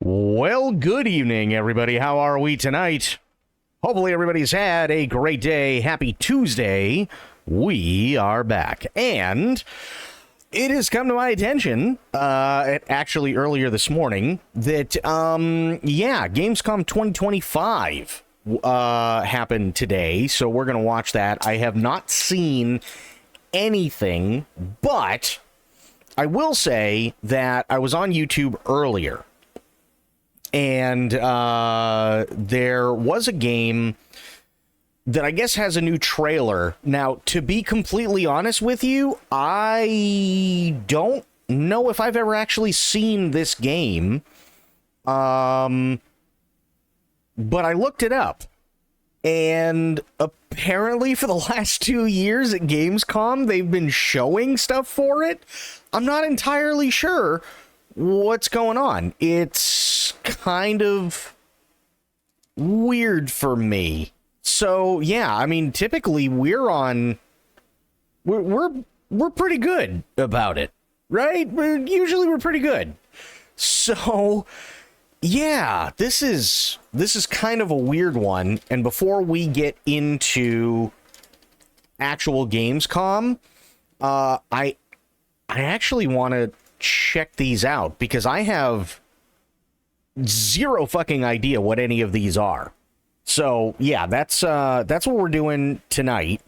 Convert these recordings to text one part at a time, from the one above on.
Well, good evening, everybody. How are we tonight? Hopefully everybody's had a great day. Happy Tuesday. We are back. And it has come to my attention, actually earlier this morning, that, Gamescom 2025 happened today, so we're going to watch that. I have not seen anything, but I will say that I was on YouTube earlier, and there was a game that I guess has a new trailer. Now, to be completely honest with you, I don't know if I've ever actually seen this game. But I looked it up. And apparently for the last 2 years at Gamescom, they've been showing stuff for it. I'm not entirely sure what's going on. It's kind of weird for me. So, yeah, I mean, typically we're pretty good about it, right? Usually we're pretty good. So, yeah, this is kind of a weird one. And before we get into actual Gamescom, I actually want to check these out because I have zero fucking idea what any of these are. So, yeah, that's what we're doing tonight.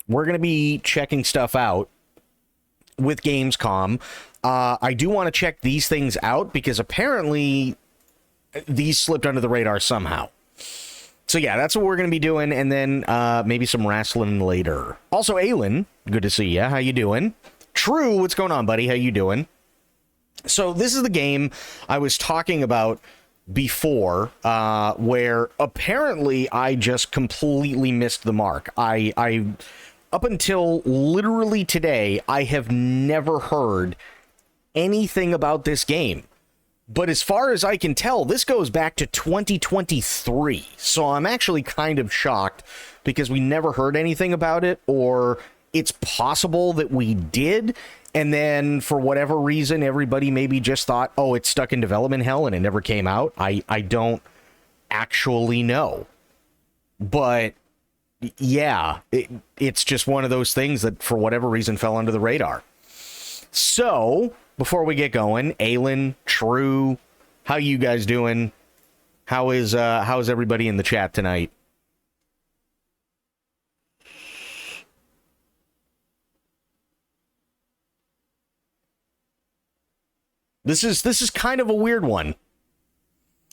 We're going to be checking stuff out with Gamescom. I do want to check these things out because apparently these slipped under the radar somehow. So, yeah, that's what we're going to be doing, and then maybe some Wrastlin later. Also, Aylin, good to see you. How you doing? True, what's going on, buddy? How you doing? So, this is the game I was talking about before, where apparently I just completely missed the mark. I up until literally today, I have never heard anything about this game. But as far as I can tell, this goes back to 2023. So I'm actually kind of shocked because we never heard anything about it, or it's possible that we did. And then for whatever reason, everybody maybe just thought, oh, it's stuck in development hell and it never came out. I don't actually know. But yeah, it's just one of those things that for whatever reason fell under the radar. So before we get going, Aylin, True, how you guys doing? How's everybody in the chat tonight? This is kind of a weird one.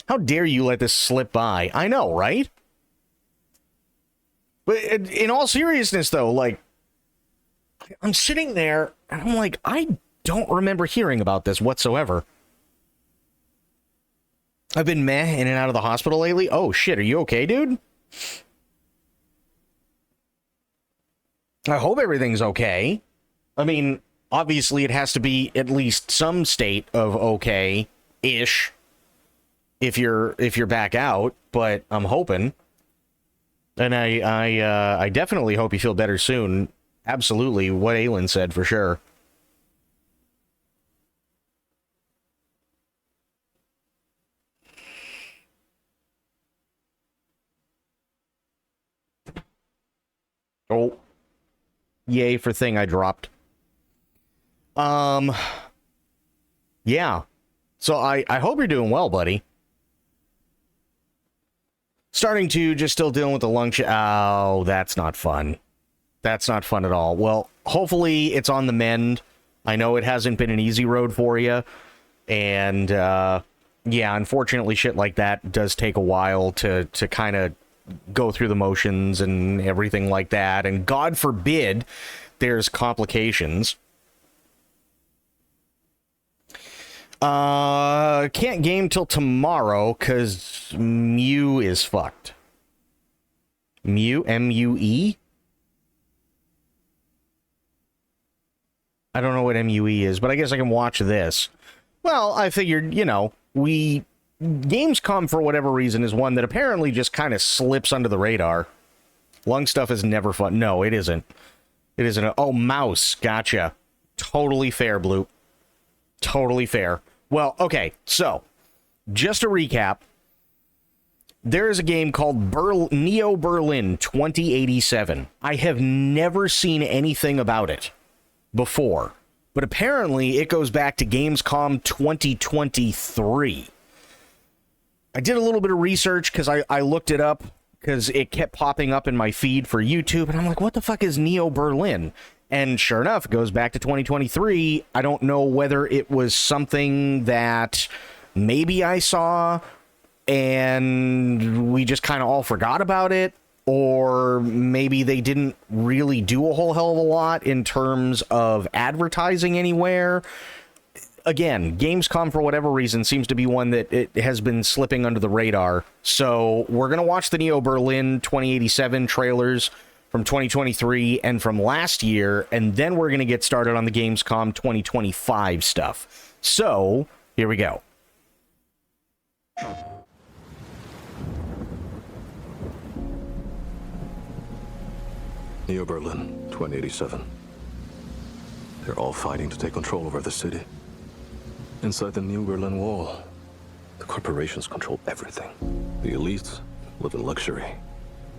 How dare you let this slip by? I know, right? But in all seriousness, though, like, I'm sitting there and I'm like, I don't remember hearing about this whatsoever. I've been meh in and out of the hospital lately. Oh, shit, are you okay, dude? I hope everything's okay. I mean, obviously it has to be at least some state of okay-ish if you're back out, but I'm hoping. And I definitely hope you feel better soon. Absolutely, what Aylin said for sure. Oh, yay for thing I dropped. Yeah. So I hope you're doing well, buddy. Starting to just still dealing with the lung oh, that's not fun. That's not fun at all. Well, hopefully it's on the mend. I know it hasn't been an easy road for you. And, yeah, unfortunately shit like that does take a while to kind of go through the motions and everything like that. And God forbid there's complications. Can't game till tomorrow because Mew is fucked. Mew? M-U-E? I don't know what M-U-E is, but I guess I can watch this. Well, I figured, you know, Gamescom, for whatever reason, is one that apparently just kind of slips under the radar. Lung stuff is never fun. No, it isn't. It isn't. Oh, mouse. Gotcha. Totally fair, Bloop. Totally fair. Well, okay, so just a recap. There is a game called Neo Berlin 2087. I have never seen anything about it before, but apparently it goes back to Gamescom 2023. I did a little bit of research because I looked it up because it kept popping up in my feed for YouTube, and I'm like, what the fuck is Neo Berlin? And sure enough, it goes back to 2023. I don't know whether it was something that maybe I saw and we just kind of all forgot about it, or maybe they didn't really do a whole hell of a lot in terms of advertising anywhere. Again, Gamescom, for whatever reason, seems to be one that it has been slipping under the radar. So we're going to watch the Neo Berlin 2087 trailers from 2023 and from last year, and then we're going to get started on the Gamescom 2025 stuff. So here we go. Neo Berlin, 2087. They're all fighting to take control over the city. Inside the New Berlin Wall, the corporations control everything. The elites live in luxury.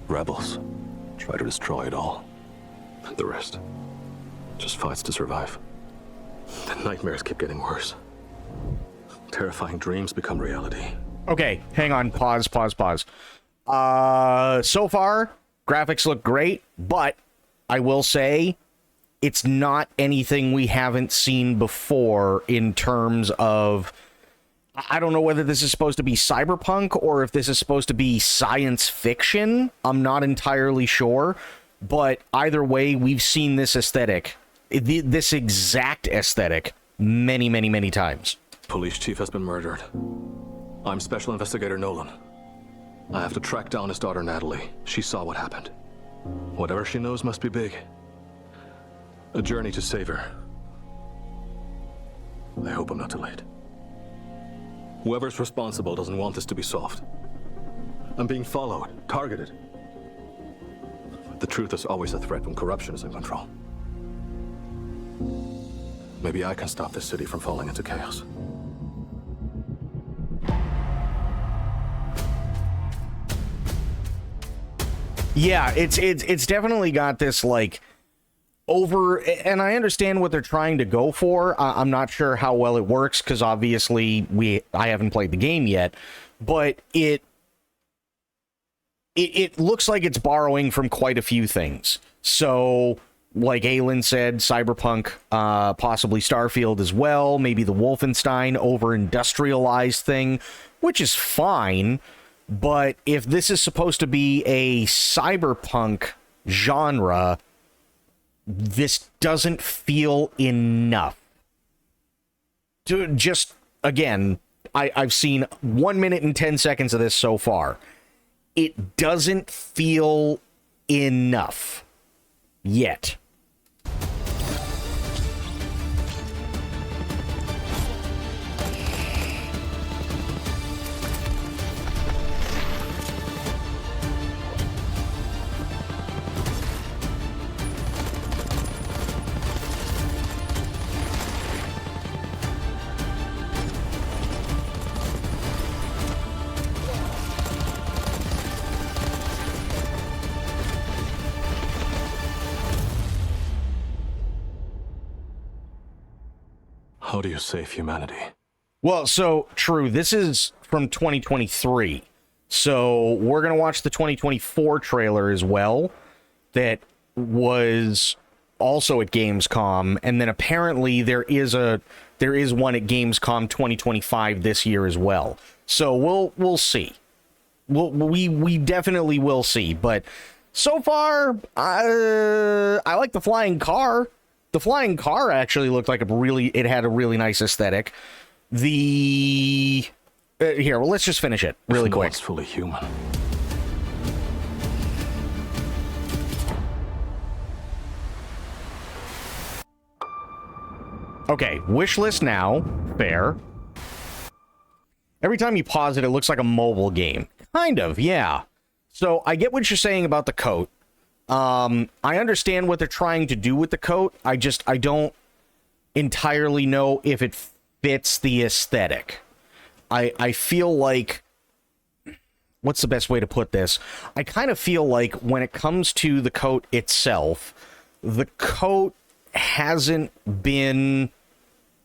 Rebels try to destroy it all. And the rest just fights to survive. The nightmares keep getting worse. Terrifying dreams become reality. Okay, hang on. Pause. So far, graphics look great, but I will say it's not anything we haven't seen before in terms of... I don't know whether this is supposed to be cyberpunk or if this is supposed to be science fiction. I'm not entirely sure, but either way, we've seen this aesthetic, this exact aesthetic, many times. Police chief has been murdered. I'm Special Investigator Nolan. I have to track down his daughter, Natalie. She saw what happened. Whatever she knows must be big. A journey to save her. I hope I'm not too late. Whoever's responsible doesn't want this to be solved. I'm being followed, targeted. The truth is always a threat when corruption is in control. Maybe I can stop this city from falling into chaos. Yeah, it's definitely got this, like, over, and I understand what they're trying to go for. I'm not sure how well it works, because obviously I haven't played the game yet, but it looks like it's borrowing from quite a few things. So, like Aylin said, Cyberpunk, possibly Starfield as well, maybe the Wolfenstein over-industrialized thing, which is fine. But if this is supposed to be a cyberpunk genre, this doesn't feel enough. Just, again, I've seen 1 minute and 10 seconds of this so far. It doesn't feel enough yet. How do you save humanity? Well, so, true, this is from 2023. So, we're going to watch the 2024 trailer as well. That was also at Gamescom. And then apparently there is one at Gamescom 2025 this year as well. So, we'll see. We definitely will see. But so far, I like the flying car. The flying car actually looked like it had a really nice aesthetic. Here, well, let's just finish it really quick. It's fully human. Okay, wish list now. Fair. Every time you pause it, it looks like a mobile game. Kind of, yeah. So I get what you're saying about the coat. I understand what they're trying to do with the coat. I don't entirely know if it fits the aesthetic. I feel like, what's the best way to put this? I kind of feel like when it comes to the coat itself, the coat hasn't been,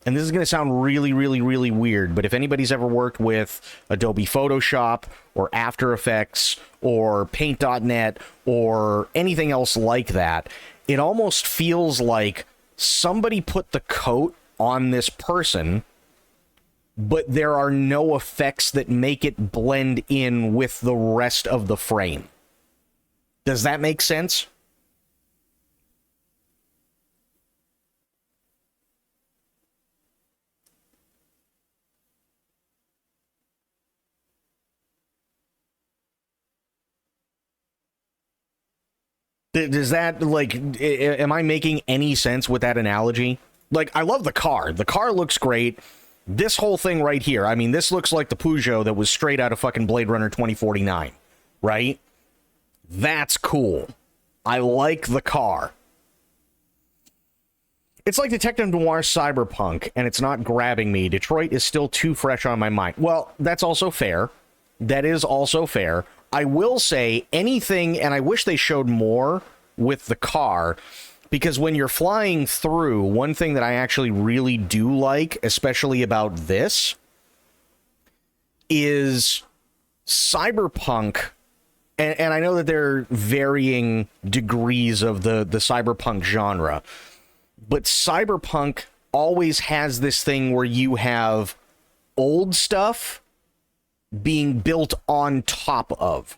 and this is going to sound really, really, really weird, but if anybody's ever worked with Adobe Photoshop or After Effects or Paint.net or anything else like that, it almost feels like somebody put the coat on this person, but there are no effects that make it blend in with the rest of the frame. Does that make sense? Does that, like, am I making any sense with that analogy? Like, I love the car. The car looks great. This whole thing right here, I mean, this looks like the Peugeot that was straight out of fucking Blade Runner 2049, right? That's cool. I like the car. It's like Detective Noir Cyberpunk, and it's not grabbing me. Detroit is still too fresh on my mind. Well, that's also fair. That is also fair. I will say anything, and I wish they showed more with the car, because when you're flying through, one thing that I actually really do like, especially about this, is Cyberpunk, and I know that there are varying degrees of the Cyberpunk genre, but Cyberpunk always has this thing where you have old stuff being built on top of,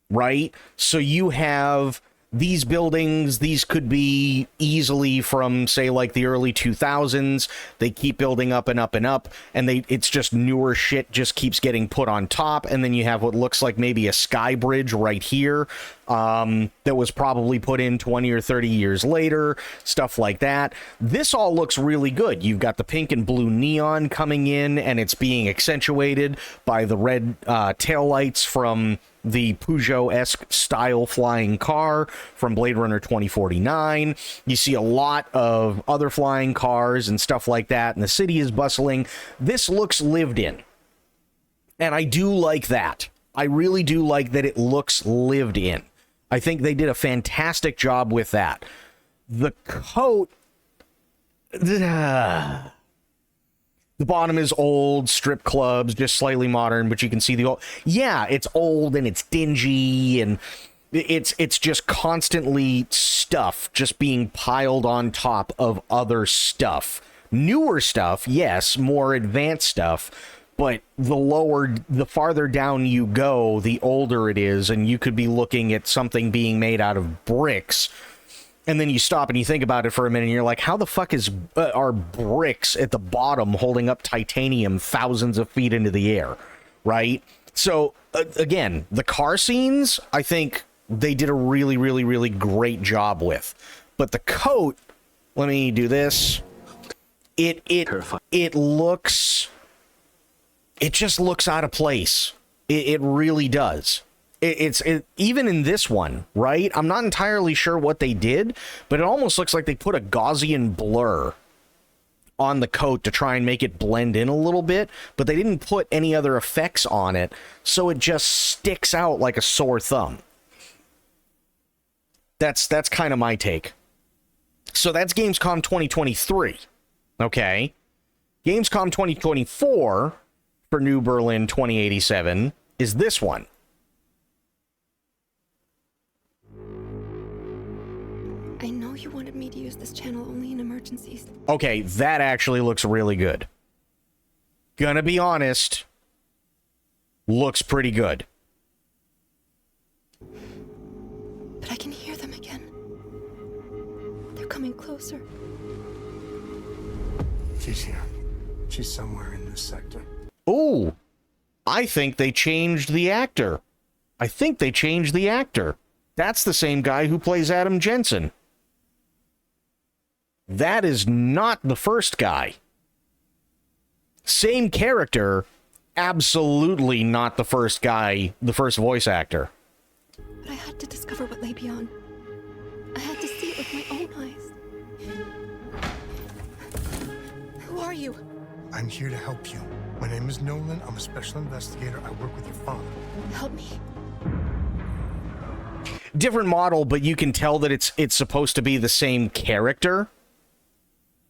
right? So you have these buildings, these could be easily from, say, like the early 2000s. They keep building up and up and up, and it's just newer shit just keeps getting put on top, and then you have what looks like maybe a sky bridge right here that was probably put in 20 or 30 years later, stuff like that. This all looks really good. You've got the pink and blue neon coming in, and it's being accentuated by the red taillights from the Peugeot-esque style flying car from Blade Runner 2049. You see a lot of other flying cars and stuff like that, and the city is bustling. This looks lived in, and I do like that. I really do like that it looks lived in. I think they did a fantastic job with that. The coat... The bottom is old, strip clubs, just slightly modern, but you can see the old... Yeah, it's old and it's dingy, and it's just constantly stuff just being piled on top of other stuff. Newer stuff, yes, more advanced stuff, but the farther down you go, the older it is, and you could be looking at something being made out of bricks. And then you stop and you think about it for a minute, and you're like, how the fuck are bricks at the bottom holding up titanium thousands of feet into the air, right? So, again, the car scenes, I think they did a really, really, really great job with. But the coat, let me do this. It looks... It just looks out of place. It really does. It's even in this one, right? I'm not entirely sure what they did, but it almost looks like they put a Gaussian blur on the coat to try and make it blend in a little bit, but they didn't put any other effects on it, so it just sticks out like a sore thumb. That's kind of my take. So that's Gamescom 2023. Okay. Gamescom 2024 for New Berlin 2087 is this one. I know you wanted me to use this channel only in emergencies. Okay, that actually looks really good. Gonna be honest, looks pretty good. But I can hear them again. They're coming closer. She's here. She's somewhere in this sector. Ooh, I think they changed the actor. That's the same guy who plays Adam Jensen. That is not the first guy. Same character, absolutely not the first guy, the first voice actor. But I had to discover what lay beyond. I had to see it with my own eyes. Who are you? I'm here to help you. My name is Nolan. I'm a special investigator. I work with your father. Help me. Different model, but you can tell that it's supposed to be the same character,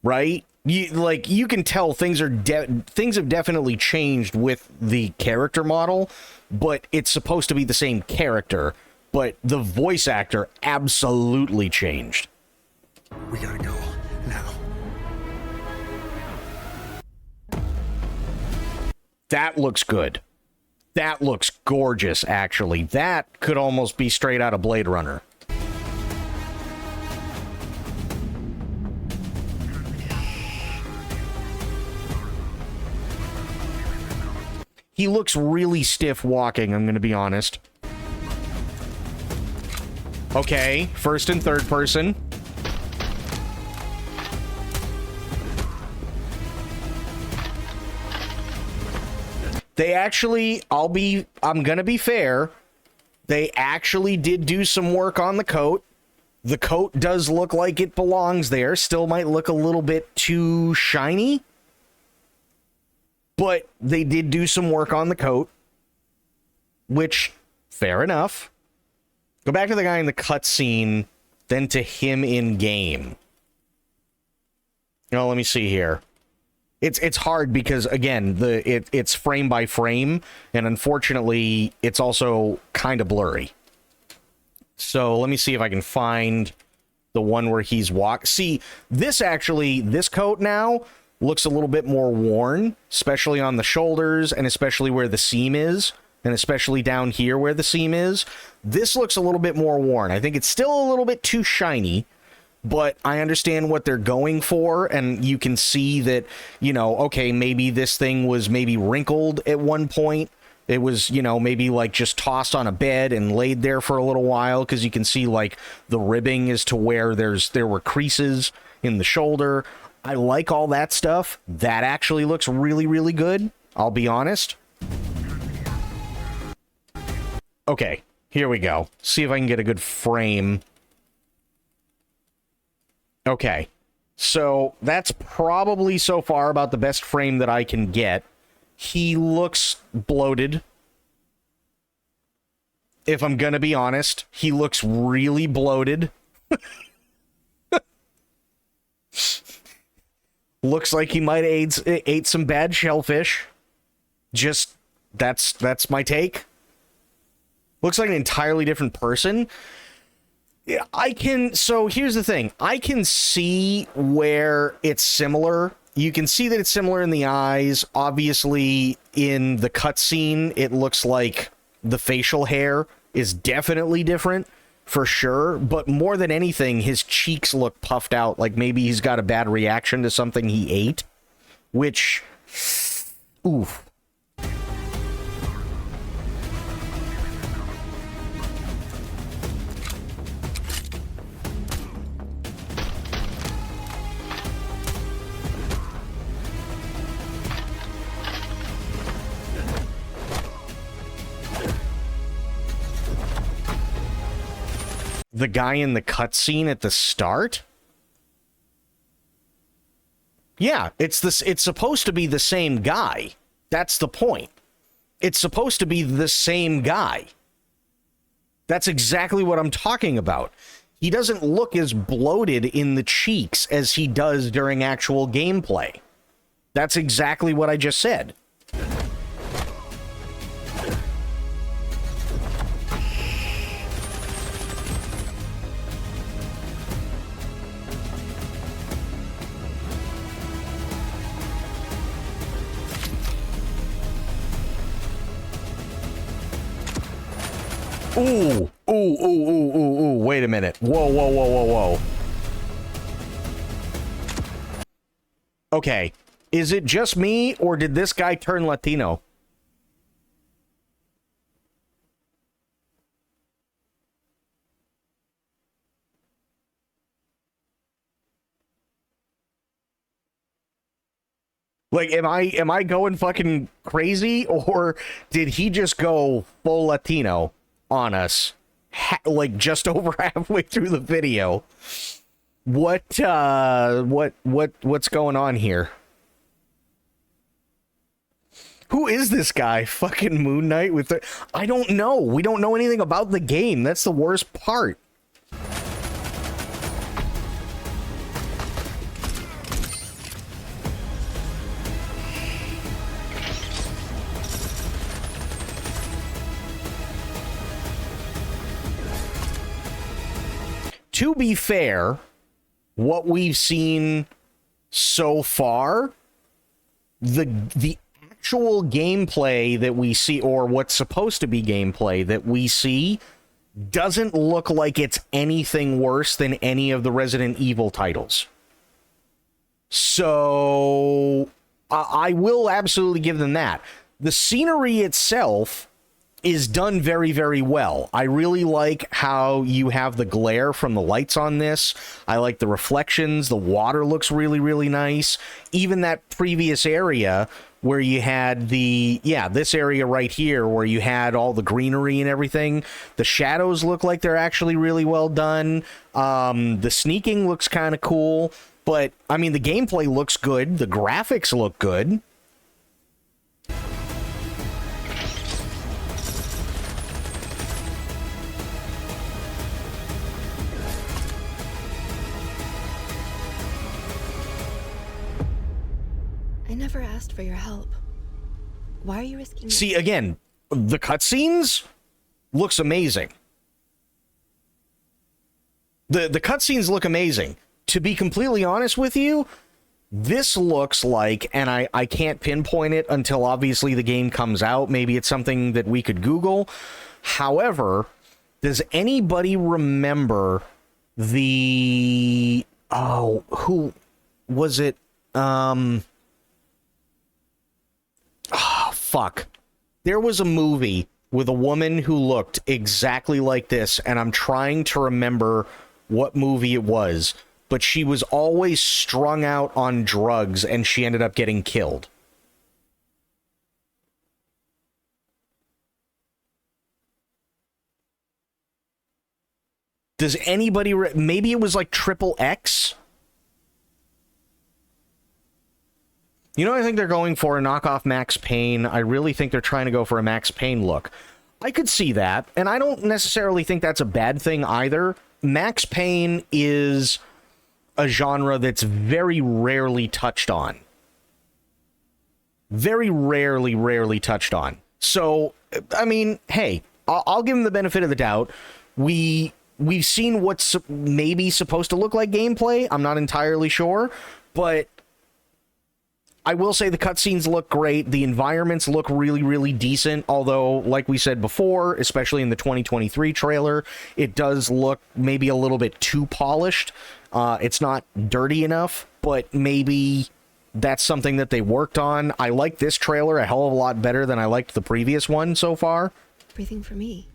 right? You can tell things have definitely changed with the character model, but it's supposed to be the same character, but the voice actor absolutely changed. We gotta go now. That looks good. That looks gorgeous, actually. That could almost be straight out of Blade Runner. He looks really stiff walking, I'm going to be honest. Okay, first and third person. They actually, I'm gonna be fair, they actually did do some work on the coat. The coat does look like it belongs there. Still might look a little bit too shiny, but they did do some work on the coat, which, fair enough. Go back to the guy in the cutscene, then to him in game. Let me see here. It's hard because, again, it's frame by frame, and unfortunately, it's also kind of blurry. So let me see if I can find the one where he's See, this coat now looks a little bit more worn, especially on the shoulders, and especially where the seam is, and especially down here where the seam is. This looks a little bit more worn. I think it's still a little bit too shiny, but I understand what they're going for, and you can see that, okay, maybe this thing was maybe wrinkled at one point. It was, maybe like just tossed on a bed and laid there for a little while, because you can see like the ribbing as to where there were creases in the shoulder. I like all that stuff. That actually looks really, really good, I'll be honest. Okay, here we go. See if I can get a good frame. Okay, so that's probably so far about the best frame that I can get. He looks bloated. If I'm gonna be honest, he looks really bloated. Looks like he might have ate some bad shellfish. Just, that's my take. Looks like an entirely different person. So here's the thing. I can see where it's similar. You can see that it's similar in the eyes. Obviously, in the cutscene, it looks like the facial hair is definitely different, for sure. But more than anything, his cheeks look puffed out, like maybe he's got a bad reaction to something he ate. Which, oof. The guy in the cutscene at the start? Yeah, it's supposed to be the same guy. That's the point. It's supposed to be the same guy. That's exactly what I'm talking about. He doesn't look as bloated in the cheeks as he does during actual gameplay. That's exactly what I just said. Ooh, ooh, ooh, ooh, ooh, ooh, wait a minute. Whoa, whoa, whoa, whoa, whoa. Okay, is it just me, or did this guy turn Latino? Like, am I going fucking crazy, or did he just go full Latino on us, like just over halfway through the video? What's going on here? Who is this guy? Fucking Moon Knight with the... I don't know. We don't know anything about the game. That's the worst part. To be fair, what we've seen so far, the actual gameplay that we see, or what's supposed to be gameplay that we see, doesn't look like it's anything worse than any of the Resident Evil titles. So I will absolutely give them that. The scenery itself is done very, very well. I really like how you have the glare from the lights on this. I like the reflections. The water looks really, really nice. Even that previous area where you had this area right here where you had all the greenery and everything. The shadows look like they're actually really well done. The sneaking looks kind of cool. But, I mean, the gameplay looks good. The graphics look good. I never asked for your help. Why are you risking... See, again, the cutscenes looks amazing. The cutscenes look amazing. To be completely honest with you, this looks like, and I can't pinpoint it until obviously the game comes out. Maybe it's something that we could Google. However, does anybody remember the... Oh, who was it? Oh, fuck. There was a movie with a woman who looked exactly like this, and I'm trying to remember what movie it was, but she was always strung out on drugs, and she ended up getting killed. Does anybody... Maybe it was like Triple X? You know what I think they're going for? A knockoff Max Payne. I really think they're trying to go for a Max Payne look. I could see that, and I don't necessarily think that's a bad thing either. Max Payne is a genre that's very rarely touched on. Very rarely touched on. So, I mean, hey, I'll give them the benefit of the doubt. We've seen what's maybe supposed to look like gameplay. I'm not entirely sure, but I will say the cutscenes look great. The environments look really, really decent. Although, like we said before, especially in the 2023 trailer, it does look maybe a little bit too polished. It's not dirty enough, but maybe that's something that they worked on. I like this trailer a hell of a lot better than I liked the previous one so far. Everything for me.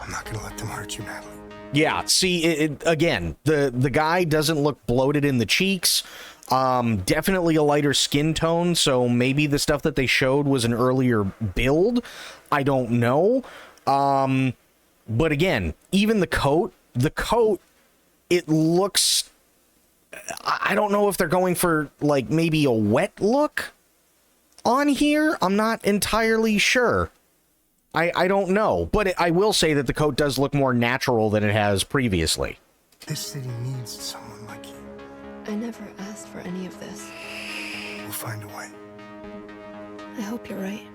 I'm not gonna let them hurt you, Natalie. Yeah, see, again, the guy doesn't look bloated in the cheeks. Definitely a lighter skin tone, so maybe the stuff that they showed was an earlier build. I don't know. But again, even the coat, it looks... I don't know if they're going for, like, maybe a wet look on here. I'm not entirely sure. I don't know. But I will say that the coat does look more natural than it has previously. This city needs someone like you. I never asked for any of this. We'll find a way. I hope you're right.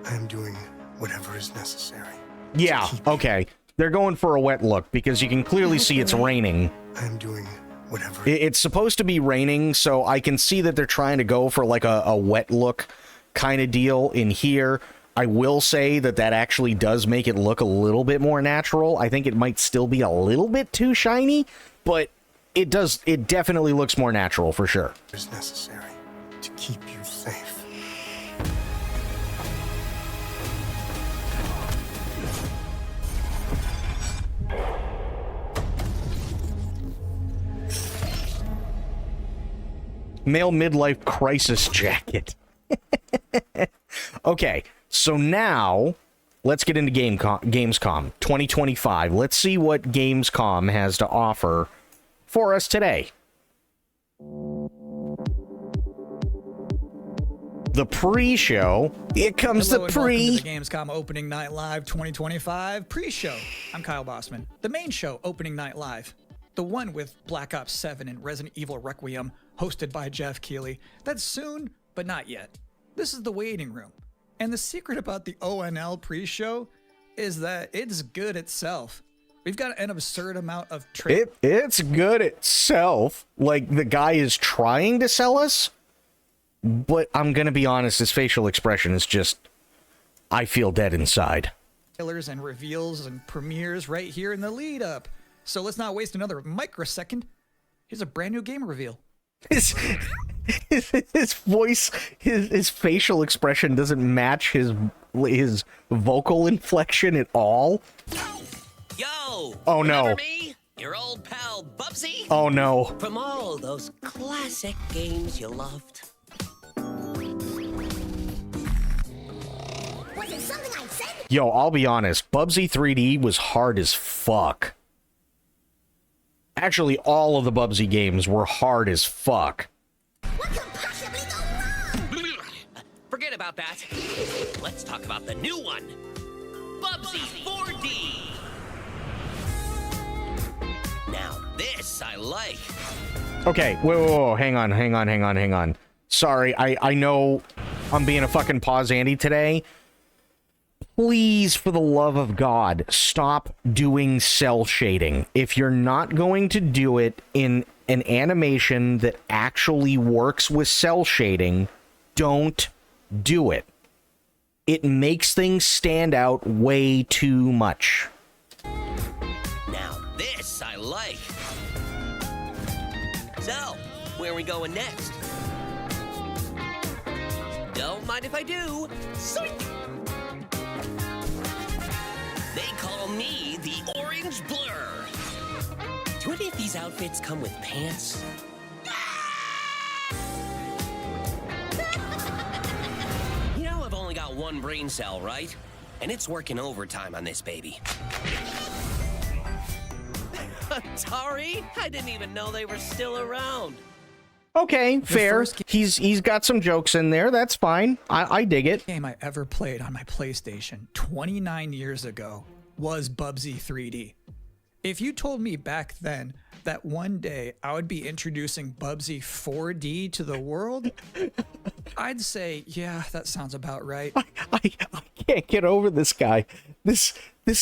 I am doing whatever is necessary. Yeah, okay. They're going for a wet look because you can clearly see it's raining. I am doing whatever. It's supposed to be raining, so I can see that they're trying to go for like a wet look kind of deal in here. I will say that actually does make it look a little bit more natural. I think it might still be a little bit too shiny, but it definitely looks more natural for sure. Is necessary to keep you safe. Male midlife crisis jacket. Okay, so now let's get into Gamescom 2025. Let's see what Gamescom has to offer for us today. the pre-show. Here comes Hello the and welcome pre. to the Gamescom Opening Night Live 2025 pre-show. I'm Kyle Bossman. The main show, Opening Night Live, the one with Black Ops 7 and Resident Evil Requiem, hosted by Jeff Keighley. That's soon, but not yet. This is the waiting room. And the secret about the ONL pre-show is that it's good itself. We've got an absurd amount of It's good itself. Like, the guy is trying to sell us, but I'm gonna be honest, his facial expression is just, I feel dead inside. trailers and reveals and premieres right here in the lead up. So let's not waste another microsecond. Here's a brand new game reveal. His voice, his facial expression doesn't match his vocal inflection at all. Yo! Oh, no. Remember me? Your old pal Bubsy? Oh no. From all those classic games you loved. Was it something I said? Yo, I'll be honest, Bubsy 3D was hard as fuck. Actually, all of the Bubsy games were hard as fuck. What could possibly go wrong? Forget about that. Let's talk about the new one. Bubsy 4D. Now this I like. Okay, whoa, hang on. Sorry, I know I'm being a fucking pause Andy today. Please, for the love of God, stop doing cell shading. If you're not going to do it in an animation that actually works with cell shading, don't do it. It makes things stand out way too much. Now this I like. So, where are we going next? Don't mind if I do. Sweet. They call me the Orange Blur. Do any of these outfits come with pants? You know, I've only got one brain cell, right? And it's working overtime on this baby. Atari? I didn't even know they were still around. Okay, fair. He's got some jokes in there. That's fine. I dig it. Game I ever played on my PlayStation 29 years ago was Bubsy 3D. If you told me back then that one day I would be introducing Bubsy 4D to the world, I'd say, yeah, that sounds about right. I can't get over this guy. This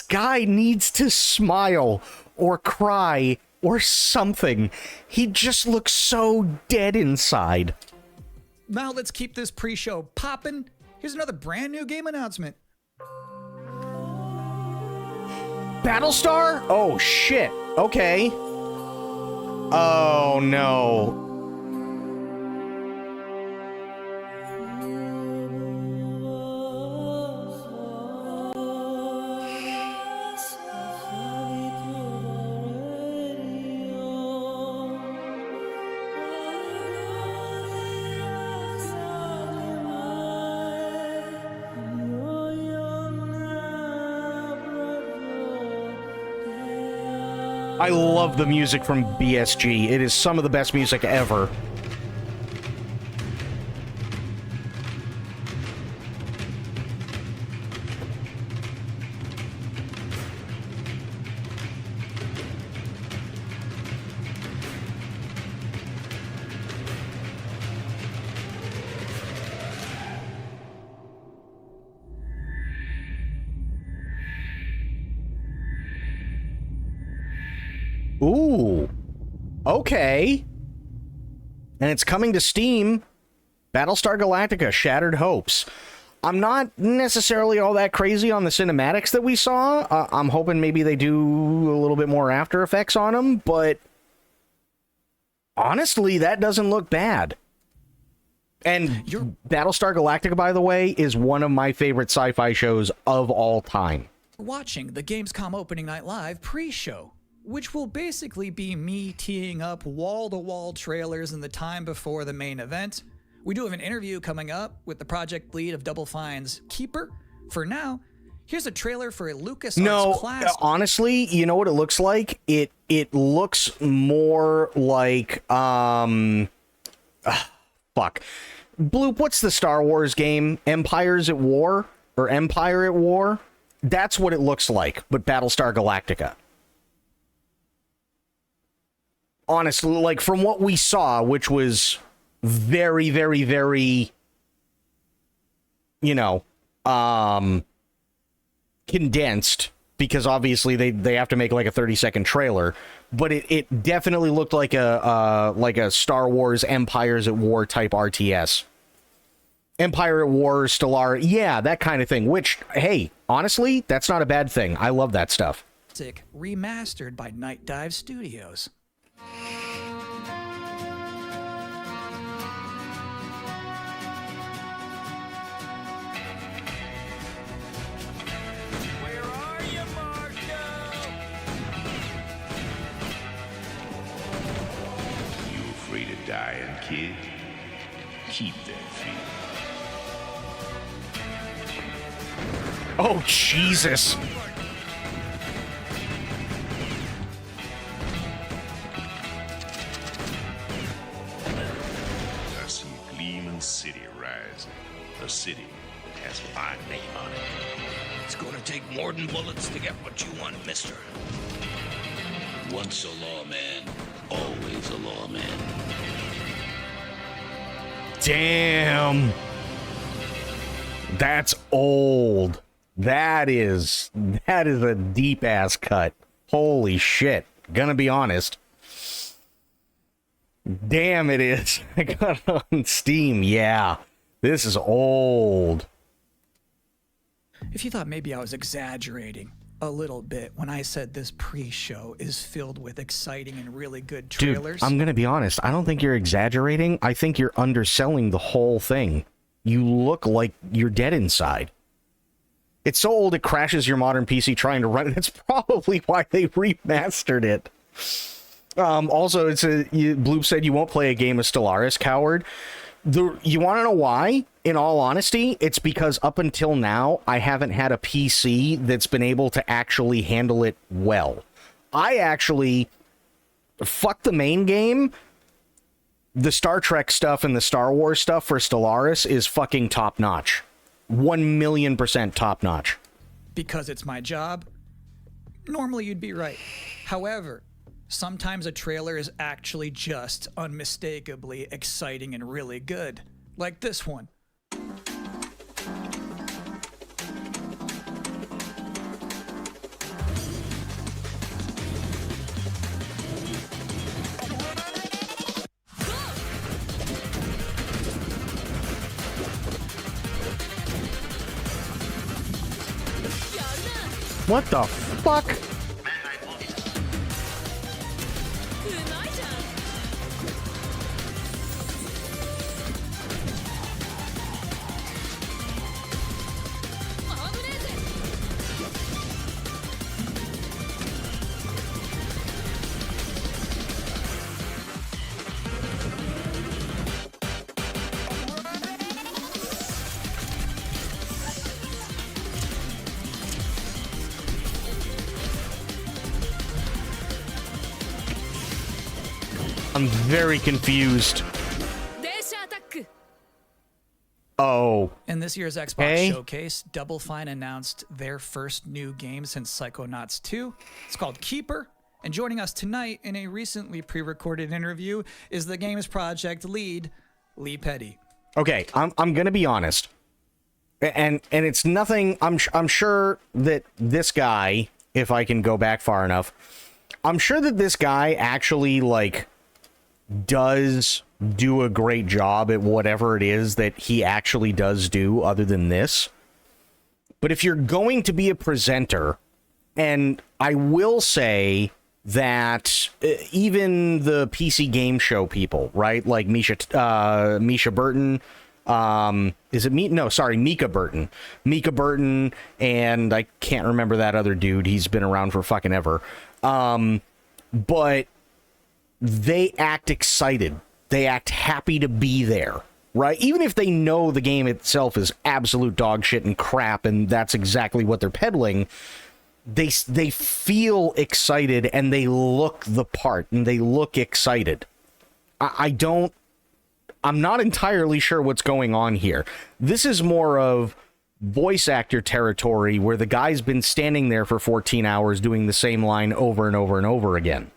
guy needs to smile or cry or something. He just looks so dead inside. Now let's keep this pre-show popping. Here's another brand new game announcement. Battlestar? Oh shit. Okay. Oh no. I love the music from BSG. It is some of the best music ever. Ooh. Okay. And it's coming to Steam. Battlestar Galactica: Shattered Hopes. I'm not necessarily all that crazy on the cinematics that we saw. I'm hoping maybe they do a little bit more After Effects on them, but honestly, that doesn't look bad. And Battlestar Galactica, by the way, is one of my favorite sci-fi shows of all time. Watching the Gamescom Opening Night Live pre-show, which will basically be me teeing up wall-to-wall trailers in the time before the main event. We do have an interview coming up with the project lead of Double Fine's Keeper. For now, here's a trailer for a LucasArts class. Honestly, you know what it looks like? It looks more like fuck. Bloop, what's the Star Wars game? Empires at War? Or Empire at War? That's what it looks like, but Battlestar Galactica. Honestly, like, from what we saw, which was very, very, very, you know, condensed, because obviously they have to make like a 30-second trailer, but it definitely looked like a Star Wars Empires at War type RTS. Empire at War, Stellar, yeah, that kind of thing, which, hey, honestly, that's not a bad thing. I love that stuff. Remastered by Night Dive Studios. Where are you, Marco? You afraid of dying, kid? Keep that fear. Oh, Jesus. I see a gleaming city rising. A city that has a fine name on it. It's gonna take more than bullets to get what you want, mister. Once a lawman, always a lawman. Damn. That's old. That is a deep ass cut. Holy shit. Gonna be honest. Damn, it is. I got it on Steam. Yeah. This is old. If you thought maybe I was exaggerating a little bit when I said this pre-show is filled with exciting and really good trailers. Dude, I'm gonna be honest. I don't think you're exaggerating. I think you're underselling the whole thing. You look like you're dead inside. It's so old it crashes your modern PC trying to run it. That's probably why they remastered it. Also, Bloop said you won't play a game of Stellaris, coward. You want to know why? In all honesty, it's because up until now, I haven't had a PC that's been able to actually handle it well. Fuck the main game. The Star Trek stuff and the Star Wars stuff for Stellaris is fucking top-notch. 1,000,000% top-notch. Because it's my job? Normally you'd be right. However, sometimes a trailer is actually just unmistakably exciting and really good. Like this one. What the fuck? I'm very confused. Oh. In this year's Xbox Showcase, Double Fine announced their first new game since Psychonauts 2. It's called Keeper. And joining us tonight in a recently pre-recorded interview is the game's project lead, Lee Petty. Okay, I'm gonna be honest, and it's nothing. I'm sure that this guy, if I can go back far enough, I'm sure that this guy actually does do a great job at whatever it is that he actually does do other than this. But if you're going to be a presenter, and I will say that even the PC game show people, right? Like Misha Burton, is it me? No, sorry, Mika Burton, and I can't remember that other dude. He's been around for fucking ever. But they act excited. They act happy to be there, right? Even if they know the game itself is absolute dog shit and crap, and that's exactly what they're peddling, they feel excited and they look the part and they look excited. I I'm not entirely sure what's going on here. This is more of voice actor territory where the guy's been standing there for 14 hours doing the same line over and over and over again.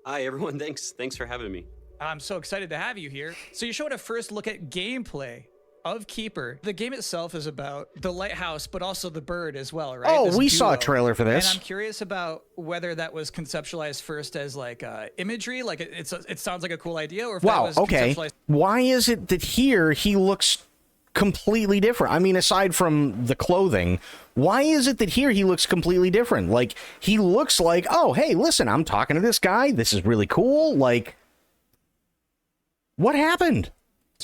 Hi, everyone. Thanks for having me. I'm so excited to have you here. So you showed a first look at gameplay of Keeper. The game itself is about the lighthouse, but also the bird as well, right? Oh, This we saw a duo. trailer for this. And I'm curious about whether that was conceptualized first as like imagery, like it sounds like a cool idea, or if that Wow, was okay. conceptualized. Why is it that here he looks completely different? I mean, aside from the clothing, why is it that here he looks completely different? Like, he looks like, oh, hey, listen, I'm talking to this guy. This is really cool. Like, what happened?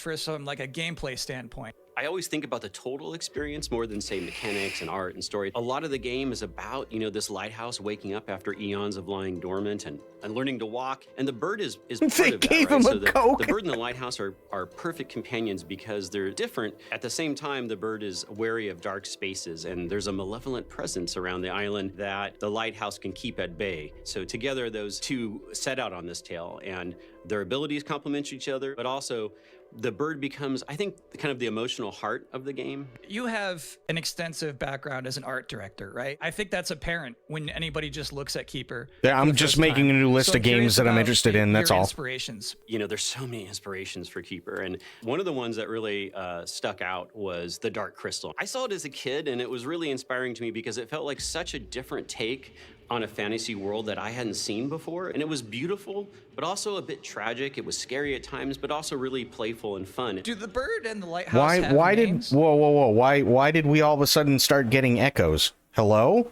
For some like a gameplay standpoint. I always think about the total experience more than, say, mechanics and art and story. A lot of the game is about, this lighthouse waking up after eons of lying dormant and learning to walk. And the bird is part They of that, gave right? him a So Coke. the bird and the lighthouse are perfect companions because they're different. At the same time, the bird is wary of dark spaces, and there's a malevolent presence around the island that the lighthouse can keep at bay. So together, those two set out on this tale, and their abilities complement each other, but also the bird becomes, I think, kind of the emotional heart of the game. You have an extensive background as an art director, right? I think that's apparent when anybody just looks at Keeper. Yeah, for I'm the just first making time. a new list So of I'm curious games that I'm about interested in, that's your all. Inspirations. There's so many inspirations for Keeper, and one of the ones that really stuck out was the Dark Crystal. I saw it as a kid, and it was really inspiring to me because it felt like such a different take on a fantasy world that I hadn't seen before. And it was beautiful, but also a bit tragic. It was scary at times, but also really playful and fun. Do the bird and the lighthouse have Why names? did whoa why did we all of a sudden start getting echoes? Hello?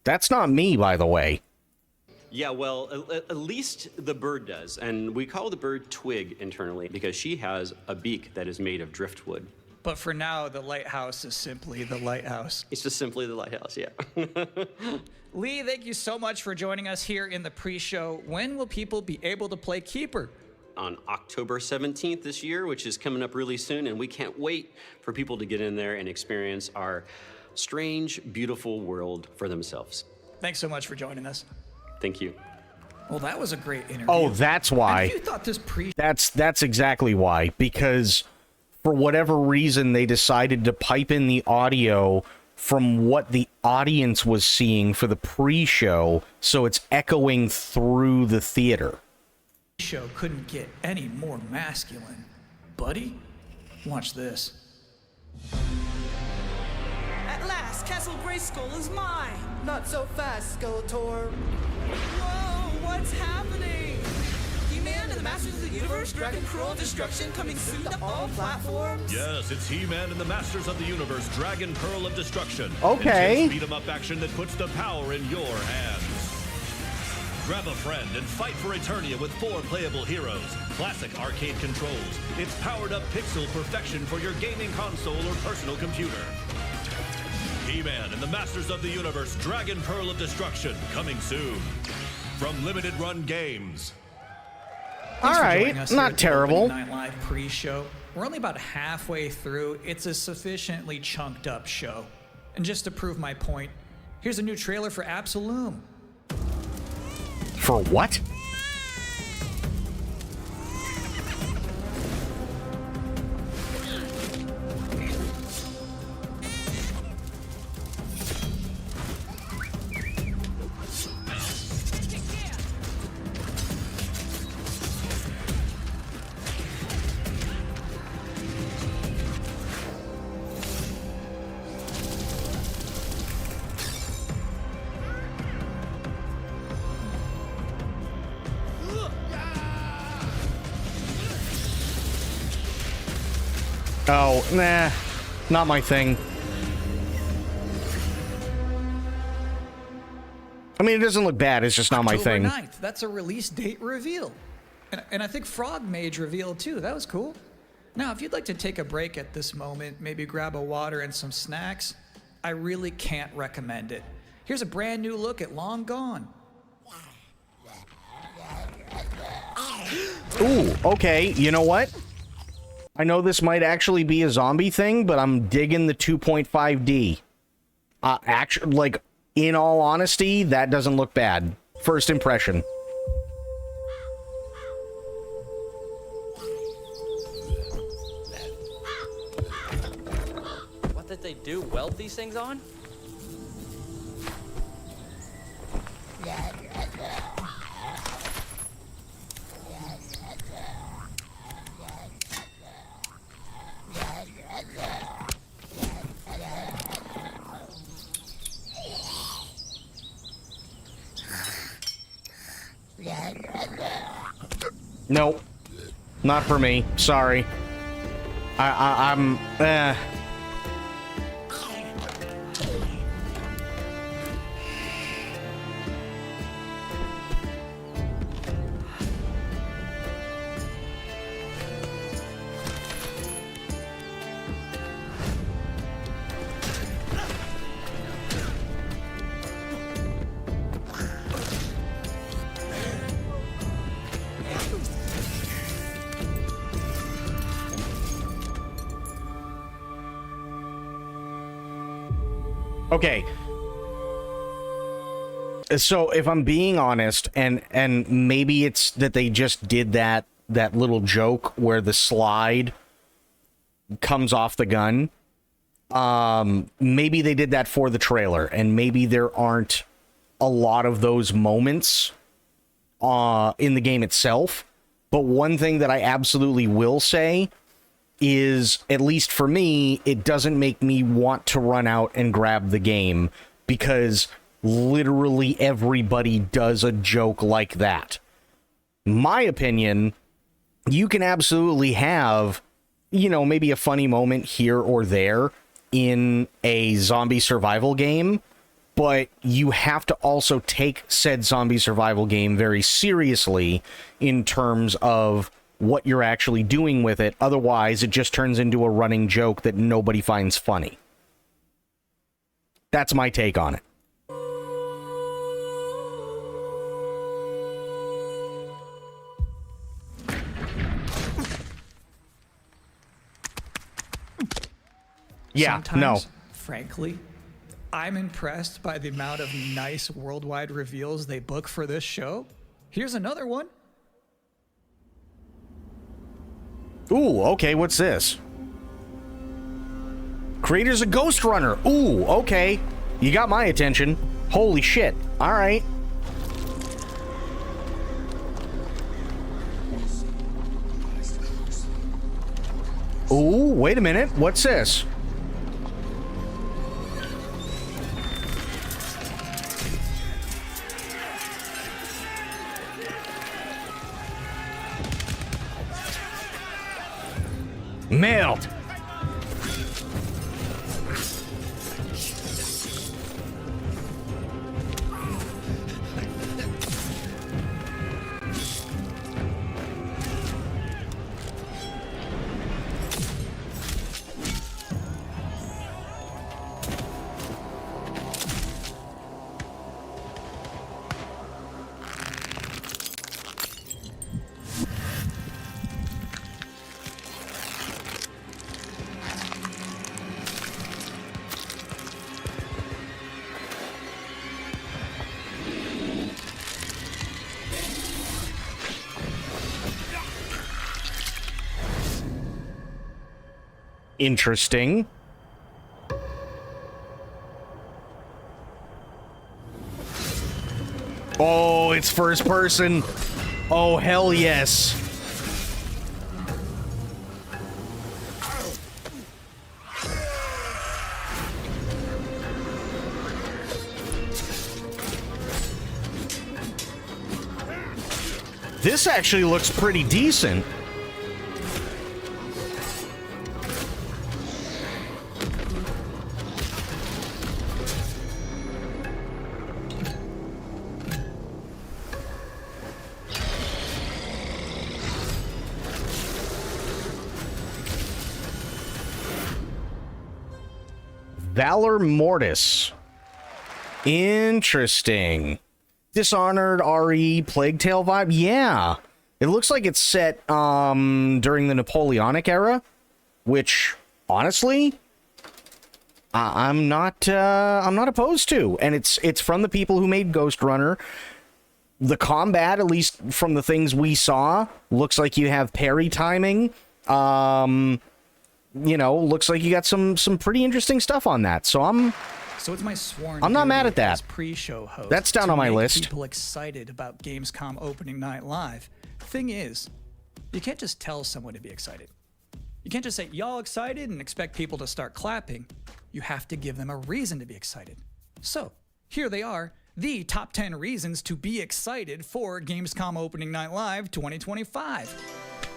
That's not me, by the way. Yeah, well, at least the bird does. And we call the bird Twig internally because she has a beak that is made of driftwood. But for now, the lighthouse is simply the lighthouse. It's just simply the lighthouse, yeah. Lee, thank you so much for joining us here in the pre-show. When will people be able to play Keeper? On October 17th this year, which is coming up really soon, and we can't wait for people to get in there and experience our strange, beautiful world for themselves. Thanks so much for joining us. Thank you. Well, that was a great interview. Oh, that's why. And if you thought this That's exactly why. Because for whatever reason, they decided to pipe in the audio from what the audience was seeing for the pre-show, so it's echoing through the theater. show couldn't get any more masculine. Buddy, watch this. At last, Castle Grayskull is mine. Not so fast, Skeletor. Whoa, what's happening? He-Man and the Masters of the Universe, Dragon Pearl of Destruction coming soon to all platforms? Yes, it's He-Man and the Masters of the Universe, Dragon Pearl of Destruction. Okay. Intense beat-em-up action that puts the power in your hands. Grab a friend and fight for Eternia with 4 playable heroes. Classic arcade controls. It's powered-up pixel perfection for your gaming console or personal computer. He-Man and the Masters of the Universe, Dragon Pearl of Destruction, coming soon. From Limited Run Games. Thanks All for right, joining us here not at the terrible. Opening Night Live pre-show. We're only about halfway through. It's a sufficiently chunked up show. And just to prove my point, here's a new trailer for Absolum. For what? Oh, nah, not my thing. I mean, it doesn't look bad, it's just not my thing. October 9th, that's a release date reveal. And I think Frog Mage revealed too, that was cool. Now, if you'd like to take a break at this moment, maybe grab a water and some snacks, I really can't recommend it. Here's a brand new look at Long Gone. Ooh, okay, you know what? I know this might actually be a zombie thing, but I'm digging the 2.5D. Actually, like, in all honesty, that doesn't look bad. First impression. they do weld these things on? Nope. Not for me. Sorry. I'm okay. So if I'm being honest, and maybe it's that they just did that little joke where the slide comes off the gun. Maybe they did that for the trailer, and maybe there aren't a lot of those moments in the game itself. But one thing that I absolutely will say is, at least for me, it doesn't make me want to run out and grab the game, because literally everybody does a joke like that. My opinion, you can absolutely have, you know, maybe a funny moment here or there in a zombie survival game, but you have to also take said zombie survival game very seriously in terms of what you're actually doing with it. Otherwise, it just turns into a running joke that nobody finds funny. That's my take on it. Yeah, Sometimes, no. frankly, I'm impressed by the amount of nice worldwide reveals they book for this show. Here's another one. Ooh, okay, what's this? Creators of Ghost Runner. Ooh, okay. You got my attention. Holy shit. All right. Ooh, wait a minute. What's this? Mailed. Interesting. Oh, it's first person. Oh, hell yes. This actually looks pretty decent. Valor Mortis. Interesting. Dishonored RE Plague Tale vibe? Yeah. It looks like it's set during the Napoleonic era, which honestly I'm not opposed to. And it's from the people who made Ghost Runner. The combat, at least from the things we saw, looks like you have parry timing. you know, looks like you got some pretty interesting stuff on that. So I'm it's my sworn I'm not duty mad at that. as pre-show host. That's down to on my make list. People excited about Gamescom opening night live. Thing is, you can't just tell someone to be excited. You can't just say, y'all excited, and expect people to start clapping. You have to give them a reason to be excited. So, here they are, the top 10 reasons to be excited for Gamescom Opening Night Live 2025.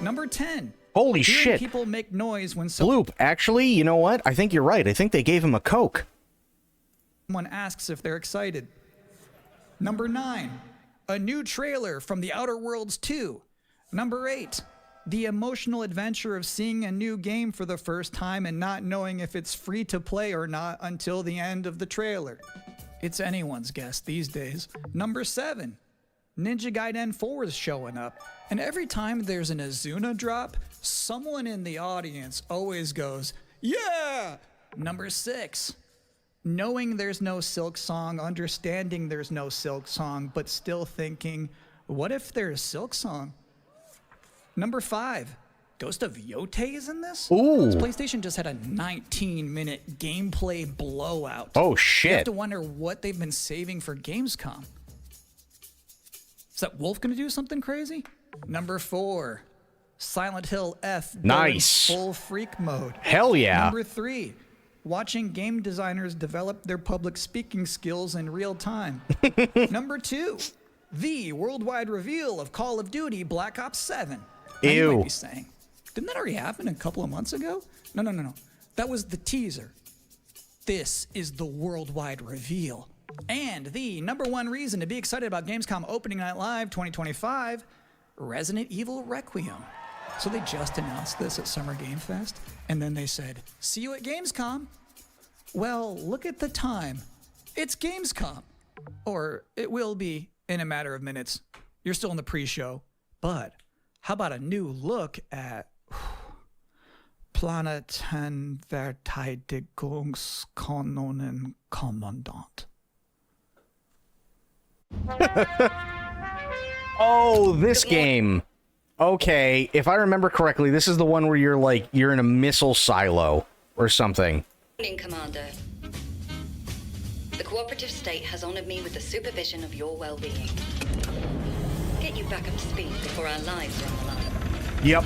Number 10. Holy hearing shit. People make noise when Bloop, actually, you know what? I think you're right. I think they gave him a Coke. someone asks if they're excited. Number 9. A new trailer from The Outer Worlds 2. Number 8. The emotional adventure of seeing a new game for the first time and not knowing if it's free to play or not until the end of the trailer. It's anyone's guess these days. Number 7. Ninja Gaiden 4 is showing up, and every time there's an Azuna drop, someone in the audience always goes, yeah! Number 6. Knowing there's no Silk Song, understanding there's no Silk Song, but still thinking, what if there's Silk Song? Number 5. Ghost of Yote is in this? Ooh. This PlayStation just had a 19-minute gameplay blowout. Oh, You shit. have to wonder what they've been saving for Gamescom. Is that Wolf gonna do something crazy? Number 4. Silent Hill F. going Nice. Full freak mode. Hell yeah. Number 3. Watching game designers develop their public speaking skills in real time. Number 2. The worldwide reveal of Call of Duty Black Ops 7. Now, you Ew. might be saying, didn't that already happen a couple of months ago? No. That was the teaser. This is the worldwide reveal. And the number 1 reason to be excited about Gamescom Opening Night Live 2025, Resident Evil Requiem. So they just announced this at Summer Game Fest, and then they said, see you at Gamescom. Well, look at the time. It's Gamescom. Or it will be in a matter of minutes. You're still in the pre-show. But how about a new look at Planeten-Verteidigungskanonen Kommandant? Oh, this game. Okay, if I remember correctly, this is the one where you're in a missile silo or something. Commander, the cooperative state has honored me with the supervision of your well-being. Get you back up to speed before our lives are on the line. Yep.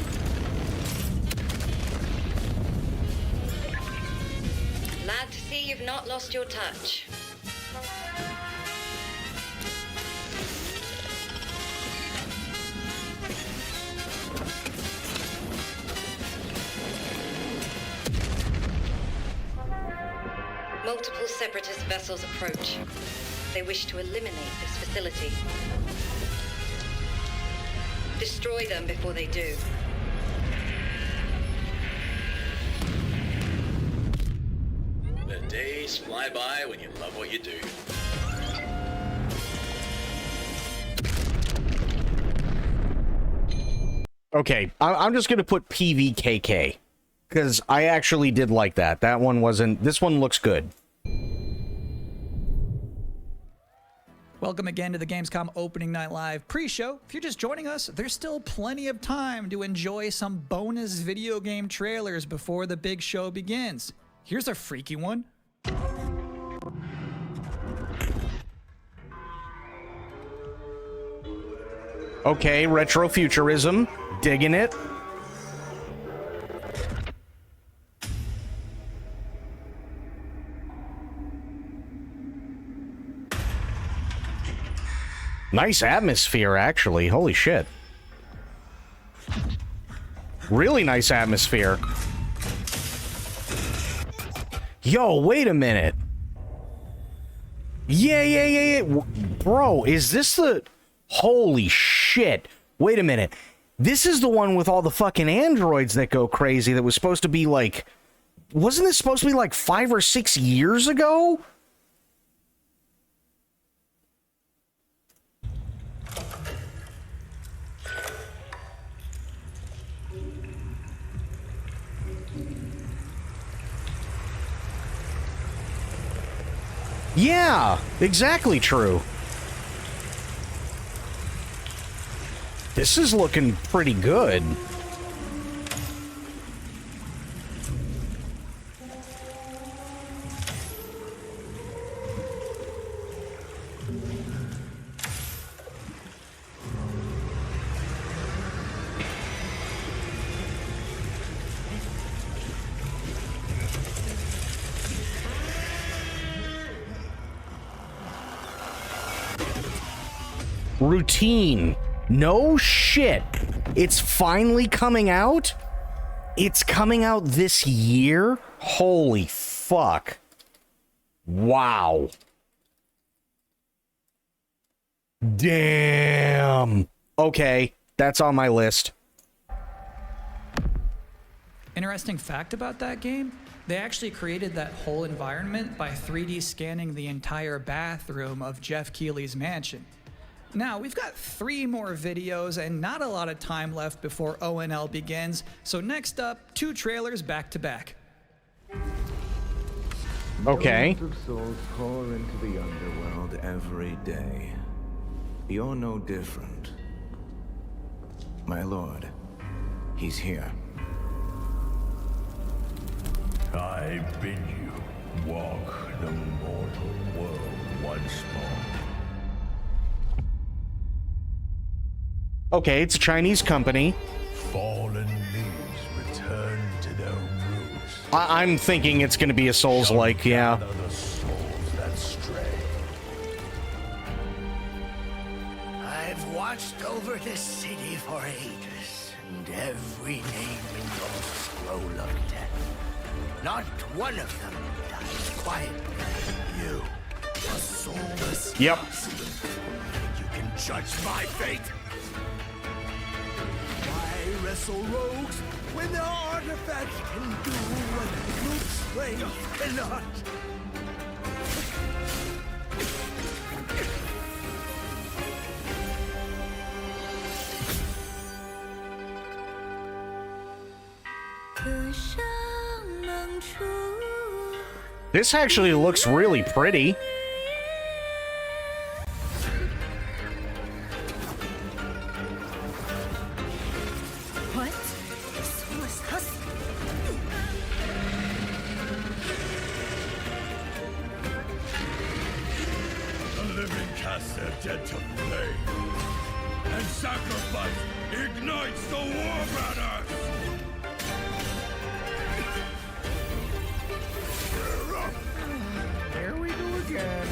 Glad to see you've not lost your touch. Multiple separatist vessels approach. They wish to eliminate this facility. Destroy them before they do. The days fly by when you love what you do. Okay, I'm just going to put PVKK. Because I actually did like that. That one wasn't... This one looks good. Welcome again to the Gamescom Opening Night Live pre-show. If you're just joining us, there's still plenty of time to enjoy some bonus video game trailers before the big show begins. Here's a freaky one. Okay, retrofuturism. Digging it. Nice atmosphere, actually. Holy shit. Really nice atmosphere. Yo, wait a minute. Yeah. Bro, is this the... Holy shit. Wait a minute. This is the one with all the fucking androids that go crazy that was supposed to be like... Wasn't this supposed to be like 5 or 6 years ago? Yeah, exactly true. This is looking pretty good. Routine. No shit. It's finally coming out? It's coming out this year? Holy fuck. Wow. Damn. Okay, that's on my list. Interesting fact about that game, they actually created that whole environment by 3D scanning the entire bathroom of Jeff Keighley's mansion. Now, we've got 3 more videos and not a lot of time left before ONL begins, so next up, 2 trailers back to back. Okay. Millions of souls pour into the underworld every day. You're no different. My lord, he's here. I bid you walk the mortal world once more. Okay, it's a Chinese company. Fallen leaves return to their roots. I'm thinking it's going to be a Souls-like, yeah. Gather the souls that stray. I've watched over this city for ages, and every name in your scroll of death. Not one of them dies quietly. You, a soulless Yep. husk. You can judge my fate. Why wrestle rogues when their artifacts can do what brute strength cannot? This actually looks really pretty. What? Soulless husk? The living cast their dead to flame, and sacrifice ignites the war banners. Here we go again.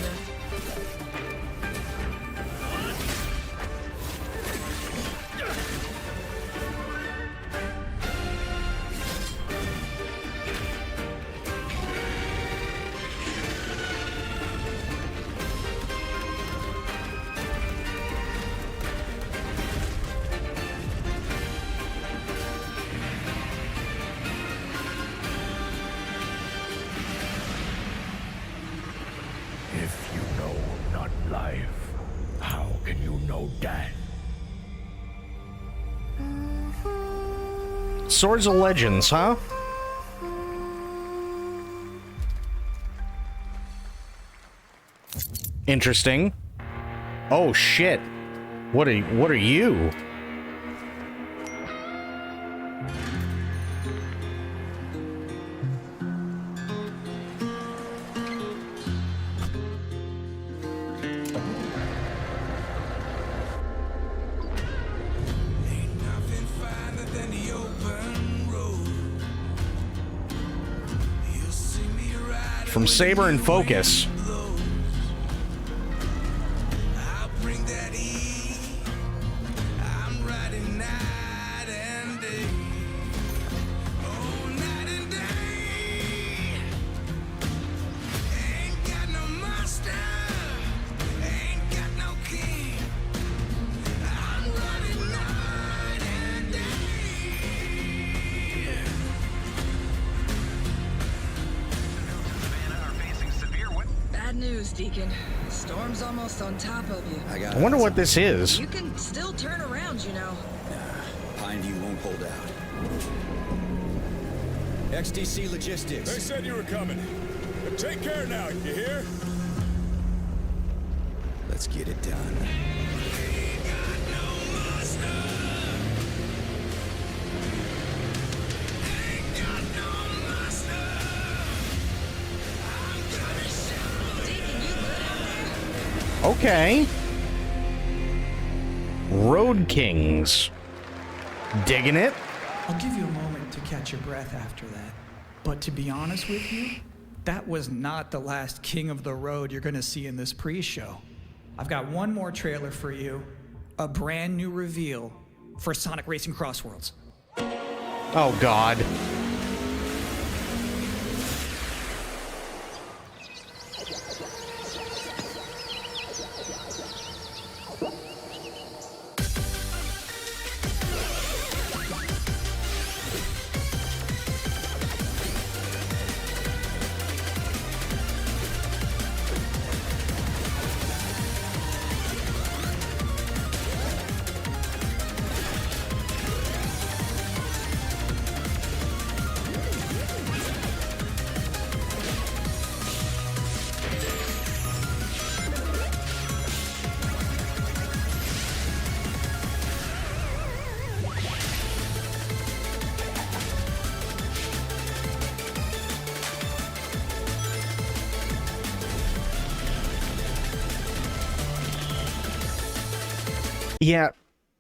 If you know not life, how can you know death? Swords of Legends, huh? Interesting. Oh shit. What are you? From Saber and Focus. Bad news, Deacon. Storm's almost on top of you. I wonder what this is. You can still turn around, you know. Pineview won't hold out. XTC Logistics. They said you were coming. But take care now, you hear? Let's get it done. Okay. Road Kings. Digging it? I'll give you a moment to catch your breath after that. But to be honest with you, that was not the last King of the Road you're going to see in this pre-show. I've got one more trailer for you, a brand new reveal for Sonic Racing Crossworlds. Oh, God. Yeah,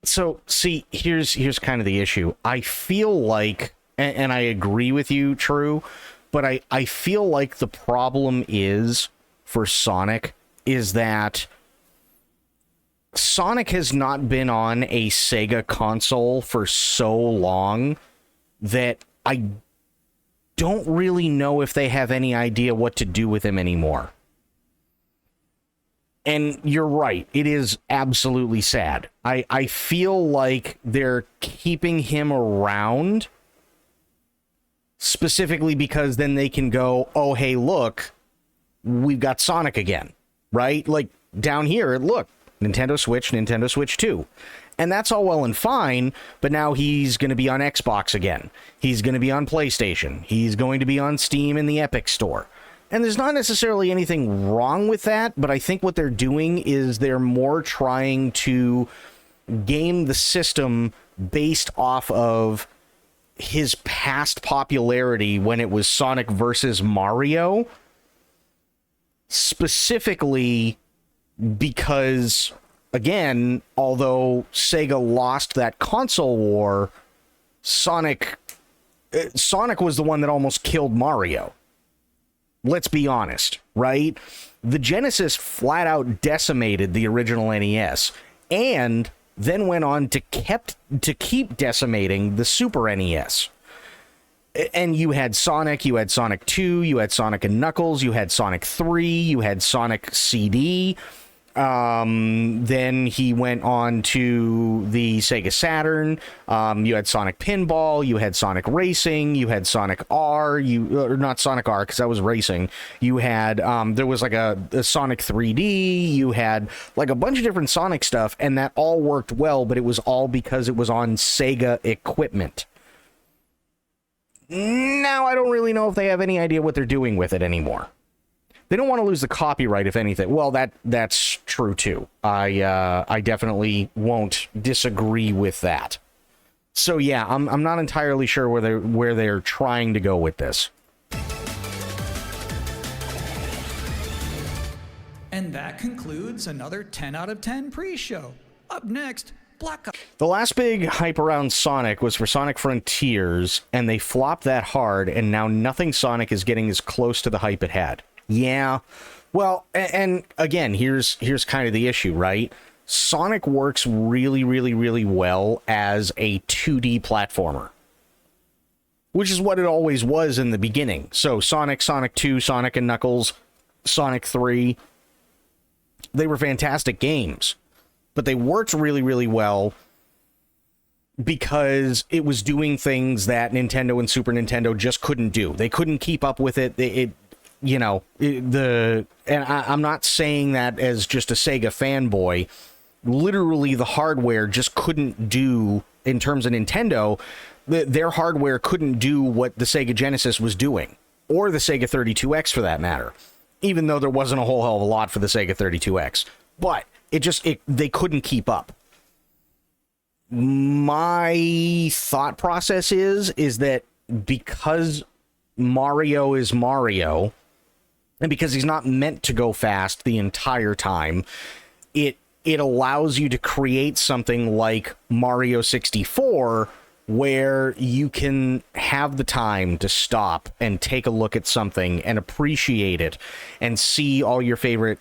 so see, here's kind of the issue. I feel like, and I agree with you, True, but I feel like the problem is for Sonic is that Sonic has not been on a Sega console for so long that I don't really know if they have any idea what to do with him anymore. And you're right, it is absolutely sad. I feel like they're keeping him around specifically because then they can go, oh, hey, look, we've got Sonic again, right? Like, down here, look, Nintendo Switch 2. And that's all well and fine, but now he's going to be on Xbox again. He's going to be on PlayStation. He's going to be on Steam in the Epic Store. And there's not necessarily anything wrong with that, but I think what they're doing is they're more trying to game the system based off of his past popularity when it was Sonic versus Mario. Specifically because, again, although Sega lost that console war, Sonic was the one that almost killed Mario. Let's be honest, right? The Genesis flat out decimated the original NES and then went on to keep decimating the Super NES. And you had Sonic 2, you had Sonic and Knuckles, you had Sonic 3, you had Sonic CD. Then he went on to the Sega Saturn. You had Sonic Pinball, you had Sonic Racing, you had Sonic R, or not Sonic R because that was racing. You had there was like a Sonic 3D. You had like a bunch of different Sonic stuff, and that all worked well, but it was all because it was on Sega equipment. Now I don't really know if they have any idea what they're doing with it anymore. They don't want to lose the copyright, if anything. Well, that's true too. I definitely won't disagree with that. So yeah, I'm not entirely sure where they're trying to go with this. And that concludes another 10 out of 10 pre-show. Up next, Black Ops. The last big hype around Sonic was for Sonic Frontiers, and they flopped that hard, and now nothing Sonic is getting as close to the hype it had. Yeah, well, and again, here's kind of the issue, right? Sonic works really, really, really well as a 2D platformer, which is what it always was in the beginning. So Sonic 2, Sonic and Knuckles, Sonic 3, they were fantastic games, but they worked really, really well because it was doing things that Nintendo and Super Nintendo just couldn't do. They couldn't keep up with it. I'm not saying that as just a Sega fanboy. Literally, the hardware just couldn't do, in terms of Nintendo, their hardware couldn't do what the Sega Genesis was doing, or the Sega 32X for that matter, even though there wasn't a whole hell of a lot for the Sega 32X. But they couldn't keep up. My thought process is that because Mario is Mario, and because he's not meant to go fast the entire time, it allows you to create something like Mario 64, where you can have the time to stop and take a look at something and appreciate it and see all your favorite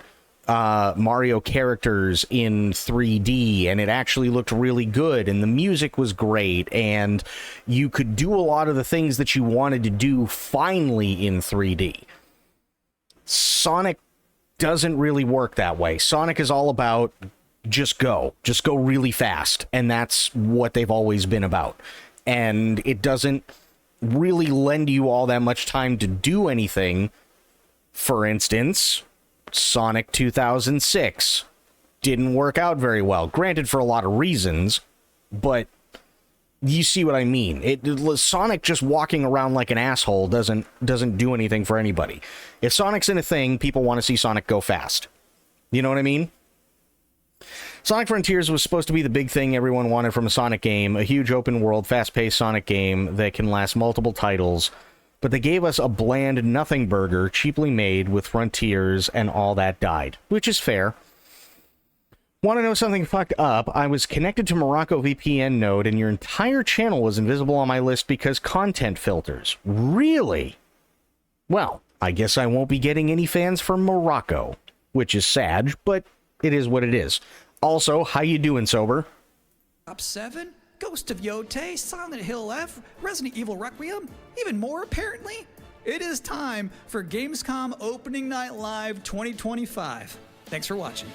Mario characters in 3D, and it actually looked really good, and the music was great, and you could do a lot of the things that you wanted to do finally in 3D. Sonic doesn't really work that way. Sonic is all about just go really fast, and that's what they've always been about. And it doesn't really lend you all that much time to do anything. For instance, Sonic 2006 didn't work out very well. Granted, for a lot of reasons, but you see what I mean. Sonic just walking around like an asshole doesn't do anything for anybody. If Sonic's in a thing, people want to see Sonic go fast. You know what I mean? Sonic Frontiers was supposed to be the big thing everyone wanted from a Sonic game, a huge open-world, fast-paced Sonic game that can last multiple titles, but they gave us a bland nothing burger, cheaply made, with Frontiers, and all that died, which is fair. Want to know something fucked up? I was connected to Morocco VPN node, and your entire channel was invisible on my list because content filters. Really? Well, I guess I won't be getting any fans from Morocco, which is sad, but it is what it is. Also, how you doing, Sober? Top 7, Ghost of Yotei, Silent Hill F, Resident Evil Requiem, even more apparently. It is time for Gamescom Opening Night Live 2025. Thanks for watching.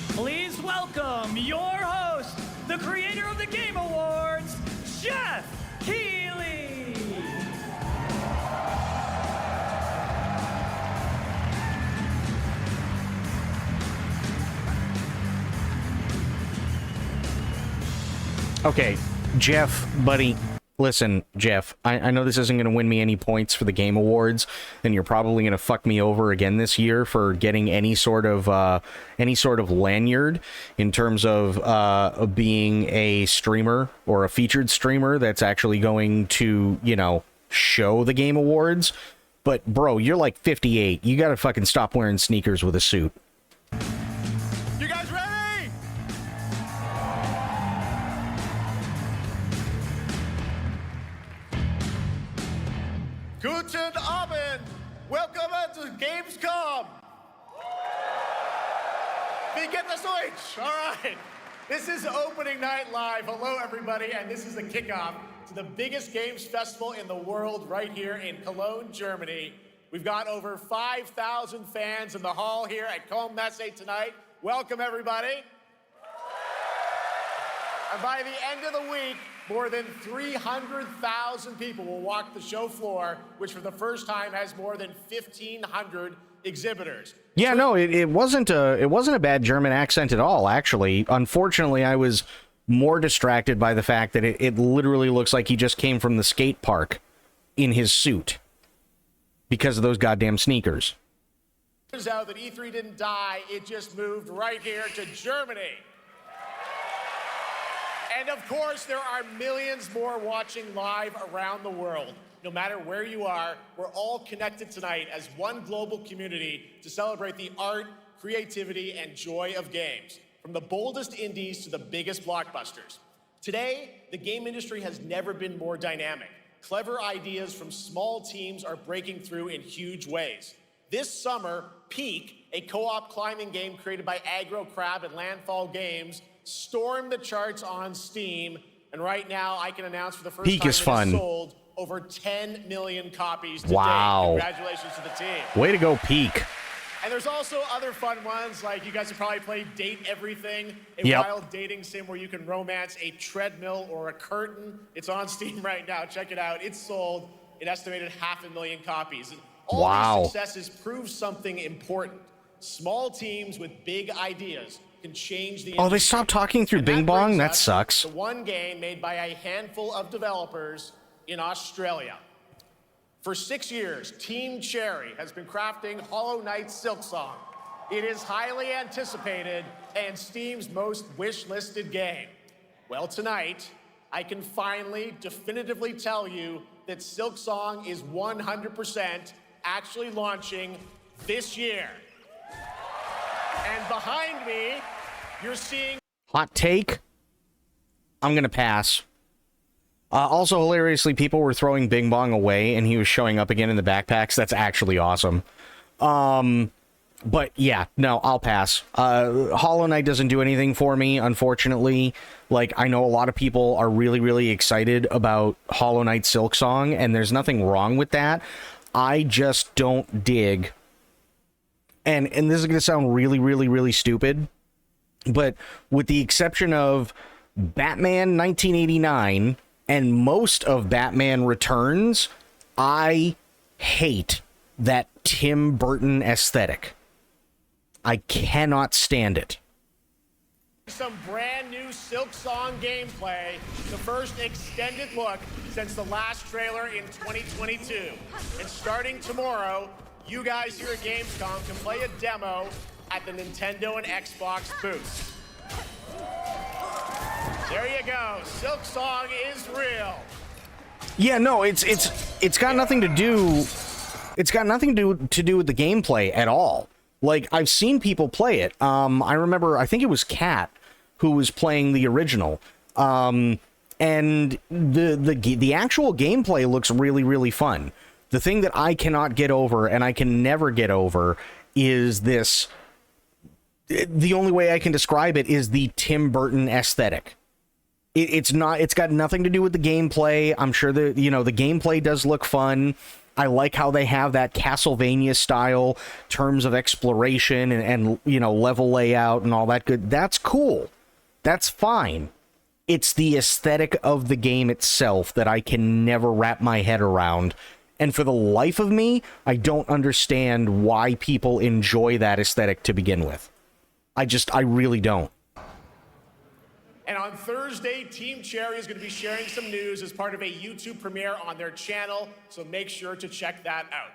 Please welcome your host, the creator of the Game Awards, Jeff Keighley. Okay, Jeff, buddy. Listen, Jeff, I know this isn't going to win me any points for the Game Awards, and you're probably going to fuck me over again this year for getting any sort of lanyard in terms of being a streamer or a featured streamer that's actually going to, you know, show the Game Awards. But, bro, you're like 58. You got to fucking stop wearing sneakers with a suit. You guys ready? Guten Abend! Welcome to Gamescom! Wie geht das Deutsch? All right. This is Opening Night Live. Hello, everybody, and this is the kickoff to the biggest games festival in the world right here in Cologne, Germany. We've got over 5,000 fans in the hall here at Cologne Messe tonight. Welcome, everybody. And by the end of the week, more than 300,000 people will walk the show floor, which for the first time has more than 1,500 exhibitors. Yeah, no, it wasn't a bad German accent at all, actually. Unfortunately, I was more distracted by the fact that it literally looks like he just came from the skate park in his suit because of those goddamn sneakers. Turns out that E3 didn't die, it just moved right here to Germany. And of course, there are millions more watching live around the world. No matter where you are, we're all connected tonight as one global community to celebrate the art, creativity, and joy of games, from the boldest indies to the biggest blockbusters. Today, the game industry has never been more dynamic. Clever ideas from small teams are breaking through in huge ways. This summer, Peak, a co-op climbing game created by Aggro Crab and Landfall Games, stormed the charts on Steam, and right now I can announce for the first Peak time is it fun. has sold over 10 million copies to Wow. date. Congratulations to the team. Way to go, Peak. And there's also other fun ones, like you guys have probably played Date Everything, a Yep. wild dating sim where you can romance a treadmill or a curtain. It's on Steam right now. Check it out. It's sold an estimated 500,000 copies. All Wow. these successes prove something important. Small teams with big ideas can change the Oh, they stopped talking through Bing Bong? That sucks. the one game made by a handful of developers in Australia. For 6 years, Team Cherry has been crafting Hollow Knight's Silksong. It is highly anticipated and Steam's most wish-listed game. Well, tonight, I can finally definitively tell you that Silksong is 100% actually launching this year. And behind me, you're seeing Hot take? I'm going to pass. Also, hilariously, people were throwing Bing Bong away, and he was showing up again in the backpacks. That's actually awesome. But yeah, no, I'll pass. Hollow Knight doesn't do anything for me, unfortunately. Like, I know a lot of people are really, really excited about Hollow Knight Silksong, and there's nothing wrong with that. I just don't dig. And this is going to sound really, really, really stupid, but with the exception of Batman 1989 and most of Batman Returns, I hate that Tim Burton aesthetic. I cannot stand it. Some brand new Silksong gameplay, the first extended look since the last trailer in 2022. And starting tomorrow, you guys here at Gamescom can play a demo at the Nintendo and Xbox booths. There you go. Silksong is real. Yeah, no, it's got nothing to do. It's got nothing to do with the gameplay at all. Like, I've seen people play it. I remember, I think it was Kat who was playing the original. And the actual gameplay looks really, really fun. The thing that I cannot get over, and I can never get over, is this. The only way I can describe it is the Tim Burton aesthetic. It's got nothing to do with the gameplay. I'm sure the gameplay does look fun. I like how they have that Castlevania style terms of exploration and level layout and all that good. That's cool. That's fine. It's the aesthetic of the game itself that I can never wrap my head around. And for the life of me, I don't understand why people enjoy that aesthetic to begin with. I really don't. And on Thursday, Team Cherry is going to be sharing some news as part of a YouTube premiere on their channel, so make sure to check that out.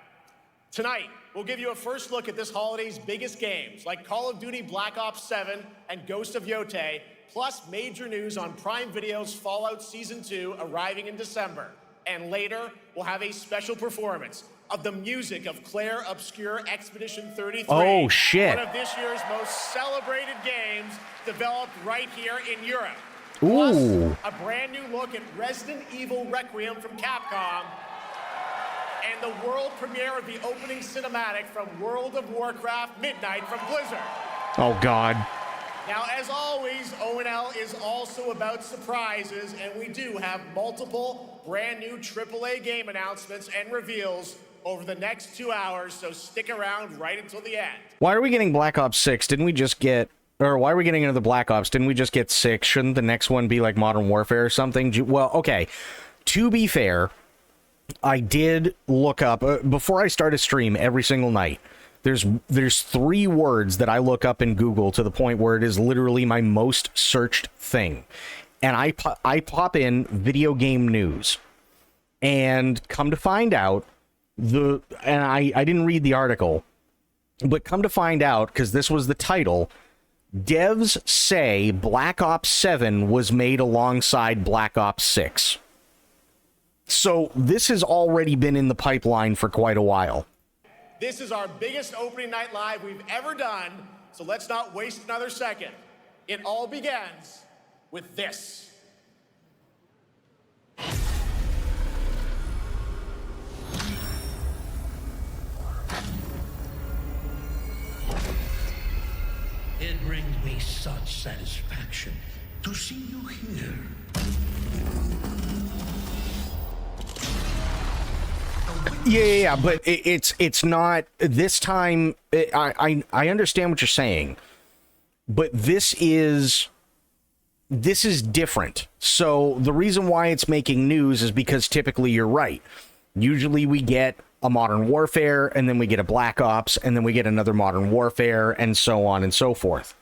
Tonight, we'll give you a first look at this holiday's biggest games, like Call of Duty Black Ops 7 and Ghost of Yotei, plus major news on Prime Video's Fallout Season 2 arriving in December. And later, we'll have a special performance of the music of Claire Obscure Expedition 33. Oh, shit. One of this year's most celebrated games developed right here in Europe. Ooh. Plus, a brand new look at Resident Evil Requiem from Capcom, and the world premiere of the opening cinematic from World of Warcraft Midnight from Blizzard. Oh, God. Now, as always, ONL is also about surprises, and we do have multiple brand new AAA game announcements and reveals over the next 2 hours, so stick around right until the end. Why are we getting Black Ops 6? Didn't we just get... Or why are we getting another Black Ops? Didn't we just get 6? Shouldn't the next one be like Modern Warfare or something? Well, okay. To be fair, I did look up... before I start a stream every single night, there's 3 words that I look up in Google to the point where it is literally my most searched thing. And I pop in video game news. And come to find out, I didn't read the article, but come to find out, because this was the title, devs say Black Ops 7 was made alongside Black Ops 6. So this has already been in the pipeline for quite a while. This is our biggest opening night live we've ever done, so let's not waste another second. It all begins with this. It brings me such satisfaction to see you here. Yeah, but it's not this time. I understand what you're saying, but this is different. So the reason why it's making news is because typically you're right. Usually we get a Modern Warfare, and then we get a Black Ops, and then we get another Modern Warfare, and so on and so forth.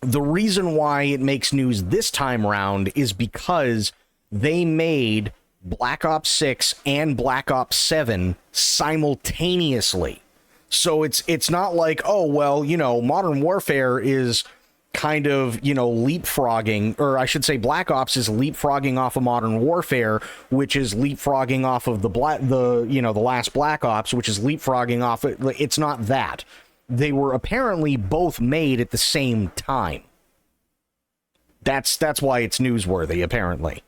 The reason why it makes news this time around is because they made Black Ops 6 and Black Ops 7 simultaneously. So it's not like, oh, well, Modern Warfare is kind of, leapfrogging, or I should say Black Ops is leapfrogging off of Modern Warfare, which is leapfrogging off of the last Black Ops, which is leapfrogging off it. It's not that. They were apparently both made at the same time. That's why it's newsworthy, apparently.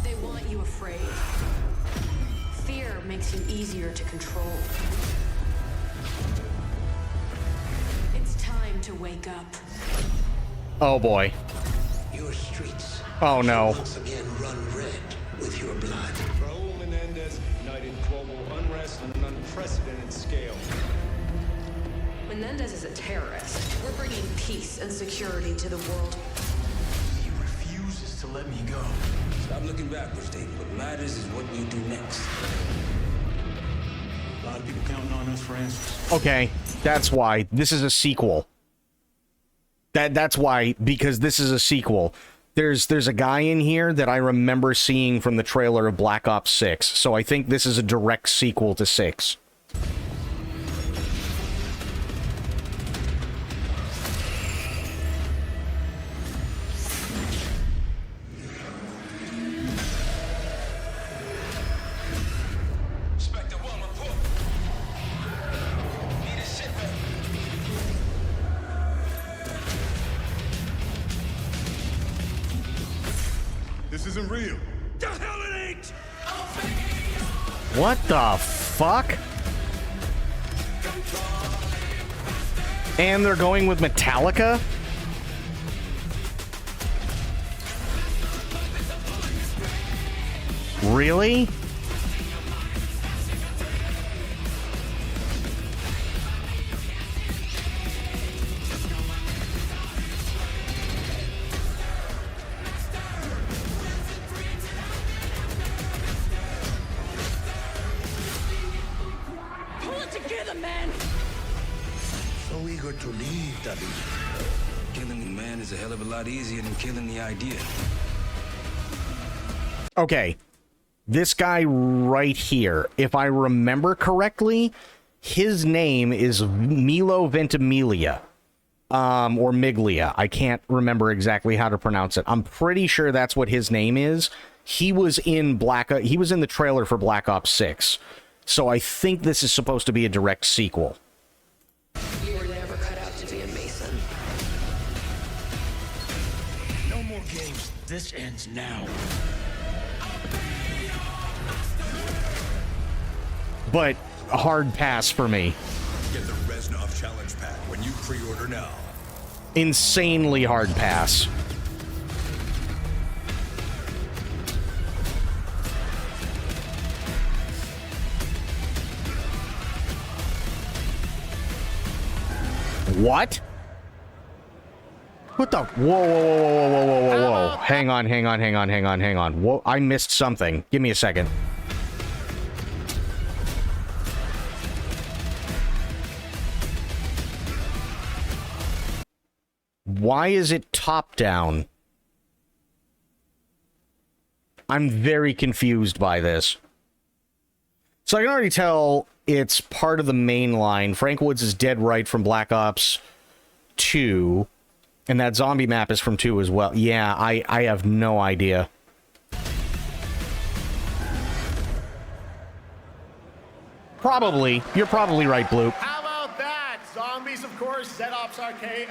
They want you afraid. Fear makes you easier to control. It's time to wake up. Oh boy. Your streets Oh no. once again run red with your blood. Raul Menendez ignited global unrest on an unprecedented scale. Menendez is a terrorist. We're bringing peace and security to the world. He refuses to let me go. Stop looking backwards, David. What matters is what you do next. A lot of people counting on us for answers. Okay, that's why this is a sequel. That's why, because this is a sequel. There's a guy in here that I remember seeing from the trailer of Black Ops 6, so I think this is a direct sequel to 6. This isn't real. The hell it ain't! What the fuck? And they're going with Metallica? Really? Pull it together, man! So eager to leave, David. Killing the man is a hell of a lot easier than killing the idea. Okay. This guy right here, if I remember correctly, his name is Milo Ventimiglia. Or Miglia. I can't remember exactly how to pronounce it. I'm pretty sure that's what his name is. He was in the trailer for Black Ops 6. So I think this is supposed to be a direct sequel. You were never cut out to be a Mason. No more games. This ends now. But a hard pass for me. Get the Reznov Challenge Pack when you pre-order now. Insanely hard pass. What? What the? Whoa, whoa, whoa, whoa, whoa, whoa, whoa, whoa. Hang on. Whoa, I missed something. Give me a second. Why is it top down? I'm very confused by this. So I can already tell it's part of the main line. Frank Woods is dead right from Black Ops 2. And that zombie map is from 2 as well. Yeah, I have no idea. Probably. You're probably right, Blue. How about that? Zombies, of course. Dead Ops Arcade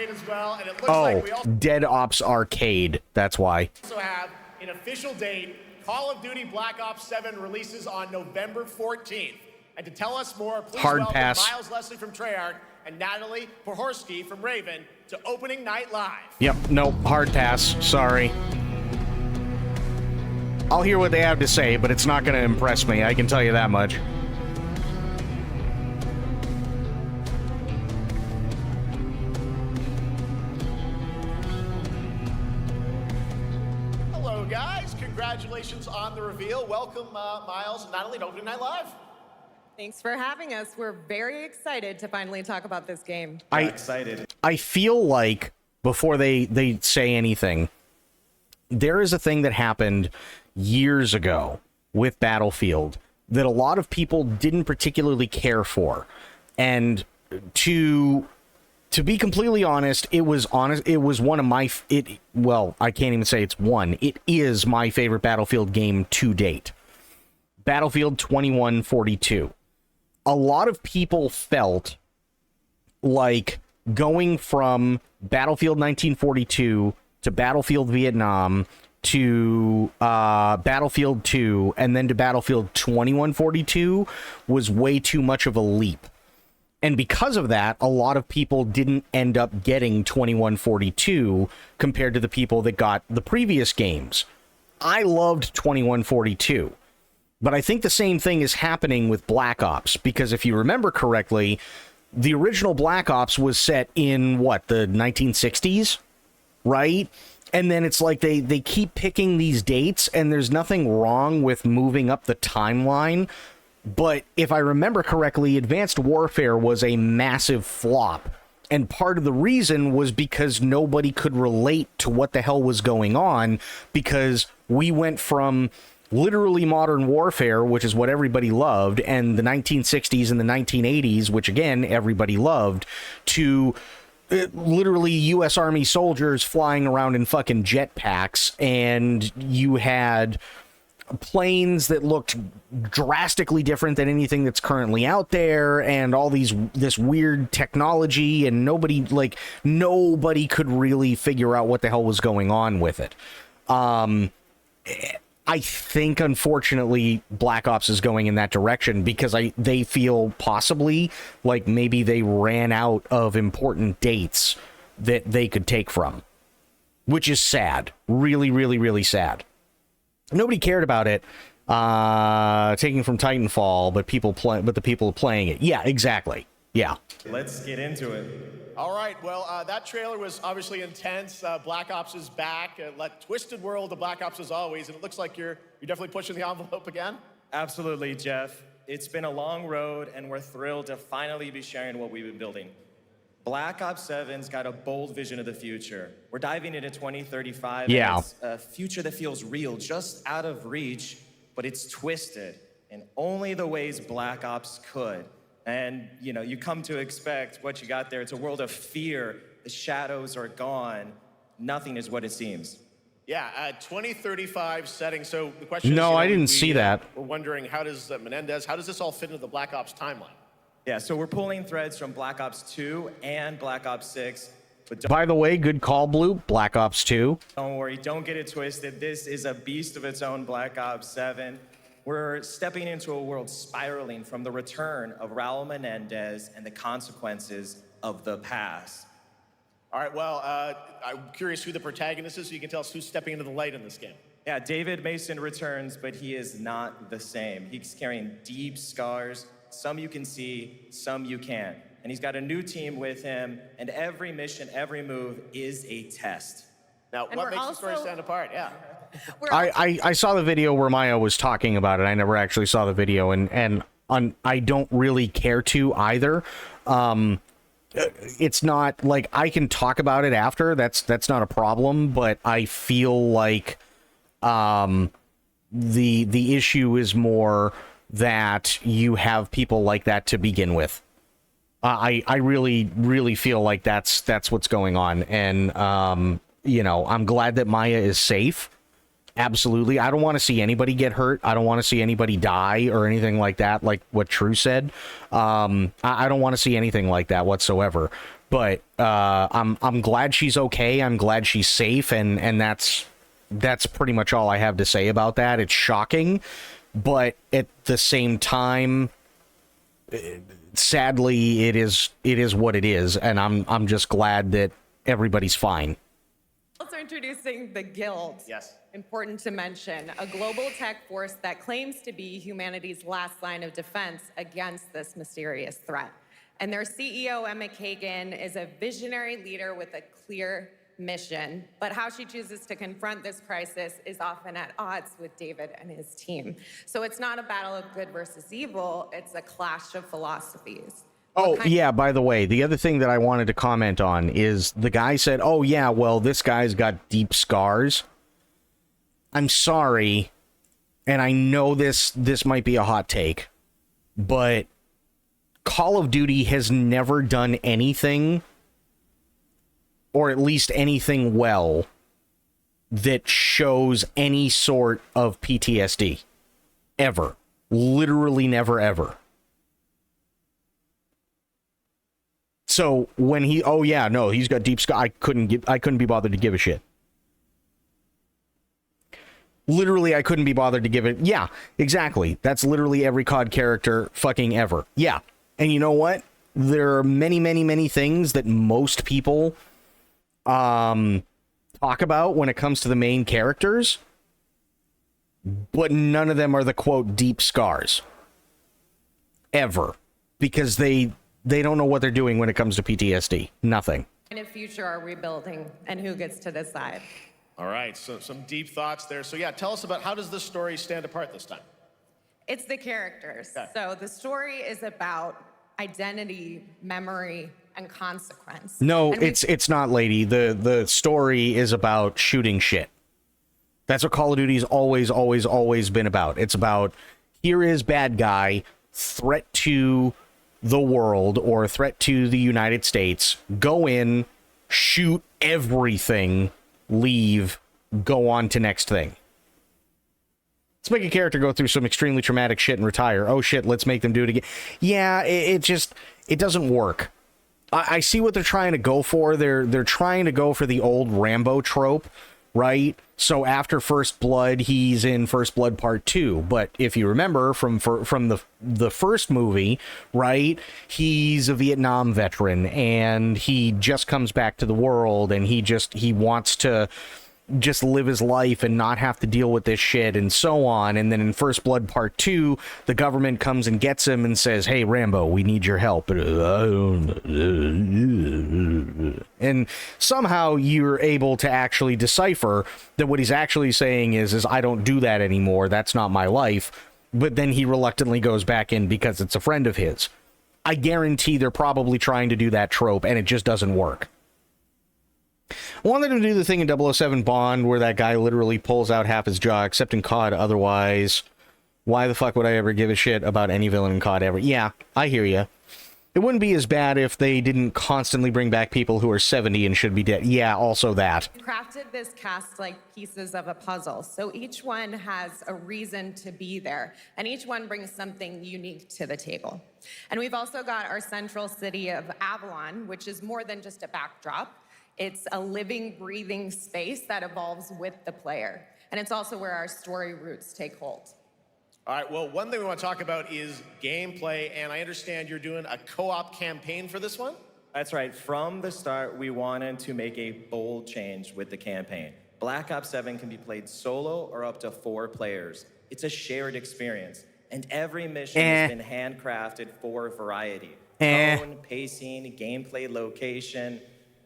as well. And it looks like we also Dead Ops Arcade. That's why. have an official date. Call of Duty Black Ops 7 releases on November 14th. And to tell us more, please Hard welcome pass. Miles Leslie from Treyarch and Natalie Pohorsky from Raven to Opening Night Live. Yep, nope, hard pass. Sorry. I'll hear what they have to say, but it's not going to impress me. I can tell you that much. Hello, guys. Congratulations on the reveal. Welcome, Miles and Natalie to Opening Night Live. Thanks for having us. We're very excited to finally talk about this game. I feel like, before they say anything, there is a thing that happened years ago with Battlefield that a lot of people didn't particularly care for. And to To be completely honest, it was one of my I can't even say it's one. It is my favorite Battlefield game to date. Battlefield 2142. A lot of people felt like going from Battlefield 1942 to Battlefield Vietnam to Battlefield 2 and then to Battlefield 2142 was way too much of a leap. And because of that, a lot of people didn't end up getting 2142 compared to the people that got the previous games. I loved 2142, but I think the same thing is happening with Black Ops, because if you remember correctly, the original Black Ops was set in, the 1960s, right? And then it's like they keep picking these dates, and there's nothing wrong with moving up the timeline. But if I remember correctly, Advanced Warfare was a massive flop. And part of the reason was because nobody could relate to what the hell was going on, because we went from literally Modern Warfare, which is what everybody loved, and the 1960s and the 1980s, which again, everybody loved, to literally U.S. Army soldiers flying around in fucking jetpacks, and you had planes that looked drastically different than anything that's currently out there, and all this weird technology, and nobody could really figure out what the hell was going on with it. I think, unfortunately, Black Ops is going in that direction because they feel possibly like maybe they ran out of important dates that they could take from, which is sad. Really, really, really sad. Nobody cared about it taking from Titanfall, but the people playing it. Yeah, exactly. Yeah. Let's get into it. All right, well, that trailer was obviously intense. Black Ops is back. Twisted world of Black Ops as always, and it looks like you're definitely pushing the envelope again. Absolutely, Jeff. It's been a long road, and we're thrilled to finally be sharing what we've been building. Black Ops 7's got a bold vision of the future. We're diving into 2035. Yeah. And it's a future that feels real, just out of reach, but it's twisted in only the ways Black Ops could. And, you come to expect what you got there. It's a world of fear. The shadows are gone. Nothing is what it seems. Yeah, 2035 setting. So the question is... No, I didn't see that. We're wondering, how does this all fit into the Black Ops timeline? Yeah, so we're pulling threads from Black Ops 2 and Black Ops 6. But By the way, good call, Blue. Black Ops 2. Don't worry, don't get it twisted. This is a beast of its own, Black Ops 7. We're stepping into a world spiraling from the return of Raul Menendez and the consequences of the past. All right, well, I'm curious who the protagonist is, so you can tell us who's stepping into the light in this game. Yeah, David Mason returns, but he is not the same. He's carrying deep scars. Some you can see, some you can't. And he's got a new team with him, and every mission, every move is a test. Now, what makes the story stand apart? Yeah. I saw the video where Maya was talking about it. I never actually saw the video, and I don't really care to either. It's not like I can talk about it after. That's not a problem. But I feel like the issue is more that you have people like that to begin with. I really, really feel like that's what's going on, and I'm glad that Maya is safe. Absolutely. I don't want to see anybody get hurt. I don't want to see anybody die or anything like that, like what True said. I don't want to see anything like that whatsoever. But I'm glad she's okay. I'm glad she's safe, and that's pretty much all I have to say about that. It's shocking, but at the same time, sadly, it is what it is, and I'm just glad that everybody's fine. Also introducing the Guild. Yes. Important to mention, a global tech force that claims to be humanity's last line of defense against this mysterious threat. And their CEO, Emma Kagan, is a visionary leader with a clear mission. But how she chooses to confront this crisis is often at odds with David and his team. So it's not a battle of good versus evil, it's a clash of philosophies. Oh, yeah, by the way, the other thing that I wanted to comment on is the guy said, oh, yeah, well, this guy's got deep scars. I'm sorry, and I know this might be a hot take, but Call of Duty has never done anything or at least anything well, that shows any sort of PTSD. Ever. Literally never, ever. So when he's got deep scar. I couldn't be bothered to give a shit. Literally, I couldn't be bothered to give it. Yeah, exactly. That's literally every COD character fucking ever. Yeah. And you know what? There are many, many, many things that most people talk about when it comes to the main characters, but none of them are the quote deep scars. Ever. Because they don't know what they're doing when it comes to PTSD. Nothing. In the future are we building, and who gets to decide? All right, so some deep thoughts there. So yeah, tell us about how does this story stand apart this time? It's the characters. Okay. So the story is about identity, memory, and consequence. No, And it's not, lady. The story is about shooting shit. That's what Call of Duty's always been about. It's about, here is bad guy, threat to the world or threat to the United States. Go in, shoot everything, leave, go on to next thing. Let's make a character go through some extremely traumatic shit and retire. Oh shit, let's make them do it again. Yeah, it doesn't work. I see what they're trying to go for. They're trying to go for the old Rambo trope, right? So after First Blood, he's in First Blood Part 2. But if you remember from the first movie, right, he's a Vietnam veteran and he just comes back to the world and he wants to just live his life and not have to deal with this shit and so on. And then in First Blood Part 2, the government comes and gets him and says, hey, Rambo, we need your help. And somehow you're able to actually decipher that what he's actually saying is I don't do that anymore. That's not my life. But then he reluctantly goes back in because it's a friend of his. I guarantee they're probably trying to do that trope and it just doesn't work. I wanted him to do the thing in 007 Bond where that guy literally pulls out half his jaw, except in COD. Otherwise, why the fuck would I ever give a shit about any villain in COD ever? Yeah, I hear ya. It wouldn't be as bad if they didn't constantly bring back people who are 70 and should be dead. Yeah, also that. We crafted this cast like pieces of a puzzle. So each one has a reason to be there, and each one brings something unique to the table. And we've also got our central city of Avalon, which is more than just a backdrop. It's a living, breathing space that evolves with the player. And it's also where our story roots take hold. All right, well, one thing we want to talk about is gameplay, and I understand you're doing a co-op campaign for this one? That's right. From the start, we wanted to make a bold change with the campaign. Black Ops 7 can be played solo or up to 4 players. It's a shared experience, and every mission has been handcrafted for variety. Tone, pacing, gameplay location.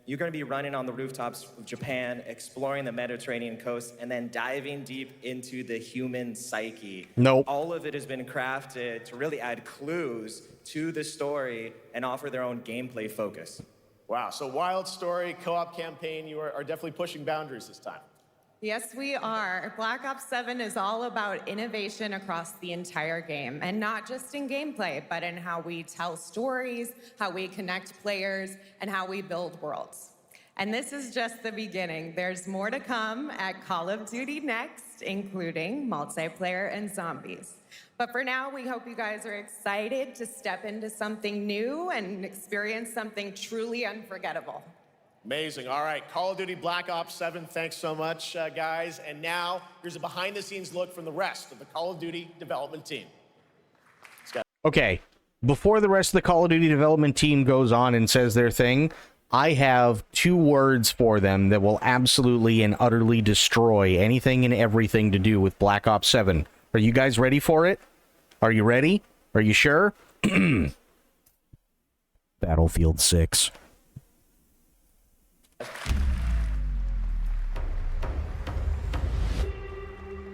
You're going to be running on the rooftops of Japan, exploring the Mediterranean coast, and then diving deep into the human psyche. Nope. All of it has been crafted to really add clues to the story and offer their own gameplay focus. Wow, so wild story, co-op campaign, you are definitely pushing boundaries this time. Yes, we are. Black Ops 7 is all about innovation across the entire game, and not just in gameplay, but in how we tell stories, how we connect players, and how we build worlds. And this is just the beginning. There's more to come at Call of Duty Next, including multiplayer and zombies. But for now, we hope you guys are excited to step into something new and experience something truly unforgettable. Amazing. All right, Call of Duty Black Ops 7, thanks so much, guys. And now, here's a behind-the-scenes look from the rest of the Call of Duty development team. Okay, before the rest of the Call of Duty development team goes on and says their thing, I have 2 words for them that will absolutely and utterly destroy anything and everything to do with Black Ops 7. Are you guys ready for it? Are you ready? Are you sure? Battlefield 6.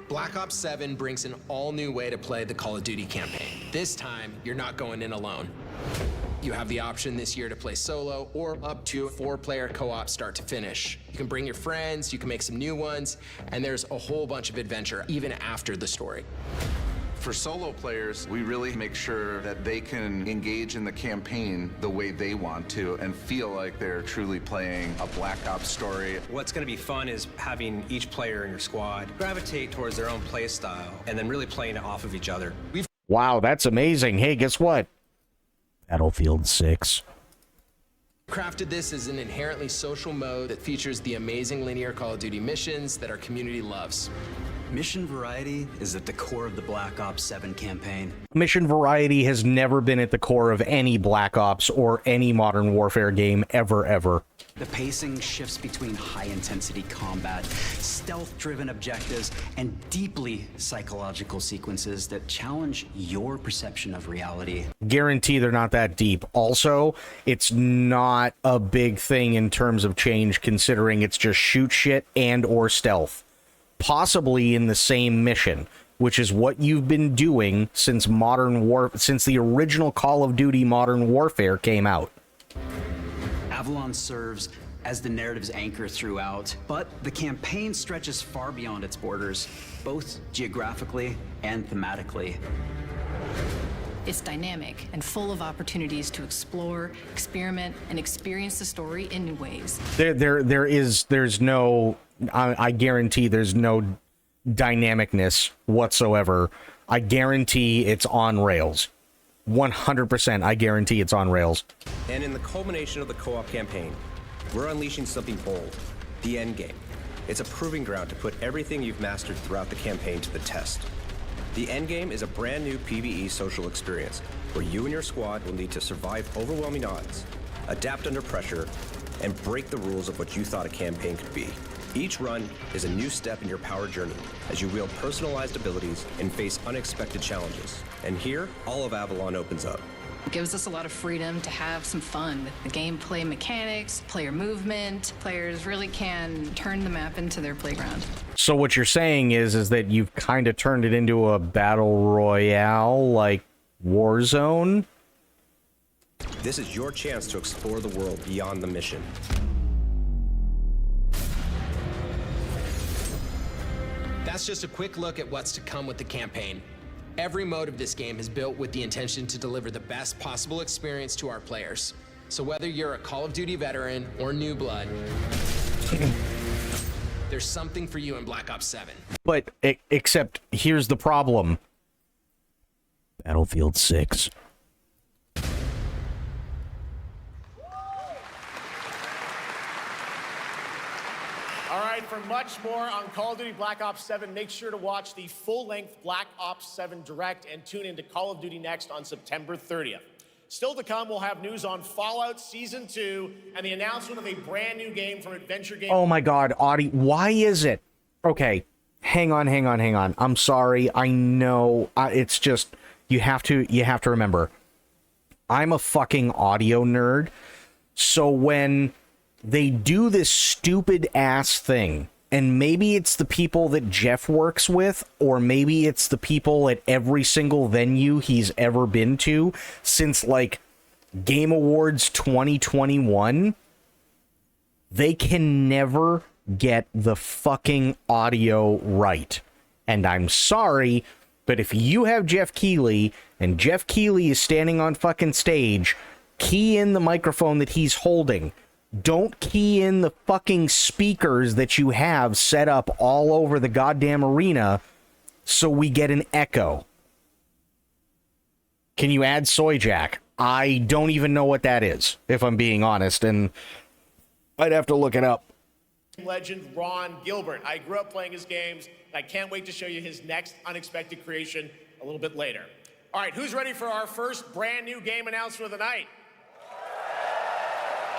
Black Ops 7 brings an all-new way to play the Call of Duty campaign. This time, you're not going in alone. You have the option this year to play solo or up to 4-player co-op start to finish. You can bring your friends, you can make some new ones, and there's a whole bunch of adventure even after the story. For solo players, we really make sure that they can engage in the campaign the way they want to and feel like they're truly playing a Black Ops story. What's going to be fun is having each player in your squad gravitate towards their own play style and then really playing it off of each other. Wow, that's amazing. Hey, guess what? Battlefield 6. Crafted this as an inherently social mode that features the amazing linear Call of Duty missions that our community loves. Mission variety is at the core of the Black Ops 7 campaign. Mission variety has never been at the core of any Black Ops or any Modern Warfare game ever. The pacing shifts between high-intensity combat, stealth-driven objectives, and deeply psychological sequences that challenge your perception of reality. Guarantee they're not that deep. Also, it's not a big thing in terms of change, considering it's just shoot shit and or stealth. Possibly in the same mission, which is what you've been doing since since the original Call of Duty Modern Warfare came out. Avalon serves as the narrative's anchor throughout, but the campaign stretches far beyond its borders, both geographically and thematically. It's dynamic and full of opportunities to explore, experiment, and experience the story in new ways. There's no, I guarantee there's no dynamicness whatsoever. I guarantee it's on rails. 100%, I guarantee it's on rails. And in the culmination of the co-op campaign, we're unleashing something bold, the end game. It's a proving ground to put everything you've mastered throughout the campaign to the test. The endgame is a brand new PvE social experience where you and your squad will need to survive overwhelming odds, adapt under pressure, and break the rules of what you thought a campaign could be. Each run is a new step in your power journey as you wield personalized abilities and face unexpected challenges. And here, all of Avalon opens up. It gives us a lot of freedom to have some fun with the gameplay mechanics, player movement. Players really can turn the map into their playground. So what you're saying is that you've kind of turned it into a battle royale, like Warzone? This is your chance to explore the world beyond the mission. That's just a quick look at what's to come with the campaign. Every mode of this game is built with the intention to deliver the best possible experience to our players. So whether you're a Call of Duty veteran or new blood, there's something for you in Black Ops 7. But, except, here's the problem. Battlefield 6. All right, for much more on Call of Duty Black Ops 7, make sure to watch the full-length Black Ops 7 Direct and tune into Call of Duty Next on September 30th. Still to come, we'll have news on Fallout Season 2 and the announcement of a brand new game from Adventure Game. Oh my god, Audie, why is it? Okay, hang on. I'm sorry, I know, it's just, you have to remember, I'm a fucking audio nerd, so when they do this stupid ass thing, and maybe it's the people that Jeff works with, or maybe it's the people at every single venue he's ever been to since, like, Game Awards 2021, they can never get the fucking audio right. And I'm sorry, but if you have Jeff Keighley, and Jeff Keighley is standing on fucking stage, key in the microphone that he's holding. Don't key in the fucking speakers that you have set up all over the goddamn arena so we get an echo. Can you add Soy Jack? I don't even know what that is, if I'm being honest, and I'd have to look it up. Legend Ron Gilbert. I grew up playing his games. I can't wait to show you his next unexpected creation a little bit later. All right, who's ready for our first brand new game announcement of the night?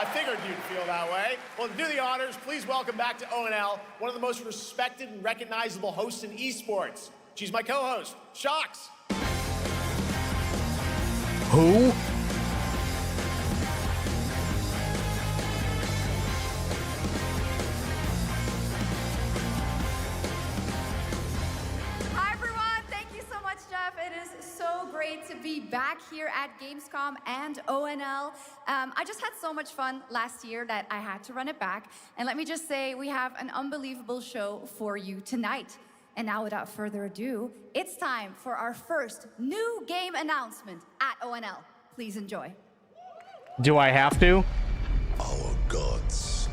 I figured you'd feel that way. Well, to do the honors, please welcome back to ONL one of the most respected and recognizable hosts in esports. She's my co-host, Shox. Who? Hi, everyone. Thank you so much, Jeff. It is so great to be back here at Gamescom and ONL. I just had so much fun last year that I had to run it back. And let me just say, we have an unbelievable show for you tonight. And now, without further ado, it's time for our first new game announcement at ONL. Please enjoy. Do I have to? Our gods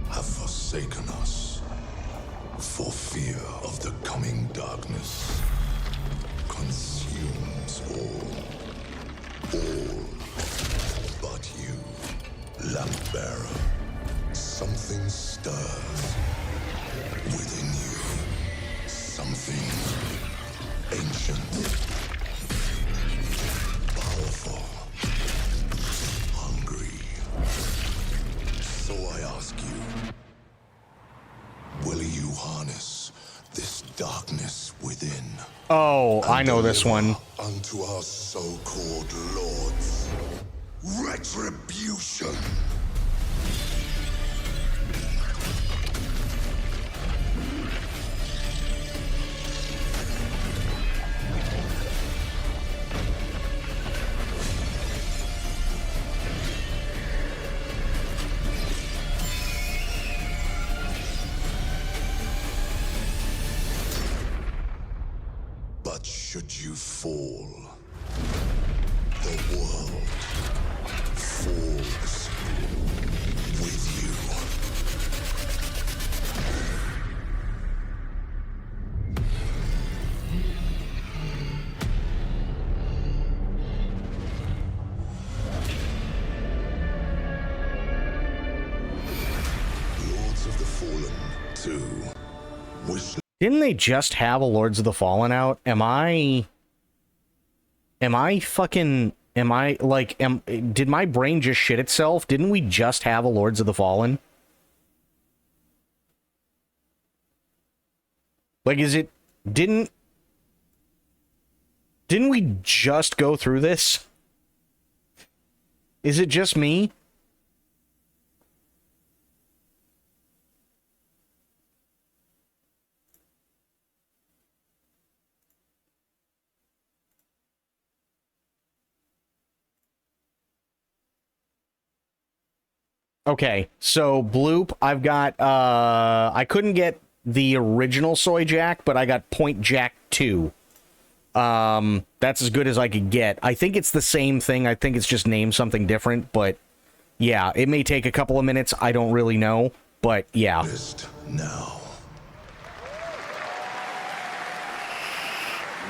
have forsaken us for fear of the coming darkness. Consumes all but you, lamp bearer. Something stirs within you. Something ancient, powerful, hungry. So I ask you, will you harness this darkness within? Oh, I know this one. Unto our so-called lords, retribution. But should you fall, the world falls with you. Lords of the Fallen 2. Didn't they just have a Lords of the Fallen out? Did my brain just shit itself? Didn't we just have a Lords of the Fallen? Like, didn't we just go through this? Is it just me? Okay, so Bloop, I've got, I couldn't get the original Soy Jack, but I got Point Jack 2. That's as good as I could get. I think it's the same thing. I think it's just named something different, but yeah, it may take a couple of minutes. I don't really know, but yeah. Now.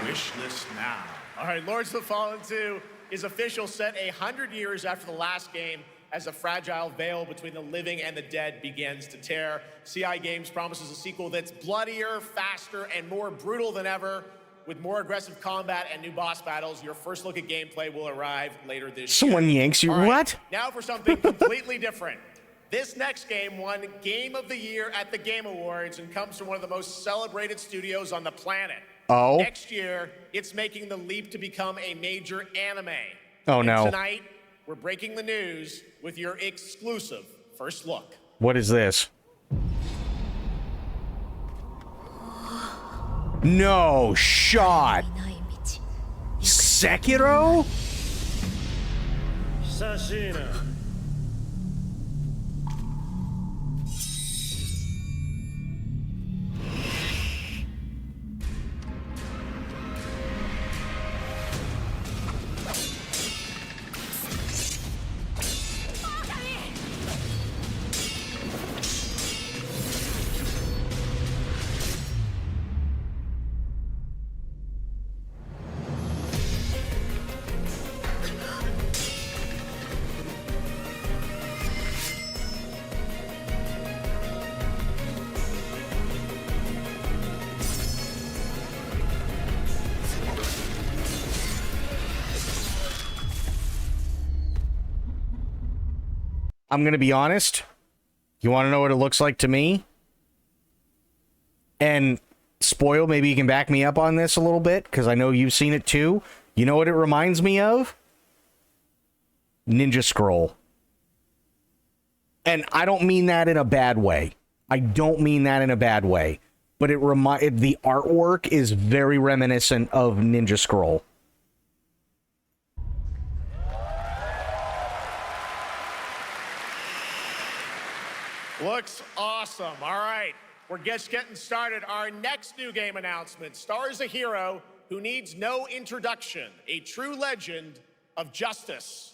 Wish list now. All right, Lords of the Fallen 2 is official, set 100 years after the last game, as a fragile veil between the living and the dead begins to tear. CI Games promises a sequel that's bloodier, faster, and more brutal than ever. With more aggressive combat and new boss battles, your first look at gameplay will arrive later this year. Someone yanks you. All right, What? Now for something completely different. This next game won Game of the Year at the Game Awards and comes from one of the most celebrated studios on the planet. Oh? Next year, it's making the leap to become a major anime. Oh, And no. tonight, we're breaking the news with your exclusive first look. What is this? No shot. Sekiro? Sashina. I'm going to be honest. You want to know what it looks like to me? And Spoil, maybe you can back me up on this a little bit, because I know you've seen it too. You know what it reminds me of? Ninja Scroll. And I don't mean that in a bad way. I don't mean that in a bad way. But the artwork is very reminiscent of Ninja Scroll. Looks awesome. All right. we're just getting started. Our next new game announcement stars a hero who needs no introduction, a true legend of justice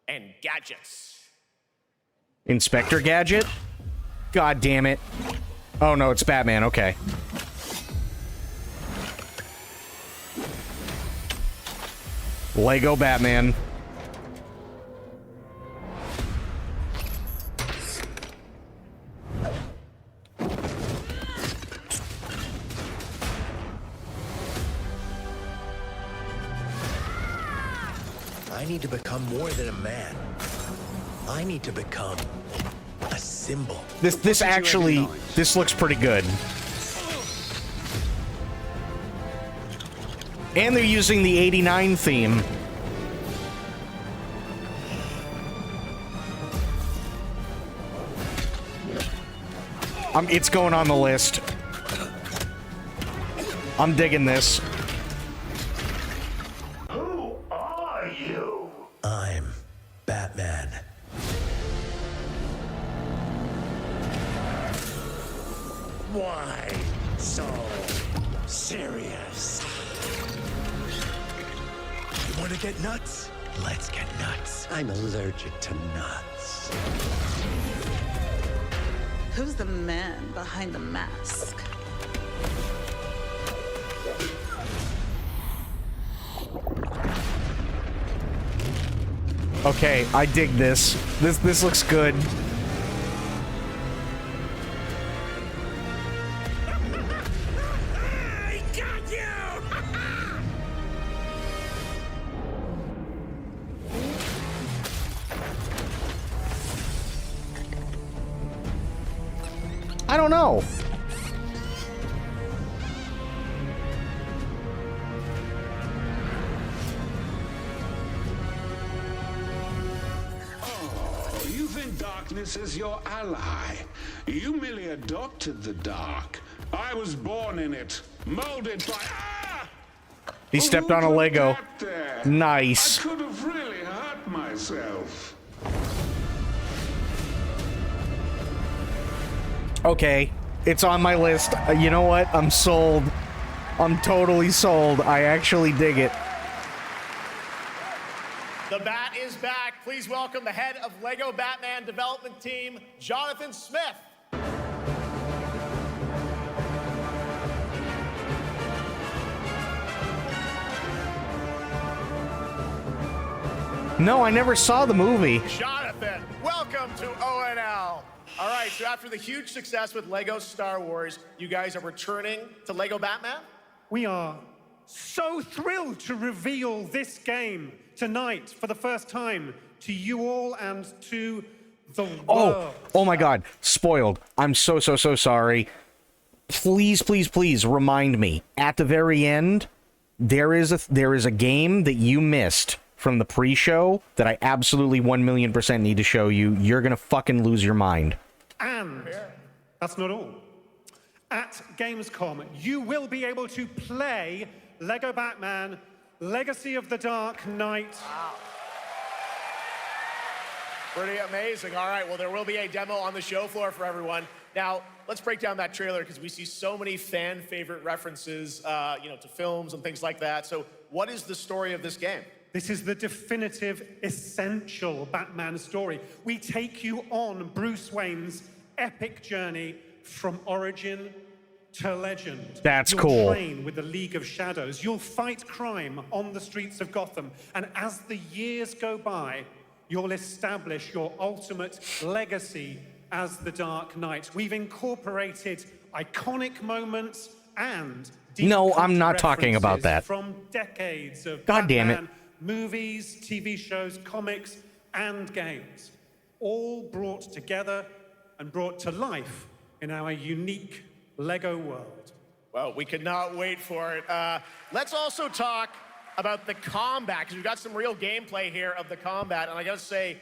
and gadgets. Inspector Gadget? God damn it. Oh no, it's Batman, okay. Lego Batman. I need to become more than a man. I need to become a symbol. This actually, this looks pretty good. And they're using the 89 theme. It's going on the list. I'm digging this. Who are you? I'm Batman. Why so serious? You want to get nuts? Let's get nuts. I'm allergic to nuts. Who's the man behind the mask? Okay, I dig this. This looks good. I got you! I don't know. Oh, you think darkness is your ally. You merely adopted the dark. I was born in it, molded by... Ah! He stepped on a Lego. Nice. I could have really hurt myself. Okay, it's on my list. You know what? I'm sold. I'm totally sold. I actually dig it. The Bat is back. Please welcome the head of Lego Batman development team, Jonathan Smith. No, I never saw the movie. Jonathan, welcome to ONL. All right, so after the huge success with Lego Star Wars, you guys are returning to Lego Batman? We are so thrilled to reveal this game tonight for the first time to you all and to the world. Oh my god, spoiled. I'm so sorry. Please, please, please remind me. At the very end, there is a game that you missed from the pre-show that I absolutely 1,000,000% need to show you. You're gonna fucking lose your mind. And that's not all. At Gamescom, you will be able to play Lego Batman Legacy of the Dark Knight. Wow. Pretty amazing. All right, well, there will be a demo on the show floor for everyone. Now, let's break down that trailer because we see so many fan favorite references, to films and things like that. So what is the story of this game? This is the definitive, essential Batman story. We take you on Bruce Wayne's epic journey from origin to legend. That's You'll cool. train with the League of Shadows. You'll fight crime on the streets of Gotham. And as the years go by, you'll establish your ultimate legacy as the Dark Knight. We've incorporated iconic moments and No, I'm not talking about references that. from decades of God damn it. Batman movies, TV shows, comics, and games, all brought together and brought to life in our unique Lego world. Well, we could not wait for it. Let's also talk about the combat, because we've got some real gameplay here of the combat, and I gotta say,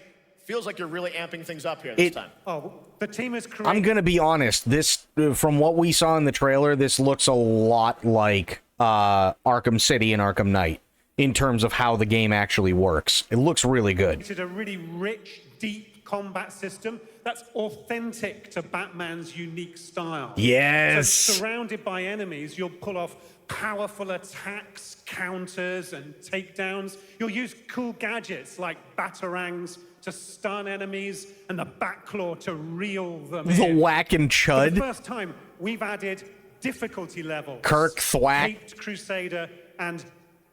feels like you're really amping things up here this time. Oh, the team is creating... I'm gonna be honest. This, from what we saw in the trailer, this looks a lot like Arkham City and Arkham Knight in terms of how the game actually works. It looks really good. It's a really rich, deep combat system that's authentic to Batman's unique style. Yes. So surrounded by enemies, you'll pull off powerful attacks, counters, and takedowns. You'll use cool gadgets like batarangs to stun enemies and the Batclaw to reel them The in. whack and For chud. the first time, we've added difficulty levels. Kirk Thwack. Caped Crusader and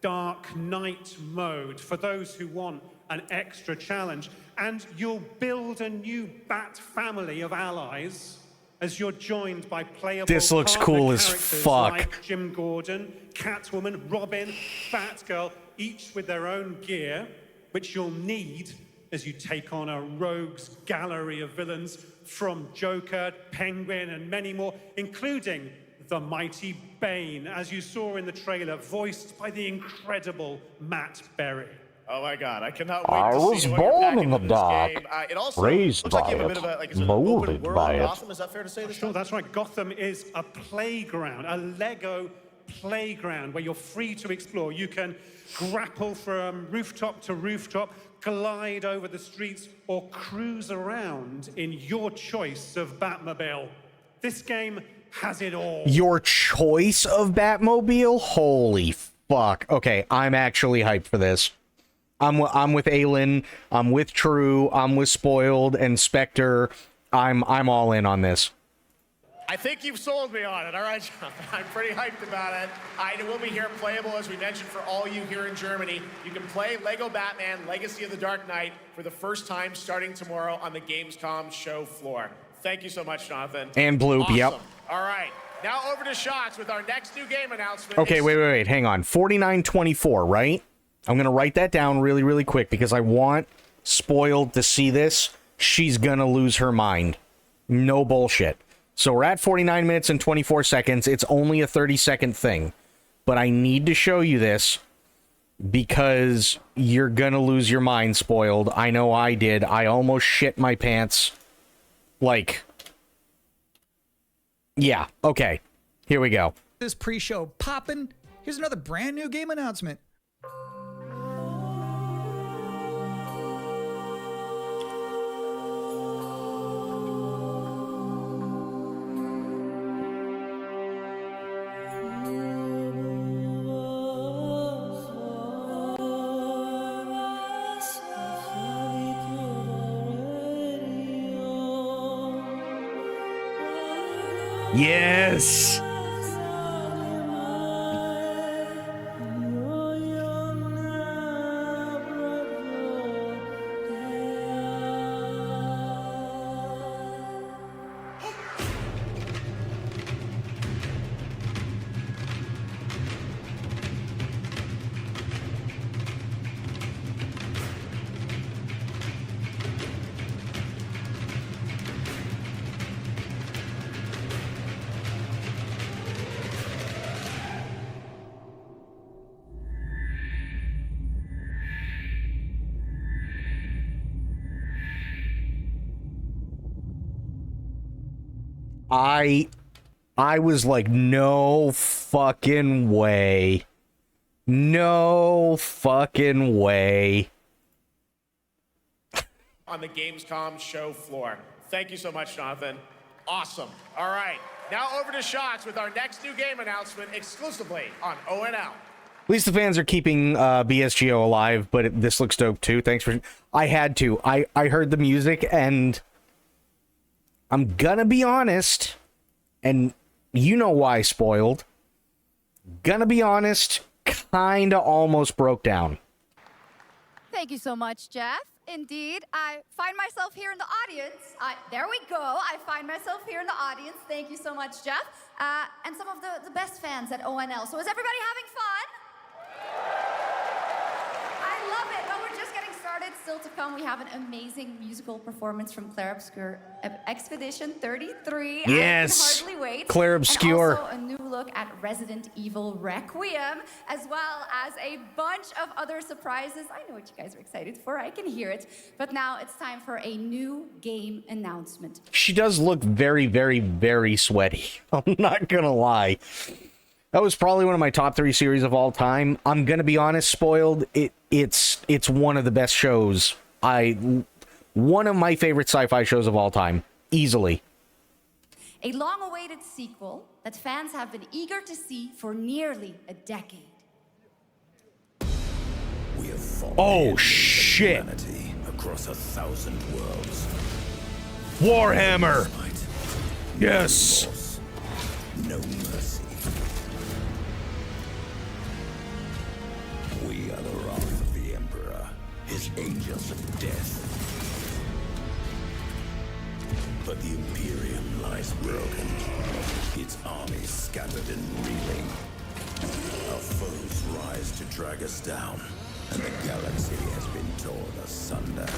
Dark Knight mode for those who want an extra challenge. And you'll build a new Bat family of allies as you're joined by playable This looks partner cool as characters fuck. like Jim Gordon, Catwoman, Robin, Batgirl, each with their own gear, which you'll need as you take on a rogues gallery of villains from Joker, Penguin, and many more, including the mighty Bane, as you saw in the trailer, voiced by the incredible Matt Berry. Oh my God, I cannot wait I to was see what you're born packing in the with this dark, game. It also raised looks like by you have a it, bit of a, like, is it an molded open world by it. Gotham? Is that fair to say? Sure, that's right. Gotham is a playground, a Lego playground where you're free to explore. You can grapple from rooftop to rooftop, glide over the streets, or cruise around in your choice of Batmobile. This game has it all. Your choice of Batmobile? Holy fuck. Okay, I'm actually hyped for this. I'm with Aelin, I'm with True, I'm with Spoiled and Spectre. I'm all in on this. I think you've sold me on it. All right, John. I'm pretty hyped about it. It will be here playable, as we mentioned, for all you here in Germany. You can play Lego Batman Legacy of the Dark Knight for the first time starting tomorrow on the Gamescom show floor. Thank you so much, Jonathan. And Bloop, Awesome. yep. All right. Now over to Shots with our next new game announcement. Okay, wait, hang on. 4924, right? I'm going to write that down really, really quick because I want Spoiled to see this. She's going to lose her mind. No bullshit. So we're at 49 minutes and 24 seconds. It's only a 30-second thing. But I need to show you this because you're going to lose your mind, Spoiled. I know I did. I almost shit my pants. Like, yeah, okay. Here we go. This pre-show poppin'. Here's another brand new game announcement. Yes! I was like, no fucking way. No fucking way. On the Gamescom show floor. Thank you so much, Jonathan. Awesome. All right. Now over to Shots with our next new game announcement exclusively on ONL. At least the fans are keeping BSGO alive, but this looks dope too. Thanks for... I had to. I heard the music, and I'm gonna be honest, and you know why, Spoiled. Gonna be honest, kinda almost broke down. Thank you so much, Jeff. Indeed, I find myself here in the audience. There we go. I find myself here in the audience. Thank you so much, Jeff. And some of the best fans at ONL. So is everybody having fun? I love it. Well, we're just getting started. Still to come, we have an amazing musical performance from Claire Obscure Expedition 33. Yes. I can hardly wait. Claire Obscure. And also a new look at Resident Evil Requiem, as well as a bunch of other surprises. I know what you guys are excited for. I can hear it. But now it's time for a new game announcement. She does look very, very, very sweaty. I'm not gonna lie. That was probably one of my top 3 series of all time. I'm gonna be honest, Spoiled. It's one of the best shows. One of my favorite sci-fi shows of all time. Easily. A long-awaited sequel that fans have been eager to see for nearly a decade. We have fought Oh, shit. humanity across 1,000 worlds. Warhammer. Yes. No mercy. We are the wrath of the Emperor, his angels of death. But the Imperium lies broken, its armies scattered and reeling. Our foes rise to drag us down, and the galaxy has been torn asunder.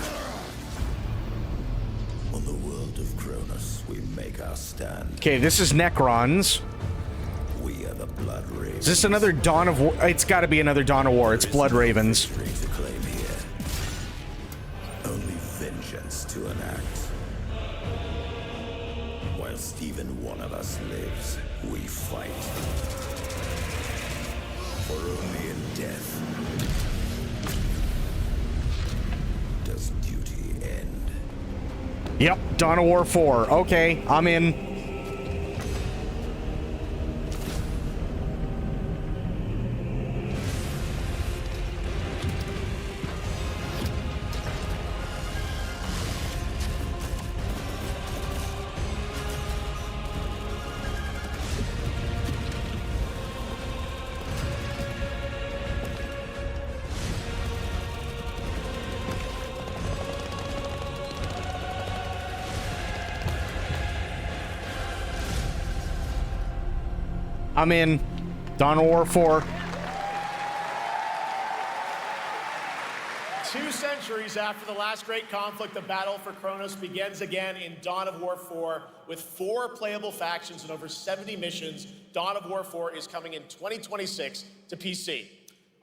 On the world of Cronus, we make our stand. Okay, this is Necrons. We are the Blood Ravens. Is this another Dawn of War? It's got to be another Dawn of War. It's Blood Ravens. To claim here. Only vengeance to enact. Whilst even one of us lives, we fight. For only in death does duty end. Yep, Dawn of War 4. Okay, I'm in. I'm in. Dawn of War 4. 2 centuries after the last great conflict, the battle for Kronos begins again in Dawn of War 4 with 4 playable factions and over 70 missions. Dawn of War 4 is coming in 2026 to PC.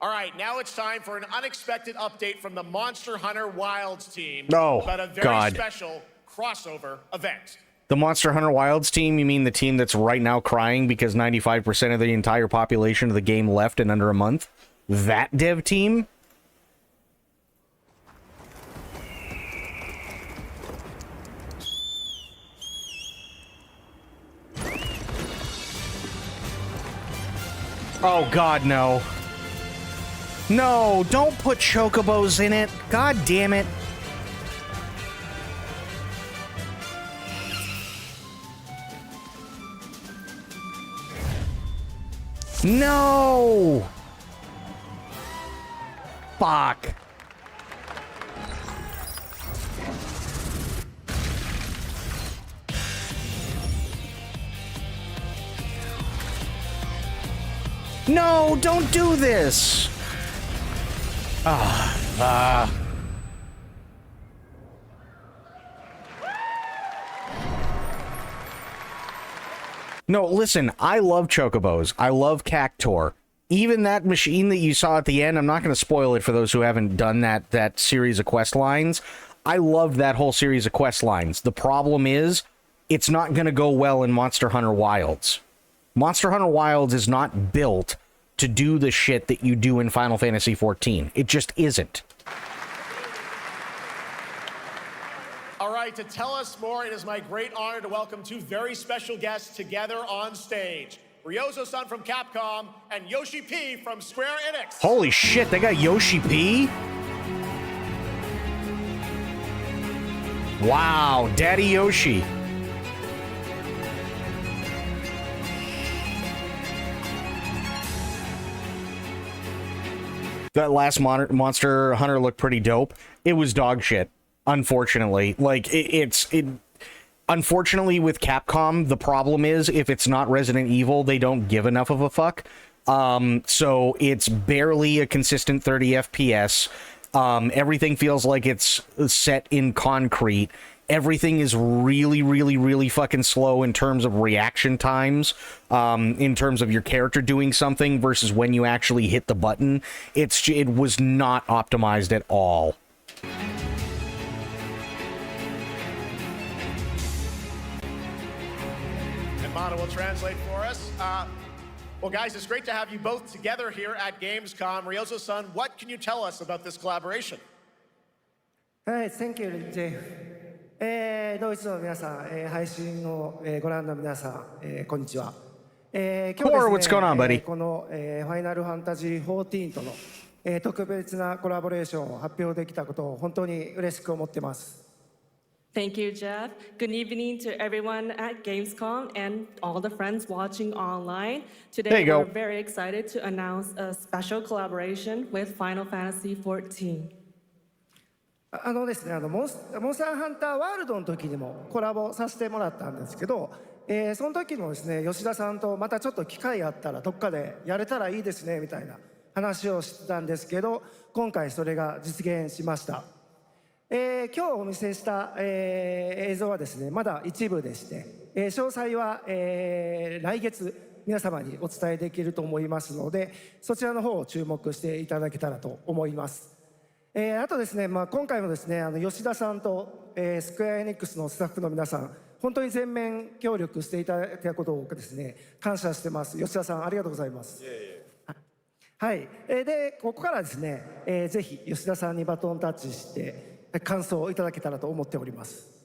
All right, now it's time for an unexpected update from the Monster Hunter Wilds team about a very special crossover event. The Monster Hunter Wilds team? You mean the team that's right now crying because 95% of the entire population of the game left in under a month? That dev team? Oh god, no. No, don't put chocobos in it. God damn it. No! Fuck. No, don't do this. No, listen, I love chocobos. I love Cactor. Even that machine that you saw at the end, I'm not going to spoil it for those who haven't done that series of quest lines. I love that whole series of quest lines. The problem is, it's not going to go well in Monster Hunter Wilds. Monster Hunter Wilds is not built to do the shit that you do in Final Fantasy XIV. It just isn't. All right, to tell us more, it is my great honor to welcome 2 very special guests together on stage. Ryozo-san from Capcom and Yoshi P from Square Enix. Holy shit, they got Yoshi P? Wow, Daddy Yoshi. That last Monster Hunter looked pretty dope. It was dog shit, unfortunately. Like, unfortunately, with Capcom, the problem is, if it's not Resident Evil, they don't give enough of a fuck. So it's barely a consistent 30 FPS. Everything feels like it's set in concrete. Everything is really, really, really fucking slow in terms of reaction times, in terms of your character doing something versus when you actually hit the button. It was not optimized at all. And Mana will translate for us. Well, guys, it's great to have you both together here at Gamescom. Ryozo-san, what can you tell us about this collaboration? はい、Thank you, Jeff。ドイツの皆さん、配信を、ご覧の皆さん、こんにちは。今日 Core, です what's going on, ね、 buddy? この、ファイナルファンタジー14との、特別なコラボレーションを発表できたことを本当に嬉しく思ってます。Thank you, Jeff. Good evening to everyone at Gamescom and all the friends watching online. There you Today, go. we're very excited to announce a special collaboration with Final Fantasy XIV. ですね、モンスターハンターワールドの時にもコラボさせてもらったんですけど、その時もですね、吉田さんとまたちょっと機会あったらどっかでやれたらいいですねみたいな話をしてたんですけど、今回それが実現しました。今日お見せした、映像はですね、まだ一部でして、詳細は、来月皆様にお伝えできると思いますので、そちらの方を注目していただけたらと思います。あとですね、今回もですね、吉田さんと、スクエアエニックスのスタッフの皆さん、本当に全面協力していただいたことをですね、感謝してます。吉田さん、ありがとうございます。はい、でここからですね、ぜひ吉田さんにバトンタッチして感想をいただけたらと思っております。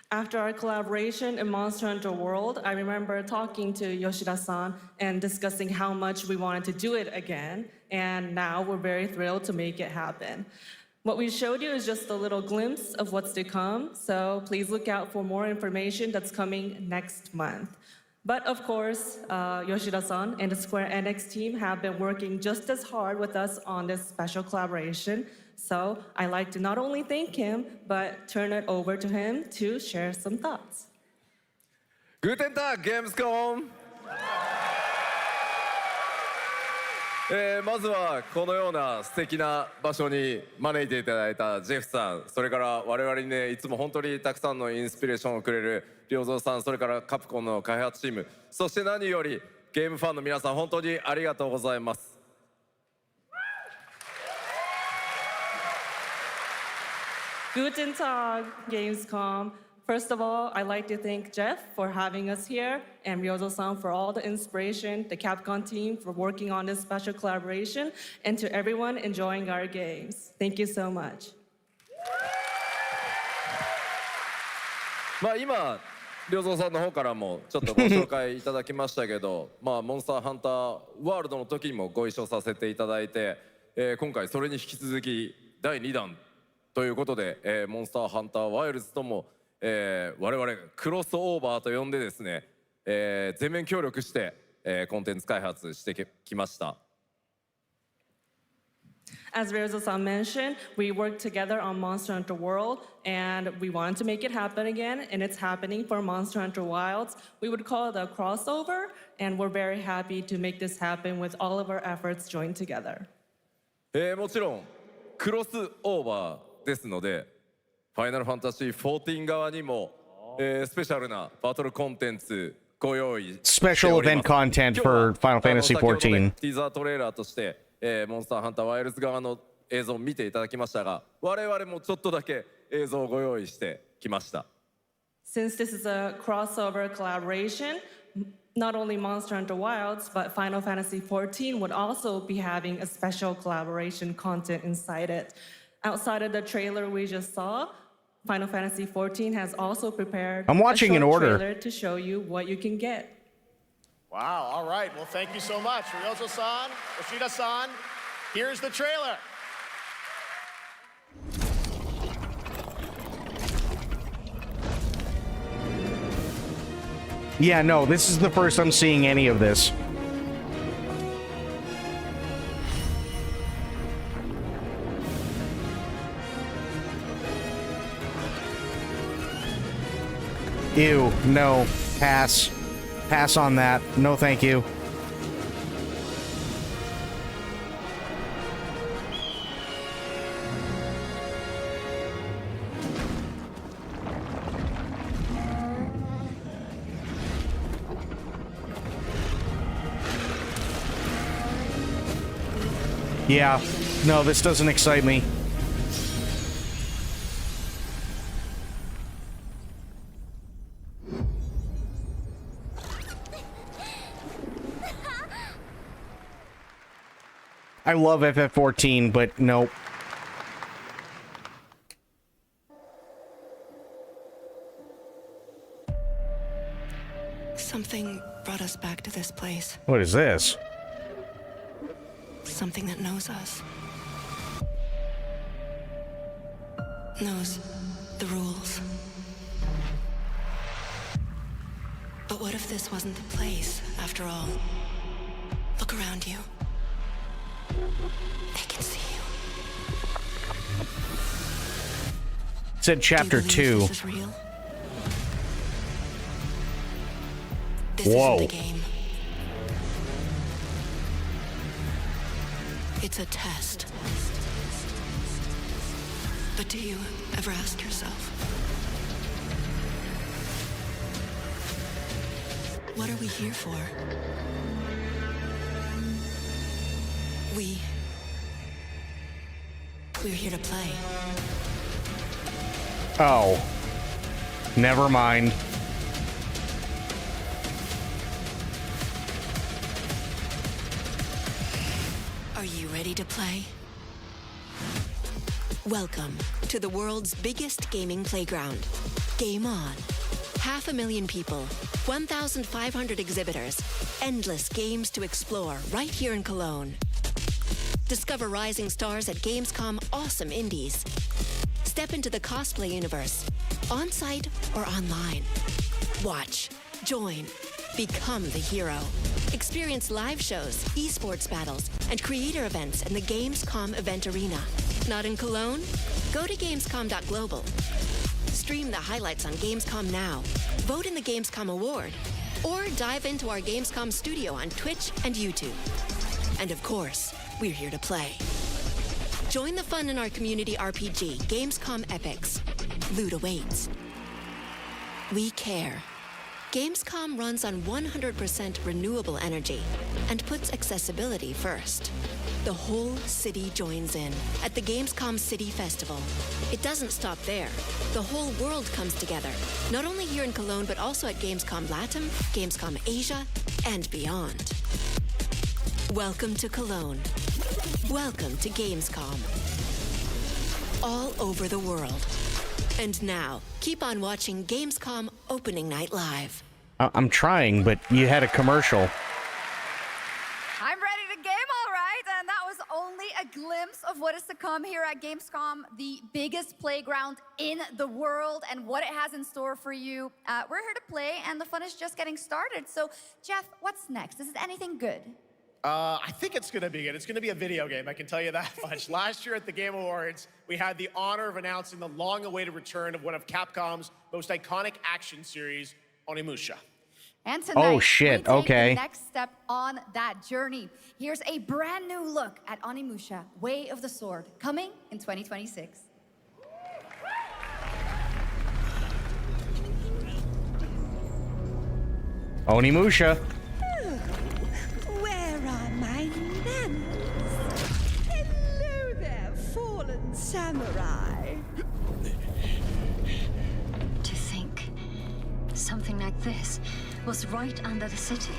After our collaboration in Monster Hunter World, I remember talking to Yoshida-san and discussing how much we wanted to do it again, and now we're very thrilled to make it happen. What we showed you is just a little glimpse of what's to come, so please look out for more information that's coming next month. But of course, Yoshida-san and the Square Enix team have been working just as hard with us on this special collaboration. So I'd like to not only thank him, but turn it over to him to share some thoughts. Guten Tag, Gamescom! まずはこのような素敵な場所に招いていただいたジェフさん、それから我々にね、いつも本当にたくさんのインスピレーションをくれる良三さん、それからカプコンの開発チーム、そして何よりゲームファンの皆さん、本当にありがとうございます。Guten Tag, Gamescom. First of all, I'd like to thank Jeff for having us here and Ryozo-san for all the inspiration, the Capcom team for working on this special collaboration, and to everyone enjoying our games. Thank you so much. 今、良三さんの方からもちょっとご紹介いただきましたけど、モンスターハンターワールドの時にもご一緒させていただいて、今回それに引き続き第2弾ということで、モンスターハンターワイルズとも、我々クロスオーバーと呼んでですね、全面協力して、コンテンツ開発してきました。As Ryozo-san mentioned, we worked together on Monster Hunter World, and we wanted to make it happen again, and it's happening for Monster Hunter Wilds. We would call it a crossover, and we're very happy to make this happen with all of our efforts joined together. もちろんクロスオーバーですので、ファイナルファンタジー14側にも、スペシャルなバトルコンテンツご用意しております。 Special event content for Final Fantasy 14. ティザートレーラーとしてモンスターハンターワイルズ側の映像を見ていただきましたが、我々もちょっとだけ映像をご用意してきました。 Since this is a crossover collaboration, not only Monster Hunter Wilds, but Final Fantasy XIV would also be having a special collaboration content inside it. Outside of the trailer we just saw, Final Fantasy XIV has also prepared I'm watching a in short order. trailer to show you what you can get. Wow, all right. Well, thank you so much. Ryozo-san, Yoshida-san, here's the trailer. Yeah, no, this is the first I'm seeing any of this. Ew, no. Pass. Pass on that. No, thank you. Yeah. No, this doesn't excite me. I love FF14, but nope. Something brought us back to this place. What is this? Something that knows us. Knows the rules. But what if this wasn't the place, after all? Look around you. They can see you. It said chapter 2. This is real? This Whoa. isn't a game. It's a test. But do you ever ask yourself, what are we here for? We're here to play. Oh. Never mind. Are you ready to play? Welcome to the world's biggest gaming playground. Game On. 500,000 people, 1,500 exhibitors, endless games to explore right here in Cologne. Discover rising stars at Gamescom awesome indies. Step into the cosplay universe, on-site or online. Watch, join, become the hero. Experience live shows, esports battles, and creator events in the Gamescom event arena. Not in Cologne? Go to Gamescom.global. Stream the highlights on Gamescom Now, vote in the Gamescom Award, or dive into our Gamescom studio on Twitch and YouTube. And of course, we're here to play. Join the fun in our community RPG, Gamescom Epics. Loot awaits. We care. Gamescom runs on 100% renewable energy and puts accessibility first. The whole city joins in at the Gamescom City Festival. It doesn't stop there. The whole world comes together, not only here in Cologne, but also at Gamescom Latam, Gamescom Asia, and beyond. Welcome to Cologne. Welcome to Gamescom. All over the world. And now, keep on watching Gamescom Opening Night Live. I'm trying, but you had a commercial. I'm ready to game, all right, and that was only a glimpse of what is to come here at Gamescom, the biggest playground in the world, and what it has in store for you. We're here to play, and the fun is just getting started. So, Jeff, what's next? Is it anything good? I think it's gonna be good. It's gonna be a video game, I can tell you that much. Last year at the Game Awards, we had the honor of announcing the long-awaited return of one of Capcom's most iconic action series, Onimusha. And tonight, Oh, shit, we take okay. the next step on that journey. Here's a brand new look at Onimusha, Way of the Sword, coming in 2026. Onimusha. Where are my manners? Hello there, fallen samurai. To think something like this was right under the city.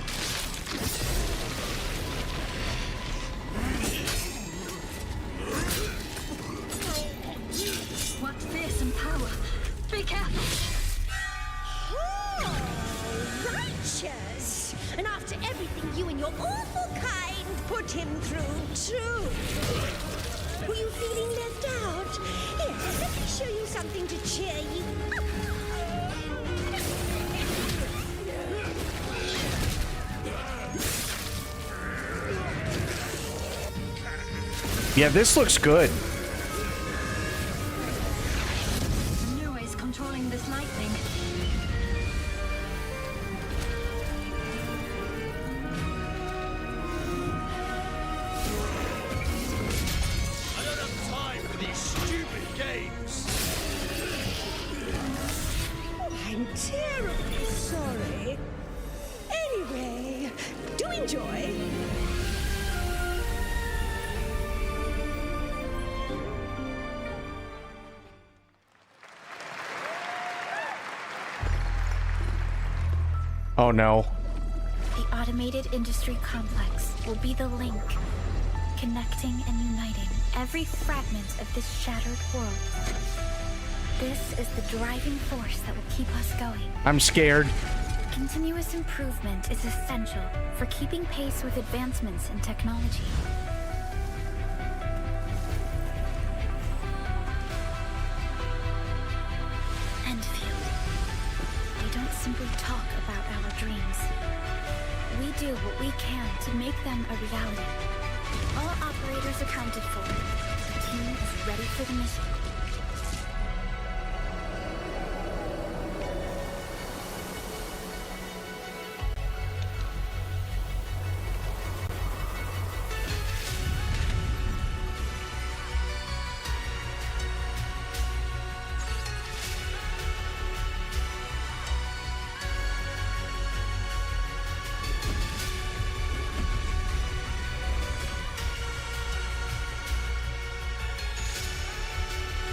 What fearsome power! Be careful! Oh, righteous! And after everything you and your awful kind put him through, too. Were you feeling left out? Here, let me show you something to cheer you up. Yeah, this looks good. New ways controlling this lightning. I don't have time for these stupid games. I'm terribly sorry. Anyway, do enjoy. Oh no. The automated industry complex will be the link, connecting and uniting every fragment of this shattered world. This is the driving force that will keep us going. I'm scared. Continuous improvement is essential for keeping pace with advancements in technology. Enfield. We don't simply talk about our dreams. We do what we can to make them a reality. All operators accounted for. The team is ready for the mission.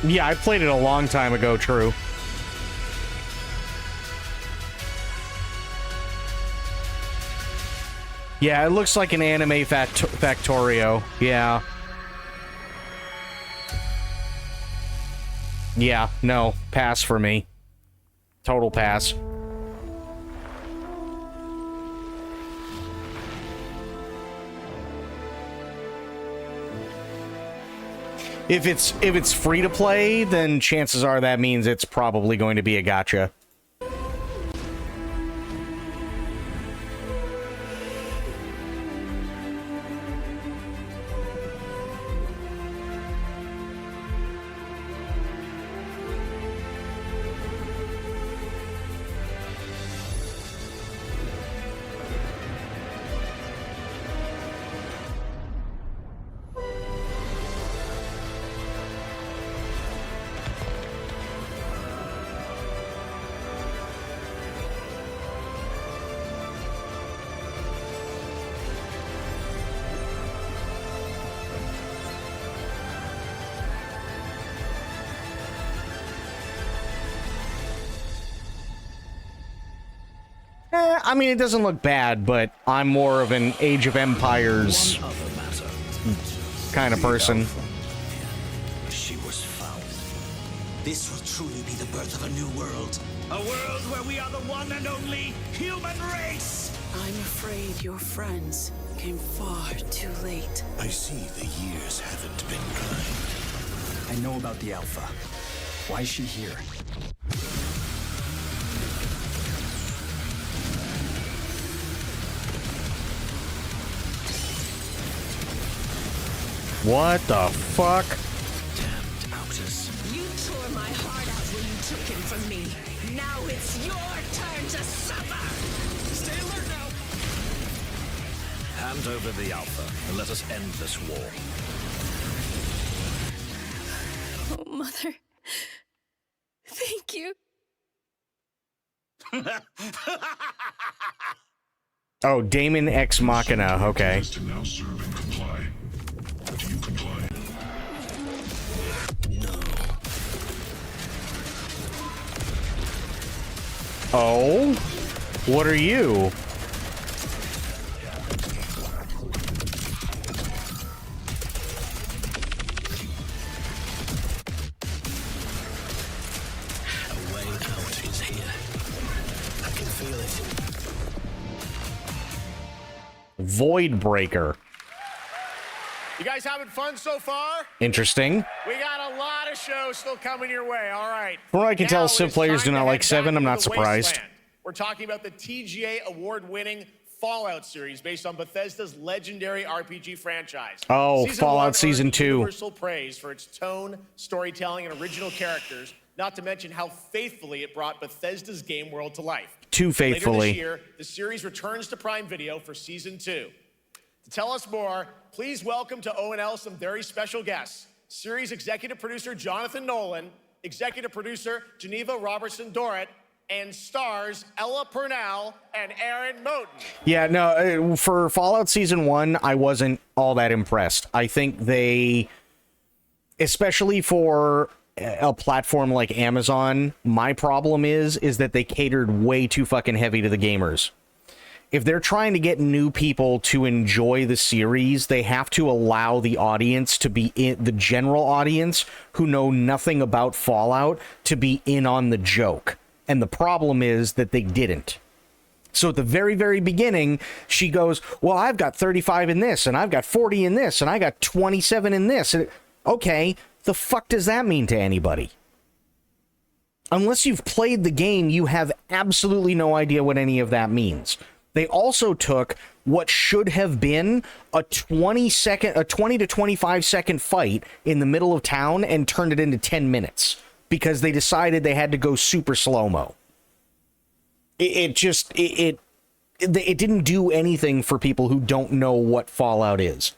Yeah, I played it a long time ago, true. Yeah, it looks like an anime Factorio. Yeah. Yeah, no. Pass for me. Total pass. If it's free to play, then chances are that means it's probably going to be a gacha. I mean, it doesn't look bad, but I'm more of an Age of Empires kind of person. She was found. This will truly be the birth of a new world. A world where we are the one and only human race! I'm afraid your friends came far too late. I see the years haven't been kind. I know about the Alpha. Why is she here? What the fuck? Damned Outus. You tore my heart out when you took him from me. Now it's your turn to suffer! Stay alert now! Hand over the Alpha and let us end this war. Oh, Mother. Thank you. Oh, Damon Ex Machina, okay. Oh? What are you? A way out is here. I can feel it. Void Breaker. You guys having fun so far? Interesting. We got a lot of shows still coming your way. All right. From what I can tell, Civ players do not like 7. I'm not to the surprised. Wasteland. We're talking about the TGA award-winning Fallout series based on Bethesda's legendary RPG franchise. Oh, Fallout Season 2. Universal praise for its tone, storytelling, and original characters, not to mention how faithfully it brought Bethesda's game world to life. Too faithfully. Later this year, the series returns to Prime Video for Season 2. To tell us more, please welcome to ONL some very special guests. Series executive producer Jonathan Nolan, executive producer Geneva Robertson-Dorrit, and stars Ella Purnell and Aaron Moten. Yeah, no, for Fallout Season 1, I wasn't all that impressed. I think they, especially for a platform like Amazon, my problem is that they catered way too fucking heavy to the gamers. If they're trying to get new people to enjoy the series, they have to allow the audience to be in, the general audience who know nothing about Fallout, to be in on the joke. And the problem is that they didn't. So at the very, very beginning, she goes, well, I've got 35 in this, and I've got 40 in this, and I got 27 in this. Okay, the fuck does that mean to anybody? Unless you've played the game, you have absolutely no idea what any of that means. They also took what should have been a 20 to 25 second fight in the middle of town and turned it into 10 minutes because they decided they had to go super slow-mo. It didn't do anything for people who don't know what Fallout is.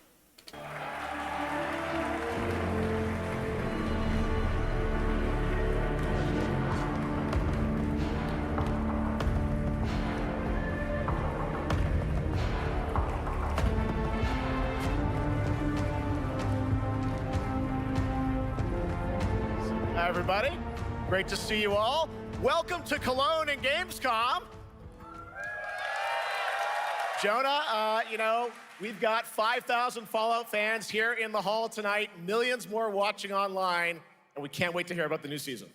Hi, everybody. Great to see you all. Welcome to Cologne and Gamescom. Jonah, we've got 5,000 Fallout fans here in the hall tonight, millions more watching online, and we can't wait to hear about the new season.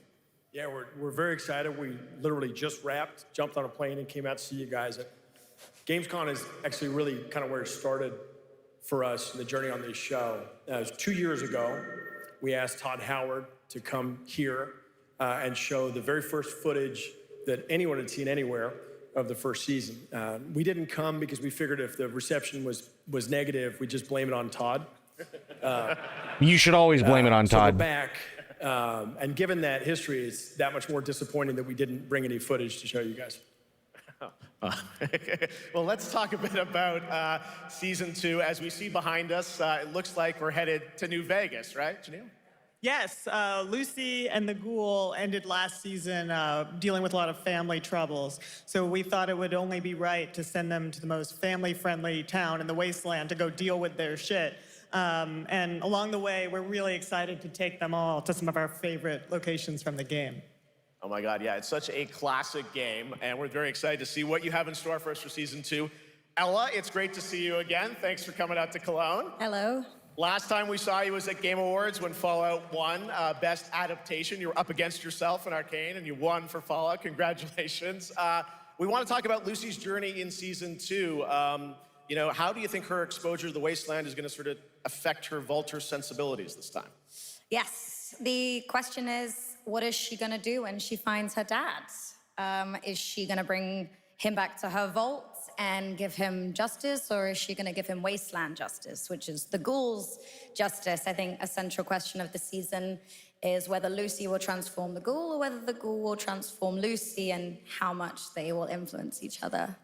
Yeah, we're very excited. We literally just wrapped, jumped on a plane, and came out to see you guys. Gamescom is actually really kind of where it started for us in the journey on this show. It was 2 years ago. We asked Todd Howard to come here and show the very first footage that anyone had seen anywhere of the first season. We didn't come because we figured if the reception was negative, we'd just blame it on Todd. You should always blame it on so Todd. we're back, and given that history, it's that much more disappointing that we didn't bring any footage to show you guys. Well, let's talk a bit about season 2. As we see behind us, it looks like we're headed to New Vegas, right, Janelle? Yes, Lucy and the Ghoul ended last season dealing with a lot of family troubles. So we thought it would only be right to send them to the most family-friendly town in the Wasteland to go deal with their shit. And along the way, we're really excited to take them all to some of our favorite locations from the game. Oh my God, yeah, it's such a classic game, and we're very excited to see what you have in store for us for season 2. Ella, it's great to see you again. Thanks for coming out to Cologne. Hello. Last time we saw you was at Game Awards when Fallout won Best Adaptation. You were up against yourself in Arcane, and you won for Fallout. Congratulations. We want to talk about Lucy's journey in season 2. How do you think her exposure to the Wasteland is going to sort of affect her Vulture sensibilities this time? Yes, the question is, what is she going to do when she finds her dad? Is she going to bring him back to her vault and give him justice, or is she going to give him Wasteland justice, which is the Ghoul's justice? I think a central question of the season is whether Lucy will transform the Ghoul or whether the Ghoul will transform Lucy, and how much they will influence each other.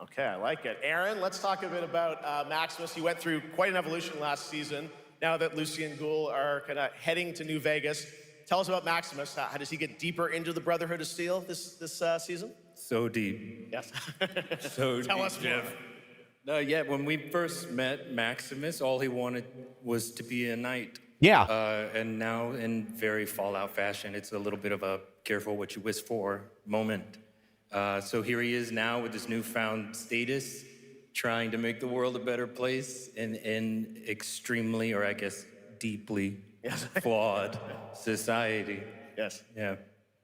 Okay, I like it. Aaron, let's talk a bit about Maximus. He went through quite an evolution last season. Now that Lucy and Ghoul are kind of heading to New Vegas, tell us about Maximus. How does he get deeper into the Brotherhood of Steel this season? So deep. Yes. So Tell deep, us more. Jeff. Yeah, when we first met Maximus, all he wanted was to be a knight. Yeah. And now, in very Fallout fashion, it's a little bit of a careful what you wish for moment. So here he is now with this newfound status, trying to make the world a better place in extremely, or I guess deeply flawed society. Yes. Yeah.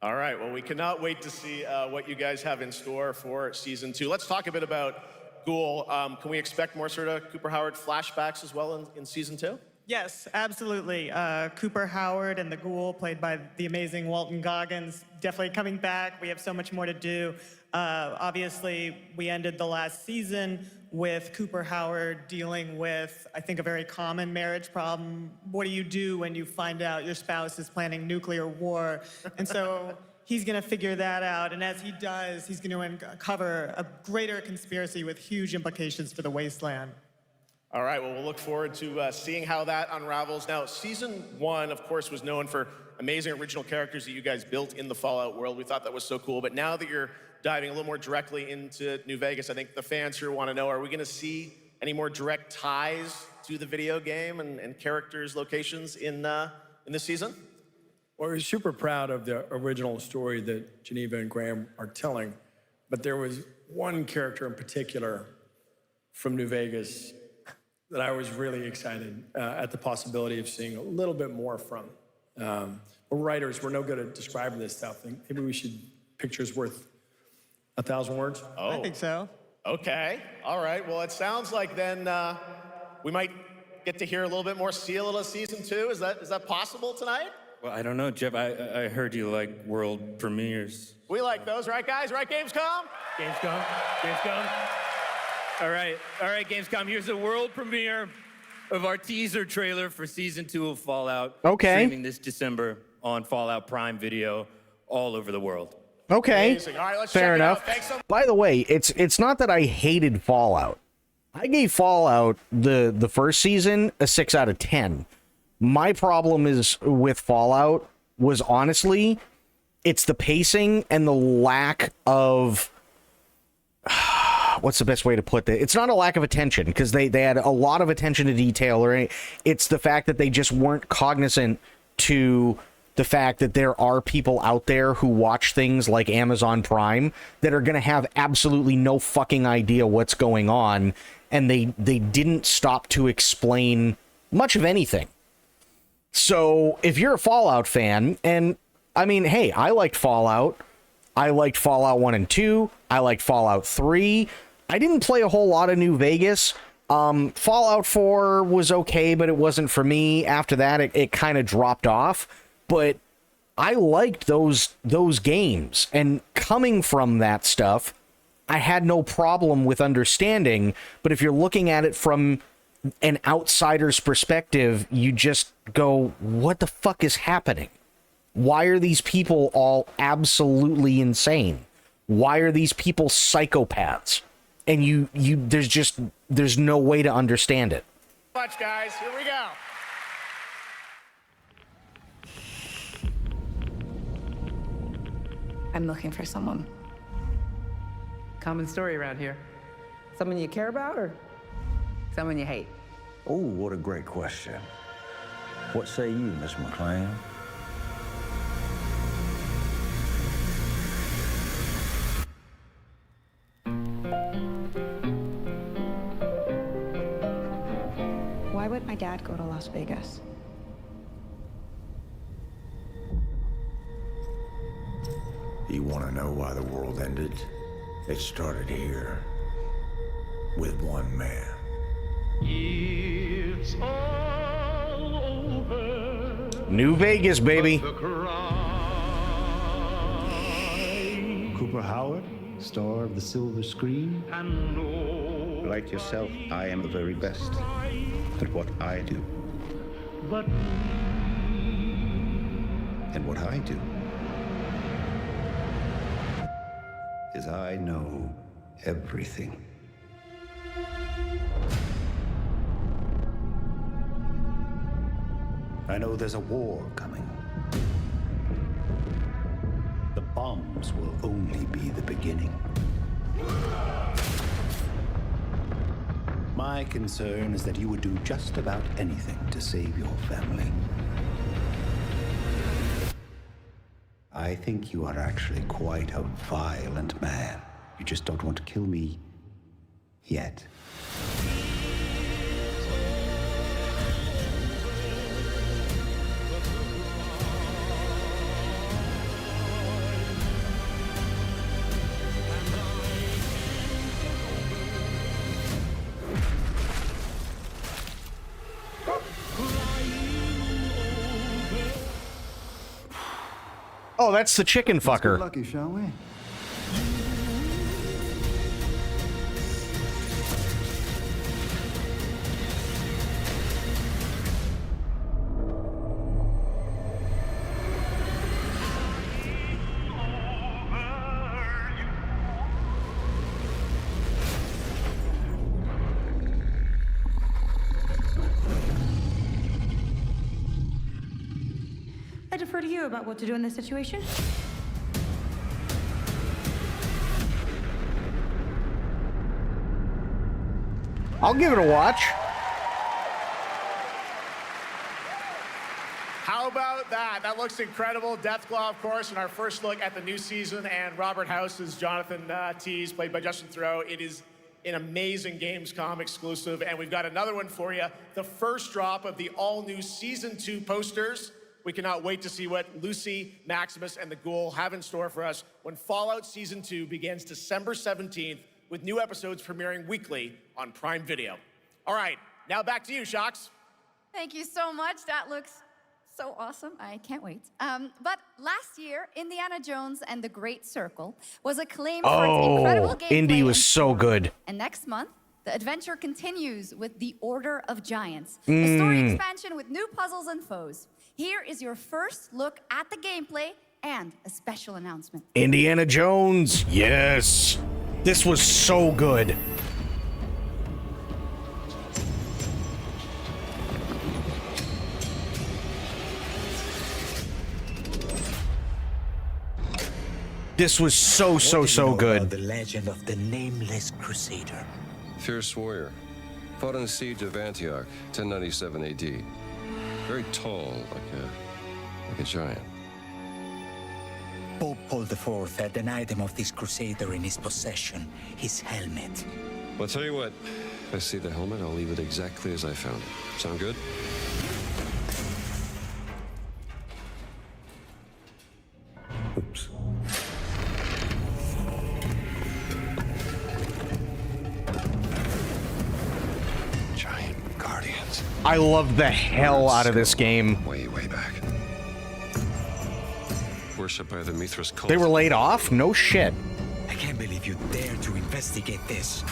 All right, well, we cannot wait to see what you guys have in store for season 2. Let's talk a bit about Ghoul. Can we expect more sort of Cooper Howard flashbacks as well in season 2? Yes, absolutely. Cooper Howard and the Ghoul, played by the amazing Walton Goggins, definitely coming back. We have so much more to do. Obviously, we ended the last season with Cooper Howard dealing with, I think, a very common marriage problem. What do you do when you find out your spouse is planning nuclear war? And so he's going to figure that out. And as he does, he's going to uncover a greater conspiracy with huge implications for the Wasteland. All right, well, we'll look forward to seeing how that unravels. Now, season 1, of course, was known for amazing original characters that you guys built in the Fallout world. We thought that was so cool. But now that you're diving a little more directly into New Vegas, I think the fans here want to know, are we going to see any more direct ties to the video game and characters, locations in this season? Well, we're super proud of the original story that Geneva and Graham are telling, but there was one character in particular from New Vegas that I was really excited at the possibility of seeing a little bit more from. We're writers, we're no good at describing this stuff. Maybe we should, pictures worth 1,000 words? Oh. I think so. Okay. All right. Well, it sounds like then we might get to hear a little bit more See a Little Season 2. Is that possible tonight? Well, I don't know, Jeff. I heard you like world premieres. We like those, right, guys? Right, Gamescom? Gamescom. All right, Gamescom. Here's a world premiere of our teaser trailer for Season 2 of Fallout. Okay. Streaming this December on Fallout Prime Video all over the world. Okay. Amazing. All right, let's Fair check enough. it out. Thanks so much. By the way, it's not that I hated Fallout. I gave Fallout the first season a 6 out of 10. My problem is with Fallout was honestly, it's the pacing and the lack of what's the best way to put that? It's not a lack of attention because they had a lot of attention to detail, or anything. It's the fact that they just weren't cognizant to the fact that there are people out there who watch things like Amazon Prime that are going to have absolutely no fucking idea what's going on, and they didn't stop to explain much of anything. So if you're a Fallout fan, and I mean, hey, I liked Fallout. I liked Fallout 1 and 2. I liked Fallout 3. I didn't play a whole lot of New Vegas. Fallout 4 was okay, but it wasn't for me. After that, it kind of dropped off. But I liked those games. And coming from that stuff, I had no problem with understanding. But if you're looking at it from an outsider's perspective, you just go, what the fuck is happening? Why are these people all absolutely insane? Why are these people psychopaths? And there's no way to understand it. Much, guys. Here we go. I'm looking for someone. Common story around here. Someone you care about or someone you hate? Oh, what a great question. What say you, Miss McClane? Why would my dad go to Las Vegas? You want to know why the world ended? It started here with one man. It's all over. New Vegas, baby. Cooper Howard, star of the silver screen. Like yourself, I am the very best at what I do. But and what I do is I know everything. I know there's a war coming. The bombs will only be the beginning. My concern is that you would do just about anything to save your family. I think you are actually quite a violent man. You just don't want to kill me yet. Oh, that's the chicken fucker. Lucky, shall we? I defer to you about what to do in this situation. I'll give it a watch. How about that? That looks incredible. Deathclaw, of course, in our first look at the new season, and Robert House is Jonathan Tease, played by Justin Theroux. It is an amazing Gamescom exclusive, and we've got another one for you. The first drop of the all-new Season 2 posters. we cannot wait to see what Lucy, Maximus, and the Ghoul have in store for us when Fallout Season 2 begins December 17th with new episodes premiering weekly on Prime Video. All right, now back to you, Shocks. Thank you so much. That looks so awesome. I can't wait. But last year, Indiana Jones and the Great Circle was acclaimed for its incredible gameplay. Indy was and so good. And next month, the adventure continues with The Order of Giants, a story expansion with new puzzles and foes. Here is your first look at the gameplay and a special announcement. Indiana Jones, yes. This was so good. This was so good. The legend of the nameless crusader. Fierce warrior. Fought in the siege of Antioch, 1097 AD. Very tall, like a giant. Pope Paul IV had an item of this crusader in his possession, his helmet. Well, I'll tell you what. If I see the helmet, I'll leave it exactly as I found it. Sound good? Oops. Giant guardians. I love the hell out of this game. Way back. Worshipped by the Mithras cult. They were laid off? No shit. I can't believe you dare to investigate this.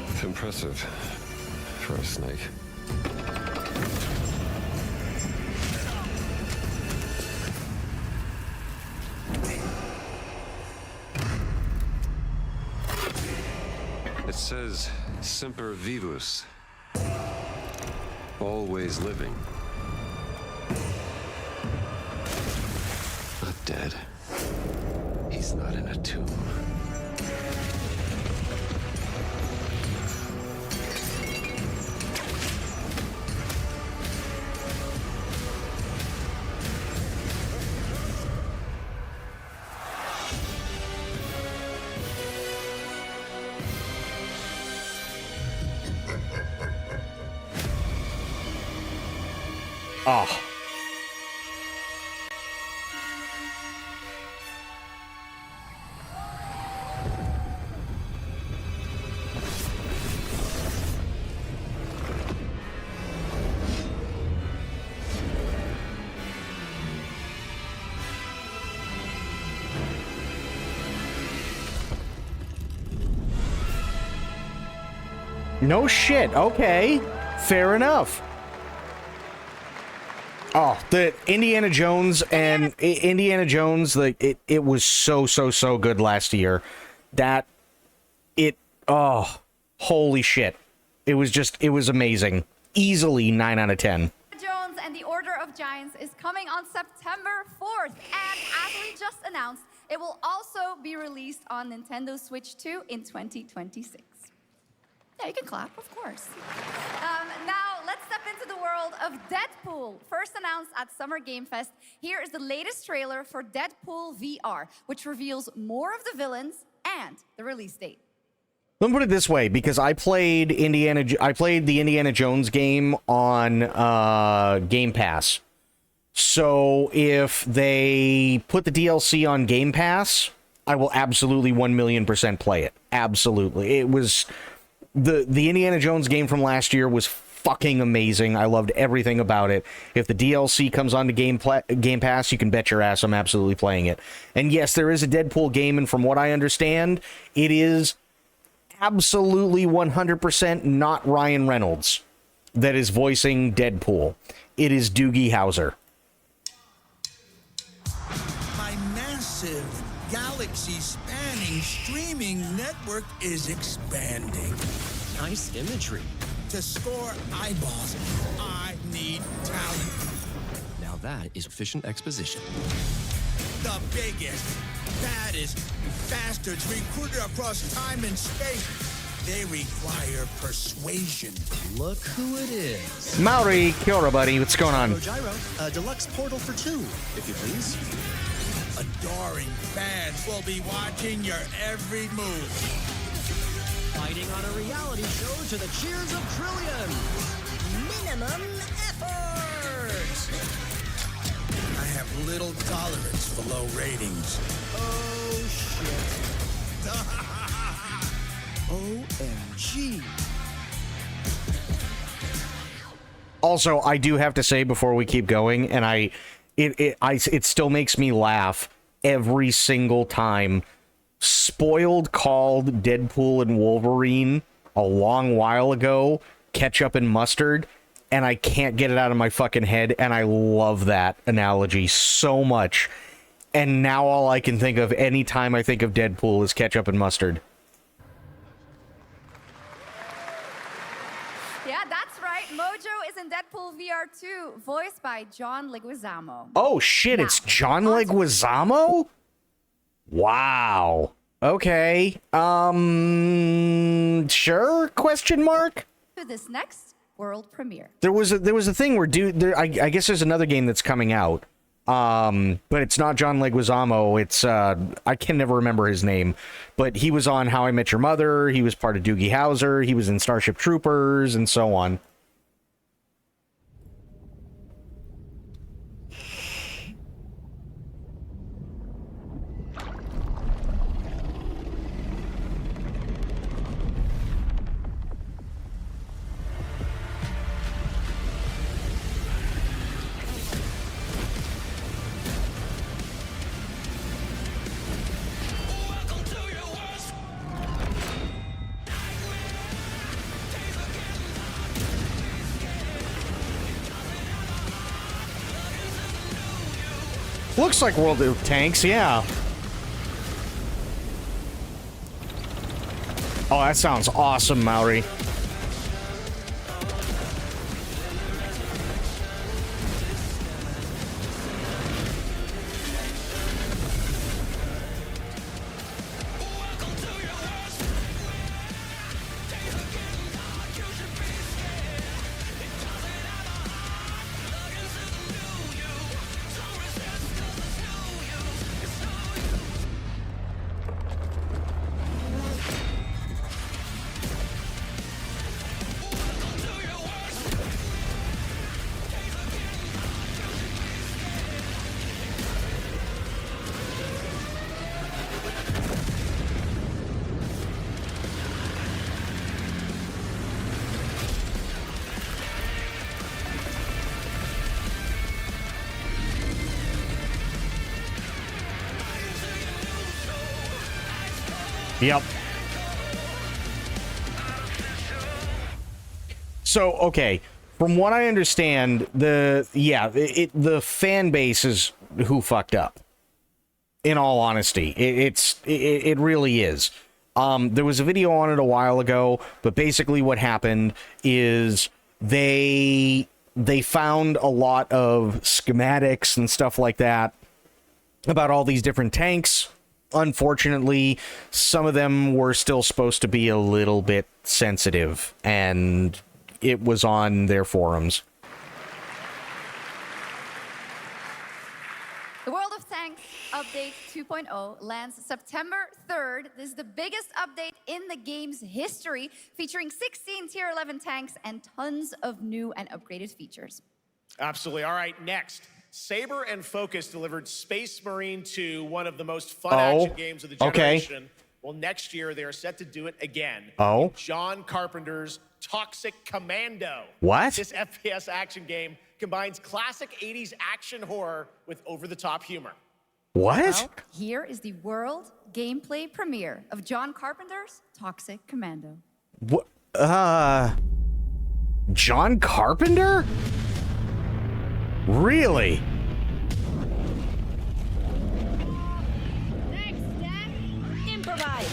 It's impressive for a snake. It says Semper Vivus. Always living. Not dead. He's not in a tomb. Oh. No shit. Okay. Fair enough. Oh, the Indiana Jones and Indiana Jones, like it was so good last year. Holy shit. It was amazing. Easily 9 out of 10. Jones and the Order of Giants is coming on September 4th. And as we just announced, it will also be released on Nintendo Switch 2 in 2026. Yeah, you can clap, of course. Now, let's step into the world of Deadpool. First announced at Summer Game Fest, here is the latest trailer for Deadpool VR, which reveals more of the villains and the release date. Let me put it this way, because I played the Indiana Jones game on Game Pass. So if they put the DLC on Game Pass, I will absolutely 1,000,000% play it. Absolutely. It was the Indiana Jones game from last year was fucking amazing. I loved everything about it. If the DLC comes onto Game Pass, you can bet your ass I'm absolutely playing it. And yes, there is a Deadpool game, and from what I understand, it is absolutely 100% not Ryan Reynolds that is voicing Deadpool. It is Doogie Howser. My massive galaxy-spanning streaming network is expanding. Nice imagery. To score eyeballs, I need talent. Now that is efficient exposition. The biggest, baddest bastards recruited across time and space. They require persuasion. Look who it is. Maori, kia ora, buddy. What's going on? Gyro, a deluxe portal for 2, if you please. Adoring fans will be watching your every move. Fighting on a reality show to the cheers of trillions. Minimum effort. little tolerance for low ratings. Oh, shit. OMG. Also, I do have to say before we keep going, and it still makes me laugh every single time. Spoiled called Deadpool and Wolverine a long while ago ketchup and mustard, and I can't get it out of my fucking head, and I love that analogy so much. And now all I can think of anytime I think of Deadpool is ketchup and mustard. Yeah, that's right. Mojo is in Deadpool VR 2, voiced by John Leguizamo. Oh shit, it's John Leguizamo? Wow. Okay. Sure? Question mark? To this next world premiere. There was a thing where I guess there's another game that's coming out. But it's not John Leguizamo. It's I can never remember his name, but he was on How I Met Your Mother. He was part of Doogie Howser. He was in Starship Troopers and so on. Looks like World of Tanks, yeah. Oh, that sounds awesome, Maori. Yep. So, okay, from what I understand, the fan base is who fucked up. In all honesty, it really is. There was a video on it a while ago, but basically what happened is they found a lot of schematics and stuff like that about all these different tanks. Unfortunately, some of them were still supposed to be a little bit sensitive, and it was on their forums. The World of Tanks Update 2.0 lands September 3rd. This is the biggest update in the game's history, featuring 16 Tier 11 tanks and tons of new and upgraded features. Absolutely. All right, next. Saber and Focus delivered Space Marine 2, one of the most fun action games of the generation. Okay. Well, next year they are set to do it again. Oh. John Carpenter's Toxic Commando. What? This FPS action game combines classic 80s action horror with over-the-top humor. What? Well, here is the world gameplay premiere of John Carpenter's Toxic Commando. What? John Carpenter? Really? Next step, improvise.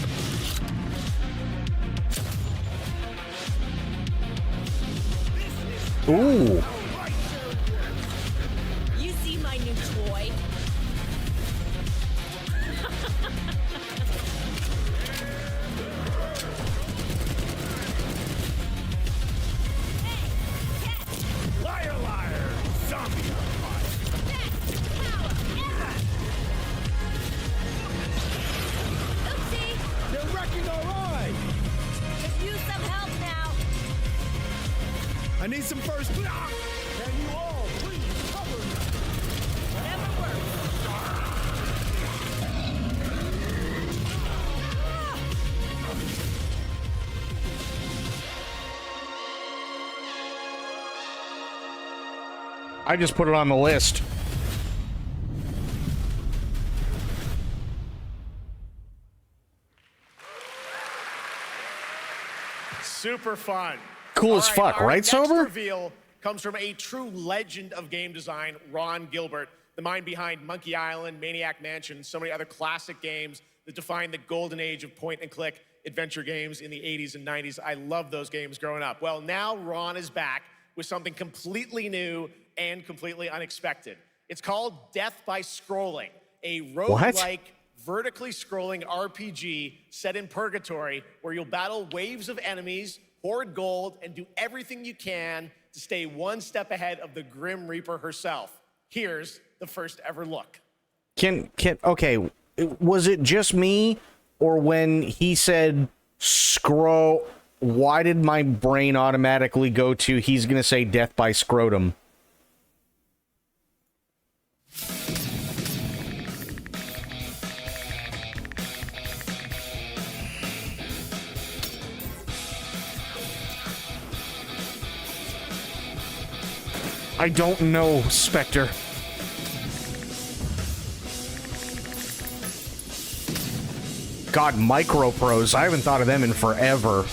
Ooh. You see my new toy? Liar, liar! Zombie Oopsie! They're wrecking our ride! Just use some help now. I need some first. Can you all please cover me? Whatever works. I just put it on the list. Super fun. Cool as fuck, our right, next Sober? reveal comes from a true legend of game design, Ron Gilbert, the mind behind Monkey Island, Maniac Mansion, and so many other classic games that defined the golden age of point-and-click adventure games in the 80s and 90s. I loved those games growing up. Well, now Ron is back with something completely new and completely unexpected. It's called Death by Scrolling, a roguelike, vertically scrolling RPG set in purgatory where you'll battle waves of enemies, hoard gold, and do everything you can to stay one step ahead of the Grim Reaper herself. Here's the first ever look. Okay, was it just me, or when he said scroll, why did my brain automatically go to he's gonna say death by scrotum? I don't know, Spectre. God, Micropros. I haven't thought of them in forever.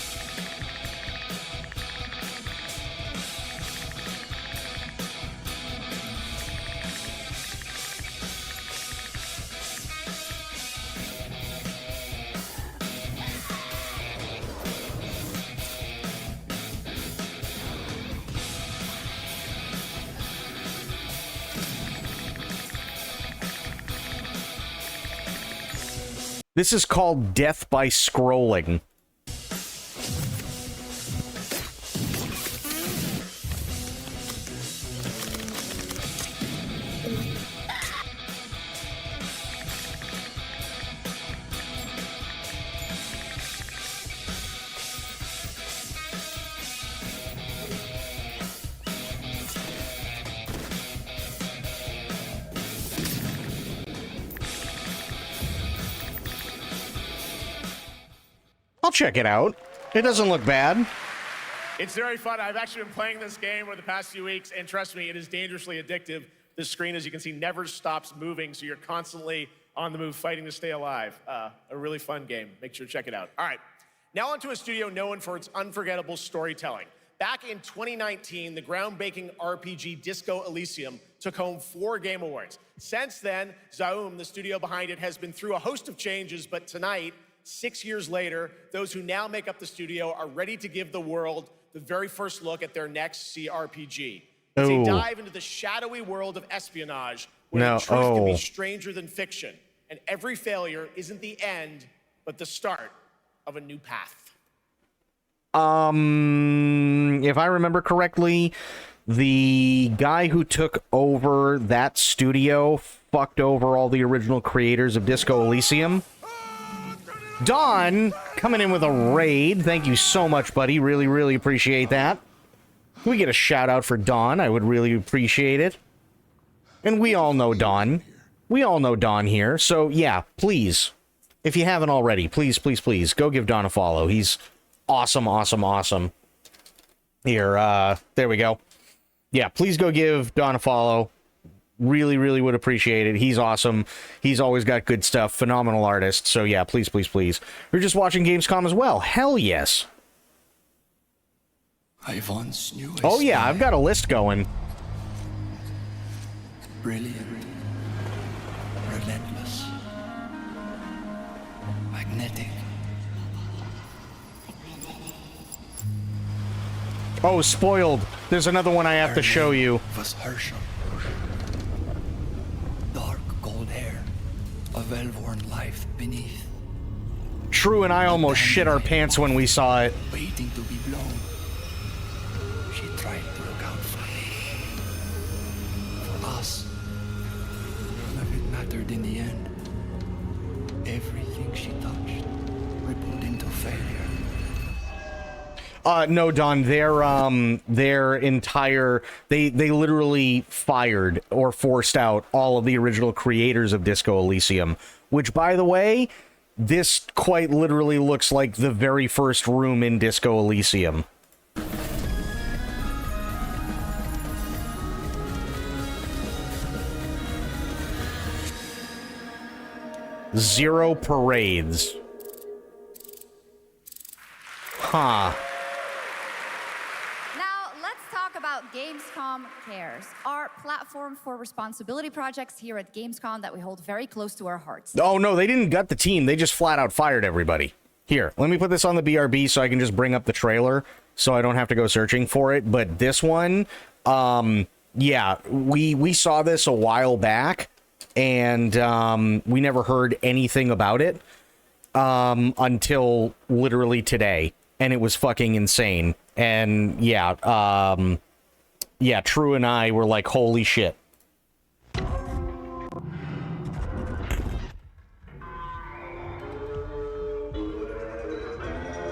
This is called Death by Scrolling. I'll check it out. It doesn't look bad. It's very fun. I've actually been playing this game over the past few weeks, and trust me, it is dangerously addictive. This screen, as you can see, never stops moving, so you're constantly on the move fighting to stay alive. A really fun game. Make sure to check it out. All right, now onto a studio known for its unforgettable storytelling. Back in 2019, the groundbreaking RPG Disco Elysium took home 4 Game Awards. Since then, Zaum, the studio behind it, has been through a host of changes, but tonight, 6 years later, those who now make up the studio are ready to give the world the very first look at their next CRPG. As they dive into the shadowy world of espionage, where the truth can be stranger than fiction, and every failure isn't the end, but the start of a new path. If I remember correctly, the guy who took over that studio fucked over all the original creators of Disco Elysium. Don, coming in with a raid. Thank you so much, buddy. Really, really appreciate that. Can we get a shout out for Don? I would really appreciate it. And we all know Don. We all know Don here. So, yeah, please, if you haven't already, please, please, please, go give Don a follow. He's awesome, awesome, awesome. Here, there we go. Yeah, please go give Don a follow. Really, really would appreciate it. He's awesome. He's always got good stuff. Phenomenal artist. So yeah, please, please, please. We're just watching Gamescom as well. Hell yes. I once knew a Oh yeah, I've got a list going. Brilliant, relentless, magnetic. Oh, spoiled. There's another one I have to show you. Was Herschel. Dark gold hair, a well-worn life beneath. True, and I almost shit our pants when we saw it. Waiting to be blown. She tried to look out for me. For us. None of it mattered in the end. Everything she touched rippled into failure. No, Don, their entire, they literally fired or forced out all of the original creators of Disco Elysium, which, by the way, this quite literally looks like the very first room in Disco Elysium. 0 parades. Huh. Now, let's talk about Gamescom Cares, our platform for responsibility projects here at Gamescom that we hold very close to our hearts. Oh, no, they didn't gut the team. They just flat out fired everybody. Here, let me put this on the BRB so I can just bring up the trailer so I don't have to go searching for it. But this one, yeah, we saw this a while back, and we never heard anything about it until literally today. And it was fucking insane. And yeah, yeah, True and I were like, holy shit.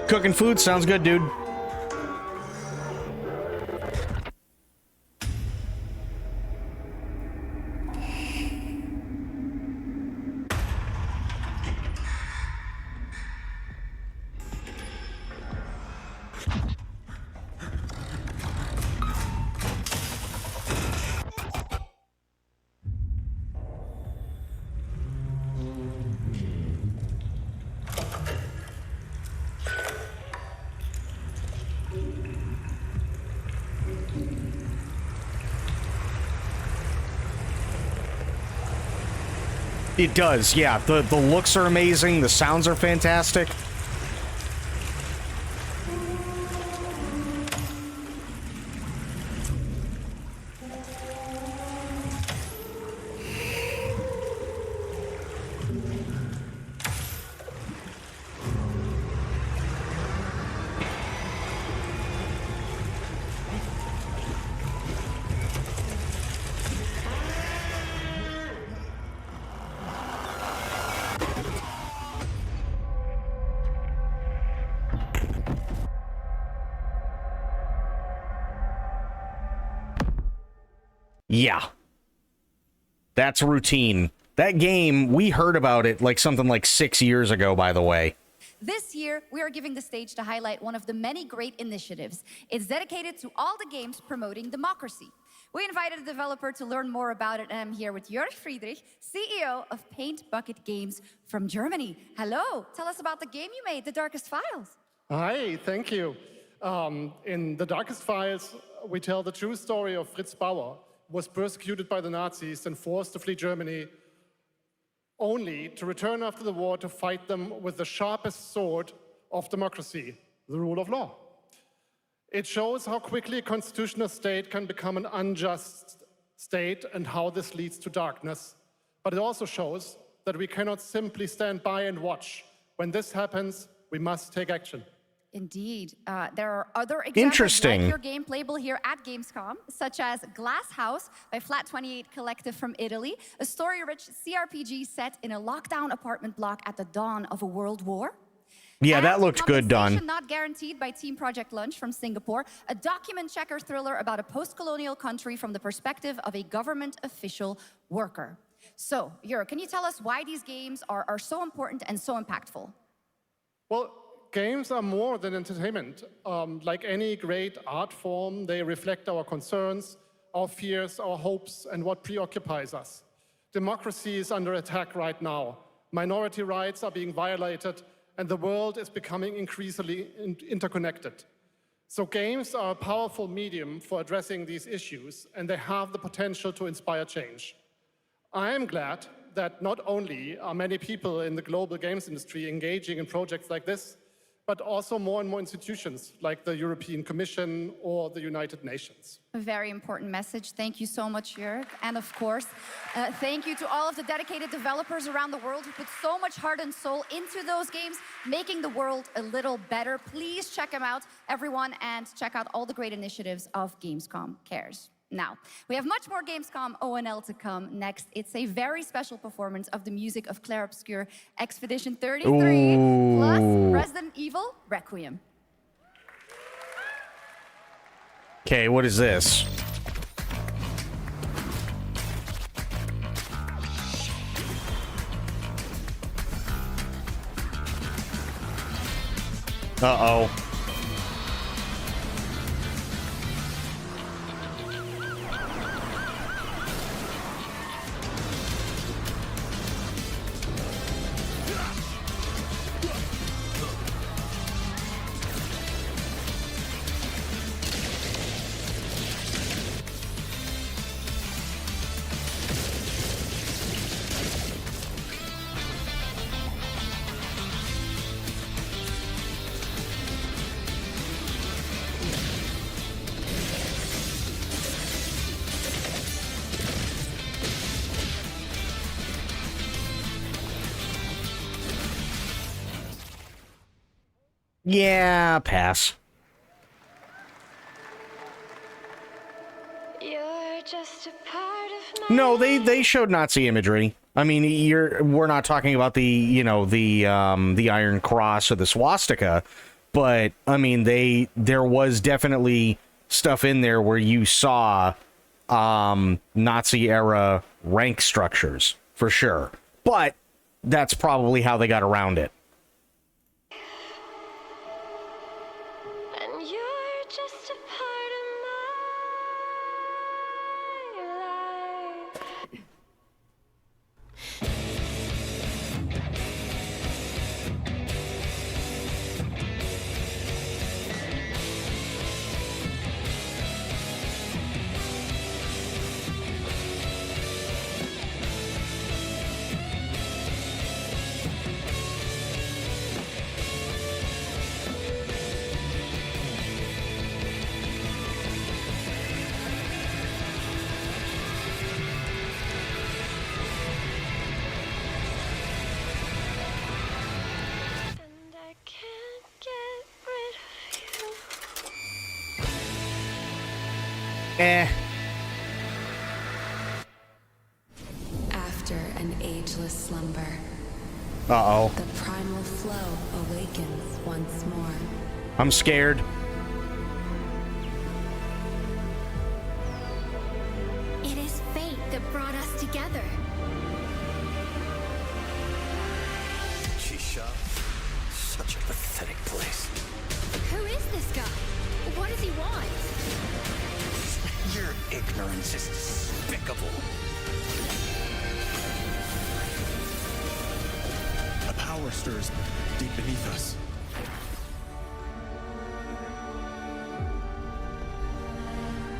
Cooking food sounds good, dude. It does, yeah. The looks are amazing. The sounds are fantastic. Yeah. That's routine. That game, we heard about it like something like 6 years ago, by the way. This year, we are giving the stage to highlight one of the many great initiatives. It's dedicated to all the games promoting democracy. We invited a developer to learn more about it, and I'm here with Jörg Friedrich, CEO of Paint Bucket Games from Germany. Hello, tell us about the game you made, The Darkest Files. Hi, thank you. In The Darkest Files, we tell the true story of Fritz Bauer, who was persecuted by the Nazis and forced to flee Germany, only to return after the war to fight them with the sharpest sword of democracy, the rule of law. It shows how quickly a constitutional state can become an unjust state and how this leads to darkness. But it also shows that we cannot simply stand by and watch. When this happens, we must take action. Indeed. There are other examples like your game playable here at Gamescom, such as Glass House by Flat 28 Collective from Italy, a story-rich CRPG set in a lockdown apartment block at the dawn of a world war. Yeah, that looked good done. Not Guaranteed by Team Project Lunch from Singapore, a document checker thriller about a post-colonial country from the perspective of a government official worker. So, Jörg, can you tell us why these games are so important and so impactful? Well, games are more than entertainment. Like any great art form, they reflect our concerns, our fears, our hopes, and what preoccupies us. Democracy is under attack right now. Minority rights are being violated, and the world is becoming increasingly interconnected. So games are a powerful medium for addressing these issues, and they have the potential to inspire change. I am glad that not only are many people in the global games industry engaging in projects like this, but also more and more institutions like the European Commission or the United Nations. A very important message. Thank you so much, Jörg. And of course, thank you to all of the dedicated developers around the world who put so much heart and soul into those games, making the world a little better. Please check them out, everyone, and check out all the great initiatives of Gamescom Cares. Now, we have much more Gamescom ONL to come next. It's a very special performance of the music of Clair Obscur Expedition 33, plus Resident Evil Requiem. Okay, what is this? Uh-oh. Yeah, pass. You're just a part of my No, they showed Nazi imagery. I mean, we're not talking about the Iron Cross or the swastika, but I mean there was definitely stuff in there where you saw Nazi era rank structures for sure. But that's probably how they got around it. And you're just a part of my life. And I can't get rid of you. After an ageless slumber, Uh-oh. the primal flow awakens once more. I'm scared. It is fate that brought us together. Shisha. Such a pathetic place. Who is this guy? What does he want? Your ignorance is despicable. A power stirs deep beneath us.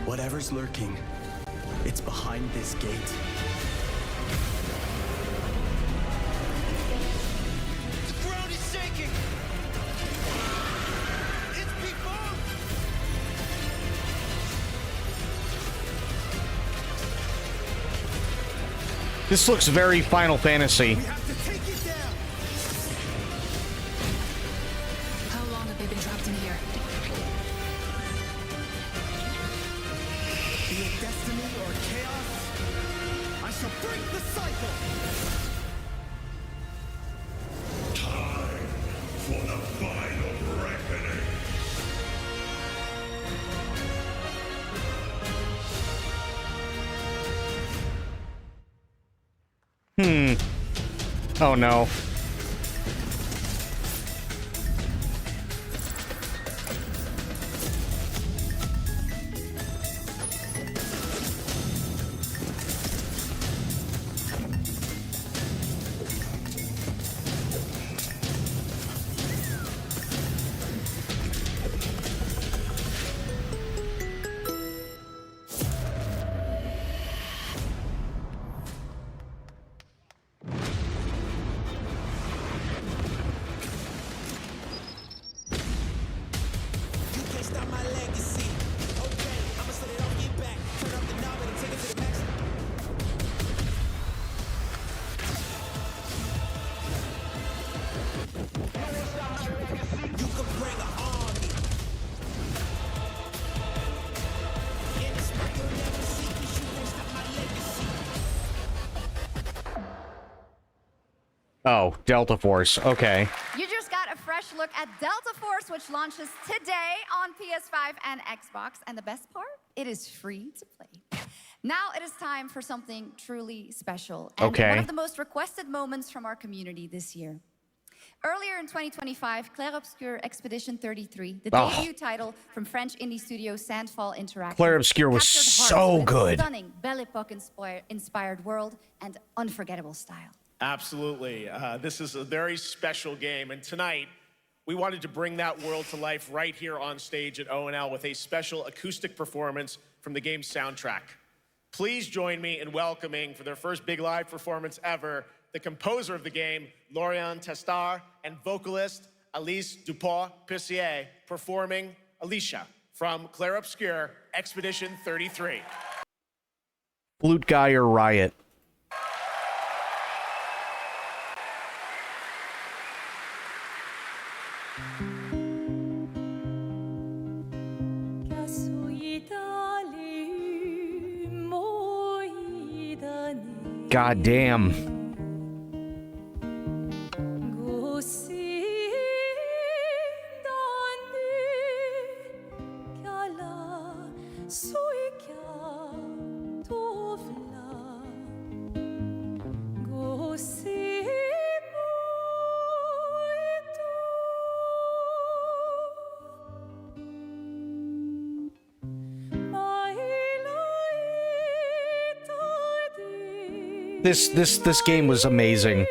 Whatever's lurking, it's behind this gate. The ground is shaking. It's people. This looks very Final Fantasy. How long have they been trapped in here? Be it destiny or chaos, I shall break the cycle! Time for the final reckoning. Oh no. Oh, Delta Force. Okay. You just got a fresh look at Delta Force, which launches today on PS5 and Xbox. And the best part, it is free to play. Now it is time for something truly special. And Okay. one of the most requested moments from our community this year. Earlier in 2025, Clair Obscur Expedition 33, the Oh. debut title from French indie studio Sandfall Interactive, Clair Obscur was captured hearts so with its good. stunning Belle Epoque inspired world and unforgettable style. Absolutely. This is a very special game, and tonight we wanted to bring that world to life right here on stage at ONL with a special acoustic performance from the game's soundtrack. Please join me in welcoming, for their first big live performance ever, the composer of the game, Laurent Testard, and vocalist Alice Dupont-Pussier, performing Alicia from Clair Obscur Expedition 33. Flute Guy or Riot. God damn. This game was amazing.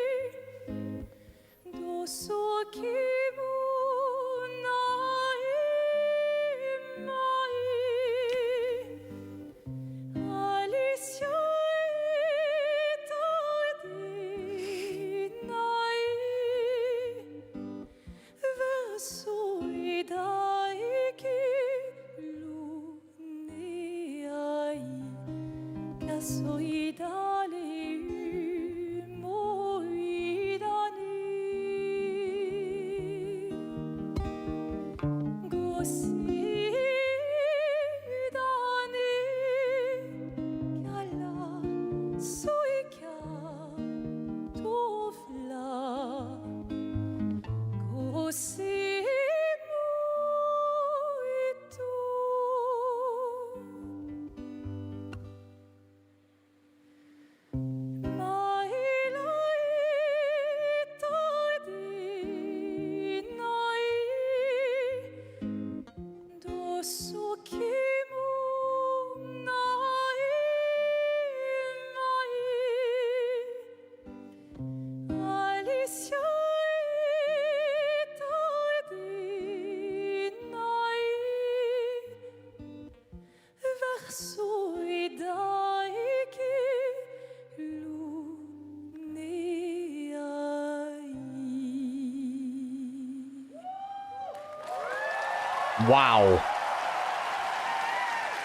Wow.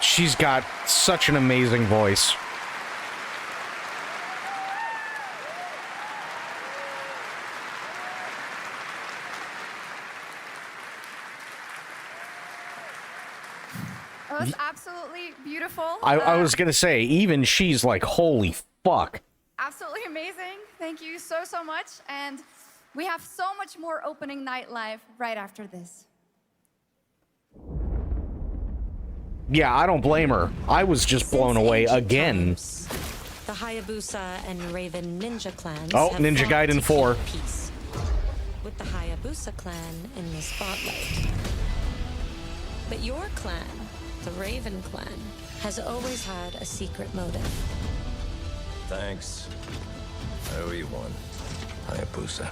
She's got such an amazing voice. It was absolutely beautiful. I was gonna say, even she's like, holy fuck. Absolutely amazing. Thank you so, so much. And we have so much more opening night live right after this. Yeah, I don't blame her. I was just blown away again. The Hayabusa and Raven ninja clans Oh, have Ninja fought to Gaiden 4. keep peace, with the Hayabusa clan in the spotlight. But your clan, the Raven clan, has always had a secret motive. Thanks. I owe you one, Hayabusa.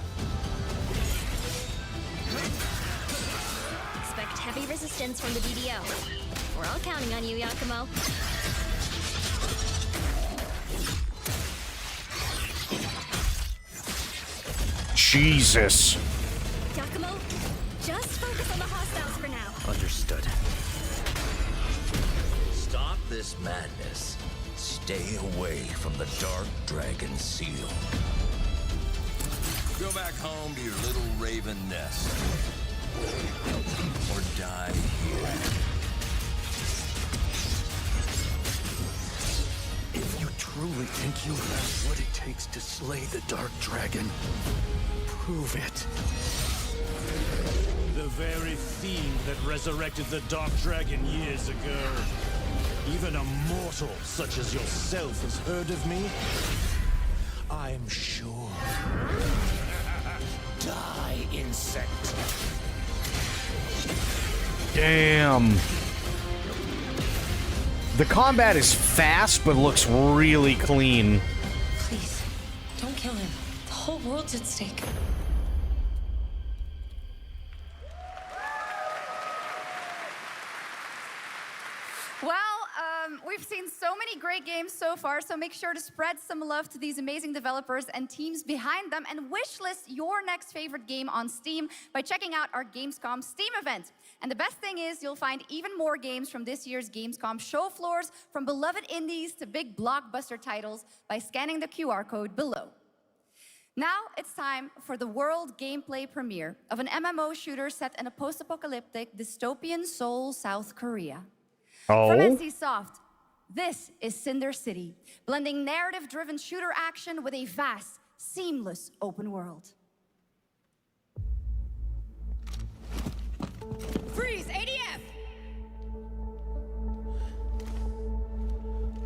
Expect heavy resistance from the BDO. We're all counting on you, Yakumo. Jesus. Yakumo, just focus on the hostiles for now. Understood. Stop this madness. Stay away from the Dark Dragon Seal. Go back home to your little raven nest. Or die here. If you truly think you have what it takes to slay the Dark Dragon, prove it. The very fiend that resurrected the Dark Dragon years ago. Even a mortal such as yourself has heard of me? I'm sure. Die, insect. Damn. The combat is fast, but looks really clean. Please, don't kill him. The whole world's at stake. Well, we've seen so many great games so far, so make sure to spread some love to these amazing developers and teams behind them, and wishlist your next favorite game on Steam by checking out our Gamescom Steam event. And the best thing is you'll find even more games from this year's Gamescom show floors, from beloved indies to big blockbuster titles, by scanning the QR code below. Now it's time for the world gameplay premiere of an MMO shooter set in a post-apocalyptic dystopian Seoul, South Korea. Oh? From NCSoft, This is Cinder City, blending narrative-driven shooter action with a vast, seamless open world. Freeze, ADF!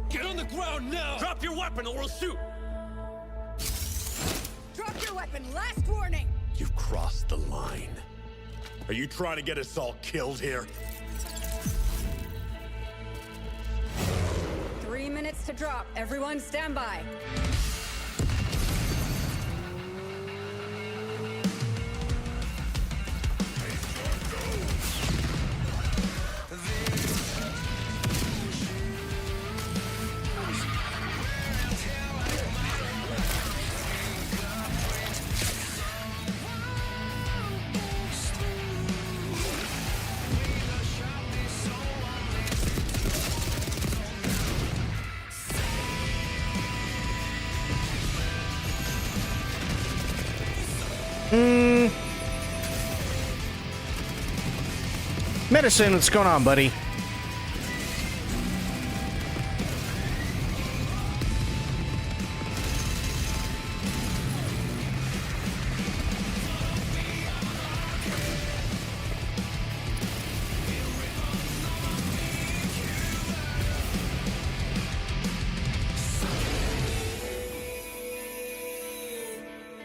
Get on the ground now! Drop your weapon or we'll shoot! Drop your weapon, last warning! You've crossed the line. Are you trying to get us all killed here? 3 minutes to drop. Everyone stand by. Medicine, what's going on, buddy?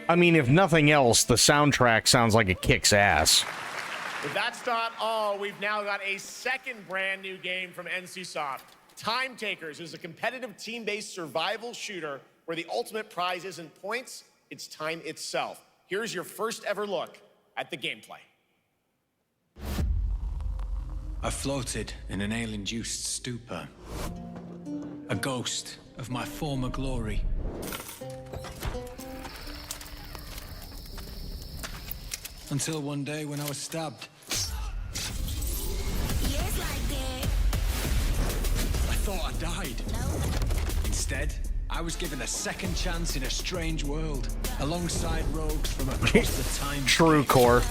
I mean, if nothing else, the soundtrack sounds like it kicks ass. But that's not all. We've now got a second brand new game from NCSoft. Time Takers is a competitive team-based survival shooter where the ultimate prize isn't points, it's time itself. Here's your first ever look at the gameplay. I floated in an ale-induced stupor. A ghost of my former glory. Until one day when I was stabbed. I thought I died. Instead, I was given a second chance in a strange world, alongside rogues from across the time. True core.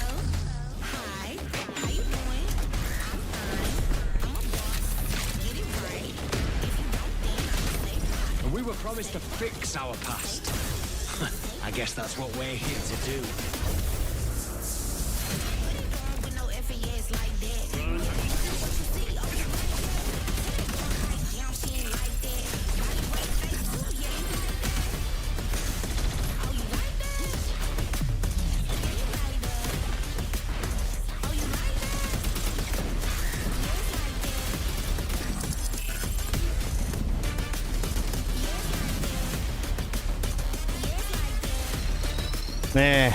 And we were promised to fix our past. I guess that's what we're here to do. Meh.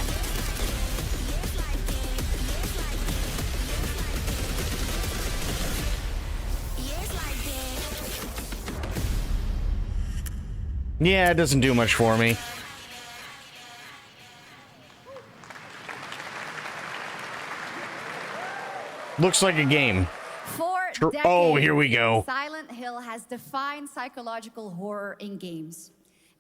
Yeah, it doesn't do much for me. Looks like a game. For decades, oh, here we go. Silent Hill has defined psychological horror in games.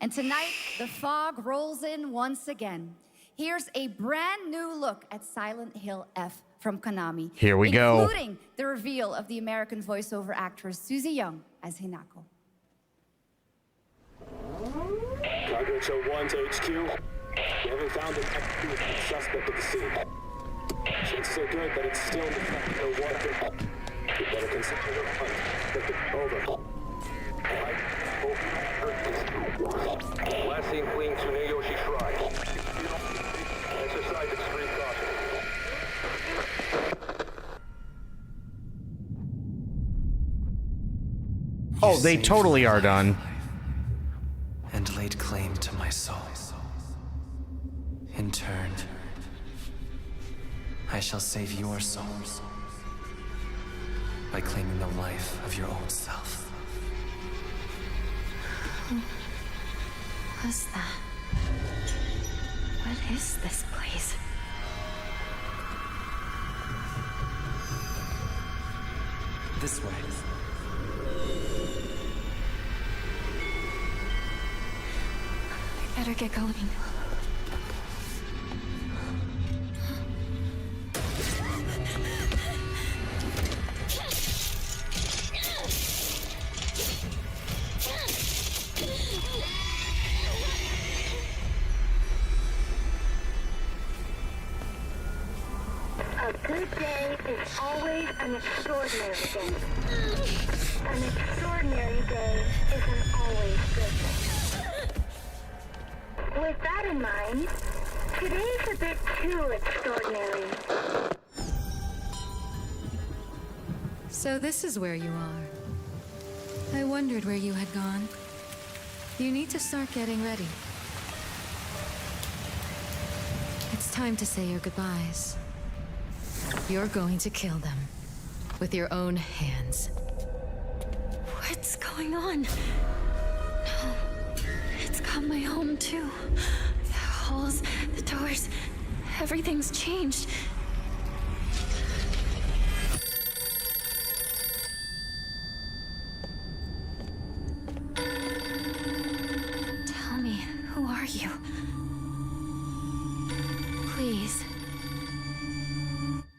And tonight, the fog rolls in once again. Here's a brand new look at Silent Hill F from Konami. Here we go. Including the reveal of the American voiceover actress Susie Young as Hinako. Targets are 1 to HQ. We haven't found an active suspect at the scene. Chances are good, but it's still in the fact no one. We better consider the hunt. Over. Last seen fleeing Tsuneyoshi Shrine. Exercise extreme caution. Oh, they totally are done. And laid claim to my soul. In turn, I shall save your souls by claiming the life of your old self. Who was that? What is this place? This way. I better get going. good day is always an extraordinary day. An extraordinary day isn't always good day. With that in mind, today's a bit too extraordinary. So this is where you are. I wondered where you had gone. You need to start getting ready. It's time to say your goodbyes. You're going to kill them with your own hands. What's going on? No. It's got my home too. The halls, the doors, everything's changed. Tell me, who are you? Please.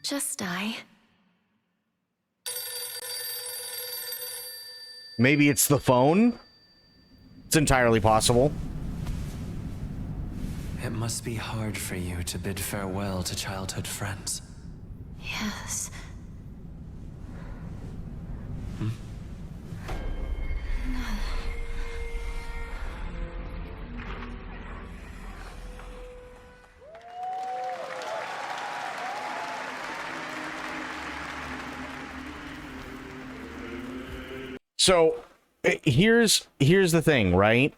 Just die. Maybe it's the phone? It's entirely possible. It must be hard for you to bid farewell to childhood friends. Yes. Hmm? No. So here's the thing, right?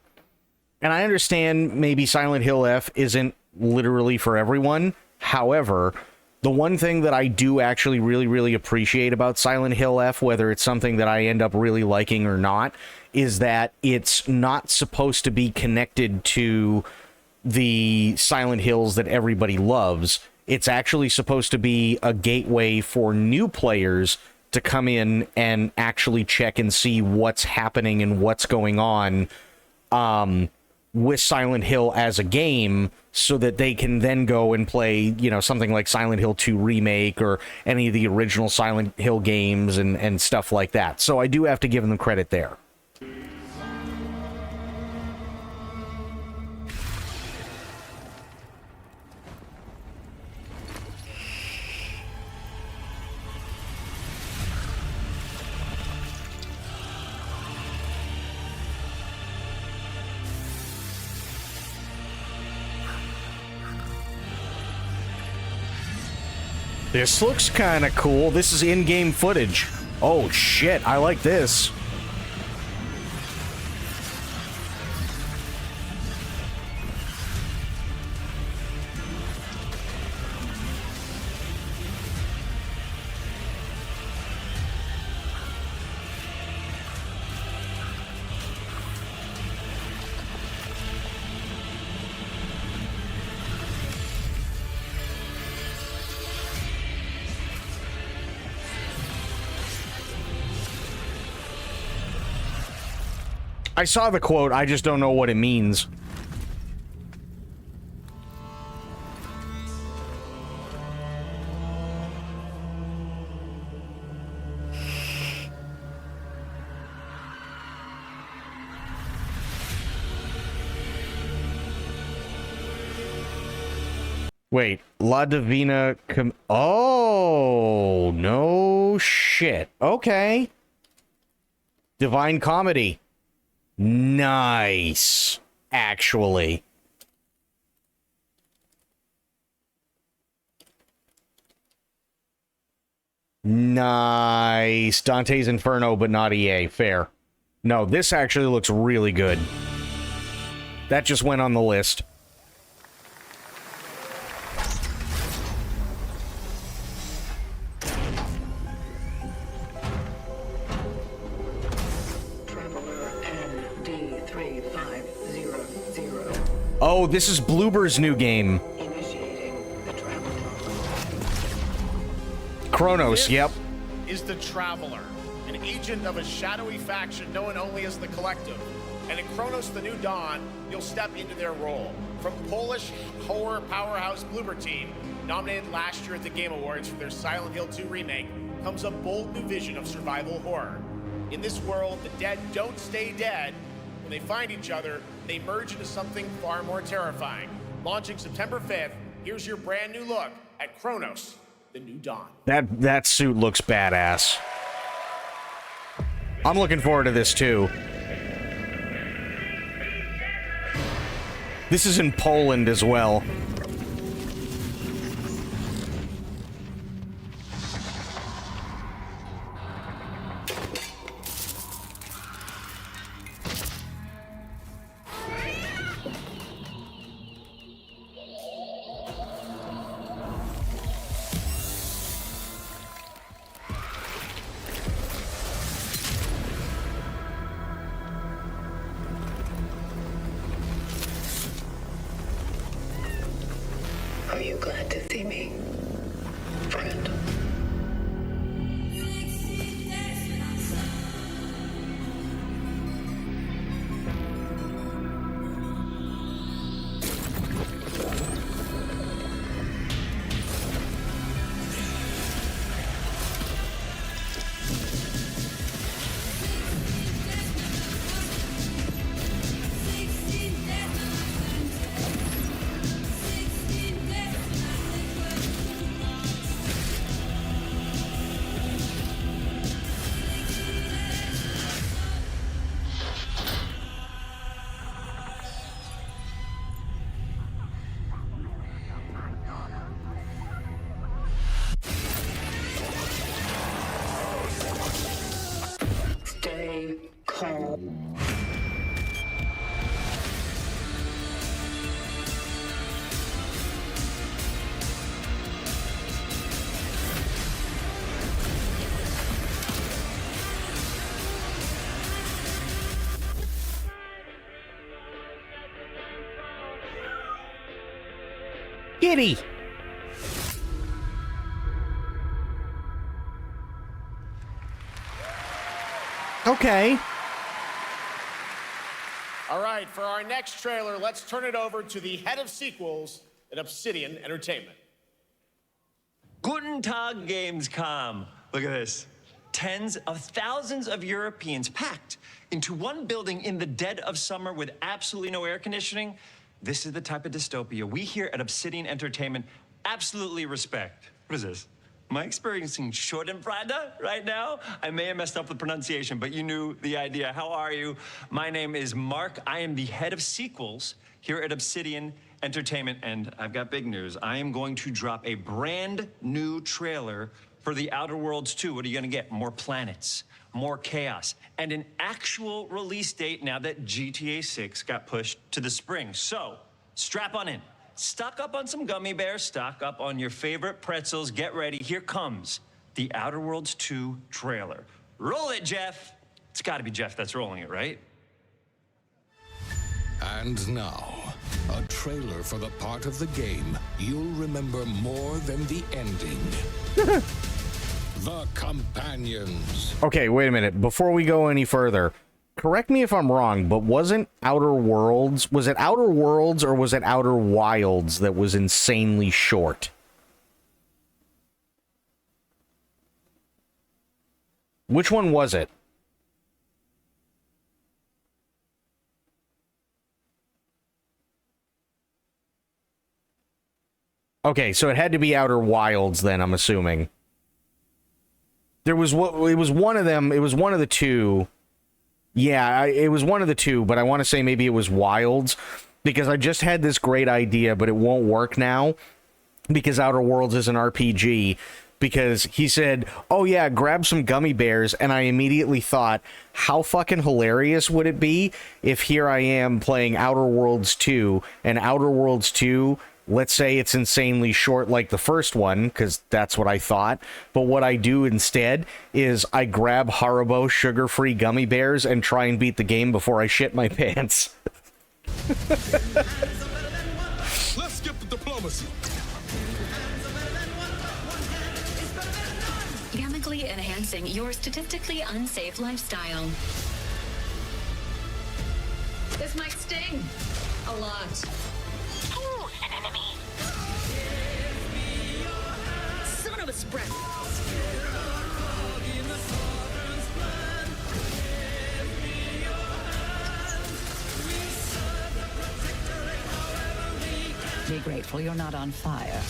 And I understand maybe Silent Hill F isn't literally for everyone. However, the one thing that I do actually really appreciate about Silent Hill F, whether it's something that I end up really liking or not, is that it's not supposed to be connected to the Silent Hills that everybody loves. It's actually supposed to be a gateway for new players to come in and actually check and see what's happening and what's going on with Silent Hill as a game, so that they can then go and play, you know, something like Silent Hill 2 Remake or any of the original Silent Hill games and stuff like that. So I do have to give them credit there. This looks kind of cool. This is in-game footage. Oh shit, I like this. I saw the quote, I just don't know what it means. Wait, La Divina oh, no shit. Okay. Divine Comedy. Nice, actually. Nice. Dante's Inferno, but not EA. Fair. No, this actually looks really good. That just went on the list. Oh, this is Bloober's new game. Kronos, yep. Is the Traveler, an agent of a shadowy faction known only as the Collective. And in Kronos the New Dawn, you'll step into their role. From Polish horror powerhouse Bloober Team, nominated last year at the Game Awards for their Silent Hill 2 remake, comes a bold new vision of survival horror. In this world, the dead don't stay dead. When they find each other, they merge into something far more terrifying. Launching September 5th, here's your brand new look at Kronos, the new dawn. That suit looks badass. I'm looking forward to this too. This is in Poland as well. Are you glad to see me, friend? Stay calm. Giddy. Okay. All right, for our next trailer, let's turn it over to the head of sequels at Obsidian Entertainment. Guten Tag, Gamescom. Look at this. Tens of thousands of Europeans packed into one building in the dead of summer with absolutely no air conditioning. This is the type of dystopia we here at Obsidian Entertainment absolutely respect. What is this? Am I experiencing Schadenfreude right now? I may have messed up the pronunciation, but you knew the idea. How are you? My name is Mark. I am the head of sequels here at Obsidian Entertainment, and I've got big news. I am going to drop a brand new trailer for The Outer Worlds 2. What are you gonna get? More planets, more chaos, and an actual release date now that GTA 6 got pushed to the spring. So, strap on in. Stock up on some gummy bears, stock up on your favorite pretzels, get ready. Here comes The Outer Worlds 2 trailer. Roll it, Jeff. It's gotta be Jeff that's rolling it, right? And now, a trailer for the part of the game you'll remember more than the ending. The Companions. Okay, wait a minute. Before we go any further, correct me if I'm wrong, but wasn't Outer Worlds, was it Outer Worlds or was it Outer Wilds that was insanely short? Which one was it? Okay, so it had to be Outer Wilds then, I'm assuming. There was it was one of them, it was one of the two. Yeah, it was one of the two, but I want to say maybe it was Wilds, because I just had this great idea, but it won't work now, because Outer Worlds is an RPG, because he said, oh yeah, grab some gummy bears, and I immediately thought, how fucking hilarious would it be if here I am playing Outer Worlds 2, and Outer Worlds 2, let's say it's insanely short like the first one, because that's what I thought, but what I do instead is I grab Haribo sugar-free gummy bears and try and beat the game before I shit my pants. Let's skip the diplomacy. Chemically enhancing your statistically unsafe lifestyle. This might sting a lot. An enemy. Son of a spread. Be grateful you're not on fire.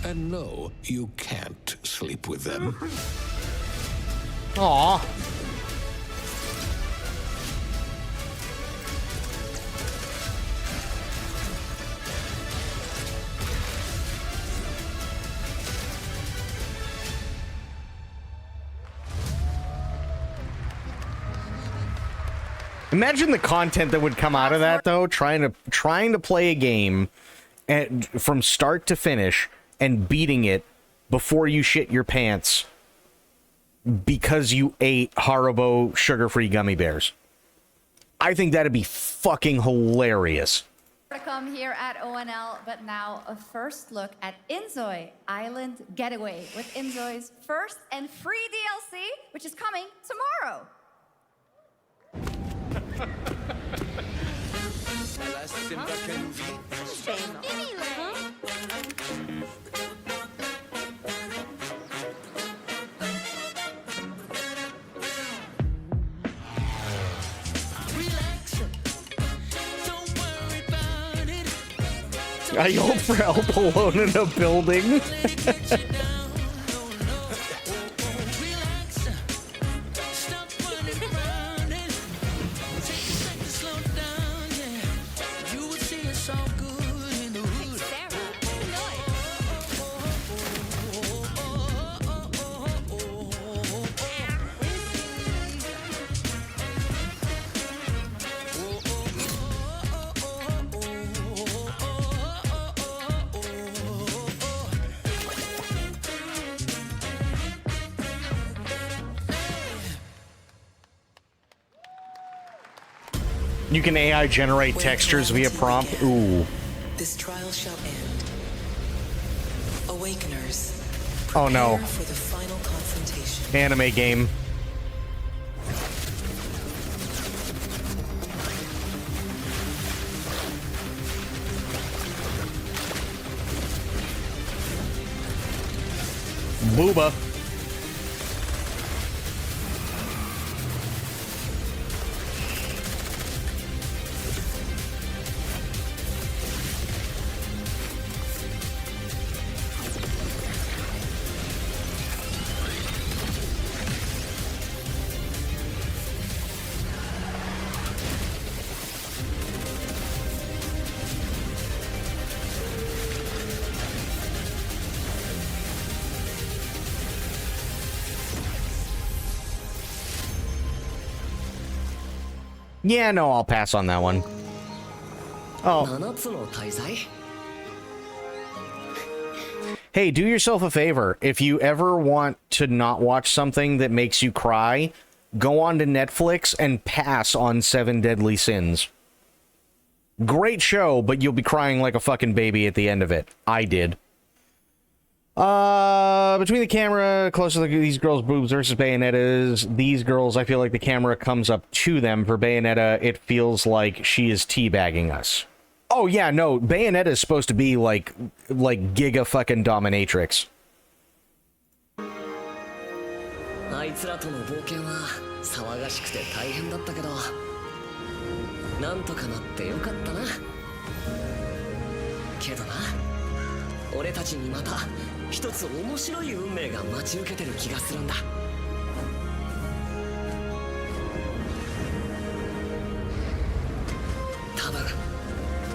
And no, you can't sleep with them. Aw. Imagine the content that would come out of that, though. Trying to play a game from start to finish and beating it before you shit your pants because you ate Haribo sugar-free gummy bears. I think that'd be fucking hilarious. To come here at ONL, but now a first look at Inzoi Island Getaway with Inzoi's first and free DLC, which is coming tomorrow. I hope for help alone in a building. You can AI generate textures via prompt. Ooh. This trial shall end. Awakeners. Oh no. Prepare for the final confrontation. Anime game. Booba. Yeah, no, I'll pass on that one. Oh. Hey, do yourself a favor. If you ever want to not watch something that makes you cry, go on to Netflix and pass on 7 Deadly Sins. Great show, but you'll be crying like a fucking baby at the end of it. I did. Between the camera, close to these girls' boobs versus Bayonetta's, these girls, I feel like the camera comes up to them. For Bayonetta, it feels like she is teabagging us. Oh, yeah, no, Bayonetta is supposed to be like giga fucking dominatrix. あいつらとの冒険は騒がしくて大変だったけど、なんとかなってよかったな。けどな、俺たちにまた一つ面白い運命が待ち受けてる気がするんだ。多分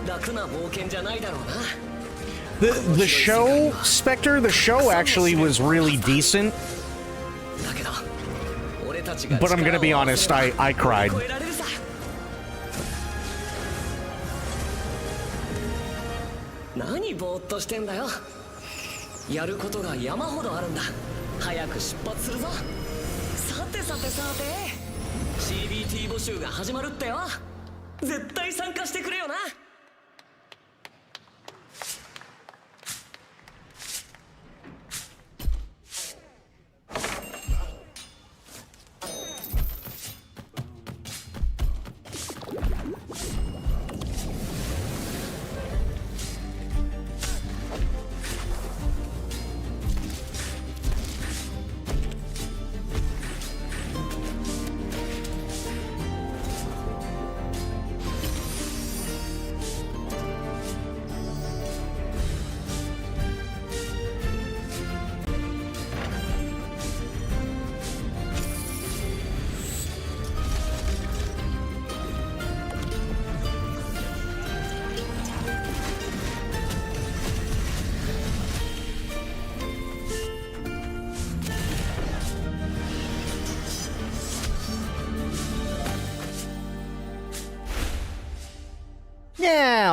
楽な冒険じゃないだろうな。The show, Spectre, the show actually was really decent. But I'm gonna be honest, I cried. 何ぼーっとしてんだよ。やることが山ほどあるんだ。早く出発するぞ。さてさてさて、CBT 募集が始まるってよ。絶対参加してくれよな。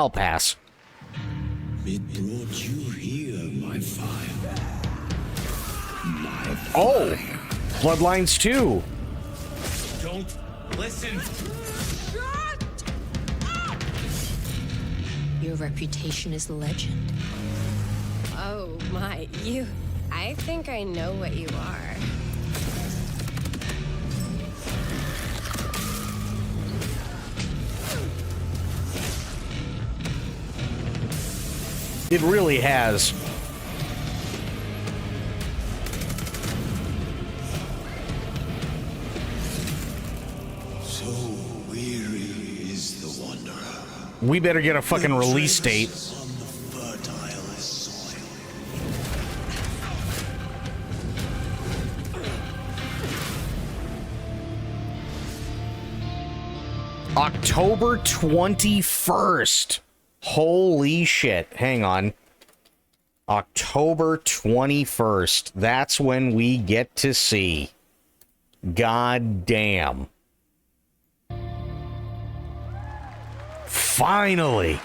I'll pass. It brought you here, my fire. My Oh, Bloodlines 2. Don't listen. Your reputation is legend. Oh my, you. I think I know what you are. It really has. So weary is the wanderer. We better get a fucking release date. On the fertile soil. October 21st. Holy shit. Hang on. October 21st. That's when we get to see. God damn. Finally.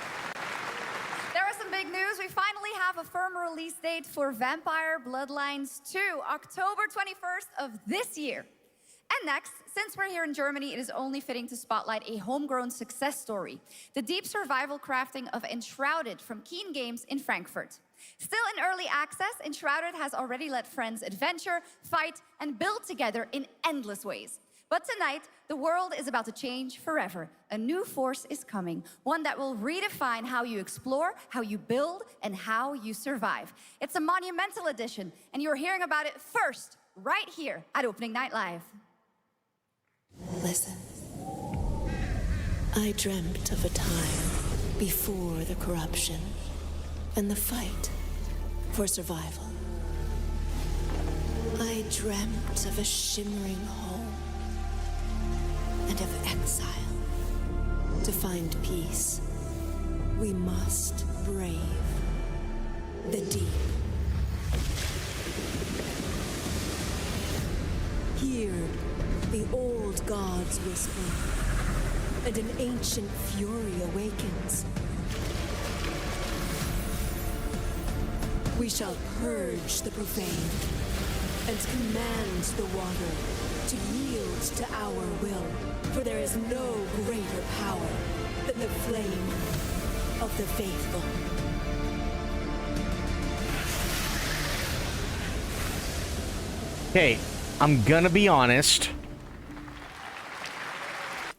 There was some big news. We finally have a firm release date for Vampire Bloodlines 2, October 21st of this year. And next, since we're here in Germany, it is only fitting to spotlight a homegrown success story. The deep survival crafting of Enshrouded from Keen Games in Frankfurt. Still in early access, Enshrouded has already let friends adventure, fight, and build together in endless ways. But tonight, the world is about to change forever. A new force is coming, one that will redefine how you explore, how you build, and how you survive. It's a monumental edition, and you're hearing about it first, right here at Opening Night Live. Listen. I dreamt of a time before the corruption and the fight for survival. I dreamt of a shimmering home and of exile. To find peace, we must brave the deep. Hear the old gods whisper, and an ancient fury awakens. We shall purge the profane and command the water to yield to our will, for there is no greater power than the flame of the faithful. Okay, I'm gonna be honest.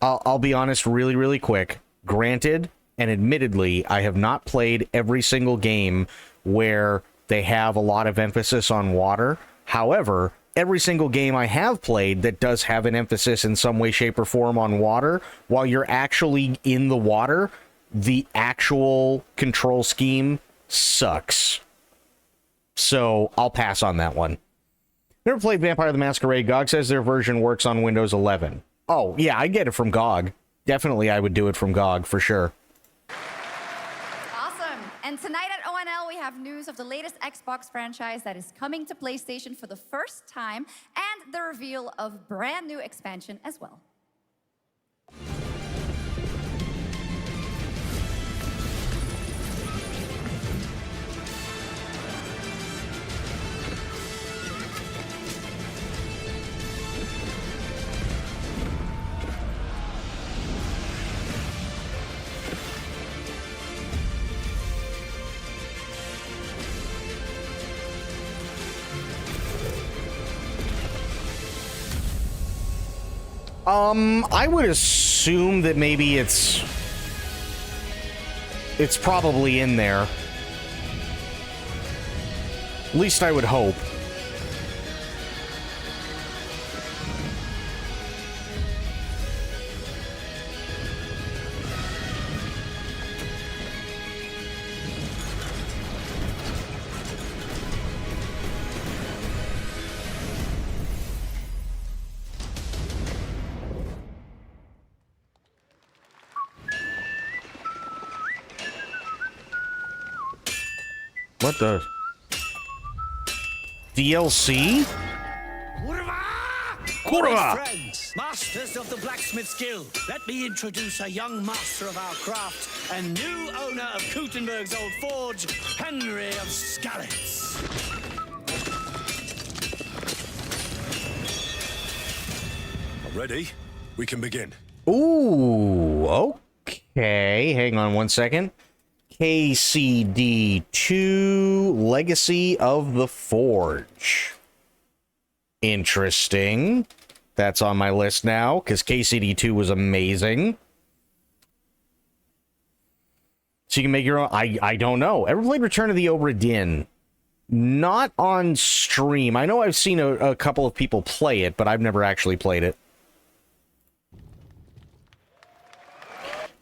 I'll be honest really, really quick. Granted, and admittedly, I have not played every single game where they have a lot of emphasis on water. However, every single game I have played that does have an emphasis in some way, shape, or form on water, while you're actually in the water, the actual control scheme sucks. So, I'll pass on that one. Never played Vampire the Masquerade. GOG says their version works on Windows 11. Oh, yeah, I get it from GOG. Definitely I would do it from GOG, for sure. Awesome. And tonight at ONL, we have news of the latest Xbox franchise that is coming to PlayStation for the first time, and the reveal of brand new expansion as well. I would assume that maybe it's probably in there. At least I would hope. What the? DLC? Kurwa! Friends, masters of the blacksmith guild, let me introduce a young master of our craft and new owner of Kutenberg's old forge, Henry of Skalitz. Ready? We can begin. Ooh, okay. Hang on one second. KCD2 Legacy of the Forge. Interesting. That's on my list now, because KCD2 was amazing. So you can make your own... I don't know. Ever played Return of the Obra Dinn? Not on stream. I know I've seen a couple of people play it, but I've never actually played it.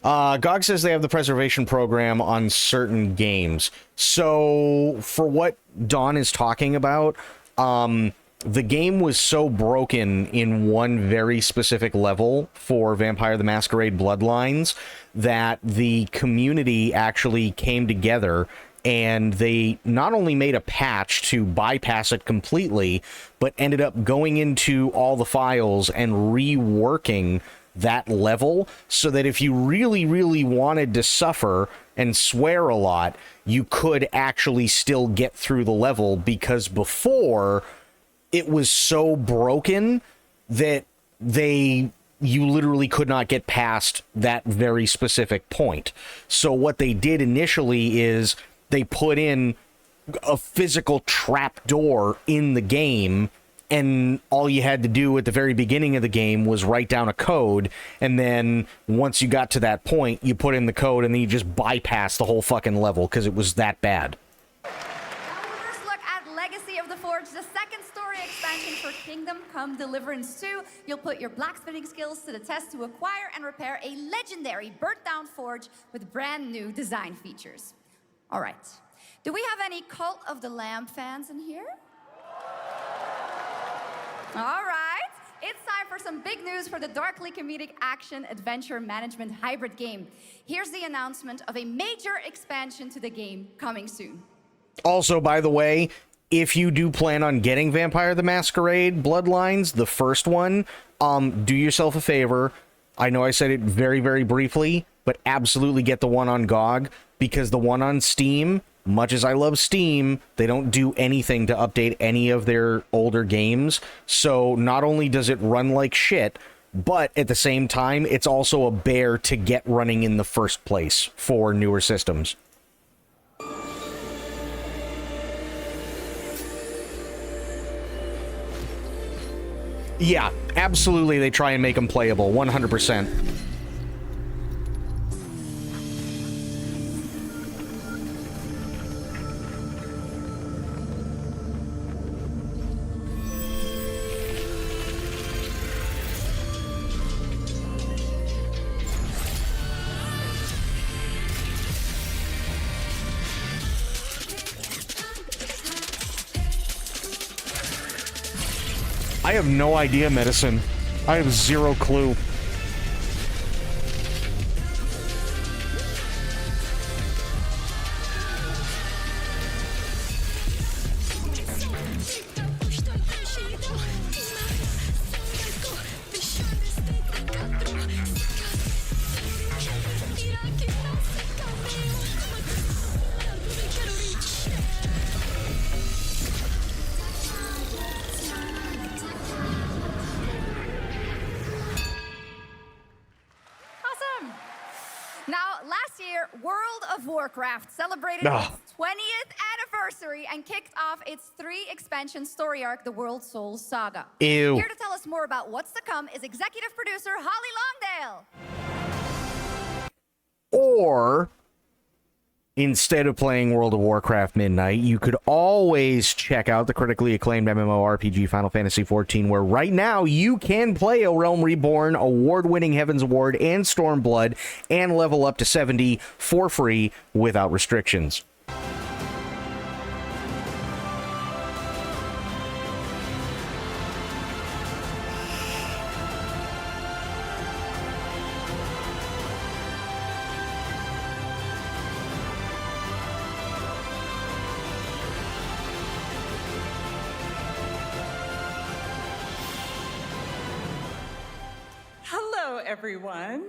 GOG says they have the preservation program on certain games. So, for what Dawn is talking about, the game was so broken in one very specific level for Vampire the Masquerade Bloodlines that the community actually came together and they not only made a patch to bypass it completely, but ended up going into all the files and reworking that level so that if you really, really wanted to suffer and swear a lot, you could actually still get through the level, because before it was so broken that you literally could not get past that very specific point. So what they did initially is they put in a physical trap door in the game, and all you had to do at the very beginning of the game was write down a code, and then once you got to that point, you put in the code, and then you just bypass the whole fucking level, because it was that bad. First look at Legacy of the Forge, the second story expansion for Kingdom Come Deliverance 2. You'll put your blacksmithing skills to the test to acquire and repair a legendary burnt-down forge with brand new design features. All right. Do we have any Cult of the Lamb fans in here? All right, it's time for some big news for the darkly comedic action adventure management hybrid game. Here's the announcement of a major expansion to the game coming soon. Also, by the way, if you do plan on getting Vampire the Masquerade Bloodlines, the first one, do yourself a favor. I know I said it very, very briefly, but absolutely get the one on GOG, because the one on Steam, much as I love Steam, they don't do anything to update any of their older games. So not only does it run like shit, but at the same time, it's also a bear to get running in the first place for newer systems. Yeah, absolutely, they try and make them playable, 100%. I have no idea, Medicine. I have zero clue. Celebrated its 20th anniversary and kicked off its 3-expansion story arc, the World Souls Saga. Ew. Here to tell us more about what's to come is executive producer Holly Longdale. Or, instead of playing World of Warcraft Midnight, you could always check out the critically acclaimed MMORPG Final Fantasy XIV, where right now you can play A Realm Reborn, award-winning Heaven's Ward, and Stormblood, and level up to 70 for free without restrictions. everyone.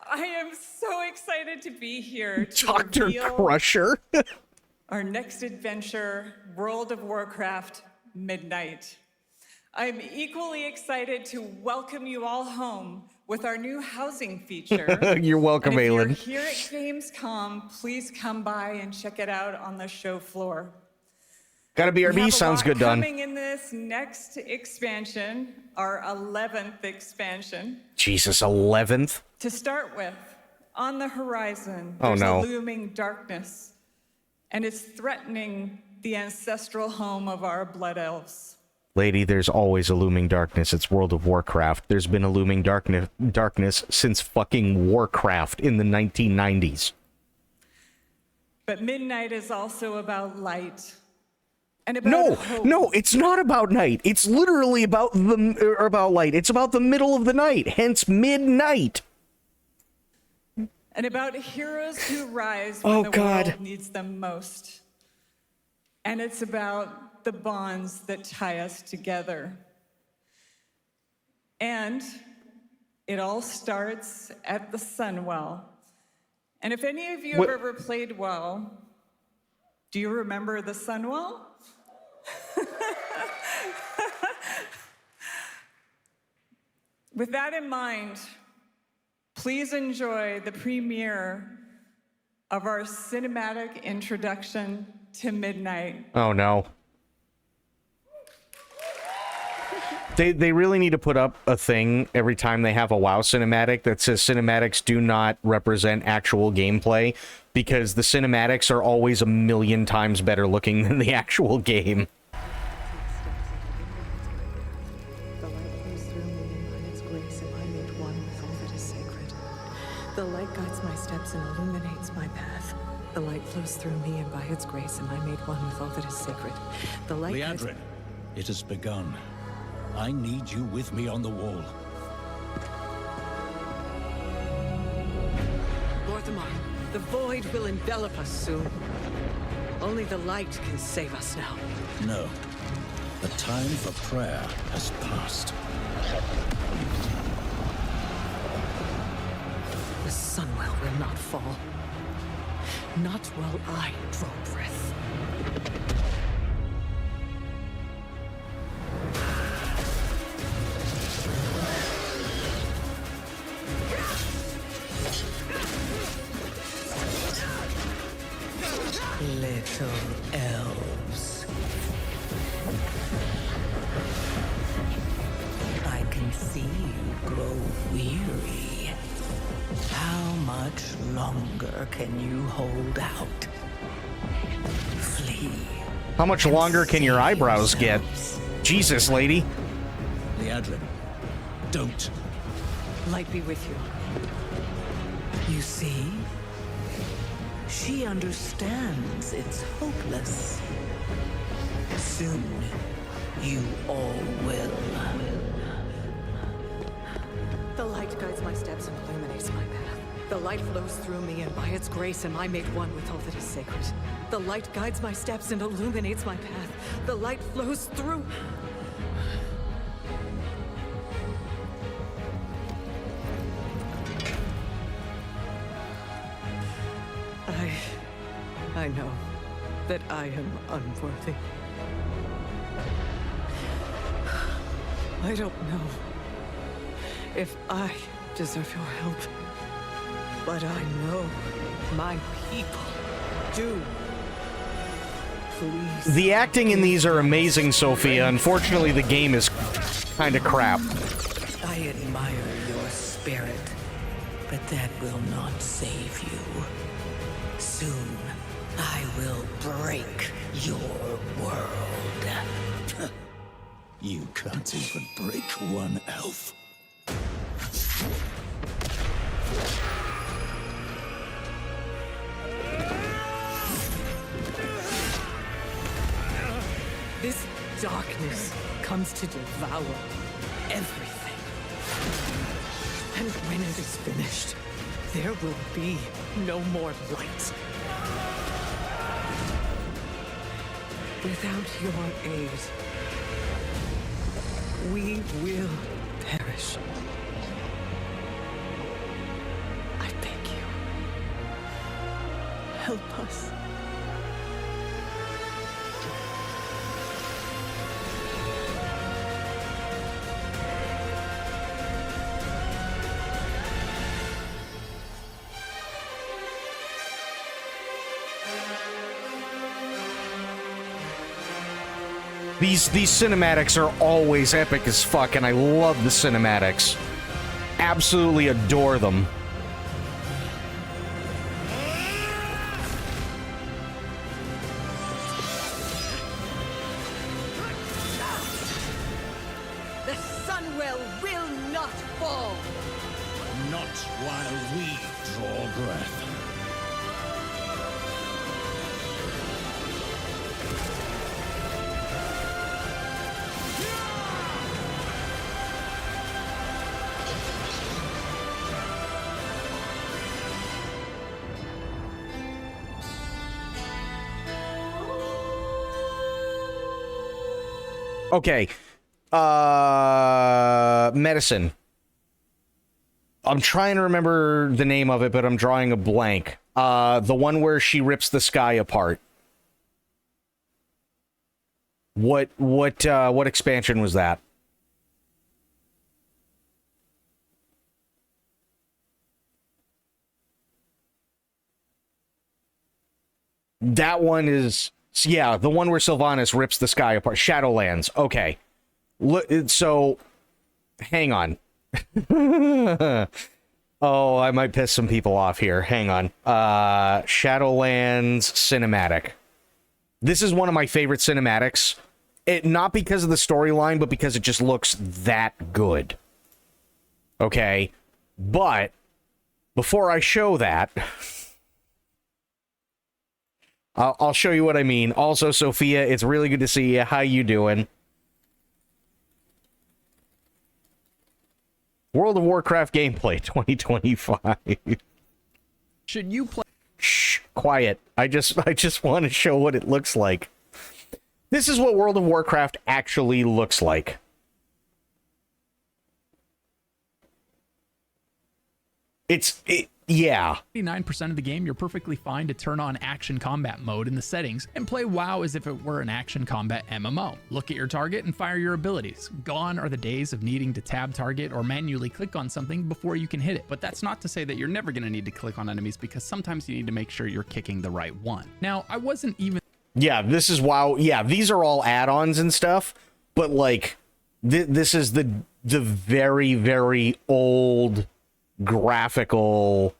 I am so excited to be here to Dr. reveal Crusher. our next adventure, World of Warcraft Midnight. I'm equally excited to welcome you all home with our new housing feature. You're welcome, and if Aelin. you're here at Gamescom, please come by and check it out on the show floor. Gotta We BRB, have a sounds lot good, done. coming in this next expansion, our 11th expansion. Jesus, 11th? To start with, on the horizon, Oh, there's no. a looming darkness, and it's threatening the ancestral home of our blood elves. Lady, there's always a looming darkness. It's World of Warcraft. There's been a looming darkness since fucking Warcraft in the 1990s. But midnight is also about light. And about hope. No, it's not about night. It's literally about light. It's about the middle of the night, hence midnight. And about heroes who rise when the world needs them most. And it's about the bonds that tie us together. And it all starts at the Sunwell. And if any of you have ever played WoW, do you remember the Sunwell? With that in mind, please enjoy the premiere of our cinematic introduction to Midnight. Oh, no. They really need to put up a thing every time they have a WoW cinematic that says cinematics do not represent actual gameplay, because the cinematics are always a million times better looking than the actual game. The light flows through me, and by its grace am I made one with all that is sacred. The light guides my steps and illuminates my path. The light flows through me, and by its grace am I made one with all that is sacred. The light Liadrin, it has begun. I need you with me on the wall. Lorthamar, the void will envelop us soon. Only the light can save us now. No. The time for prayer has passed. The Sunwell will not fall. Not while I draw breath. Little elves. I can see you grow weary. How much longer can you hold out? Flee. How much longer can your eyebrows get? Jesus, lady. Liadrin, don't. Light be with you. You see? She understands it's hopeless. Soon, you all will. The light guides my steps and illuminates my path. The light flows through me, and by its grace am I made one with all that is sacred. The light guides my steps and illuminates my path. The light flows through... I know that I am unworthy. I don't know if I deserve your help, but I know my people do. Please. The acting in these are amazing, Sophia. Unfortunately, the game is kind of crap. I admire your spirit, but that will not save you. Soon, I will break your world. You can't even break one elf. This darkness comes to devour everything. And when it is finished, there will be no more light. Without your aid, we will perish. help us. These cinematics are always epic as fuck, and I love the cinematics. Absolutely adore them. The Sunwell will not fall. Not while we draw breath. Okay. Medicine. I'm trying to remember the name of it, but I'm drawing a blank. The one where she rips the sky apart. What expansion was that? That one is, yeah, the one where Sylvanas rips the sky apart. Shadowlands. Okay. So, hang on. Oh, I might piss some people off here. Hang on. Shadowlands cinematic. This is one of my favorite cinematics. Not because of the storyline, but because it just looks that good. Okay. But, before I show that... I'll show you what I mean. Also, Sophia, it's really good to see you. How you doing? World of Warcraft gameplay 2025. Should you play? Shh, quiet. I just want to show what it looks like. This is what World of Warcraft actually looks like. Yeah. 99% of the game, you're perfectly fine to turn on action combat mode in the settings and play WoW as if it were an action combat MMO. Look at your target and fire your abilities. Gone are the days of needing to tab target or manually click on something before you can hit it. But that's not to say that you're never going to need to click on enemies, because sometimes you need to make sure you're kicking the right one. Now, I wasn't even... Yeah, this is WoW. Yeah, these are all add-ons and stuff, but like, this is the very, very old... graphical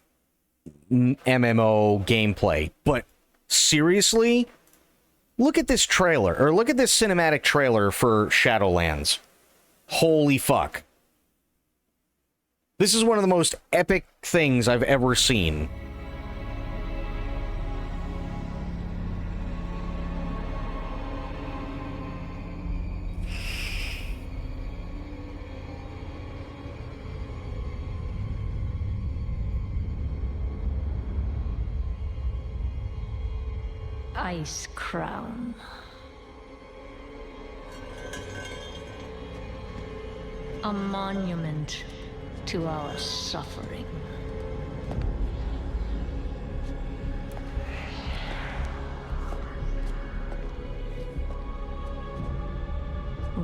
MMO gameplay. But seriously, look at this trailer, or look at this cinematic trailer for Shadowlands. Holy fuck. This is one of the most epic things I've ever seen. Ice Crown. A monument to our suffering.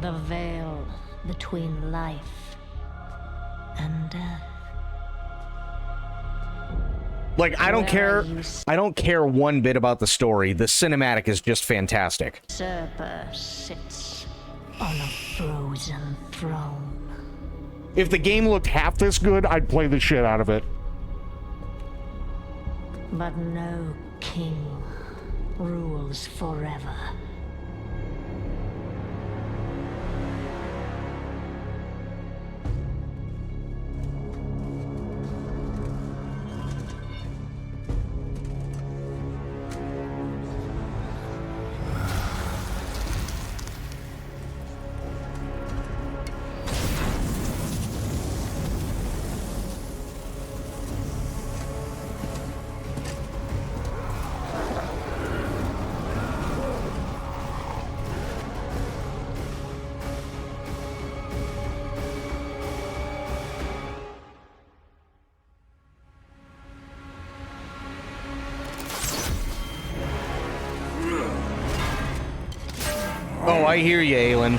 The veil between life and death. Like, I don't care one bit about the story. The cinematic is just fantastic. Usurper sits on a frozen throne. If the game looked half this good, I'd play the shit out of it. But no king rules forever. Oh, I hear you, Aelin.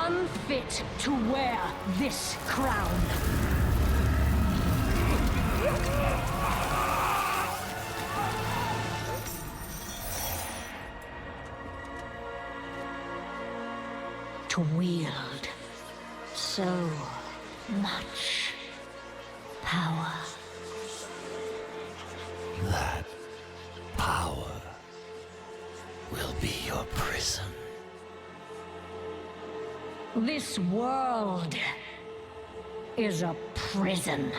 Unfit to wear this crown. To wield so much power. That power will be your prison. This world is a prison.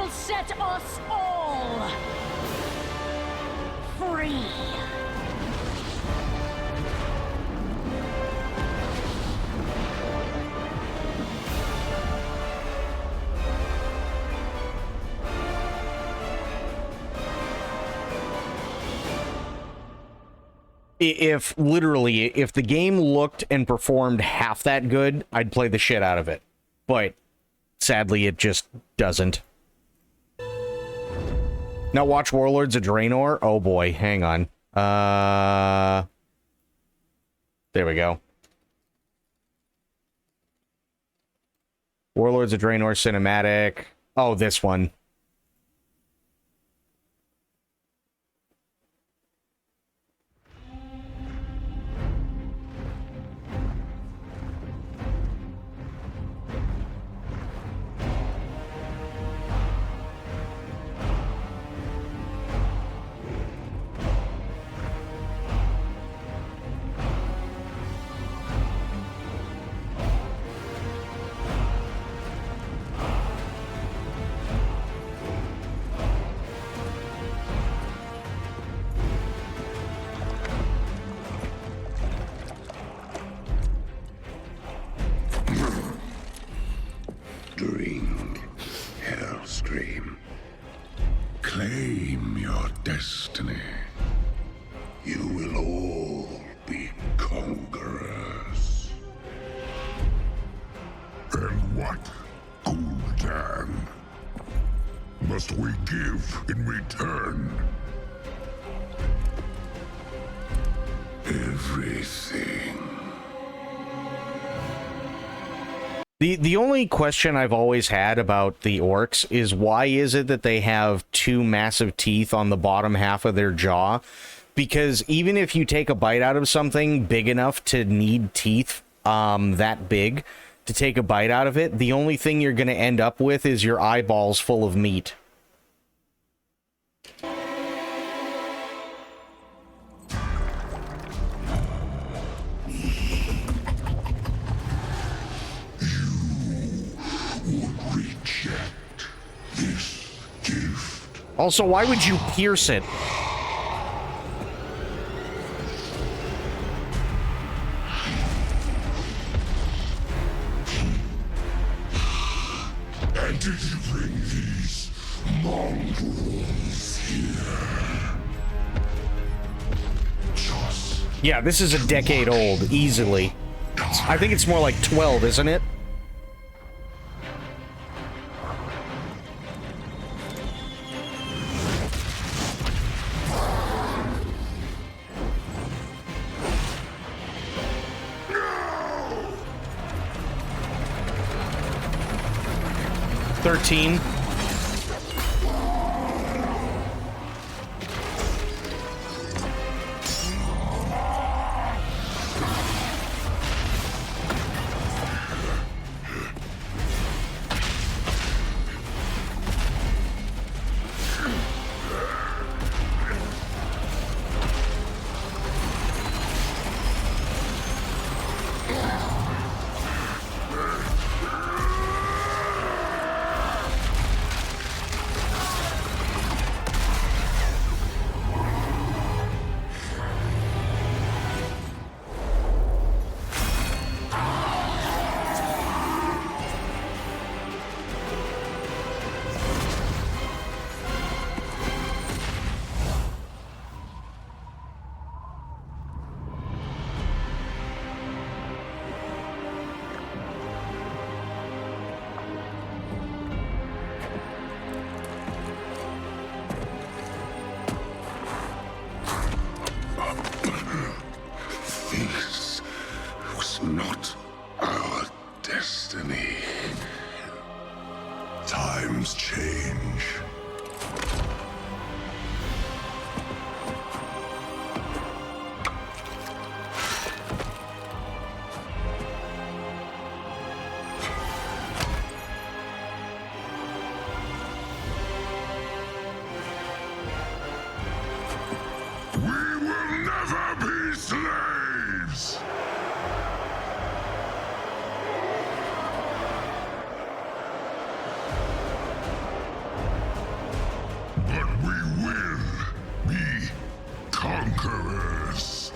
Set us all free. If the game looked and performed half that good, I'd play the shit out of it. But sadly, it just doesn't. Now watch Warlords of Draenor. Oh boy, hang on. There we go. Warlords of Draenor cinematic. Oh, this one. Drink, Hellscream. Claim your destiny. You will all be conquerors. And what, Gul'dan, must we give in return? Everything. The only question I've always had about the orcs is why is it that they have two massive teeth on the bottom half of their jaw? Because even if you take a bite out of something big enough to need teeth that big to take a bite out of it, the only thing you're going to end up with is your eyeballs full of meat. Also, why would you pierce it? And did you bring these mongrels here? Yeah, this is a decade old, easily. I think it's more like 12, isn't it? No! 13. This was not our destiny. Times change. We will never be slaves! But we will be conquerors.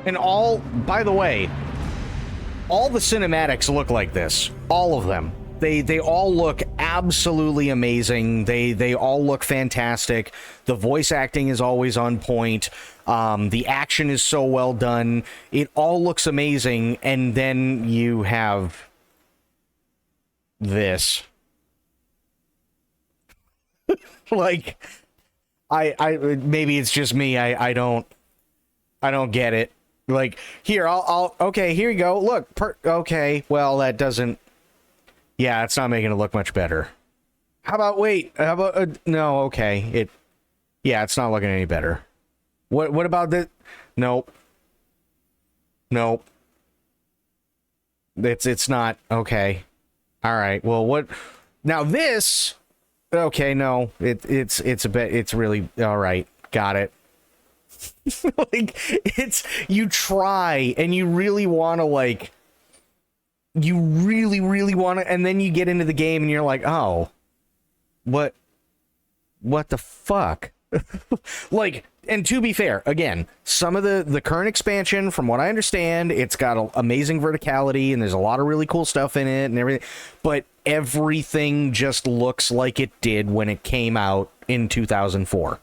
And all, by the way, all the cinematics look like this. All of them. They all look absolutely amazing. They all look fantastic. The voice acting is always on point. The action is so well done. It all looks amazing. And then you have this. Like, I maybe it's just me. I don't get it. Like, here, okay, here you go. Look, okay, well, that doesn't, yeah, it's not making it look much better. How about, no, okay, yeah, it's not looking any better. What about this? Nope. It's not, okay. All right, well, what, now this, okay, no, it's a bit, it's really, all right, got it. Like, it's, you try and you really want to, like, you really want to, and then you get into the game and you're like, oh, what the fuck? Like, and to be fair, again, some of the current expansion, from what I understand, it's got amazing verticality and there's a lot of really cool stuff in it and everything, but everything just looks like it did when it came out in 2004.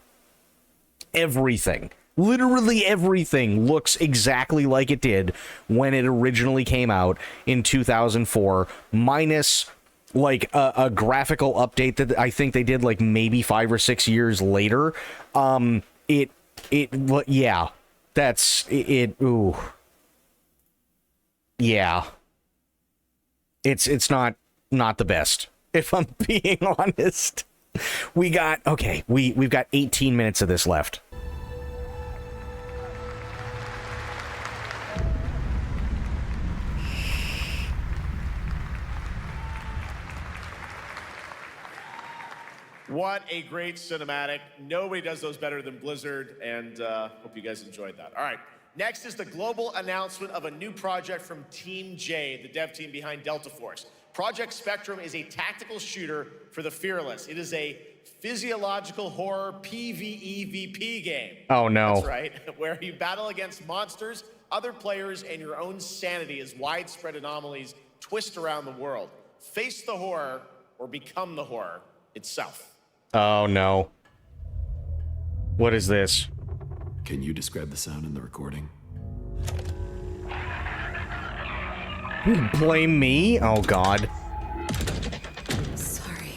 Everything. Literally everything looks exactly like it did when it originally came out in 2004, minus like a graphical update that I think they did like maybe 5 or 6 years later. Yeah, that's it. Ooh, yeah, it's not the best, if I'm being honest. We've got 18 minutes of this left. What a great cinematic. Nobody does those better than Blizzard, and hope you guys enjoyed that. All right, next is the global announcement of a new project from Team J, the dev team behind Delta Force. Project Spectrum is a tactical shooter for the fearless. It is a physiological horror PvEVP game. Oh, no. That's right, where you battle against monsters, other players, and your own sanity as widespread anomalies twist around the world. Face the horror or become the horror itself. Oh, no. What is this? Can you describe the sound in the recording? Blame me? Oh, God. Sorry.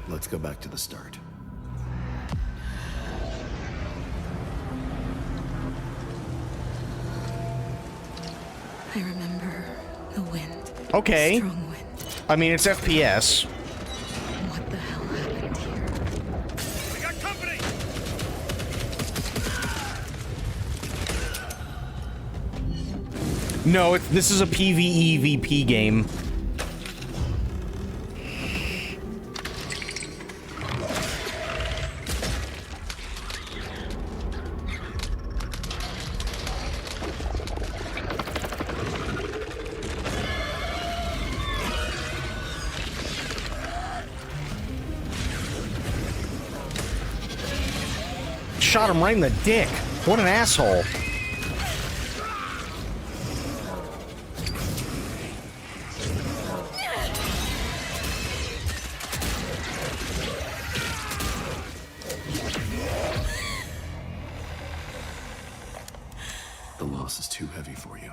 Let's go back to the start. I remember the wind. Okay. Strong wind. I mean, it's FPS. What the hell happened here? We got company! No, this is a PvEVP game. Shot him right in the dick. What an asshole. The loss is too heavy for you.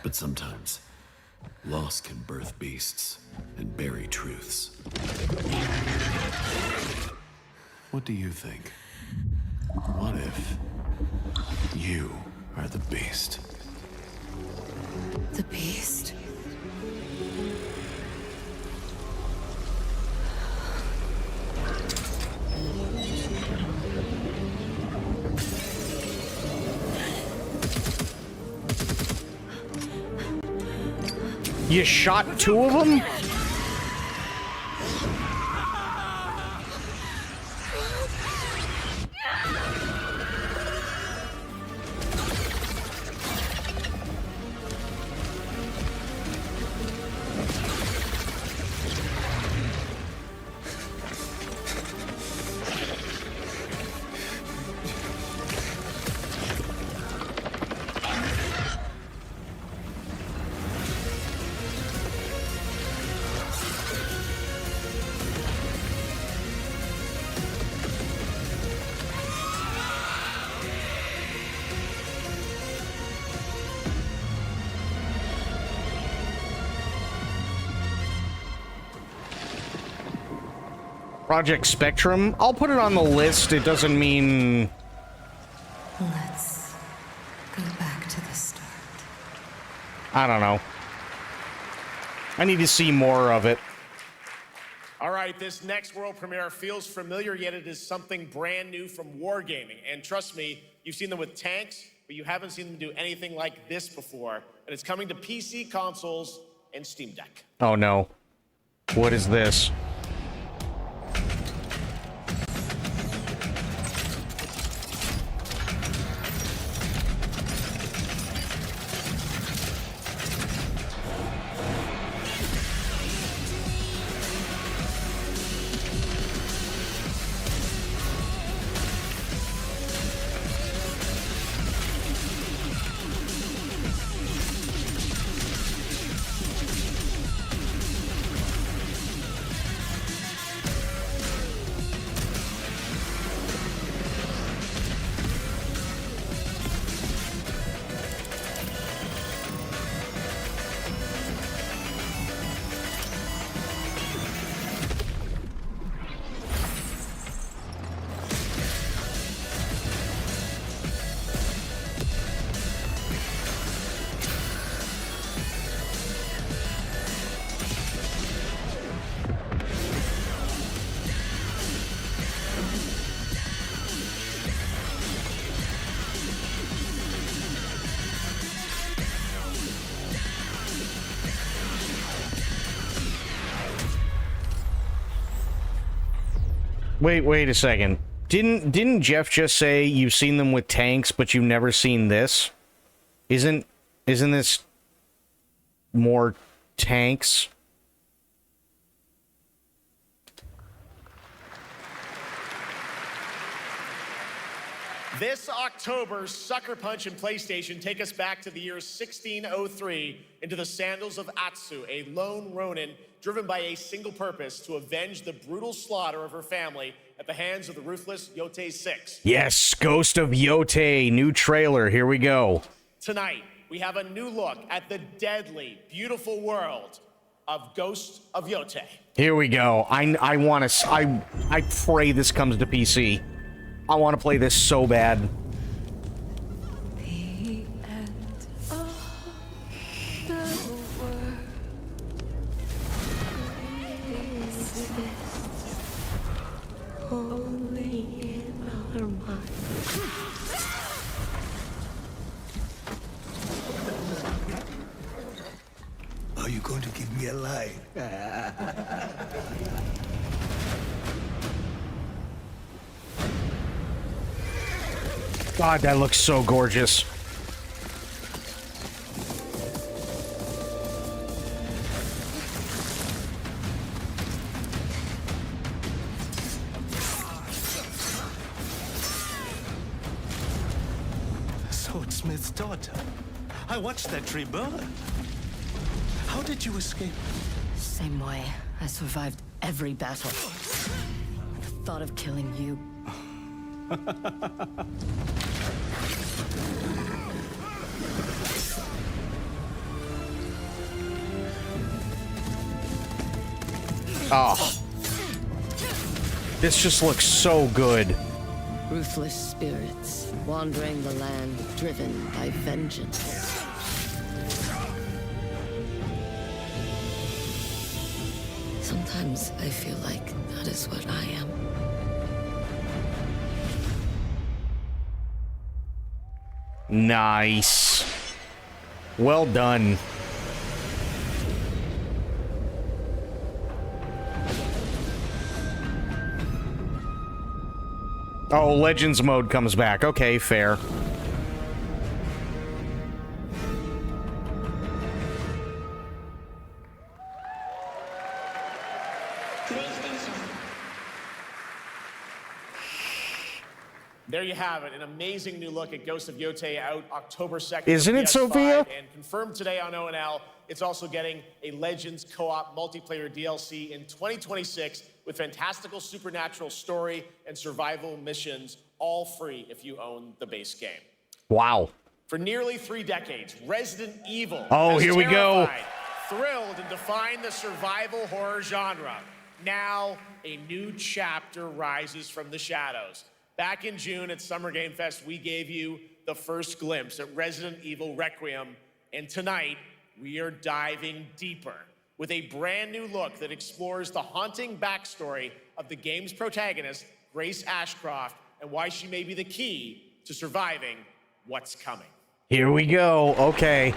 But sometimes, loss can birth beasts and bury truths. What do you think? What if you are the beast? The beast? You shot 2 of them? Project Spectrum. I'll put it on the list. It doesn't mean... Let's go back to the start. I don't know. I need to see more of it. All right, this next world premiere feels familiar, yet it is something brand new from Wargaming. And trust me, you've seen them with tanks, but you haven't seen them do anything like this before. And it's coming to PC, consoles, and Steam Deck. Oh, no. What is this? Wait a second. Didn't Jeff just say you've seen them with tanks, but you've never seen this? Isn't this more tanks? This October, Sucker Punch and PlayStation take us back to the year 1603 into the sandals of Atsu, a lone Ronin driven by a single purpose to avenge the brutal slaughter of her family at the hands of the ruthless Yotei 6. Yes, Ghost of Yotei, new trailer. Here we go. Tonight, we have a new look at the deadly, beautiful world of Ghost of Yotei. Here we go. I pray this comes to PC. I want to play this so bad. The end of the world is this, only in our minds. Are you going to give me a line? God, that looks so gorgeous. Swordsmith's daughter. I watched that tree burn. How did you escape? Same way. I survived every battle. The thought of killing you. Oh. This just looks so good. Ruthless spirits, wandering the land, driven by vengeance. Sometimes I feel like that is what I am. Nice. Well done. Oh, Legends mode comes back. Okay, fair. There you have it, an amazing new look at Ghost of Yotei, out October 2nd. Isn't it, PS5, Sophia? And confirmed today on ONL, it's also getting a Legends co-op multiplayer DLC in 2026 with fantastical supernatural story and survival missions, all free if you own the base game. Wow. For nearly 3 decades, Resident Evil Oh, has here we go. terrified, thrilled, and defined the survival horror genre. Now, a new chapter rises from the shadows. Back in June at Summer Game Fest, we gave you the first glimpse at Resident Evil Requiem, and tonight, we are diving deeper with a brand new look that explores the haunting backstory of the game's protagonist, Grace Ashcroft, and why she may be the key to surviving what's coming. Here we go. Okay.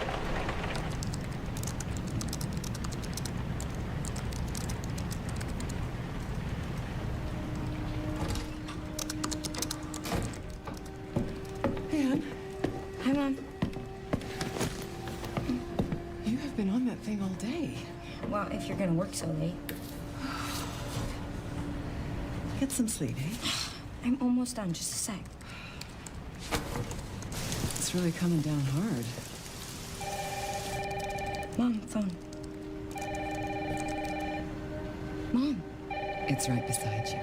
Anne? Hi, Mom. You have been on that thing all day. Well, if you're gonna work so late. Get some sleep, eh? I'm almost done, just a sec. It's really coming down hard. Mom, phone. Mom. It's right beside you.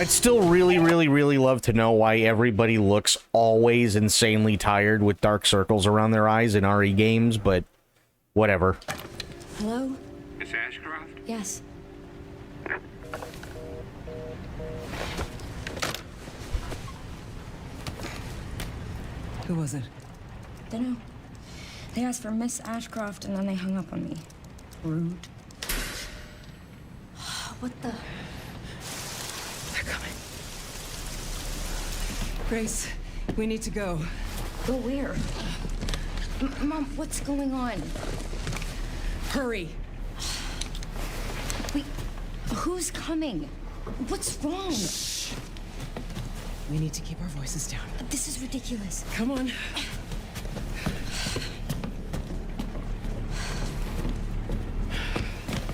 I'd still really love to know why everybody looks always insanely tired with dark circles around their eyes in RE games, but whatever. Hello? Miss Ashcroft? Yes. Who was it? Dunno. They asked for Miss Ashcroft and then they hung up on me. Rude. What the? They're coming. Grace, we need to go. Go where? Mom, what's going on? Hurry. We Who's coming? What's wrong? We need to keep our voices down. This is ridiculous. Come on.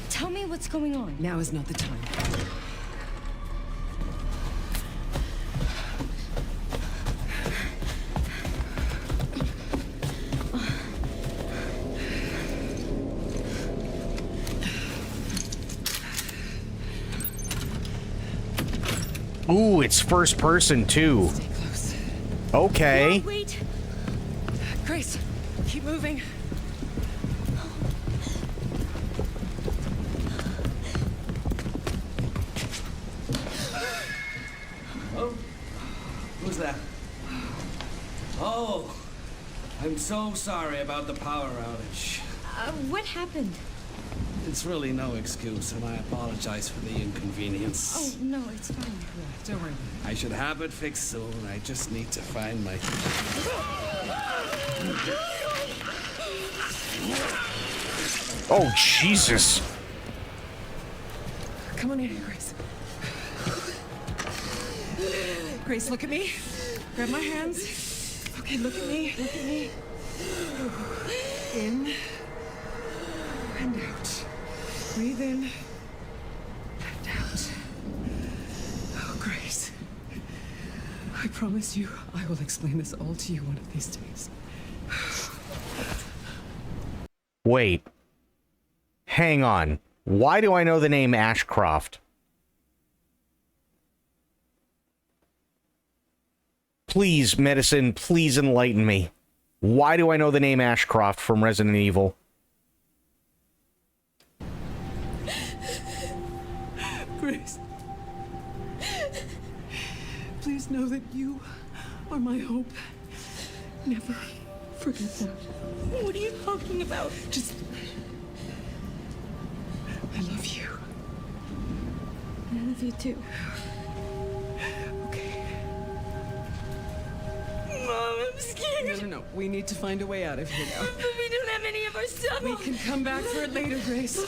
Tell me what's going on. Now is not the time. Ooh, it's first person too. Stay close. Okay. No, wait. Grace, keep moving. Oh, who's that? Oh, I'm so sorry about the power outage. What happened? It's really no excuse, and I apologize for the inconvenience. Oh, no, it's fine. Yeah, don't worry. I should have it fixed soon. I just need to find my... Oh, Jesus. Come on in here, Grace. Grace, look at me. Grab my hands. Okay, look at me. Look at me. In and out. Breathe in and out. Oh, Grace. I promise you, I will explain this all to you one of these days. Wait. Hang on. Why do I know the name Ashcroft? Please, medicine, please enlighten me. Why do I know the name Ashcroft from Resident Evil? Grace. Please know that you are my hope. Never forget that. What are you talking about? Just... I love you. I love you too. Okay. Mom, I'm scared. No. We need to find a way out of here now. But we don't have any of our stuff. We can come back for it later, Grace.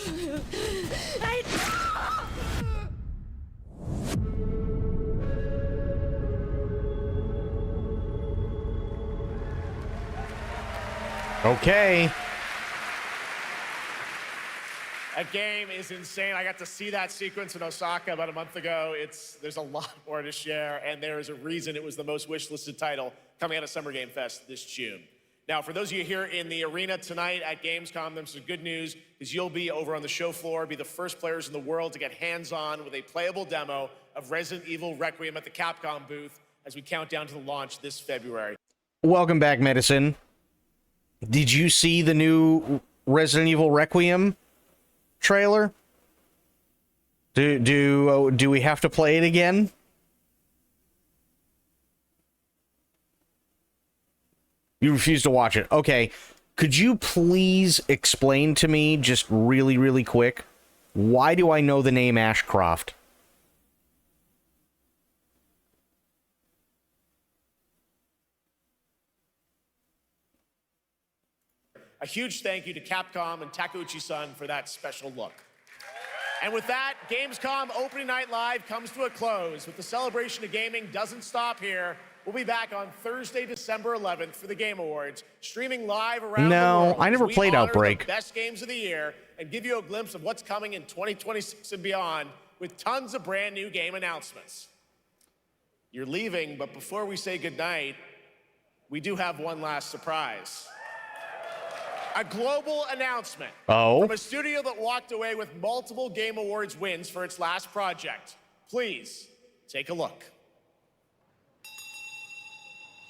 Okay. That game is insane. I got to see that sequence in Osaka about a month ago. There's a lot more to share, and there is a reason it was the most wishlisted title coming out of Summer Game Fest this June. Now, for those of you here in the arena tonight at Gamescom, there's some good news, is you'll be over on the show floor, be the first players in the world to get hands-on with a playable demo of Resident Evil Requiem at the Capcom booth as we count down to the launch this February. Welcome back, medicine. Did you see the new Resident Evil Requiem trailer? Do we have to play it again? You refuse to watch it. Okay. Could you please explain to me, just really, really quick, why do I know the name Ashcroft? A huge thank you to Capcom and Takeuchi-san for that special look. And with that, Gamescom Opening Night Live comes to a close, but the celebration of gaming doesn't stop here. We'll be back on Thursday, December 11th for the Game Awards, streaming live around the world. I never played Outbreak. The best games of the year and give you a glimpse of what's coming in 2026 and beyond with tons of brand new game announcements. You're leaving, but before we say goodnight, we do have one last surprise. A global announcement from a studio that walked away with multiple Game Awards wins for its last project. Please take a look.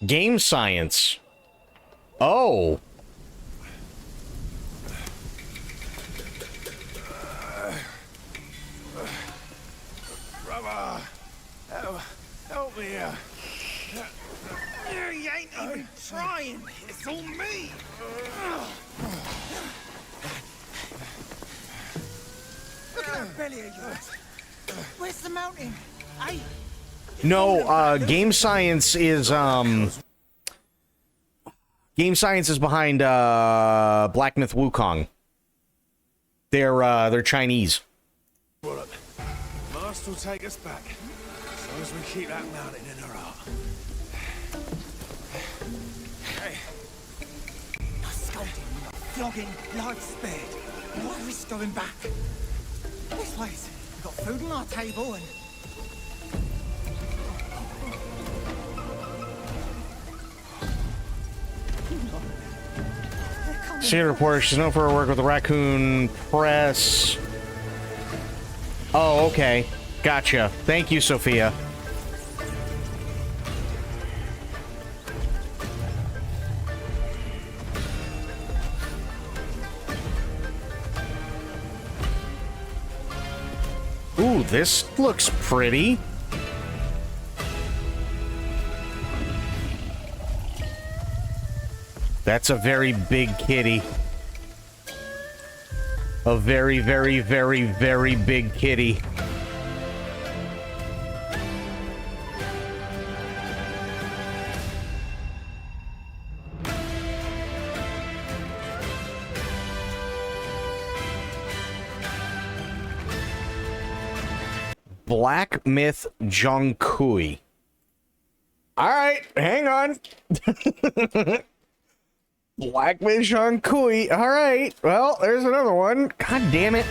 Game Science. Oh. Brother, help me. You ain't even trying. It's all me. Look at that belly of yours. Where's the mountain? Hey. No, Game Science is Game Science is behind Black Myth Wukong. They're Chinese. past will take us back, as long as we keep that mountain in our heart. Hey. No scolding, no flogging, life spared. Why risk going back? This place, we've got food on our table and... Senior reporter, she's known for her work with the Raccoon Press. Oh, okay. Gotcha. Thank you, Sophia. Ooh, this looks pretty. That's a very big kitty. A very, very, very, very big kitty. Black Myth Jonkui. Alright, hang on. Black Myth Jonkui. Alright, well, there's another one. God damn it.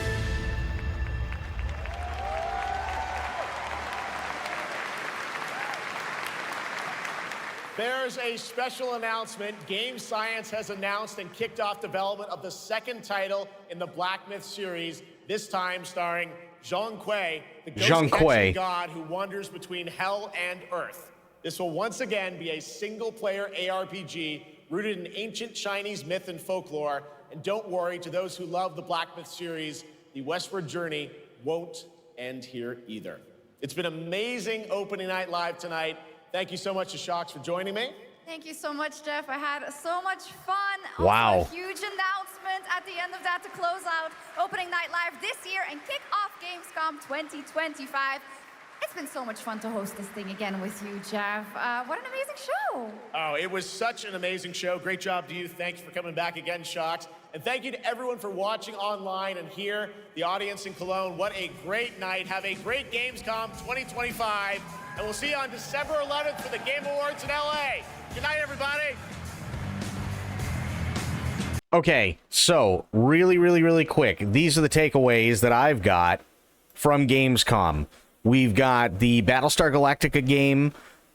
There's a special announcement. Game Science has announced and kicked off development of the second title in the Black Myth series, this time starring Zhong Kui, the ghost-catching god who wanders between hell and earth. This will once again be a single-player ARPG rooted in ancient Chinese myth and folklore. And don't worry, to those who love the Black Myth series, the westward journey won't end here either. It's been amazing opening night live tonight. Thank you so much to Shox for joining me. Thank you so much, Jeff. I had so much fun. Wow. Also, a huge announcement at the end of that to close out opening night live this year and kick off Gamescom 2025. It's been so much fun to host this thing again with you, Jeff. What an amazing show. Oh, it was such an amazing show. Great job to you. Thanks for coming back again, Shox. And thank you to everyone for watching online and here, the audience in Cologne. What a great night. Have a great Gamescom 2025. And we'll see you on December 11th for the Game Awards in LA. Good night, everybody. Okay, so really quick. These are the takeaways that I've got from Gamescom. We've got the Battlestar Galactica game.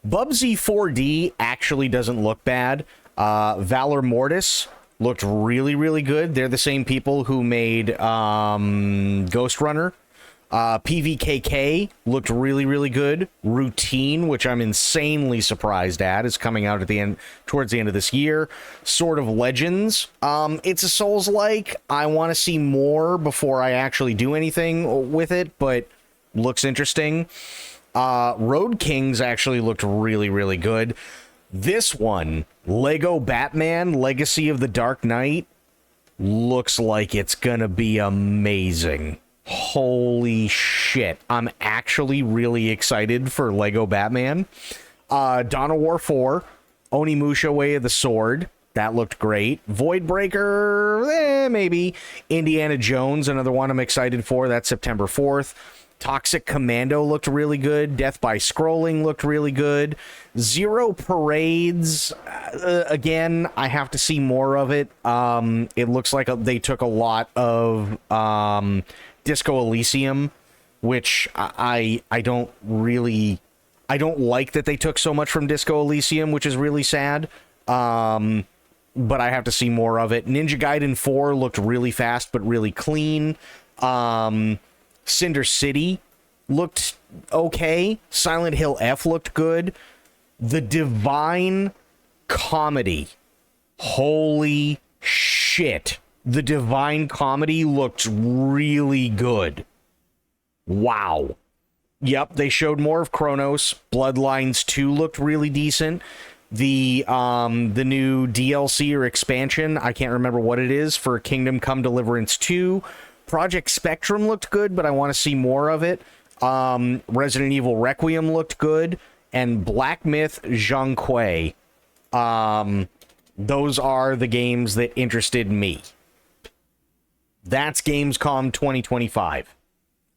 Bubsy 4D actually doesn't look bad. Valor Mortis looked really good. They're the same people who made Ghost Runner. PVKK looked really good. Routine, which I'm insanely surprised at, is coming out at the end, towards the end of this year. Sword of Legends. It's a Souls-like. I want to see more before I actually do anything with it, but looks interesting. Road Kings actually looked really good. This one, Lego Batman Legacy of the Dark Knight, looks like it's gonna be amazing. Holy shit. I'm actually really excited for Lego Batman. Dawn of War 4, Onimusha Way of the Sword. That looked great. Voidbreaker, maybe. Indiana Jones, another one I'm excited for. That's September 4th. Toxic Commando looked really good. Death by Scrolling looked really good. Zero Parades, again, I have to see more of it. It looks like they took a lot of Disco Elysium, which I don't like that they took so much from Disco Elysium, which is really sad. But I have to see more of it. Ninja Gaiden 4 looked really fast but really clean. Cinder City looked okay. Silent Hill F looked good. The Divine Comedy. Holy shit. The Divine Comedy looked really good. Wow. Yep, they showed more of Chronos. Bloodlines 2 looked really decent. The new DLC or expansion, I can't remember what it is, for Kingdom Come Deliverance 2. Project Spectrum looked good, but I want to see more of it. Resident Evil Requiem looked good. And Black Myth Jonkui. Those are the games that interested me. That's Gamescom 2025.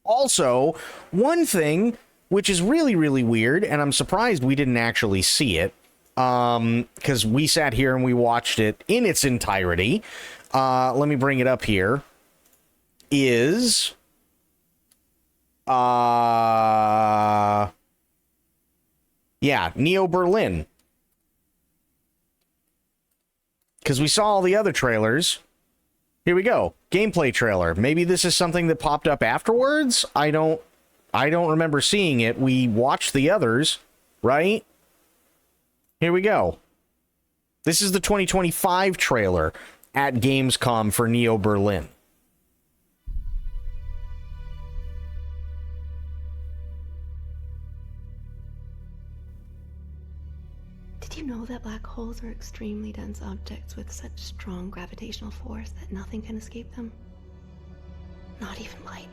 Also, one thing which is really, really weird, and I'm surprised we didn't actually see it, because we sat here and we watched it in its entirety. Let me bring it up here. Is Neo Berlin. Because we saw all the other trailers. Here we go. Gameplay trailer. Maybe this is something that popped up afterwards? I don't remember seeing it. We watched the others, right? Here we go. This is the 2025 trailer at Gamescom for Neo Berlin. Did you know that black holes are extremely dense objects with such strong gravitational force that nothing can escape them? Not even light.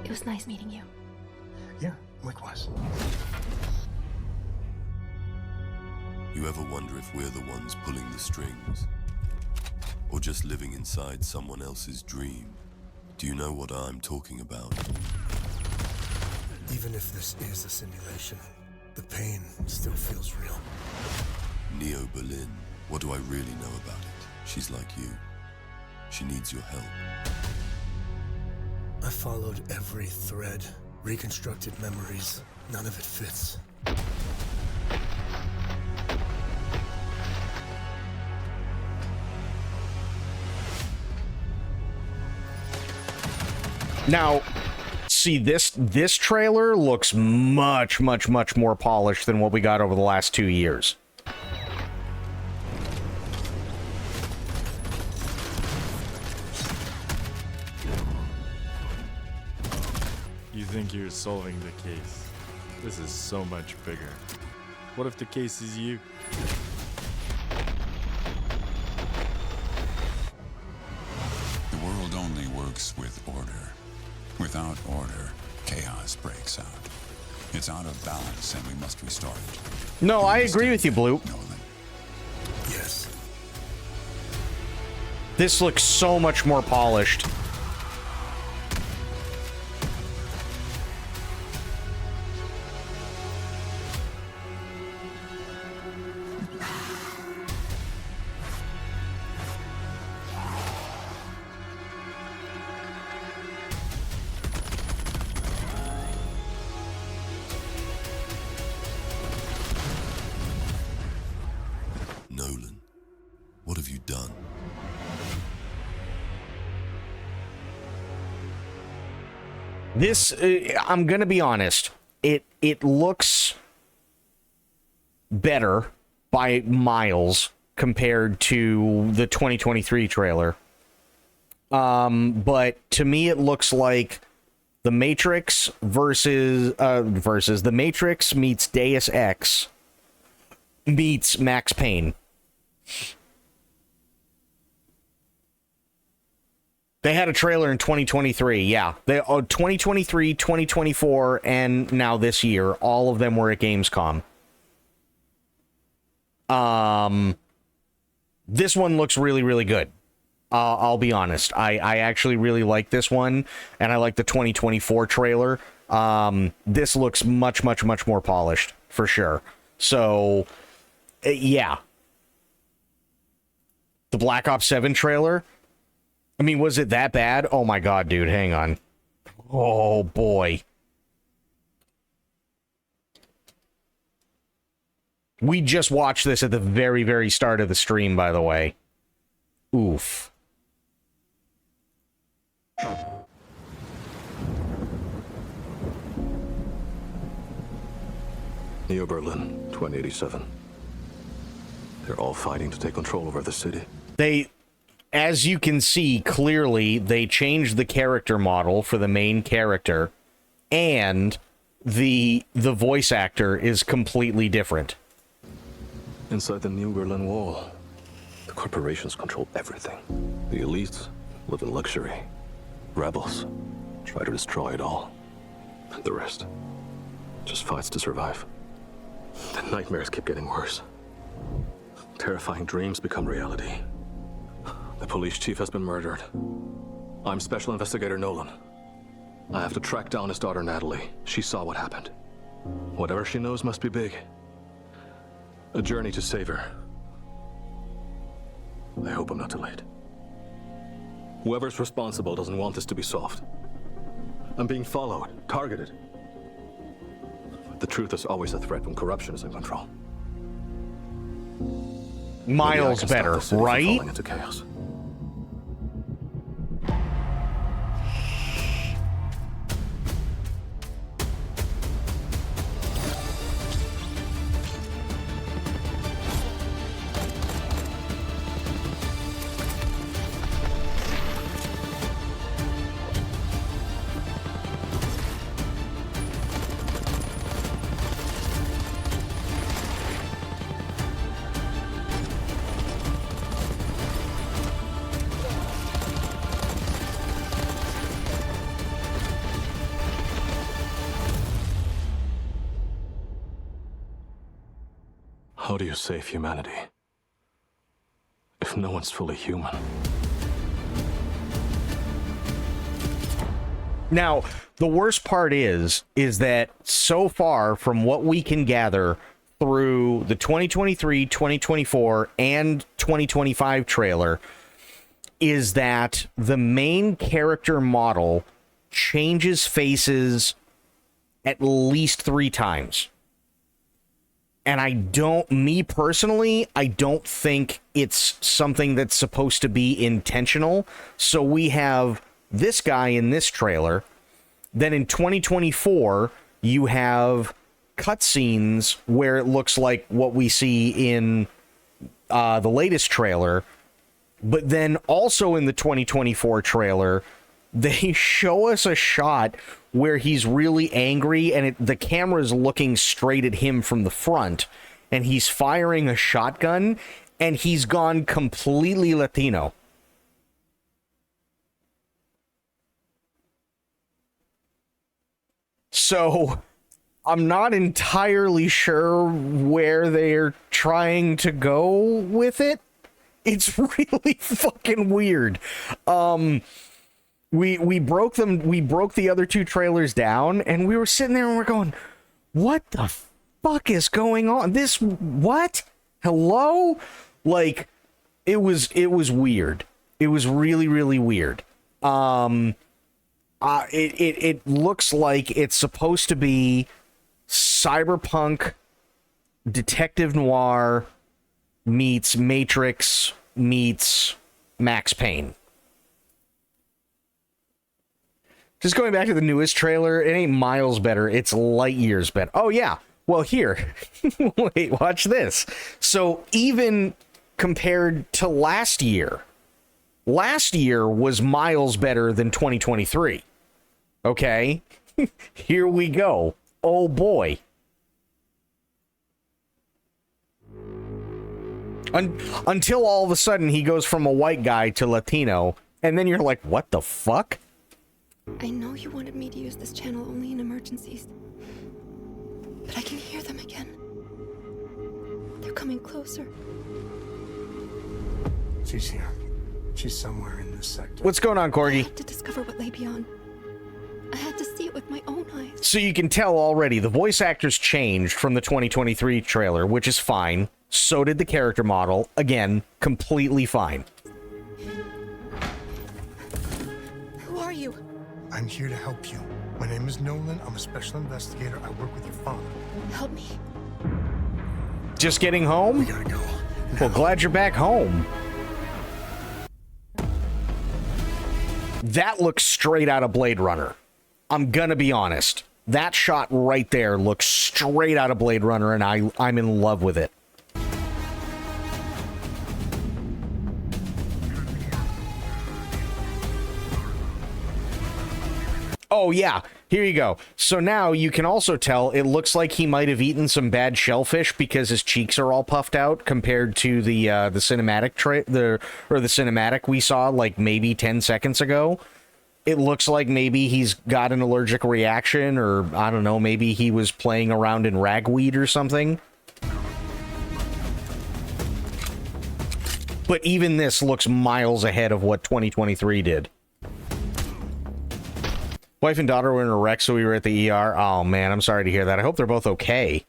It was nice meeting you. Yeah, likewise. You ever wonder if we're the ones pulling the strings? Or just living inside someone else's dream? Do you know what I'm talking about? Even if this is a simulation, the pain still feels real. Neo Berlin, what do I really know about it? She's like you. She needs your help. I followed every thread, reconstructed memories. None of it fits. Now, see, this trailer looks much more polished than what we got over the last 2 years. You think you're solving the case. This is so much bigger. What if the case is you? The world only works with order. Without order, chaos breaks out. It's out of balance and we must restore it. No, I agree with you, Blue. Yes. This looks so much more polished. Nolan, what have you done? This, I'm gonna be honest, it looks better by miles compared to the 2023 trailer. But to me, it looks like The Matrix versus The Matrix meets Deus Ex meets Max Payne. They had a trailer in 2023, yeah. 2023, 2024, and now this year. All of them were at Gamescom. This one looks really, really good. I'll be honest. I actually really like this one, and I like the 2024 trailer. This looks much more polished, for sure. So, yeah. The Black Ops 7 trailer, I mean, was it that bad? Oh my god, dude, hang on. Oh boy. We just watched this at the very, very start of the stream, by the way. Oof. Neo Berlin, 2087. They're all fighting to take control over the city. They, as you can see clearly, they changed the character model for the main character, and the voice actor is completely different. Inside the New Berlin Wall, the corporations control everything. The elites live in luxury. Rebels try to destroy it all. And the rest just fights to survive. The nightmares keep getting worse. Terrifying dreams become reality. The police chief has been murdered. I'm Special Investigator Nolan. I have to track down his daughter, Natalie. She saw what happened. Whatever she knows must be big. A journey to save her. I hope I'm not too late. Whoever's responsible doesn't want this to be solved. I'm being followed, targeted. The truth is always a threat when corruption is in control. Miles better, right? Falling into chaos. How do you save humanity if no one's fully human? Now, the worst part is that so far, from what we can gather through the 2023, 2024, and 2025 trailer, is that the main character model changes faces at least 3 times. And me personally, I don't think it's something that's supposed to be intentional. So we have this guy in this trailer. Then in 2024, you have cutscenes where it looks like what we see in the latest trailer. But then also in the 2024 trailer, they show us a shot where he's really angry and the camera's looking straight at him from the front and he's firing a shotgun and he's gone completely Latino. So I'm not entirely sure where they're trying to go with it. It's really fucking weird. We broke the other 2 trailers down, and we were sitting there and we're going, what the fuck is going on? What? Hello? Like, it was weird. It was really, really weird. It looks like it's supposed to be cyberpunk detective noir meets Matrix meets Max Payne. Just going back to the newest trailer, it ain't miles better, it's light years better. Oh, yeah. Well, here. Wait, watch this. So, even compared to last year was miles better than 2023. Okay? Here we go. Oh, boy. Until all of a sudden he goes from a white guy to Latino, and then you're like, what the fuck? I know you wanted me to use this channel only in emergencies, but I can hear them again. They're coming closer. She's here. She's somewhere in this sector. What's going on, Corgi? I had to discover what lay beyond. I had to see it with my own eyes. So you can tell already, the voice actors changed from the 2023 trailer, which is fine. So did the character model. Again, completely fine. Who are you? I'm here to help you. My name is Nolan. I'm a special investigator. I work with your father. Help me. Just getting home? We gotta go. Well, glad you're back home. That looks straight out of Blade Runner. I'm gonna be honest. That shot right there looks straight out of Blade Runner, and I'm in love with it. Oh, yeah. Here you go. So now you can also tell it looks like he might have eaten some bad shellfish because his cheeks are all puffed out compared to the cinematic the cinematic we saw like maybe 10 seconds ago. It looks like maybe he's got an allergic reaction, or I don't know, maybe he was playing around in ragweed or something. But even this looks miles ahead of what 2023 did. Wife and daughter were in a wreck, so we were at the ER. Oh, man, I'm sorry to hear that. I hope they're both okay.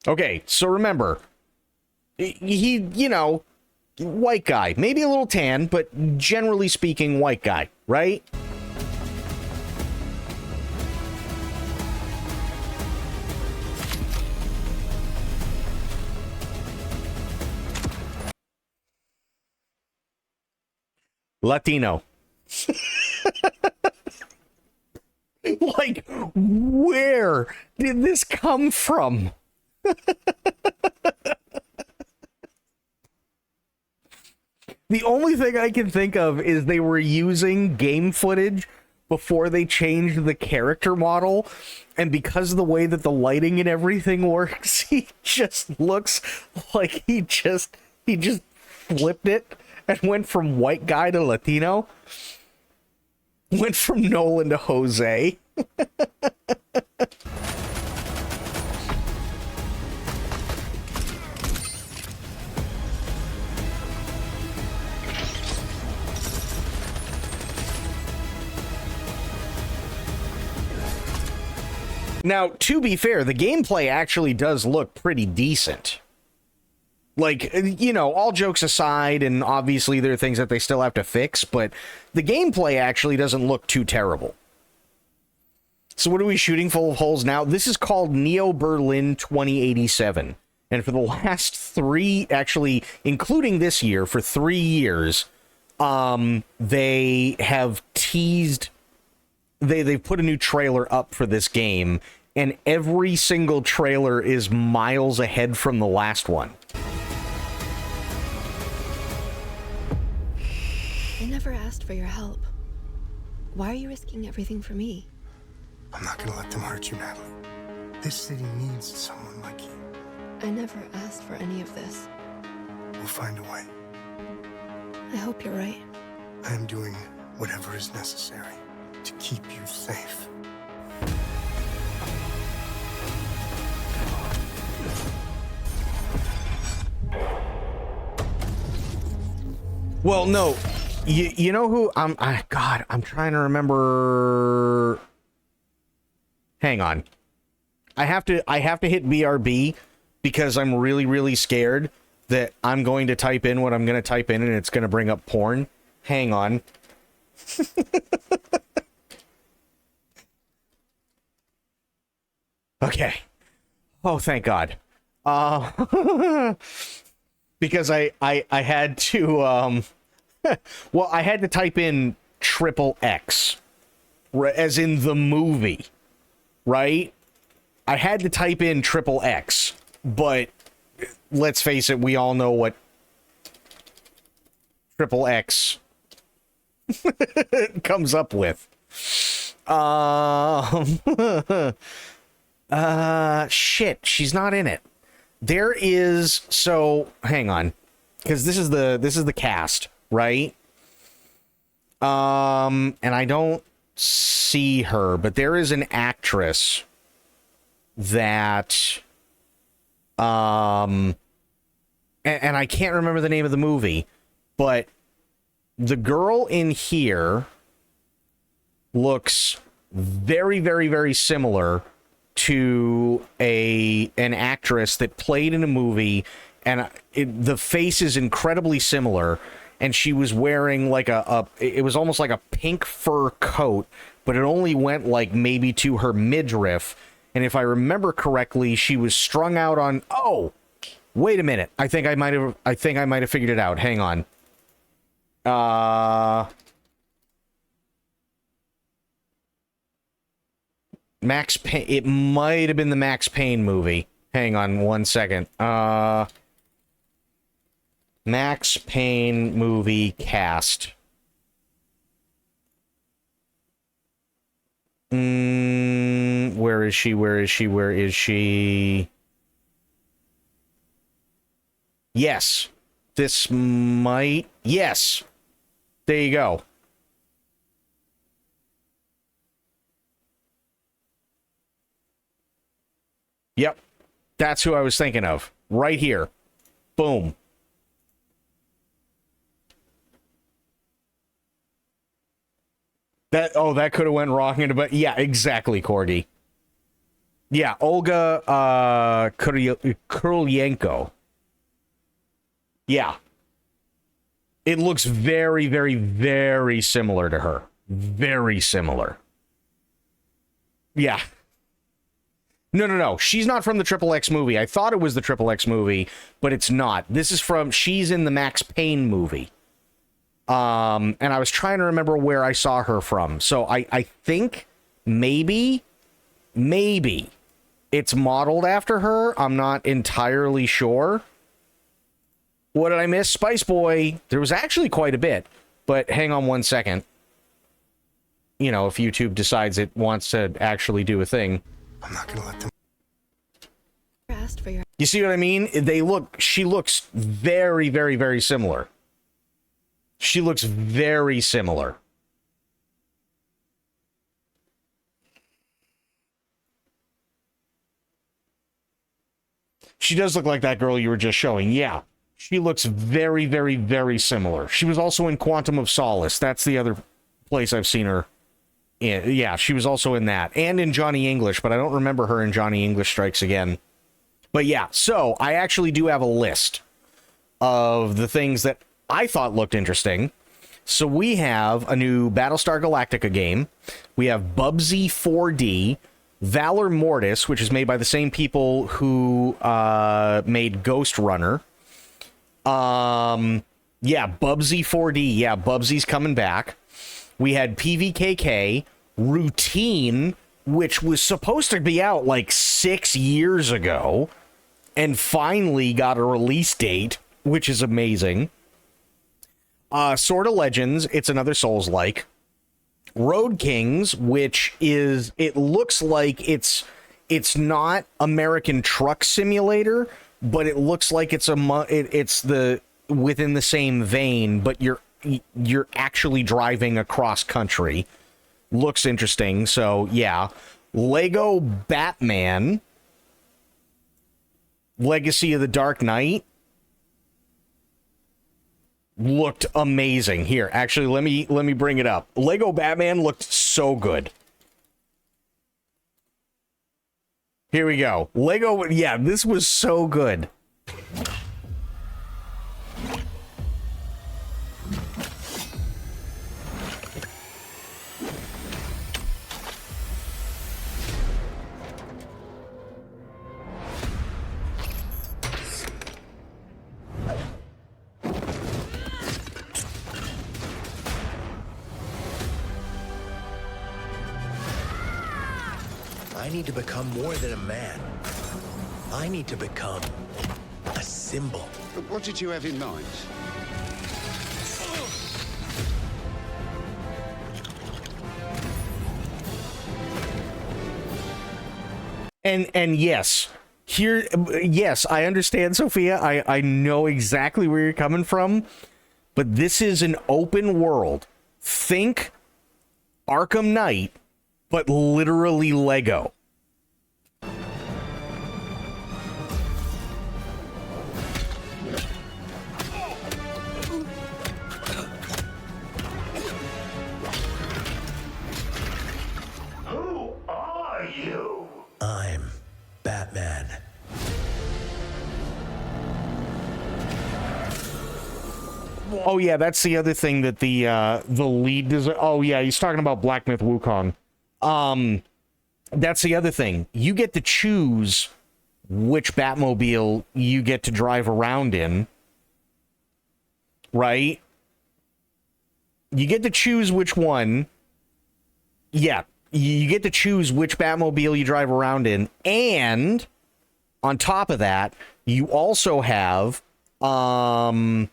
Okay, so remember, he, you know, white guy. Maybe a little tan, but generally speaking, white guy, right? Latino. Like, where did this come from? The only thing I can think of is they were using game footage before they changed the character model, and because of the way that the lighting and everything works, he just looks like he just flipped it and went from white guy to Latino. Went from Nolan to Jose. Now, to be fair, the gameplay actually does look pretty decent. Like, you know, all jokes aside, and obviously there are things that they still have to fix, but the gameplay actually doesn't look too terrible. So what are we shooting full of holes now? This is called Neo Berlin 2087. And for the last 3, actually, including this year, for 3 years, they have teased... They've put a new trailer up for this game, and every single trailer is miles ahead from the last one. I never asked for your help. Why are you risking everything for me? I'm not gonna let them hurt you, Natalie. This city needs someone like you. I never asked for any of this. We'll find a way. I hope you're right. I am doing whatever is necessary to keep you safe. Well, no. You know who God, I'm trying to remember. Hang on. I have to hit BRB because I'm really scared that I'm going to type in what I'm going to type in and it's going to bring up porn. Hang on. Okay. Oh, thank God. Because I had to well, I had to type in XXX, as in the movie, right? I had to type in XXX, but let's face it, we all know what XXX comes up with. Shit, she's not in it. There is, so hang on, because this is the cast, right? And I don't see her, but there is an actress that and I can't remember the name of the movie, but the girl in here looks very similar to an actress that played in a movie, and the face is incredibly similar, and she was wearing like it was almost like a pink fur coat, but it only went like maybe to her midriff, and if I remember correctly, she was strung out on... Oh, wait a minute. I think I might have figured it out. Hang on. Max Payne. It might have been the Max Payne movie. Hang on one second. Max Payne movie cast. Where is she? Where is she? Where is she? Yes. This might... Yes. There you go. Yep. That's who I was thinking of. Right here. Boom. That could have went wrong in a bit. Yeah, exactly, Corgi. Yeah, Olga Kurylenko. Yeah. It looks very, very, very similar to her. Very similar. Yeah. No. She's not from the Triple X movie. I thought it was the Triple X movie, but it's not. This is she's in the Max Payne movie. And I was trying to remember where I saw her from. So I think maybe it's modeled after her. I'm not entirely sure. What did I miss? Spice Boy. There was actually quite a bit, but hang on one second. You know, if YouTube decides it wants to actually do a thing. I'm not gonna let them. Asked for your. You see what I mean? She looks very, very, very similar. She looks very similar. She does look like that girl you were just showing. Yeah. She looks very, very, very similar. She was also in Quantum of Solace. That's the other place I've seen her in. Yeah, she was also in that. And in Johnny English, but I don't remember her in Johnny English Strikes Again. But yeah, so I actually do have a list of the things that I thought looked interesting. So we have a new Battlestar Galactica game. We have Bubsy 4D, Valor Mortis, which is made by the same people who made Ghost Runner. Yeah, Bubsy 4D. Yeah, Bubsy's coming back. We had PVKK, Routine, which was supposed to be out like 6 years ago, and finally got a release date, which is amazing. Sword of Legends, it's another Souls-like. Road Kings, which is, it looks like it's not American Truck Simulator, but it looks like it's the within the same vein, but you're actually driving across country. Looks interesting. So yeah, Lego Batman, Legacy of the Dark Knight. Looked amazing. Here, actually, let me bring it up. Lego Batman looked so good. Here we go. Lego, yeah, this was so good. I need to become more than a man. I need to become a symbol. What did you have in mind? And yes, yes, I understand, Sophia. I know exactly where you're coming from, but this is an open world. Think Arkham Knight, but literally Lego. Who are you? I'm Batman. Oh yeah, that's the other thing that the lead does. Oh yeah, he's talking about Black Myth Wukong. That's the other thing. You get to choose which Batmobile you get to drive around in. Right? You get to choose which one. Yeah, you get to choose which Batmobile you drive around in, and on top of that, you also have the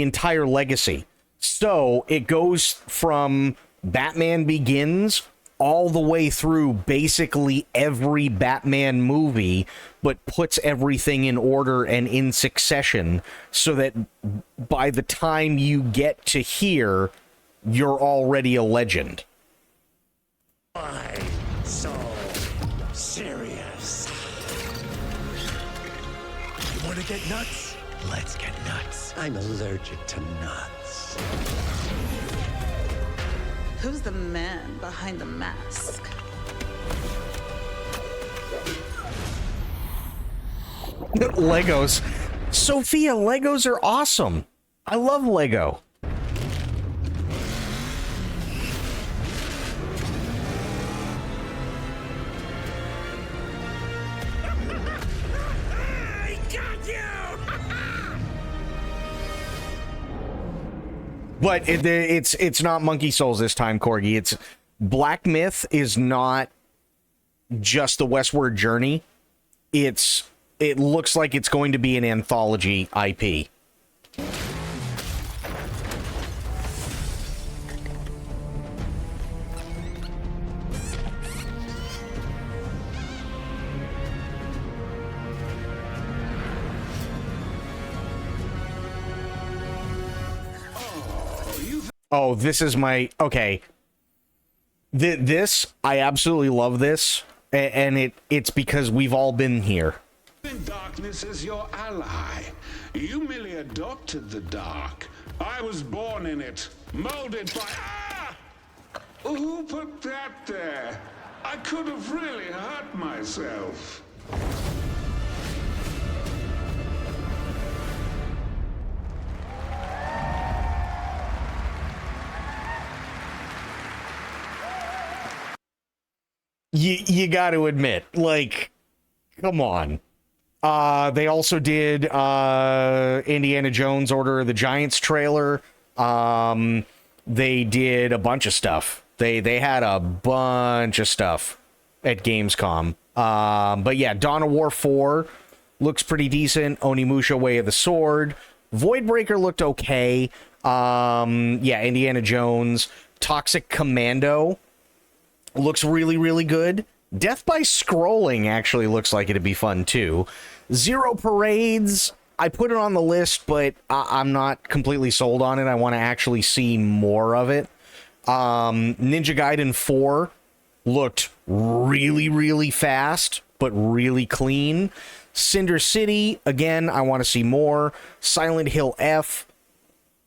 entire legacy. So it goes from Batman Begins all the way through basically every Batman movie, but puts everything in order and in succession so that by the time you get to here, you're already a legend. My soul Want to get nuts? Let's get nuts. I'm allergic to nuts. Who's the man behind the mask? Legos. Sophia, Legos are awesome. I love Lego. But it's not Monkey Souls this time, Corgi. It's Black Myth is not just the Westward Journey. It looks like it's going to be an anthology IP. Oh, this is my... Okay. This, I absolutely love this. And it's because we've all been here. Darkness is your ally. You merely adopted the dark. I was born in it, molded by... Ah! Who put that there? I could have really hurt myself. You got to admit, like, come on. They also did Indiana Jones Order of the Giants trailer. They did a bunch of stuff. They had a bunch of stuff at Gamescom. But yeah, Dawn of War 4 looks pretty decent. Onimusha Way of the Sword. Voidbreaker looked okay. Yeah, Indiana Jones. Toxic Commando looks really, really good. Death by Scrolling actually looks like it'd be fun too. Zero Parades, I put it on the list, but I'm not completely sold on it. I want to actually see more of it. Ninja Gaiden 4 looked really, really fast, but really clean. Cinder City, again, I want to see more. Silent Hill F,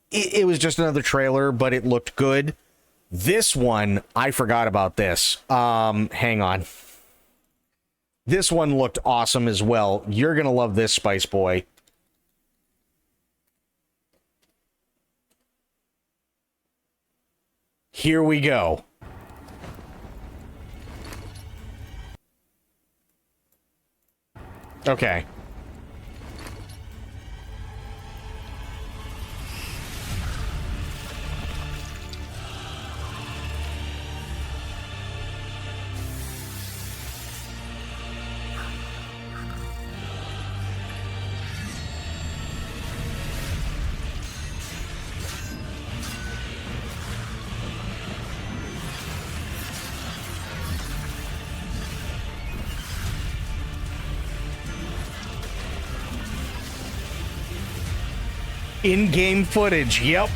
it was just another trailer, but it looked good. This one, I forgot about this. Hang on. This one looked awesome as well. You're going to love this, Spice Boy. Here we go. Okay. In-game footage, yep.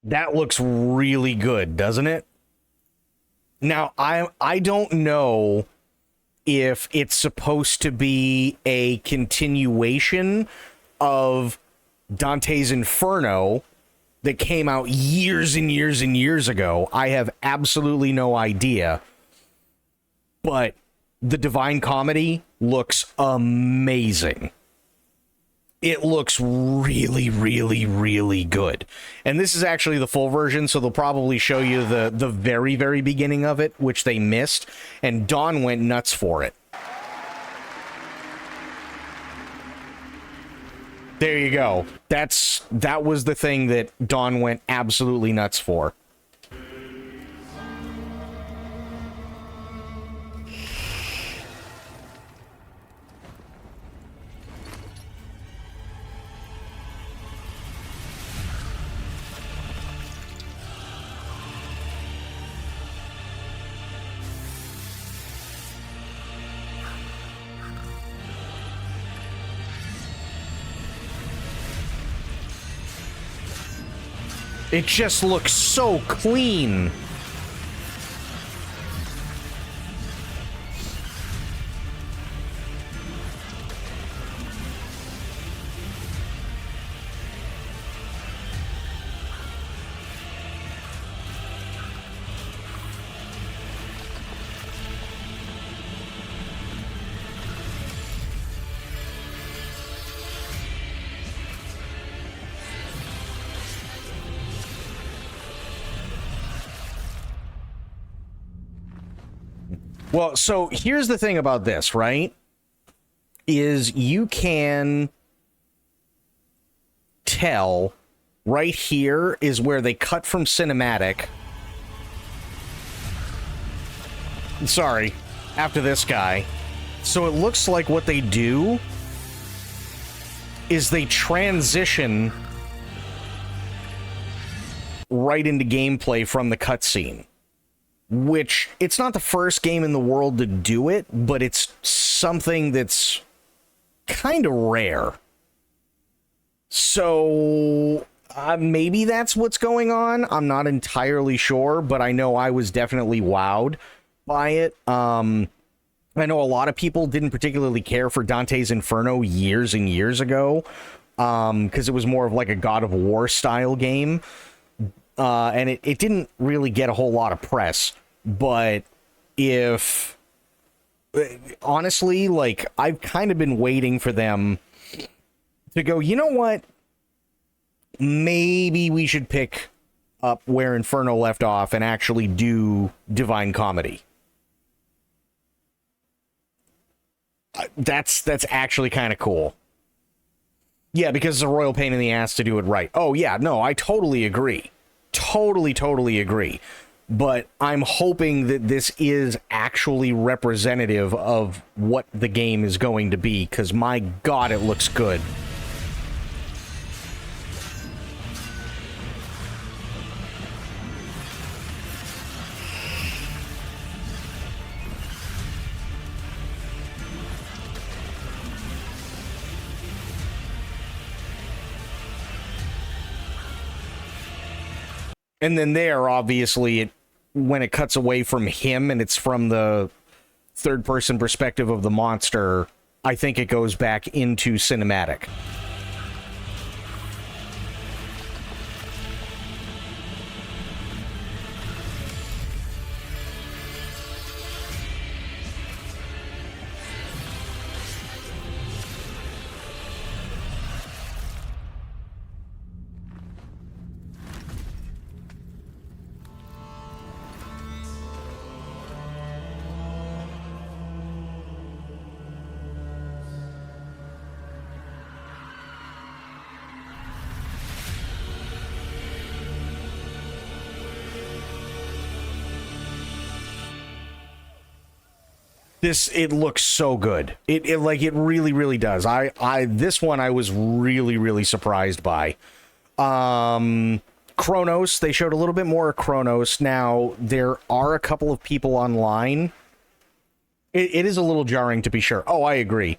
That looks really good, doesn't it? Now, I don't know if it's supposed to be a continuation of Dante's Inferno that came out years and years and years ago. I have absolutely no idea. But the Divine Comedy looks amazing. It looks really, really, really good. And this is actually the full version, so they'll probably show you the very, very beginning of it, which they missed, and Dawn went nuts for it. There you go. That was the thing that Dawn went absolutely nuts for. It just looks so clean. Well, so here's the thing about this, right? Is you can tell right here is where they cut from cinematic. Sorry, after this guy. So it looks like what they do is they transition right into gameplay from the cutscene. Which, it's not the first game in the world to do it, but it's something that's kind of rare. So, maybe that's what's going on. I'm not entirely sure, but I know I was definitely wowed by it. I know a lot of people didn't particularly care for Dante's Inferno years and years ago, because it was more of like a God of War style game. And it didn't really get a whole lot of press. But honestly, like, I've kind of been waiting for them to go, you know what? Maybe we should pick up where Inferno left off and actually do Divine Comedy. That's actually kind of cool. Yeah, because it's a royal pain in the ass to do it right. Oh, yeah, no, I totally agree. Totally agree. But I'm hoping that this is actually representative of what the game is going to be, because my God, it looks good. And then there, obviously, when it cuts away from him and it's from the third-person perspective of the monster, I think it goes back into cinematic. It looks so good. It really does. This one I was really surprised by. Chronos, they showed a little bit more of Chronos. Now, there are a couple of people online. It is a little jarring, to be sure. Oh, I agree.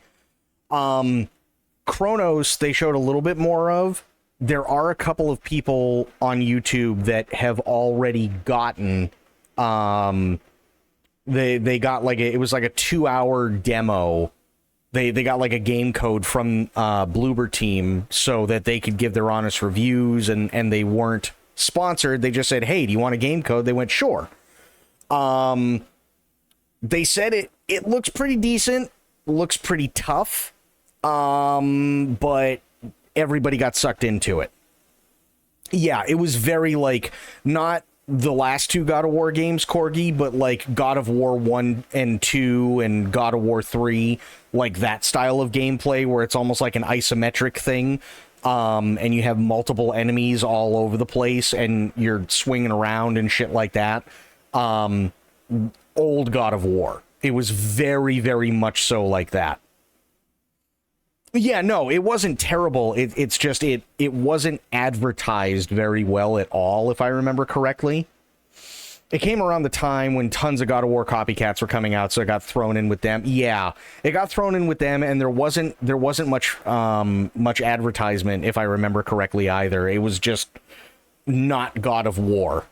Chronos, they showed a little bit more of. There are a couple of people on YouTube that have already gotten They got like it was like a 2-hour demo. They got like a game code from Bloober Team so that they could give their honest reviews, and they weren't sponsored. They just said, "Hey, do you want a game code?" They went, "Sure." They said it looks pretty decent, looks pretty tough, but everybody got sucked into it. Yeah, it was very like not the last two God of War games, Corgi, but like God of War 1 and 2 and God of War 3, like that style of gameplay where it's almost like an isometric thing, and you have multiple enemies all over the place and you're swinging around and shit like that. Old God of War. It was very, very much so like that. Yeah, no, it wasn't terrible. It's just it wasn't advertised very well at all, if I remember correctly. It came around the time when tons of God of War copycats were coming out, so it got thrown in with them. Yeah, it got thrown in with them, and there wasn't much advertisement, if I remember correctly, either. It was just not God of War.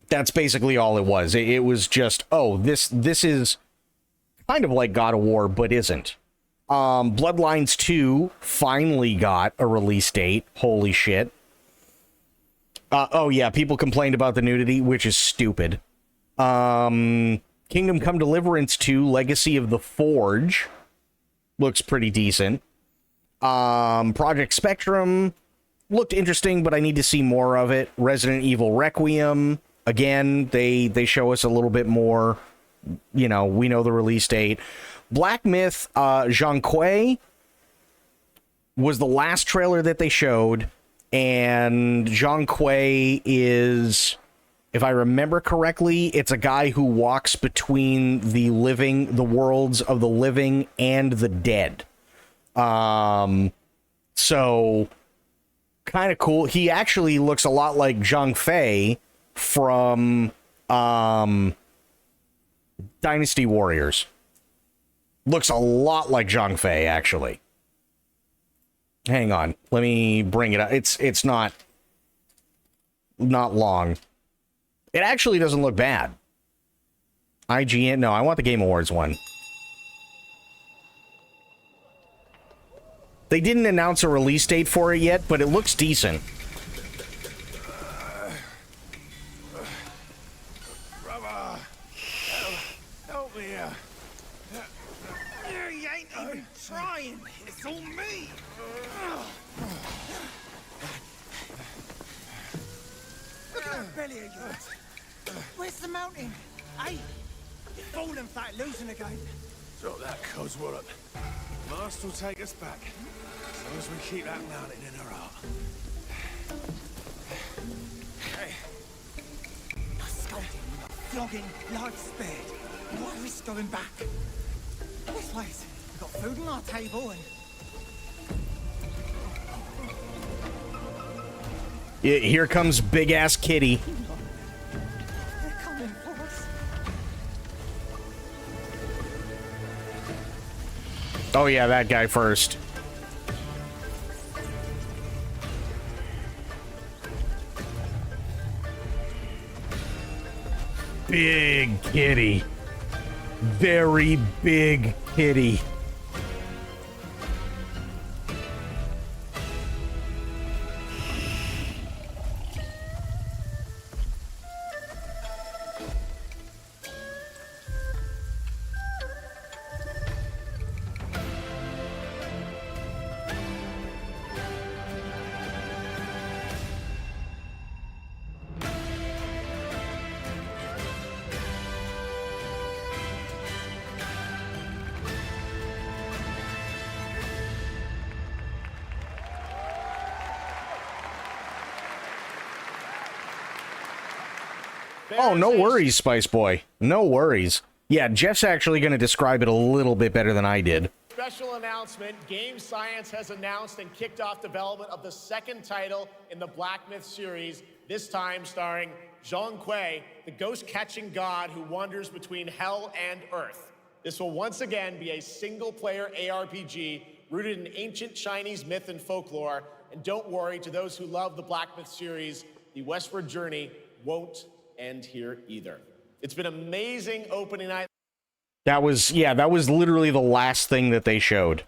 That's basically all it was. It was just, oh, this is kind of like God of War, but isn't. Bloodlines 2 finally got a release date. Holy shit. Oh yeah, people complained about the nudity, which is stupid. Kingdom Come Deliverance 2 Legacy of the Forge looks pretty decent. Project Spectrum looked interesting, but I need to see more of it. Resident Evil Requiem, again, they show us a little bit more. You know, we know the release date. Black Myth, Zhonghui was the last trailer that they showed, and Zhonghui is, if I remember correctly, it's a guy who walks between the worlds of the living and the dead. So kind of cool. He actually looks a lot like Zhang Fei from Dynasty Warriors. Looks a lot like Zhang Fei, actually. Hang on. Let me bring it up. It's not long. It actually doesn't look bad. IGN. No, I want the Game Awards one. They didn't announce a release date for it yet, but it looks decent. Brother, help me out. You ain't even trying. It's all me. Look at that belly of yours. Where's the mountain? Hey, you're falling fat, losing again. Drop that coswallop. Mast will take us back, as long as we keep that mountain in our heart. Hey. No scolding, no flogging, life spared. Why risk going back? This place, we've got food on our table and... Here comes big ass Kitty. They're coming for us. Oh yeah, that guy first. Big kitty. Very big kitty. Oh, no worries, Spice Boy. No worries. Yeah, Jeff's actually going to describe it a little bit better than I did. Special announcement, Game Science has announced and kicked off development of the second title in the Black Myth series, this time starring Zhang Kui, the ghost-catching god who wanders between hell and earth. This will once again be a single-player ARPG rooted in ancient Chinese myth and folklore, and don't worry, to those who love the Black Myth series, the westward journey won't end here either. It's been amazing opening night. That was literally the last thing that they showed.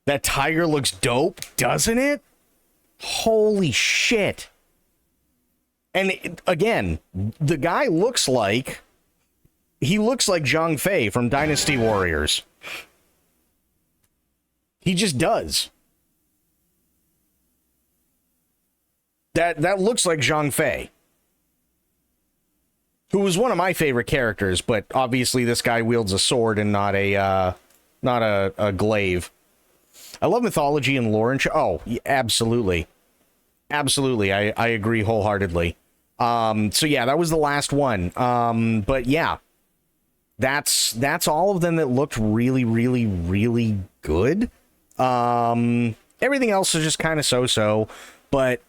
That tiger looks dope, doesn't it? Holy shit. And again, the guy looks like Zhang Fei from Dynasty Warriors. He just does. That looks like Zhang Fei, who was one of my favorite characters, but obviously this guy wields a sword and not a glaive. I love mythology and lore and absolutely. Absolutely, I agree wholeheartedly. So yeah, that was the last one. But yeah, that's all of them that looked really, really, really good. Everything else is just kind of so-so, but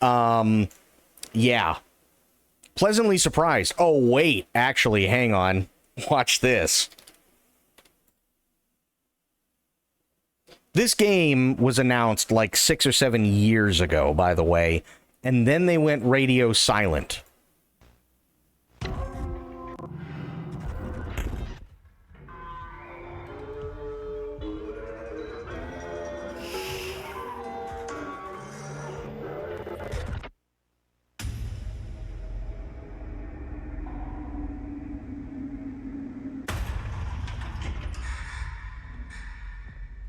yeah, pleasantly surprised. Oh wait, actually, hang on, watch this. This game was announced like 6 or 7 years ago, by the way, and then they went radio silent.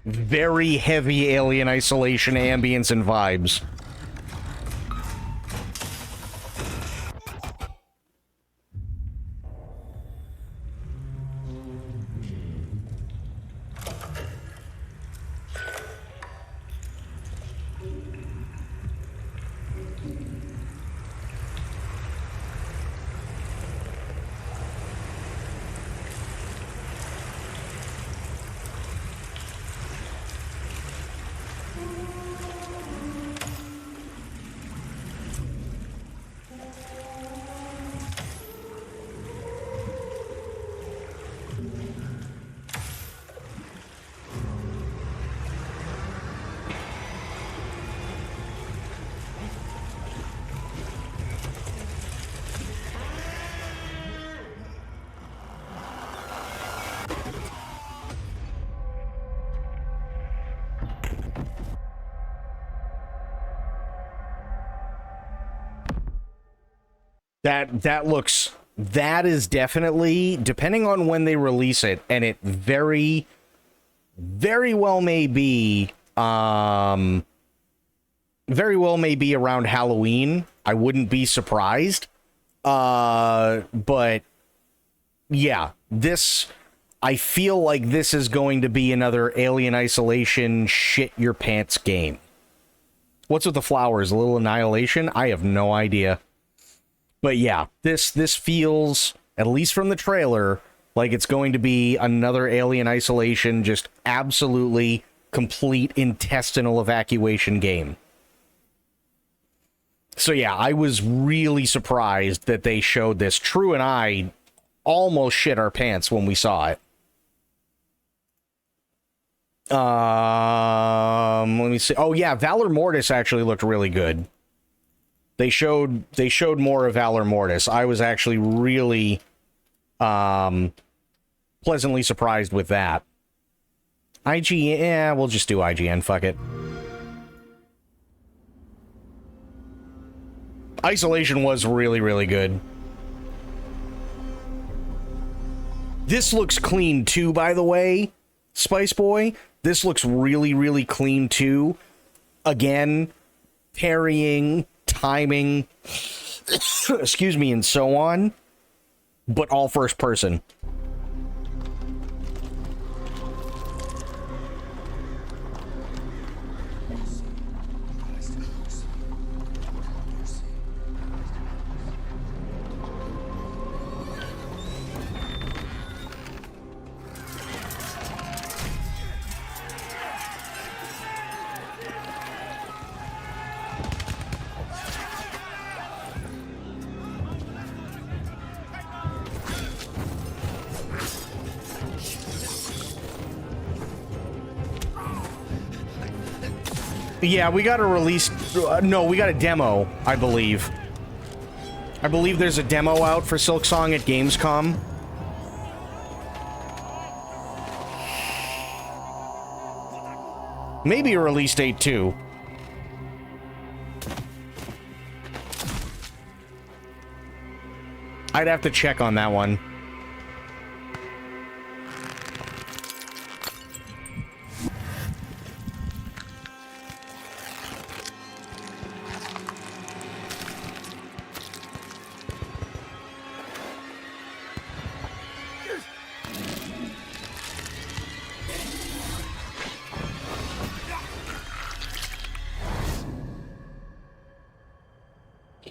Very heavy Alien Isolation ambience and vibes. That is definitely, depending on when they release it, and it very, very well may be, around Halloween. I wouldn't be surprised. But yeah, I feel like this is going to be another Alien Isolation shit your pants game. What's with the flowers? A little Annihilation? I have no idea. But yeah, this feels, at least from the trailer, like it's going to be another Alien Isolation, just absolutely complete intestinal evacuation game. So yeah, I was really surprised that they showed this. True and I almost shit our pants when we saw it. Let me see. Oh yeah, Valor Mortis actually looked really good. They showed more of Valor Mortis. I was actually really pleasantly surprised with that. IGN, we'll just do IGN, fuck it. Isolation was really, really good. This looks clean too, by the way, Spice Boy. This looks really, really clean too. Again, parrying, timing, excuse me, and so on, but all first person. Yeah, we got a release. No, we got a demo, I believe. I believe there's a demo out for Silksong at Gamescom. Maybe a release date too. I'd have to check on that one.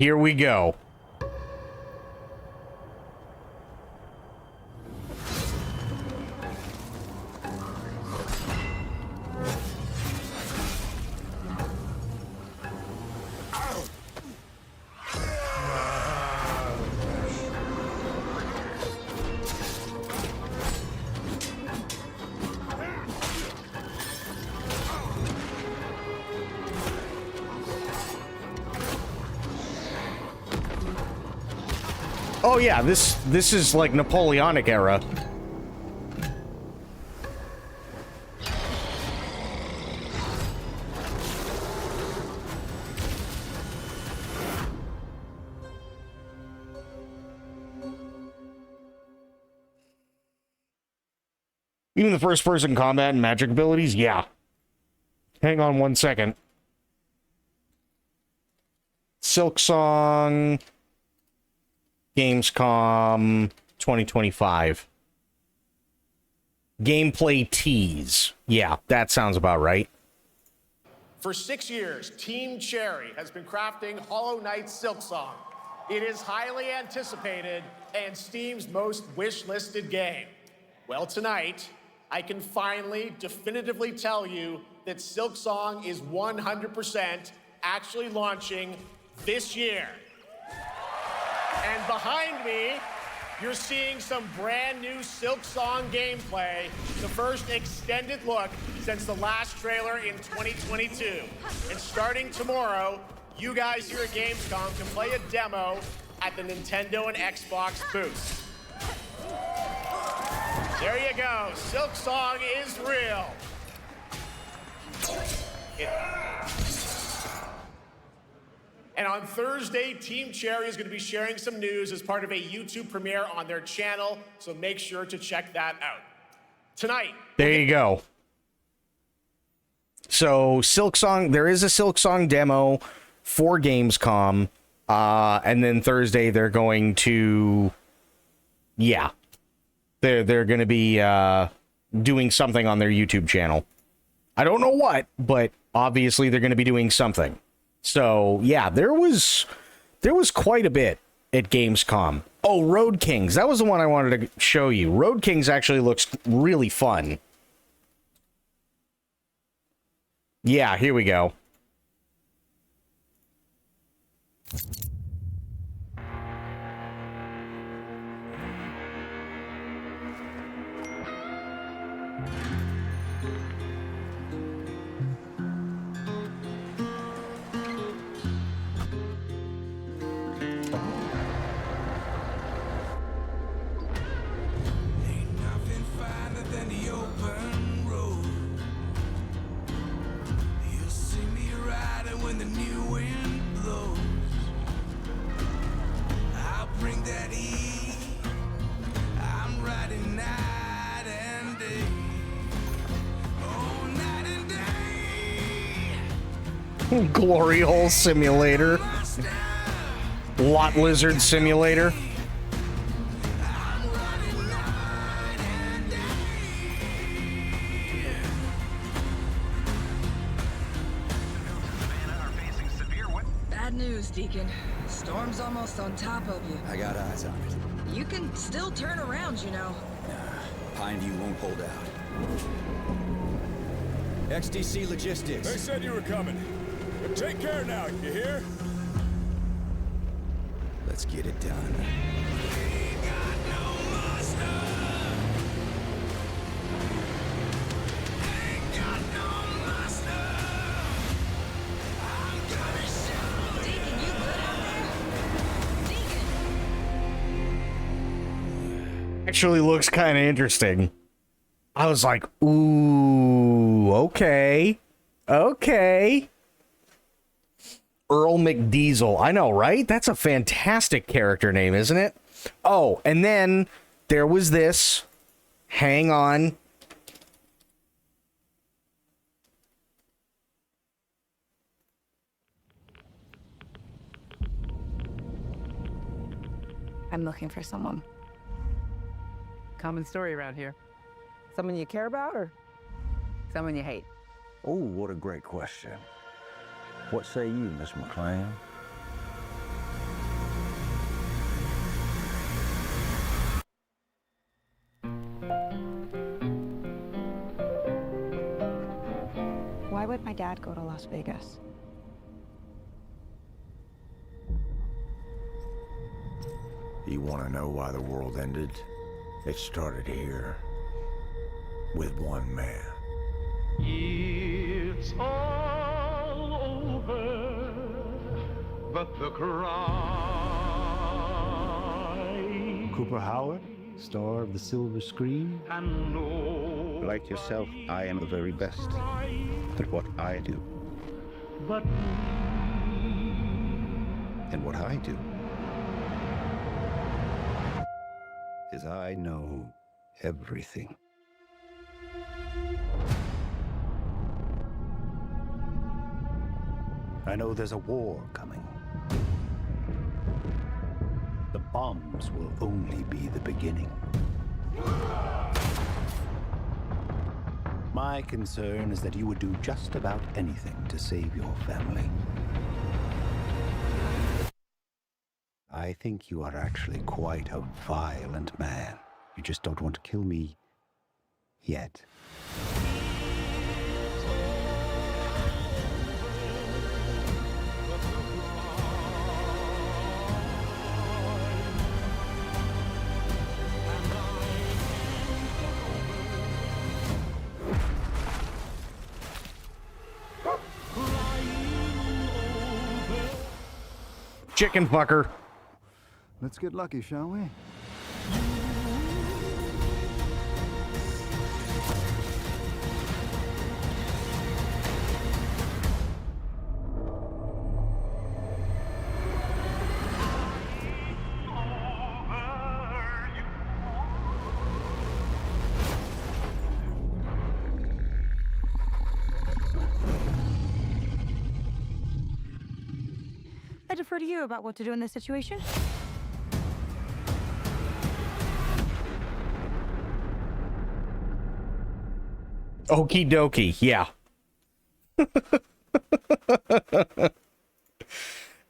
Here we go. Oh yeah, this is like Napoleonic era. Even the first-person combat and magic abilities, yeah. Hang on one second. Silksong, Gamescom 2025. Gameplay tease. Yeah, that sounds about right. For 6 years, Team Cherry has been crafting Hollow Knight Silksong. It is highly anticipated and Steam's most wish-listed game. Well, tonight, I can finally definitively tell you that Silksong is 100% actually launching this year. And behind me, you're seeing some brand new Silksong gameplay, the first extended look since the last trailer in 2022. And starting tomorrow, you guys here at Gamescom can play a demo at the Nintendo and Xbox booths. There you go, Silksong is real. And on Thursday, Team Cherry is going to be sharing some news as part of a YouTube premiere on their channel, so make sure to check that out. Tonight. There you go. So, Silksong, there is a Silksong demo for Gamescom, and then Thursday they're going to, yeah, they're going to be doing something on their YouTube channel. I don't know what, but obviously they're going to be doing something. So, yeah, there was quite a bit at Gamescom. Oh, Road Kings. That was the one I wanted to show you. Road Kings actually looks really fun. Yeah, here we go. Glory Hole Simulator. Lot Lizard Simulator. Bad news, Deacon. Storm's almost on top of you. I got eyes on it. You can still turn around, you know. Pineview won't hold out. XTC Logistics. They said you were coming. But take care now, you hear? Let's get it done. Actually looks kind of interesting. I was like, ooh, okay. Okay. Earl McDiesel. I know, right? That's a fantastic character name, isn't it? Oh, and then there was this. Hang on. I'm looking for someone. Common story around here. Someone you care about or someone you hate? Oh, what a great question. What say you, Miss McClane? dad go to Las Vegas? You want to know why the world ended? It started here with one man. It's all over, but the cry. Cooper Howard, star of the silver screen. Like yourself, I am the very best at what I do. But and what I do is I know everything. I know there's a war coming. The bombs will only be the beginning. My concern is that you would do just about anything to save your family. I think you are actually quite a violent man. You just don't want to kill me yet. Chicken fucker. Let's get lucky, shall we? I defer to you about what to do in this situation. Okie dokie, yeah.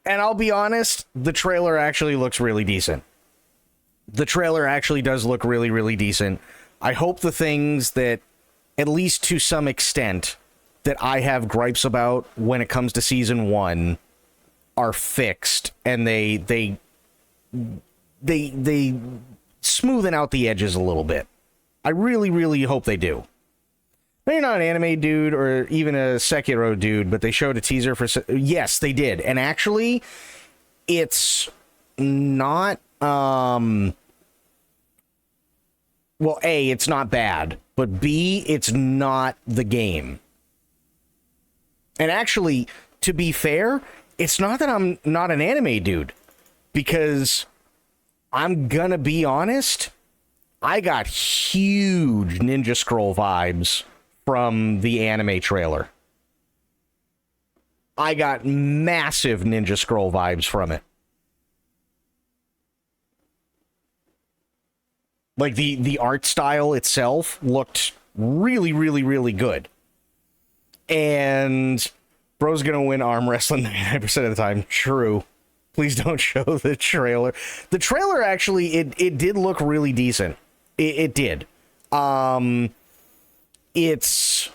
And I'll be honest, the trailer actually looks really decent. The trailer actually does look really, really decent. I hope the things that, at least to some extent, that I have gripes about when it comes to season 1 are fixed, and they smoothen out the edges a little bit. I really, really hope they do. Now, you're not an anime dude or even a Sekiro dude, but they showed a teaser for... Yes, they did. And actually, it's not... Well, A, it's not bad, but B, it's not the game. And actually, to be fair, it's not that I'm not an anime dude, because I'm gonna be honest, I got huge Ninja Scroll vibes from the anime trailer. I got massive Ninja Scroll vibes from it. Like, the art style itself looked really, really, really good. And bro's gonna win arm wrestling 99% of the time. True. Please don't show the trailer. The trailer, actually, it did look really decent. It did. It's...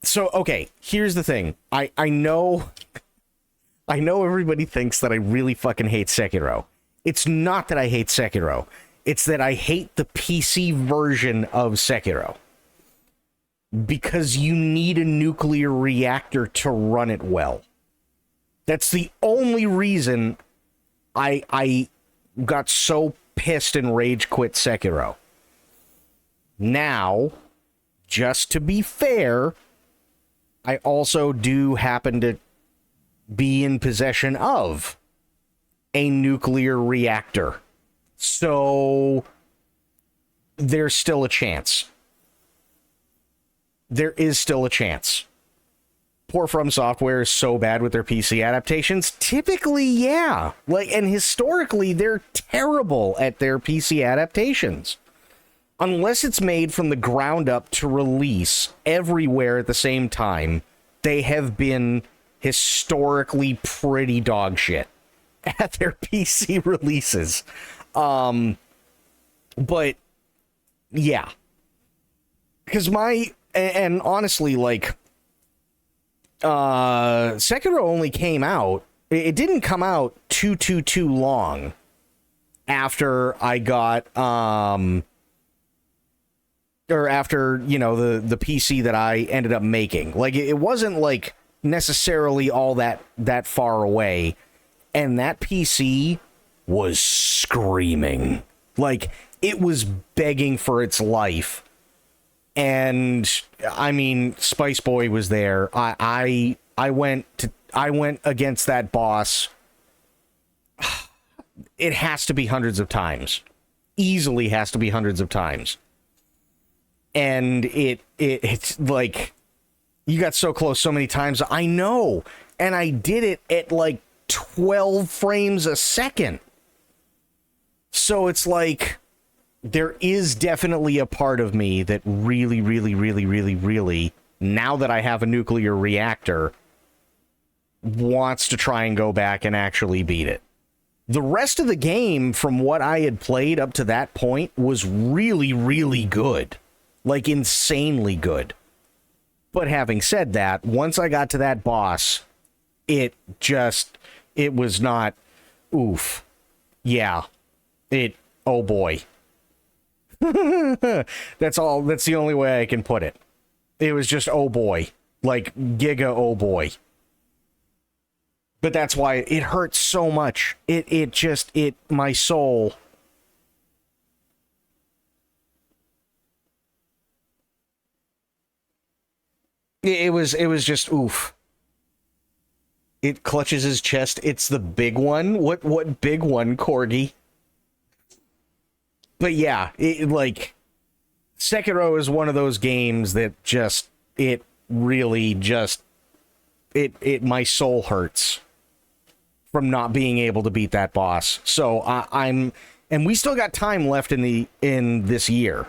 So, okay, here's the thing. I know everybody thinks that I really fucking hate Sekiro. It's not that I hate Sekiro. It's that I hate the PC version of Sekiro. Because you need a nuclear reactor to run it well. That's the only reason I got so pissed and rage quit Sekiro. Now, just to be fair, I also do happen to be in possession of a nuclear reactor. So there's still a chance. There is still a chance. Poor From Software is so bad with their PC adaptations. Typically, yeah. And historically, they're terrible at their PC adaptations. Unless it's made from the ground up to release everywhere at the same time, they have been historically pretty dog shit at their PC releases. But yeah, because And honestly, like, Sekiro only came out. It didn't come out too long after I got, or after, you know, the PC that I ended up making. Like, it wasn't, like, necessarily all that far away. And that PC was screaming. Like, it was begging for its life. And, I mean, Spice Boy was there. I went against that boss. It has to be hundreds of times. Easily has to be hundreds of times. And it's like, you got so close so many times. I know. And I did it at like 12 frames a second. So it's like, there is definitely a part of me that really, now that I have a nuclear reactor, wants to try and go back and actually beat it. The rest of the game, from what I had played up to that point, was really good. Like, insanely good. But having said that, once I got to that boss, it was not, oof. Yeah. Oh boy. That's the only way I can put it. It was just, oh boy. Like, giga oh boy. But that's why it hurts so much. My soul. It was just oof. It clutches his chest. It's the big one. What big one, Corgi? But yeah, like, Sekiro is one of those games that my soul hurts from not being able to beat that boss. So and we still got time left in this year.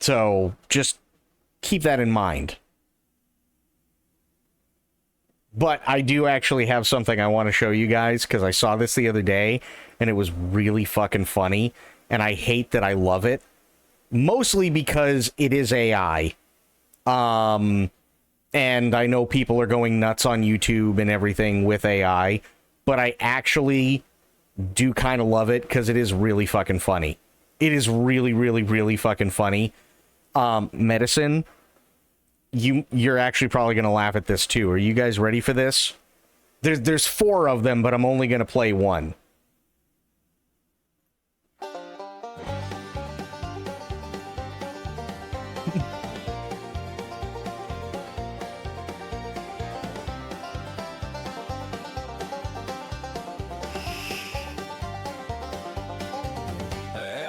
So just keep that in mind. But I do actually have something I want to show you guys, because I saw this the other day, and it was really fucking funny, and I hate that I love it. Mostly because it is AI. And I know people are going nuts on YouTube and everything with AI, but I actually do kind of love it, because it is really fucking funny. It is really fucking funny. Medicine... You're actually probably going to laugh at this too. Are you guys ready for this? There's 4 of them, but I'm only going to play one.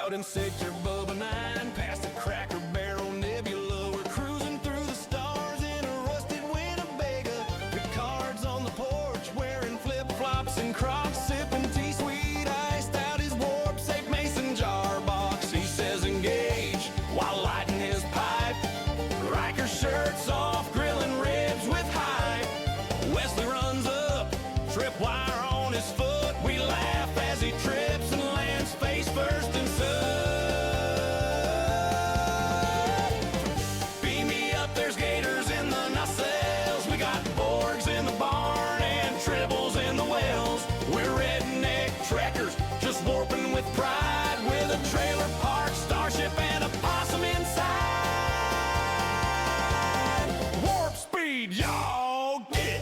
Out in Sector Bubba 9, past the Cracker Barrel Nebula, we're cruising through the stars in a rusted Winnebago. Picard's on the porch, wearing flip-flops and Crocs, sipping tea, sweet iced out his warp safe mason jar box. He says engage while lighting his pipe. Riker shirts off, grilling ribs with hype. Wesley runs up, tripwire on his foot. We laugh as he trips and lands face first and beam me up, there's gators in the nacelles. We got Borgs in the barn and tribbles in the wells. We're redneck trekkers, just warping with pride, with a trailer park, starship, and a possum inside. Warp speed, y'all get it.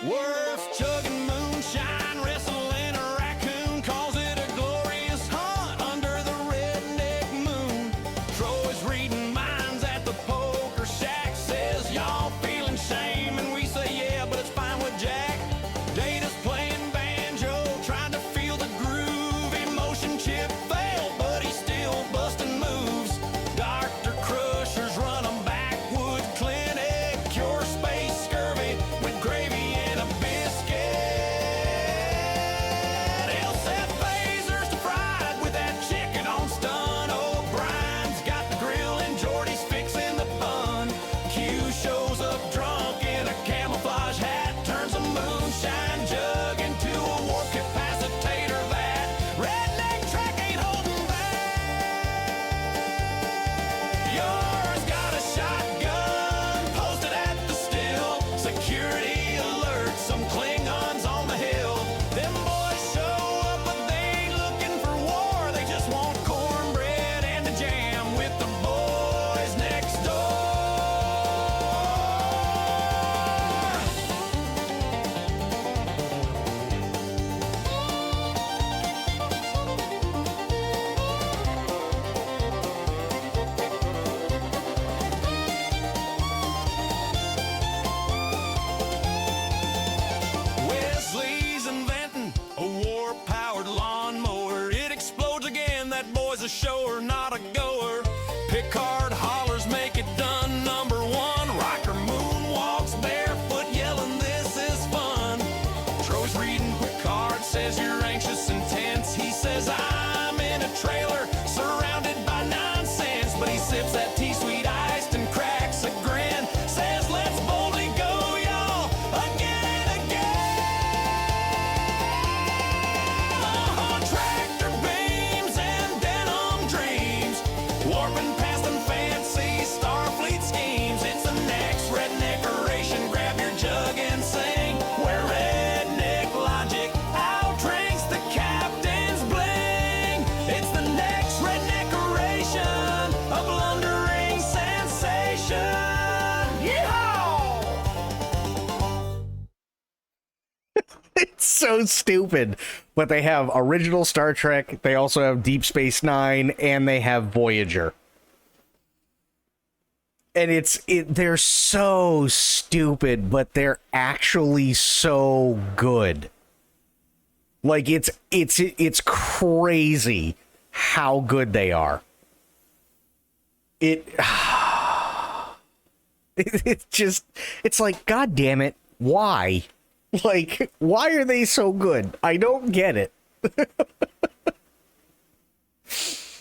Worth chugging moonshine, wrestling a raccoon, calls it a glorious hunt under the redneck moon. Troy's reading minds at the poker shack, says y'all feeling shame, and we say yeah, but it's fine with Jack. Data's playing banjo, trying to feel the groove. Emotion chip failed, but he's still busting moves. Dr. Crusher's run a backwood clinic, cure space scurvy with gravy and a biscuit. It's so stupid. But they have original Star Trek, they also have Deep Space Nine, and they have Voyager. And they're so stupid, but they're actually so good. Like it's crazy how good they are. It's like, God damn it, why? Like, why are they so good? I don't get it.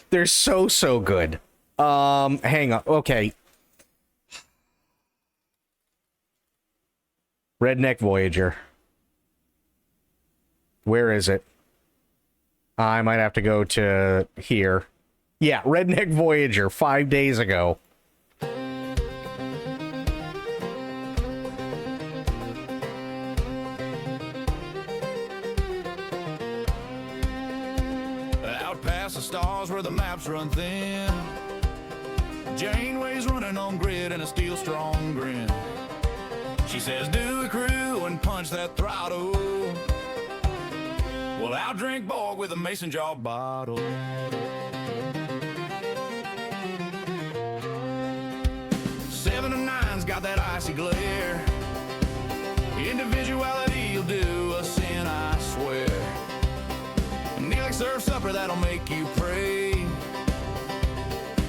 They're so good. Hang on. Okay. Redneck Voyager. Where is it? I might have to go to here. Yeah, Redneck Voyager, 5 days ago. Out past the stars where the maps run thin, Janeway's running on grid and a steel strong grin. She says, do a crew and punch that throttle. Well, I'll drink Borg with a mason jar bottle. 7 and 9's got that icy glare. Individuality will do a sin, I swear. Neelix serves supper that'll make you pray.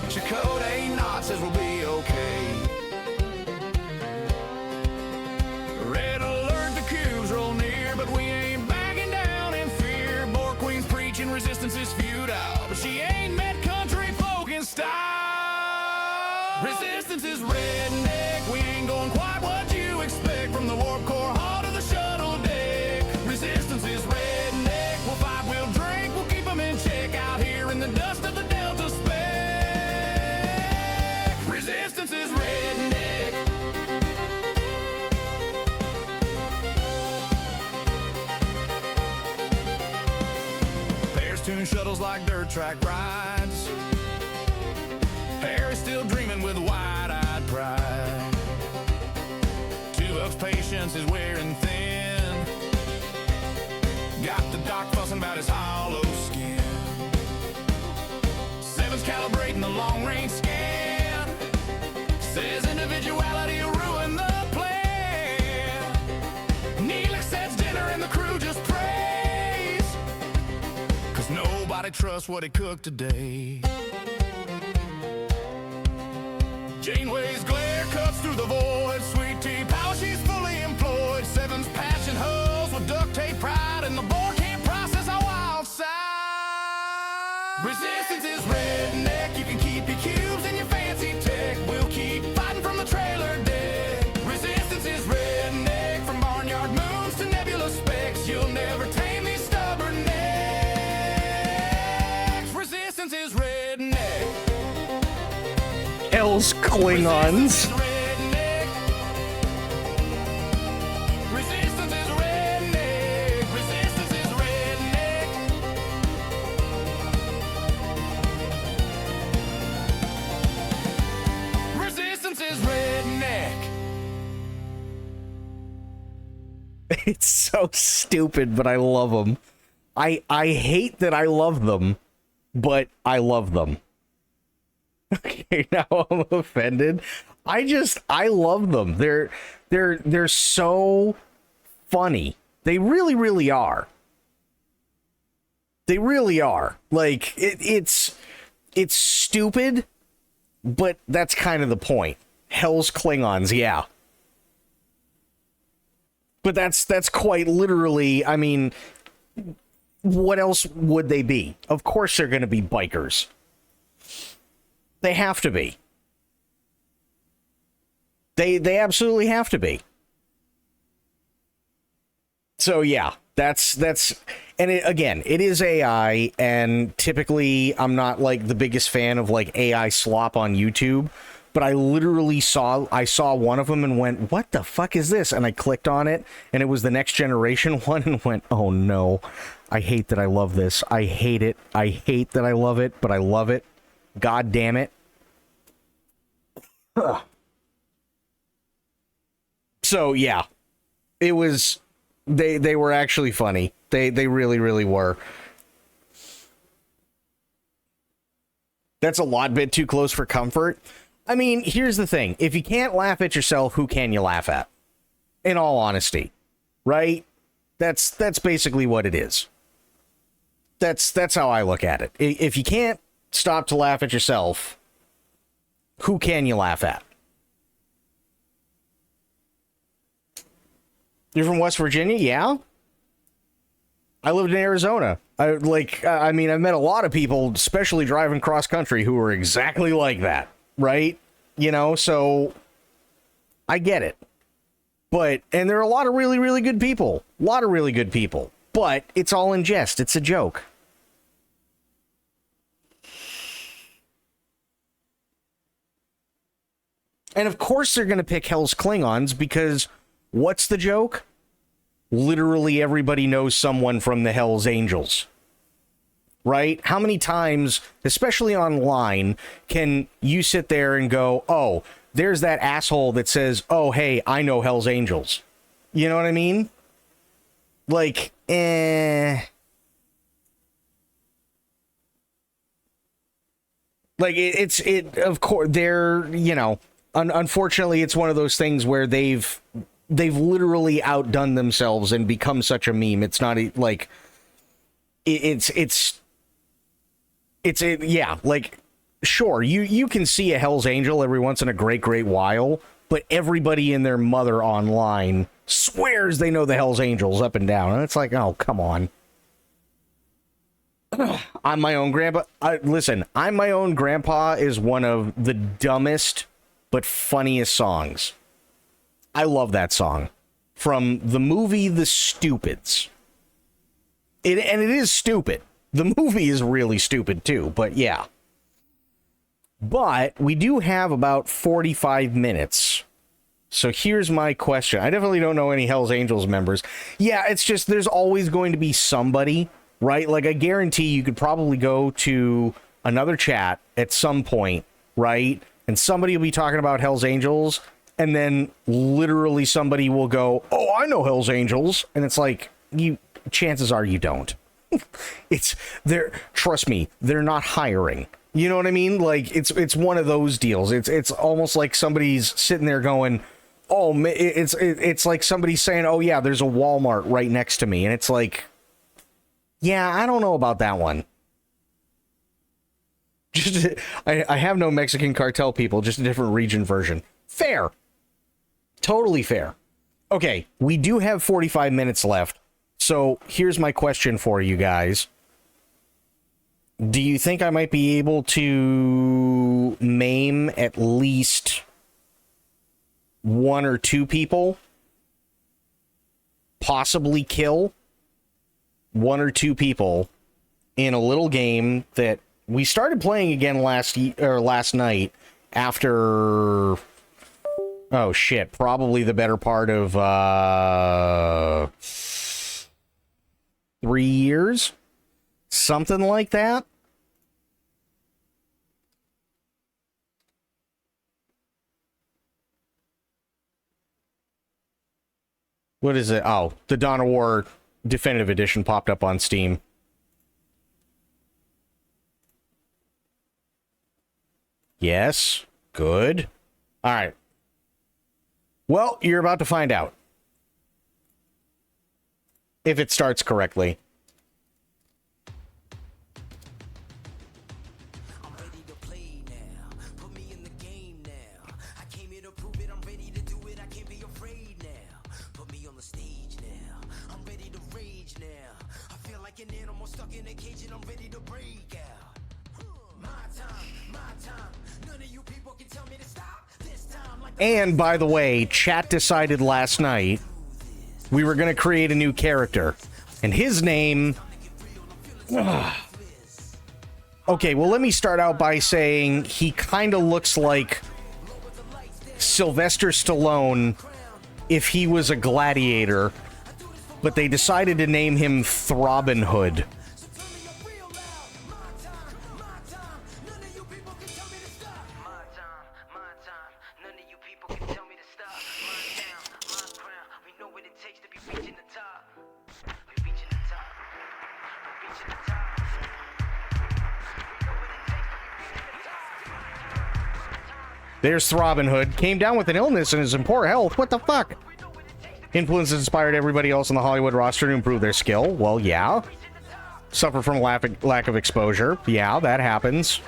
Chakotay ain't not says we'll be okay. Red alert, the cubes roll near, but we ain't backing down in fear. Borg Queen's preaching resistance is futile, but she ain't met country folk in style. Resistance is redneck, we ain't going quite what you expect. From the warp core hall to the shuttle deck. Resistance is redneck, we'll fight, we'll drink, we'll keep them in check. Out here in the dust of the Delta spec. Resistance is redneck. Bears tune shuttles like dirt track rides. Harry's still dreaming with wide-eyed pride. Tuvok's patience is wearing thin. Got the doc fussing about his hollow skin. Seven's calibrating the long-range scan. Says individuality will ruin the plan. Neelix sets dinner and the crew just prays, 'cause nobody trusts what he cooked today. Janeway's glare cuts through the void. Sweet tea power, she's fully employed. Seven's patching hulls with duct tape pride, and the Borg can't process our wild side. Resistance is redneck. You can keep your cubes and your fancy tech. We'll keep fighting from the trailer deck. Resistance is redneck. From barnyard moons to nebula specks, you'll never tame these stubborn necks. Resistance is redneck. Hell's Klingons. Resistance is redneck. Resistance is redneck. Resistance is redneck. It's so stupid, but I love them. I hate that I love them, but I love them. Okay, now I'm offended. I love them. They're so funny. They really are. They really are. Like it's stupid, but that's kind of the point. Hell's Klingons, yeah. But that's quite literally, I mean, what else would they be? Of course they're going to be bikers. They have to be. They absolutely have to be. So yeah, that's and it is AI, and typically I'm not like the biggest fan of like AI slop on YouTube, but I literally saw one of them and went, what the fuck is this? And I clicked on it, and it was the Next Generation one, and went, oh no, I hate that I love this. I hate it. I hate that I love it, but I love it. God damn it. Ugh. So yeah, it was They were actually funny. They really, really were. That's a lot bit too close for comfort. I mean, here's the thing. If you can't laugh at yourself, who can you laugh at? In all honesty, right? That's basically what it is. That's how I look at it. If you can't stop to laugh at yourself, who can you laugh at? You're from West Virginia? Yeah. I lived in Arizona. I've met a lot of people, especially driving cross country, who were exactly like that, right? You know, so I get it. And there are a lot of really, really good people. A lot of really good people. But it's all in jest. It's a joke. And of course they're going to pick Hell's Klingons because what's the joke? Literally everybody knows someone from the Hell's Angels. Right? How many times, especially online, can you sit there and go, oh, there's that asshole that says, oh, hey, I know Hell's Angels. You know what I mean? Like, Like, of course, they're, you know, unfortunately, it's one of those things where they've literally outdone themselves and become such a meme. It's not like, yeah, like, sure, you can see a Hell's Angel every once in a great while, but everybody and their mother online swears they know the Hell's Angels up and down. And it's like, oh, come on. I'm my own grandpa. Listen, I'm my own grandpa is one of the dumbest but funniest songs. I love that song. From the movie The Stupids. And it is stupid. The movie is really stupid too, but yeah. But we do have about 45 minutes. So here's my question. I definitely don't know any Hell's Angels members. Yeah, it's just there's always going to be somebody, right? Like, I guarantee you could probably go to another chat at some point, right? And somebody will be talking about Hell's Angels, and then literally somebody will go, oh, I know Hell's Angels. And it's like, chances are you don't. Trust me, they're not hiring. You know what I mean? Like, it's one of those deals. It's almost like somebody's sitting there going, oh, it's like somebody saying, oh yeah, there's a Walmart right next to me. And it's like, yeah, I don't know about that one. I have no Mexican cartel people, just a different region version. Fair. Totally fair. Okay, we do have 45 minutes left. So here's my question for you guys. Do you think I might be able to maim at least one or two people? Possibly kill one or two people in a little game that we started playing again last night after, oh shit, probably the better part of 3 years, something like that. What is it? Oh, the Dawn of War Definitive Edition popped up on Steam. Yes. Good. All right. Well, you're about to find out. If it starts correctly. And, by the way, chat decided last night we were going to create a new character. And his name... Okay, well, let me start out by saying he kind of looks like Sylvester Stallone if he was a gladiator, but they decided to name him Throbbin Hood. There's Robin Hood. Came down with an illness and is in poor health. What the fuck? Influence inspired everybody else on the Hollywood roster to improve their skill. Well, yeah. Suffer from lack of exposure. Yeah, that happens.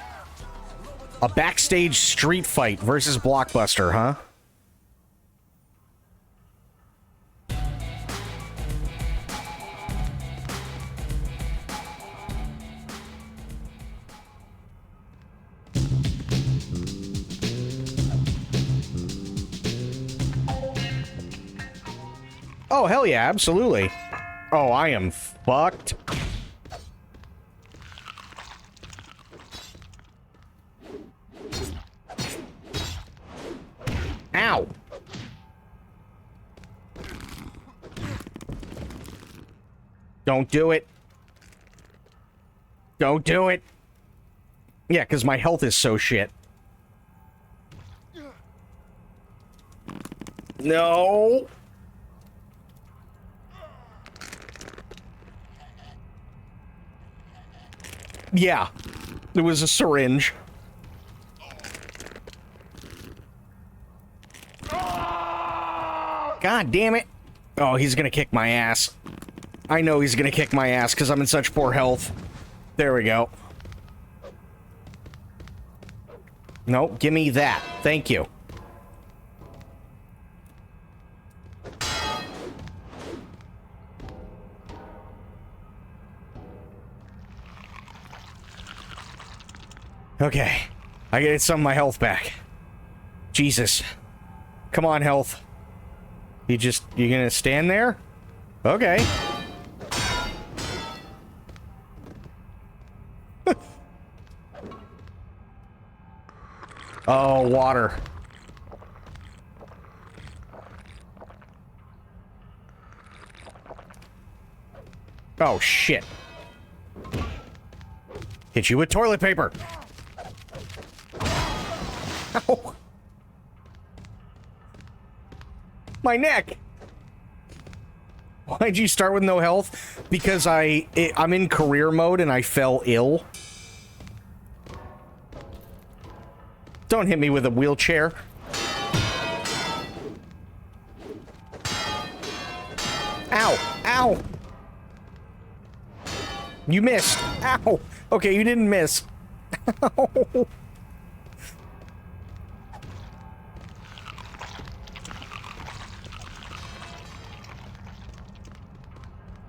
A backstage street fight versus Blockbuster, huh? Oh, hell yeah, absolutely. Oh, I am fucked. Ow. Don't do it. Don't do it. Yeah, because my health is so shit. No. Yeah, there was a syringe. God damn it. Oh, he's gonna kick my ass. I know he's gonna kick my ass because I'm in such poor health. There we go. No, give me that. Thank you. Okay, I get some of my health back. Jesus. Come on, health. You gonna stand there? Okay. Oh, water. Oh, shit. Hit you with toilet paper. Ow. My neck. Why'd you start with no health? Because I'm in career mode and I fell ill. Don't hit me with a wheelchair. Ow! Ow! You missed. Ow! Okay, you didn't miss. Ow.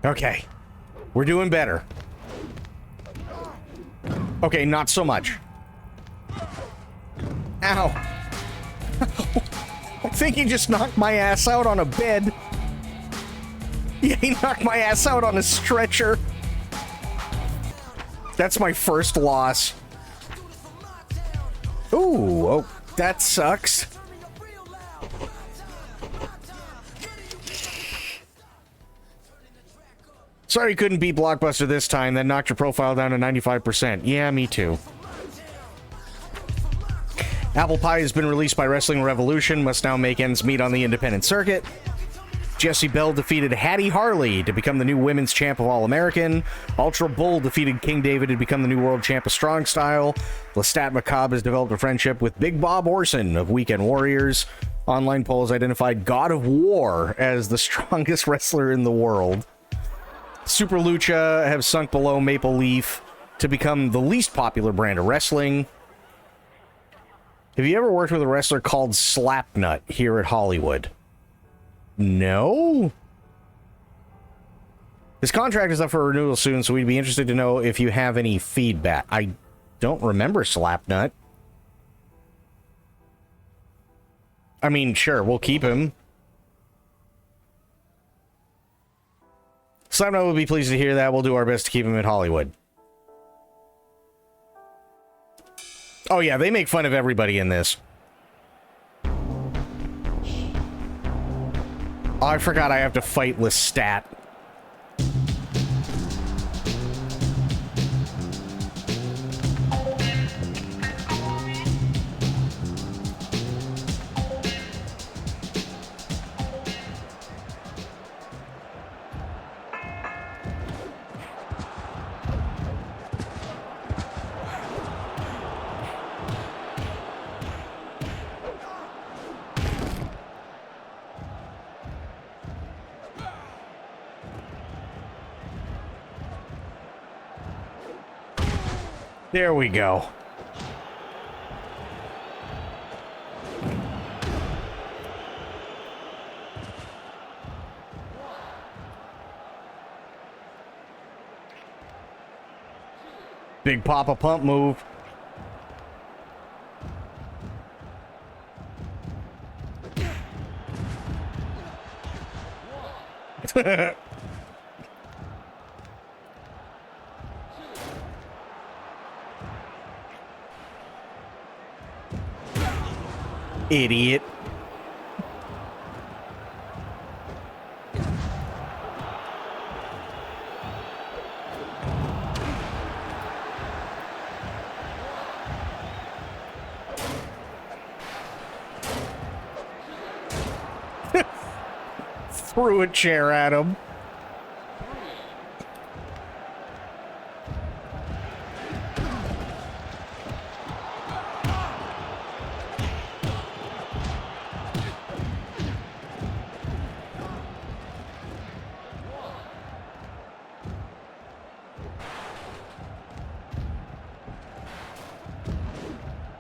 Okay. We're doing better. Okay, not so much. Ow. I think he just knocked my ass out on a bed. Yeah, he knocked my ass out on a stretcher. That's my first loss. Ooh, oh, that sucks. Sorry you couldn't beat Blockbuster this time. That knocked your profile down to 95%. Yeah, me too. Apple Pie has been released by Wrestling Revolution, must now make ends meet on the independent circuit. Jessie Bell defeated Hattie Harley to become the new women's champ of All-American. Ultra Bull defeated King David to become the new world champ of Strong Style. Lestat Macabre has developed a friendship with Big Bob Orson of Weekend Warriors. Online polls identified God of War as the strongest wrestler in the world. Super Lucha have sunk below Maple Leaf to become the least popular brand of wrestling. Have you ever worked with a wrestler called Slapnut here at Hollywood? No? His contract is up for renewal soon, so we'd be interested to know if you have any feedback. I don't remember Slapnut. I mean, sure, we'll keep him. Slapnut would be pleased to hear that. We'll do our best to keep him at Hollywood. Oh yeah, they make fun of everybody in this. Oh, I forgot I have to fight Lestat. There we go. Big Papa Pump move. Idiot. Threw a chair at him.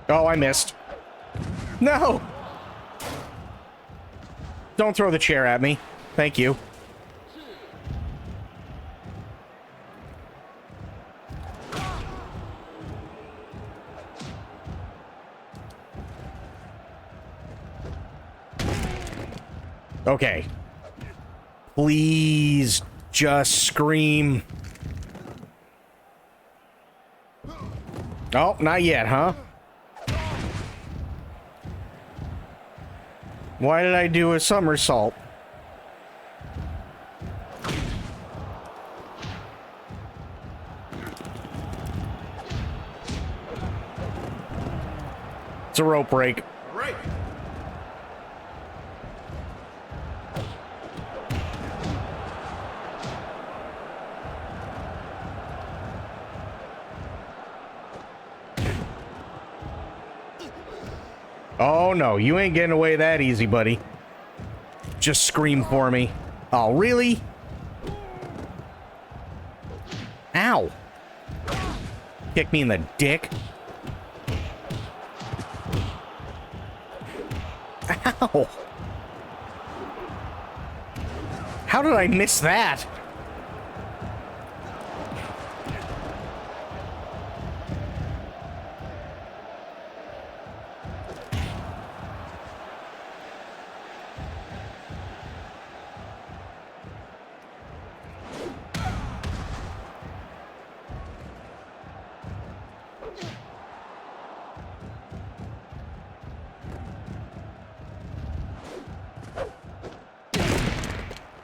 Oh, I missed. No! Don't throw the chair at me. Thank you. Okay. Please just scream. Oh, not yet, huh? Why did I do a somersault? It's a rope break. Right. Oh no, you ain't getting away that easy, buddy. Just scream for me. Oh, really? Ow. Kick me in the dick. Ow. How did I miss that?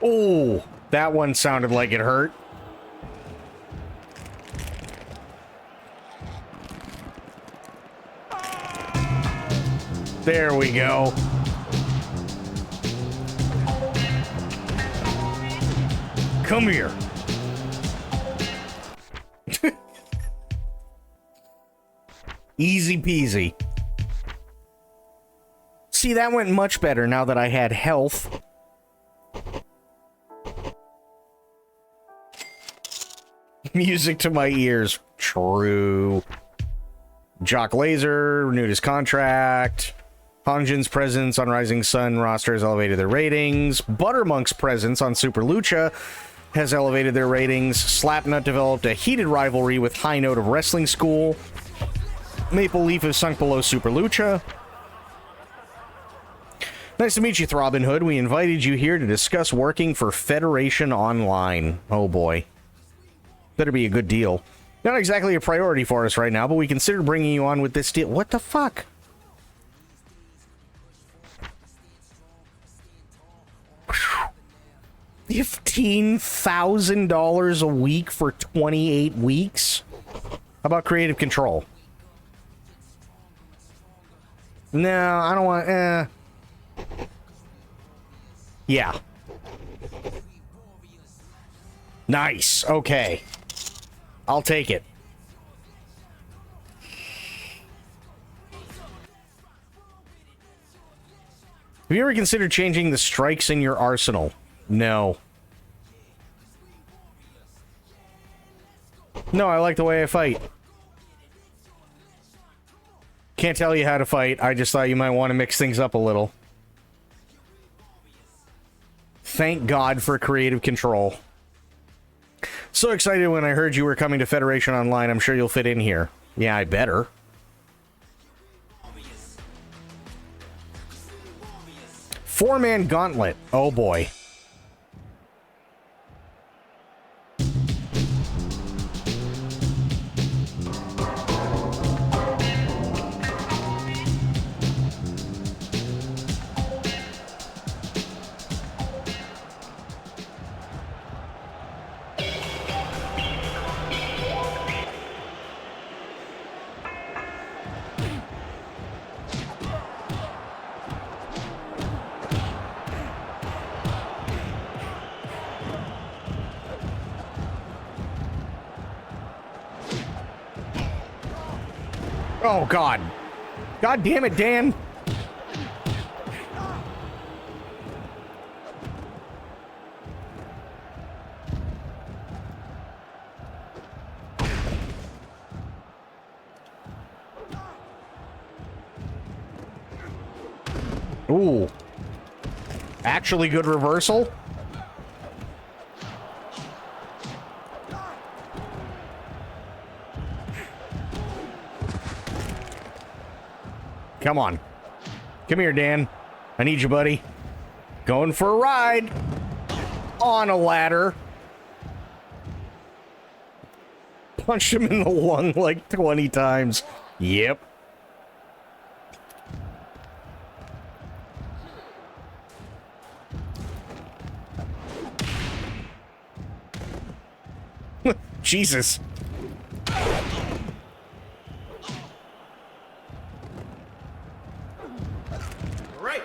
Oh, that one sounded like it hurt. There we go. Come here. Easy peasy. See, that went much better now that I had health. Music to my ears. True. Jock Laser renewed his contract. Hanjin's presence on Rising Sun roster has elevated their ratings. Buttermonk's presence on Super Lucha has elevated their ratings. Slapnut developed a heated rivalry with High Note of Wrestling School. Maple Leaf has sunk below Super Lucha. Nice to meet you, Throbbing Hood. We invited you here to discuss working for Federation Online. Oh boy. Better be a good deal. Not exactly a priority for us right now, but we considered bringing you on with this deal. What the fuck? $15,000 a week for 28 weeks? How about Creative Control? No, I don't want... Yeah. Nice. Okay. I'll take it. Have you ever considered changing the strikes in your arsenal? No. No, I like the way I fight. Can't tell you how to fight. I just thought you might want to mix things up a little. Thank God for creative control. So excited when I heard you were coming to Federation Online. I'm sure you'll fit in here. Yeah, I better. Four-man gauntlet. Oh boy. Oh, God. God damn it, Dan. Ooh. Actually good reversal. Come on. Come here, Dan. I need you, buddy. Going for a ride. On a ladder. Punched him in the lung like 20 times. Yep. Jesus. Right.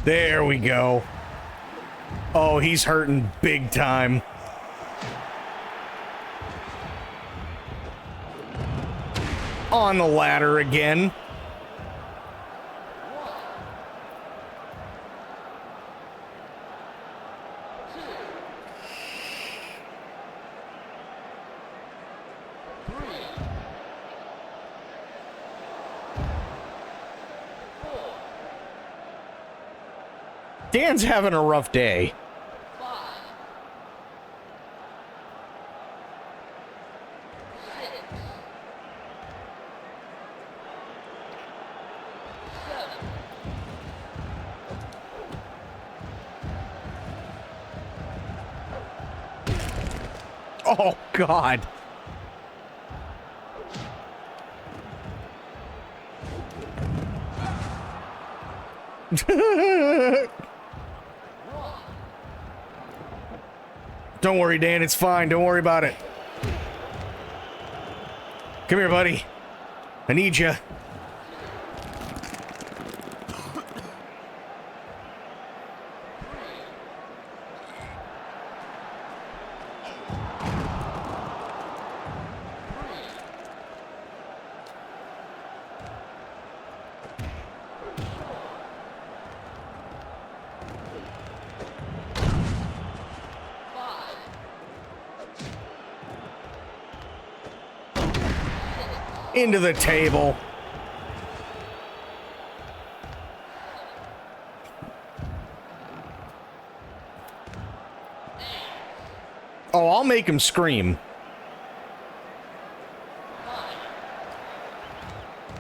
There we go. Oh, he's hurting big time. On the ladder again. Dan's having a rough day. Oh, God. Don't worry, Dan. It's fine. Don't worry about it. Come here, buddy. I need you. Into the table. Oh, I'll make him scream.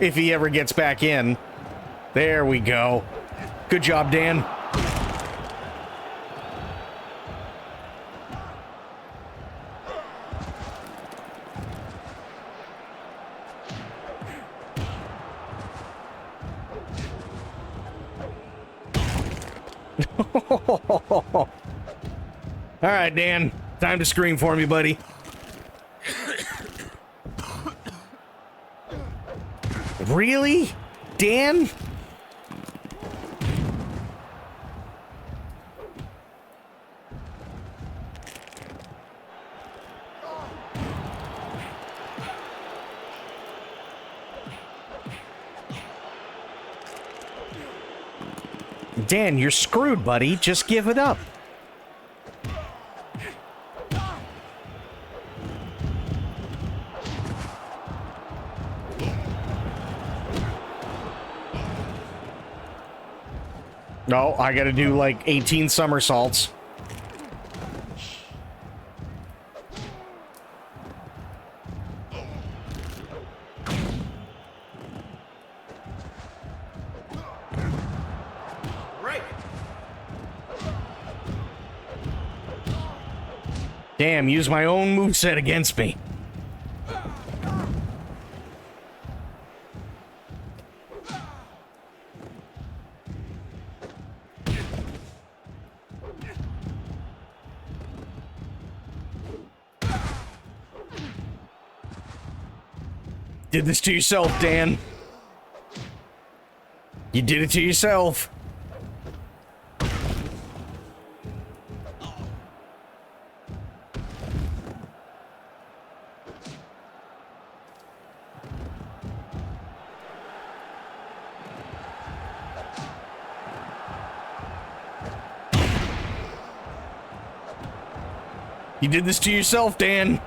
If he ever gets back in. There we go. Good job, Dan. All right, Dan. Time to scream for me, buddy. Really? Dan? Dan, you're screwed, buddy. Just give it up. No, I gotta do like 18 somersaults. Right. Damn, use my own moveset against me. Did this to yourself, Dan. You did it to yourself. You did this to yourself, Dan.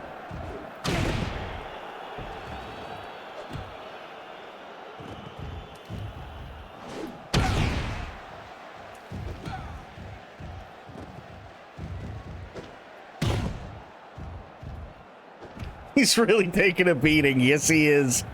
He's really taking a beating. Yes, he is.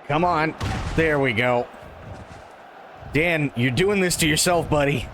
Come on. There we go. Dan, you're doing this to yourself, buddy.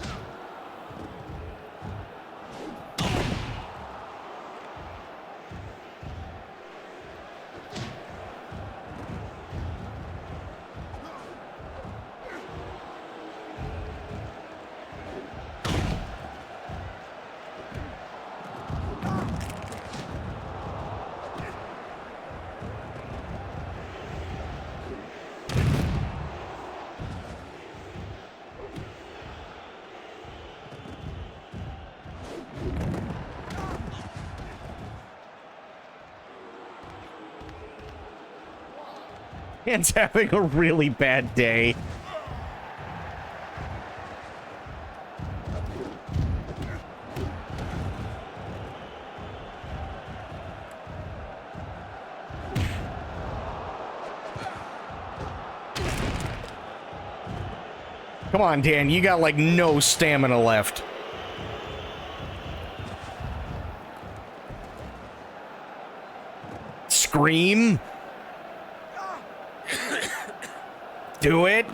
Dan's having a really bad day. Come on, Dan, you got like no stamina left. Scream. Do it.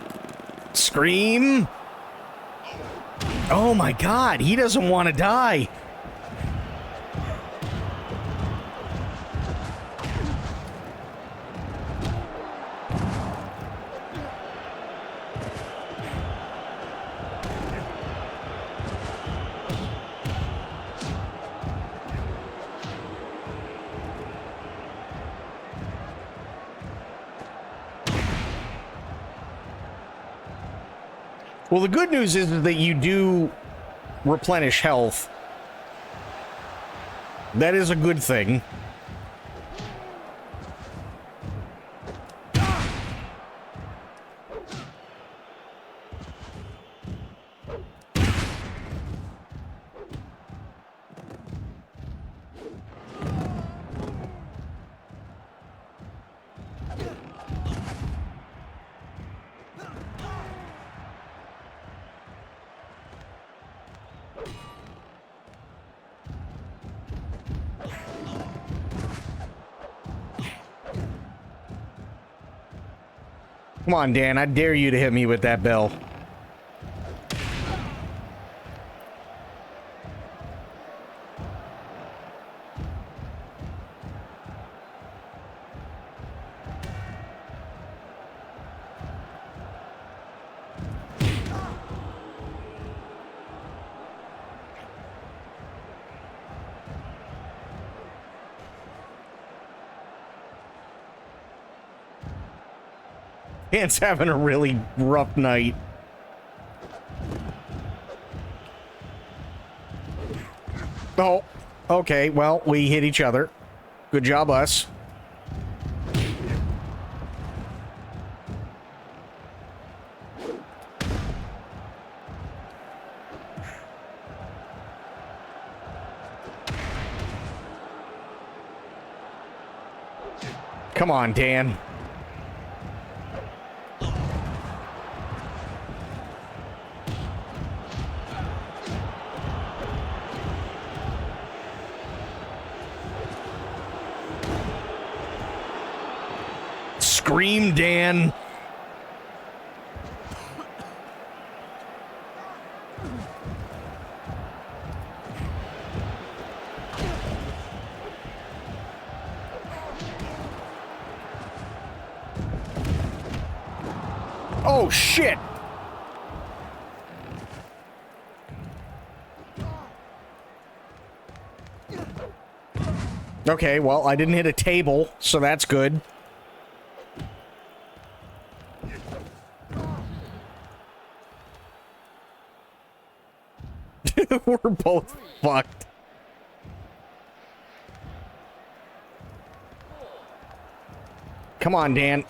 Scream. Oh my God, he doesn't want to die. Well, the good news is that you do replenish health. That is a good thing. Come on, Dan, I dare you to hit me with that bell. Dan's having a really rough night. Oh, okay, well, we hit each other. Good job, us. Come on, Dan. Scream, Dan. Oh, shit. Okay, well, I didn't hit a table, so that's good. We're both fucked. Come on, Dan.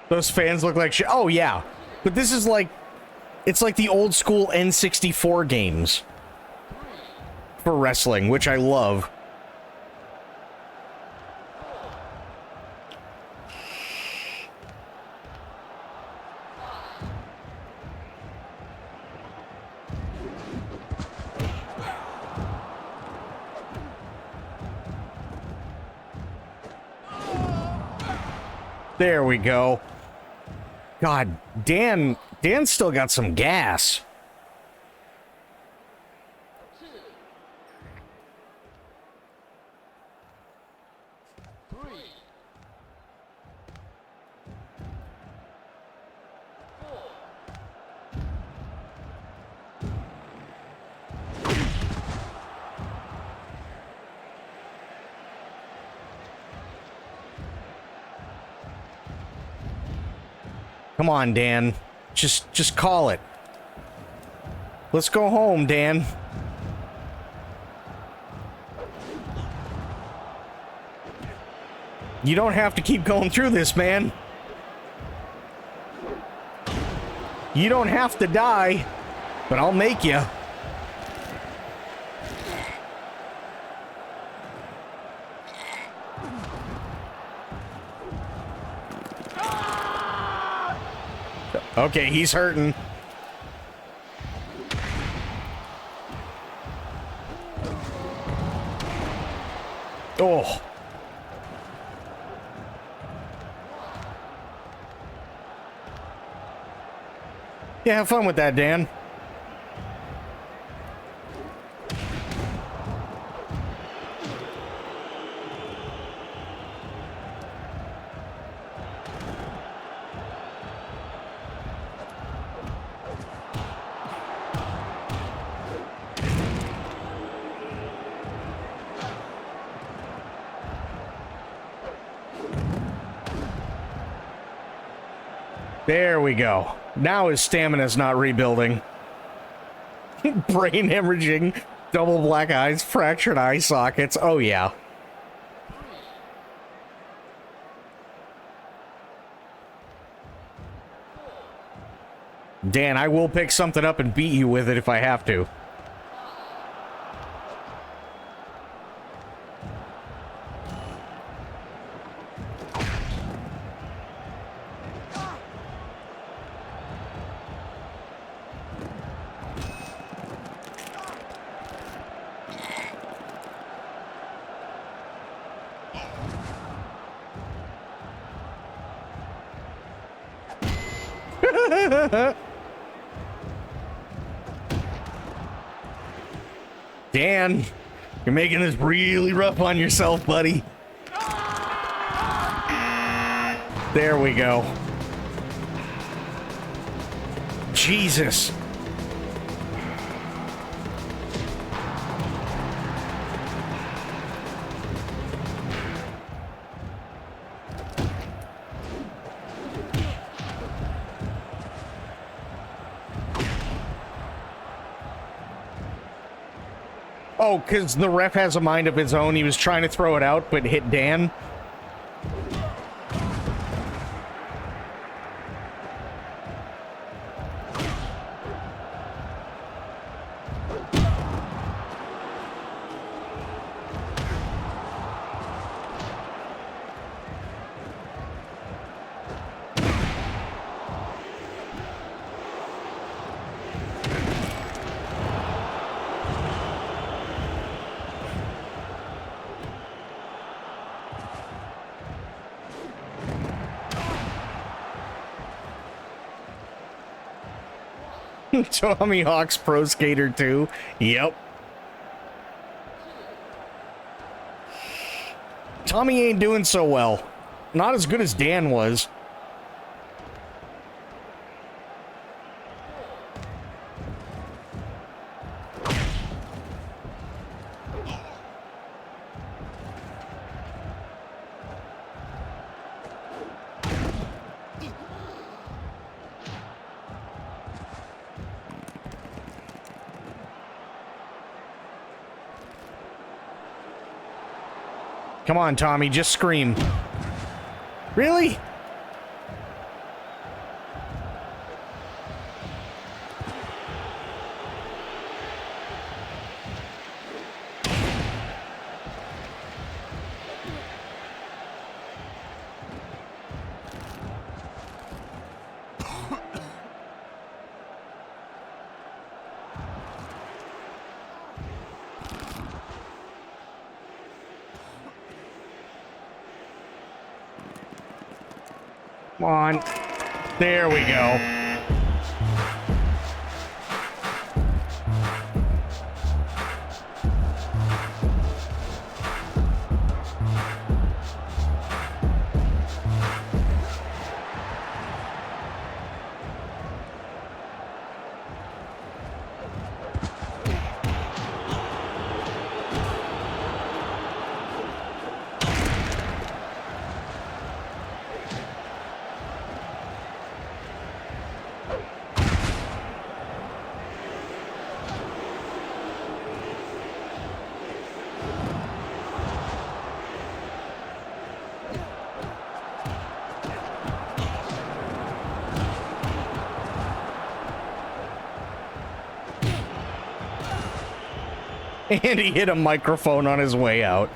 Those fans look like shit. Oh, yeah. But this is like... It's like the old school N64 games. For wrestling, which I love. There we go. God, Dan's still got some gas. Come on, Dan. Just call it. Let's go home, Dan. You don't have to keep going through this, man. You don't have to die, but I'll make you. Okay, he's hurting. Oh. Yeah, have fun with that, Dan. There we go. Now his stamina's not rebuilding. Brain hemorrhaging, double black eyes, fractured eye sockets. Oh, yeah. Dan, I will pick something up and beat you with it if I have to. Dan, you're making this really rough on yourself, buddy. There we go. Jesus. Oh, because the ref has a mind of his own. He was trying to throw it out, but hit Dan. Tommy Hawk's Pro Skater 2. Yep. Tommy ain't doing so well. Not as good as Dan was. Come on, Tommy, just scream. Really? Come on. There we go. And he hit a microphone on his way out.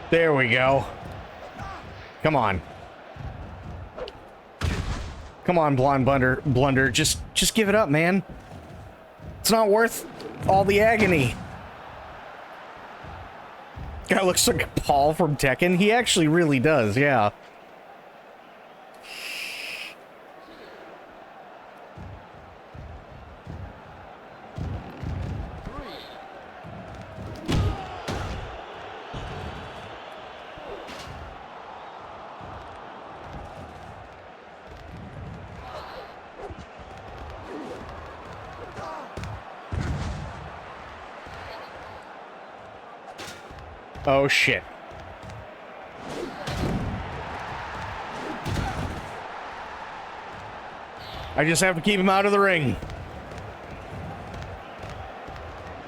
There we go. Come on. Come on, blonde blunder. Just give it up, man. It's not worth all the agony. Guy looks like Paul from Tekken. He actually really does, yeah. Oh, shit. I just have to keep him out of the ring.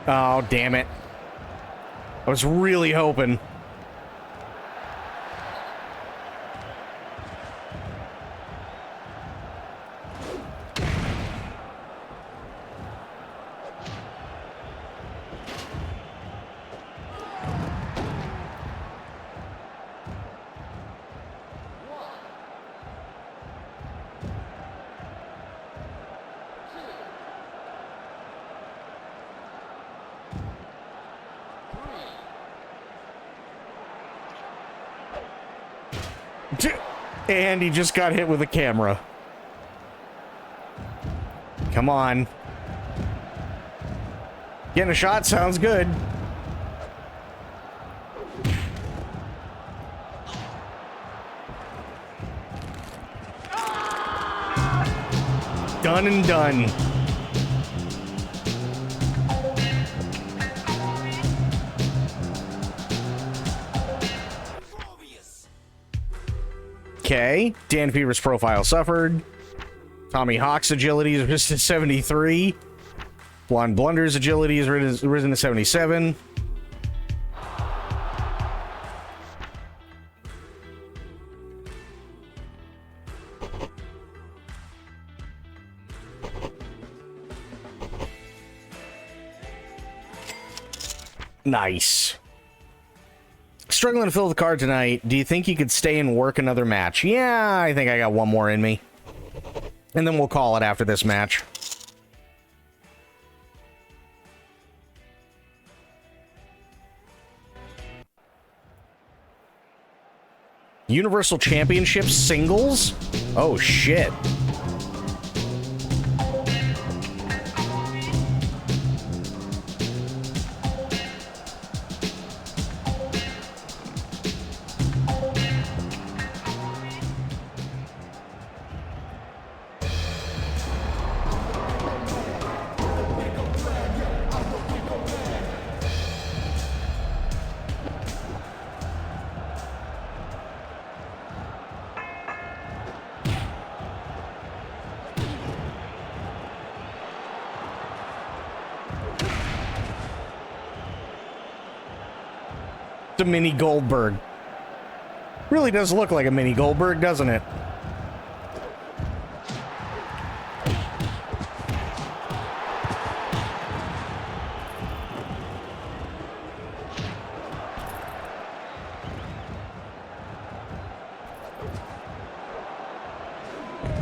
Oh, damn it. I was really hoping. And he just got hit with a camera. Come on. Getting a shot sounds good. Done and done. Okay, Dan Peever's profile suffered. Tommy Hawk's agility is risen to 73. Blonde Blunder's agility is risen to 77. Nice. Struggling to fill the card tonight. Do you think you could stay and work another match? Yeah, I think I got one more in me. And then we'll call it after this match. Universal Championship singles? Oh, shit. The mini Goldberg. Really does look like a mini Goldberg, doesn't it?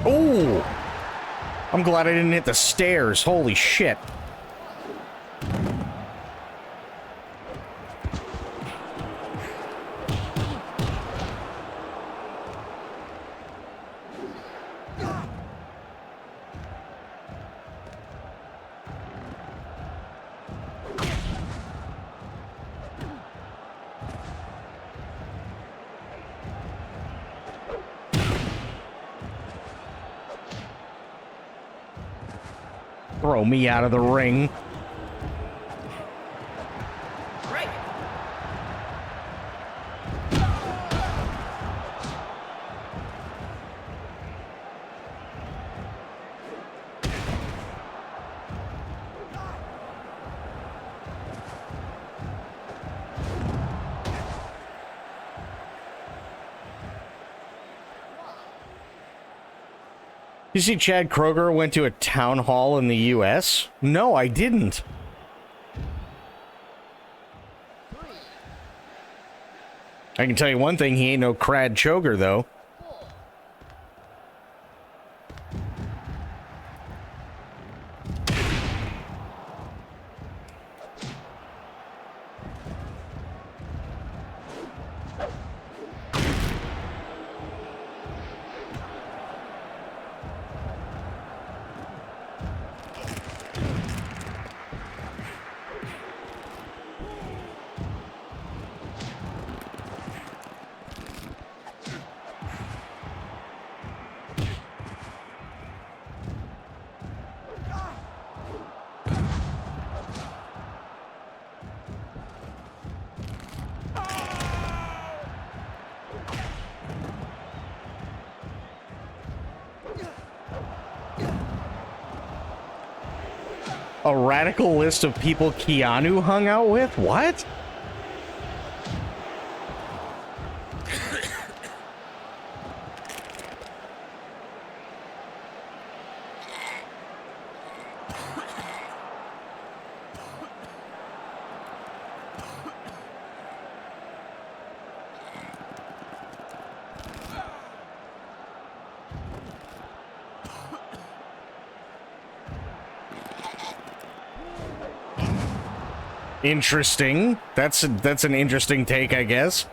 Oh! I'm glad I didn't hit the stairs. Holy shit. Throw me out of the ring. You see Chad Kroger went to a town hall in the U.S.? No, I didn't. I can tell you one thing, he ain't no crad choker, though. A radical list of people Keanu hung out with? What? Interesting. That's an interesting take, I guess.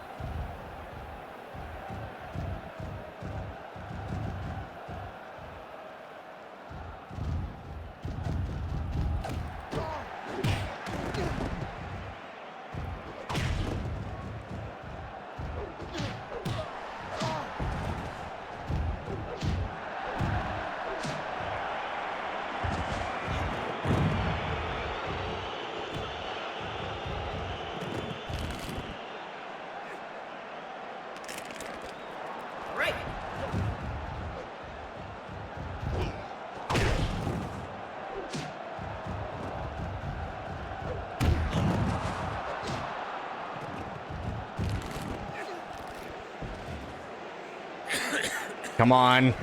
Come on.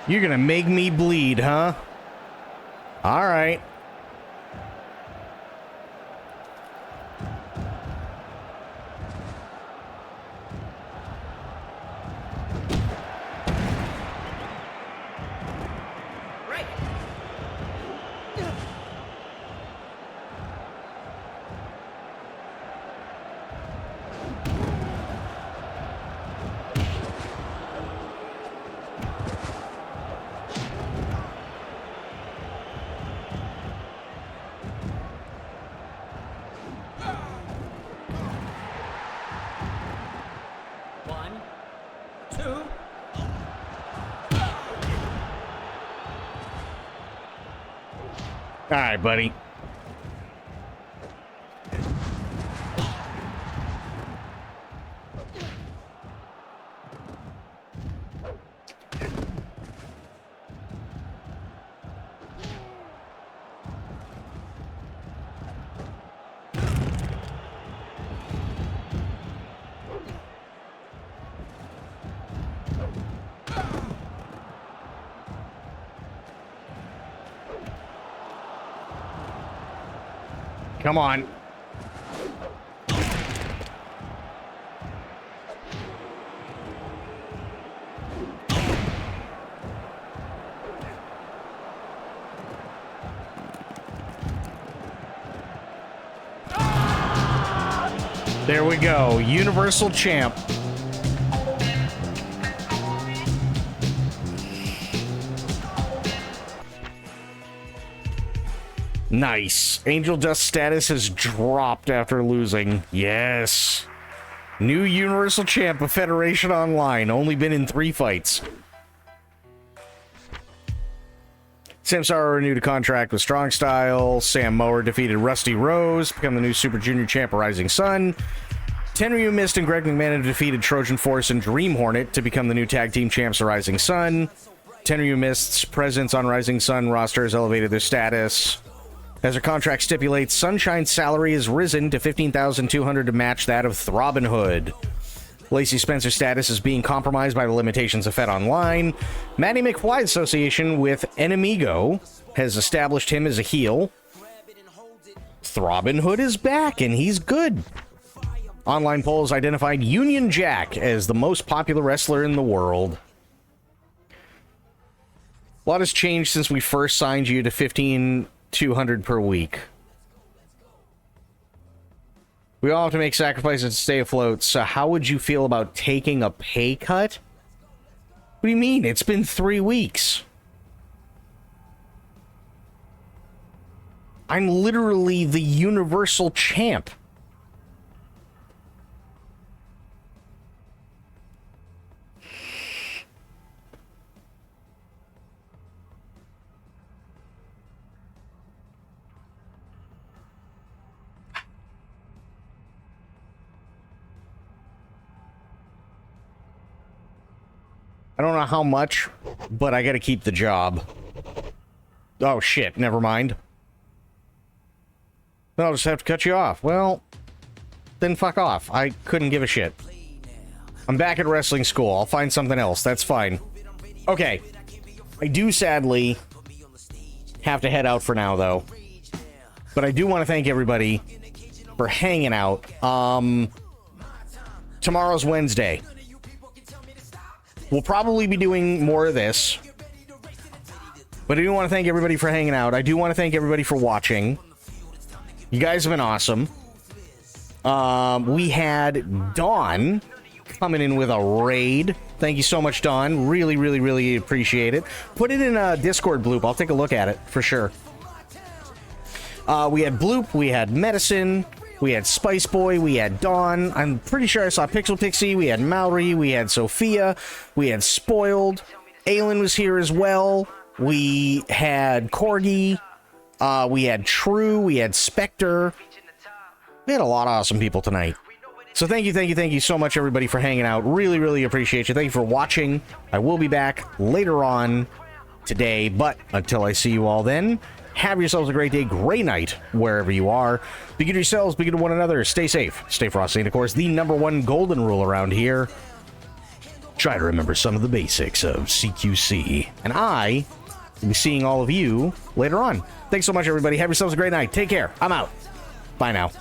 You're gonna make me bleed, huh? All right. All right, buddy. Come on. There we go. Universal Champ. Nice. Angel Dust status has dropped after losing. Yes. New Universal Champ of Federation Online. Only been in 3 fights. Samsara renewed a contract with Strong Style. Sam Mower defeated Rusty Rose, become the new Super Junior Champ of Rising Sun. Tenryu Mist and Greg McMahon have defeated Trojan Force and Dream Hornet to become the new Tag Team Champs of Rising Sun. Tenryu Mist's presence on Rising Sun roster has elevated their status. As their contract stipulates, Sunshine's salary has risen to $15,200 to match that of Throbbing Hood. Lacey Spencer's status is being compromised by the limitations of Fed Online. Matty McFly's association with Enemigo has established him as a heel. Throbbing Hood is back, and he's good. Online polls identified Union Jack as the most popular wrestler in the world. A lot has changed since we first signed you to $15,200 per week. We all have to make sacrifices to stay afloat, so how would you feel about taking a pay cut? What do you mean? It's been 3 weeks. I'm literally the Universal Champ. I don't know how much, but I gotta keep the job. Oh shit, never mind. Then I'll just have to cut you off. Well, then fuck off. I couldn't give a shit. I'm back at wrestling school. I'll find something else. That's fine. Okay. I do sadly have to head out for now, though. But I do want to thank everybody for hanging out. Tomorrow's Wednesday. We'll probably be doing more of this. But I do want to thank everybody for hanging out. I do want to thank everybody for watching. You guys have been awesome. We had Dawn coming in with a raid. Thank you so much, Dawn. Really, really, really appreciate it. Put it in a Discord bloop. I'll take a look at it for sure. We had Bloop. We had Medicine. We had Spice Boy, we had Dawn, I'm pretty sure I saw Pixel Pixie, we had Mallory, we had Sophia, we had Spoiled, Aelin was here as well, we had Corgi, we had True, we had Spectre, we had a lot of awesome people tonight. So thank you so much, everybody, for hanging out. Really, really appreciate you. Thank you for watching. I will be back later on today, but until I see you all then, have yourselves a great day, great night, wherever you are. Be good to yourselves, be good to one another. Stay safe, stay frosty, and of course, the #1 golden rule around here: try to remember some of the basics of CQC. And I will be seeing all of you later on. Thanks so much, everybody. Have yourselves a great night. Take care. I'm out. Bye now.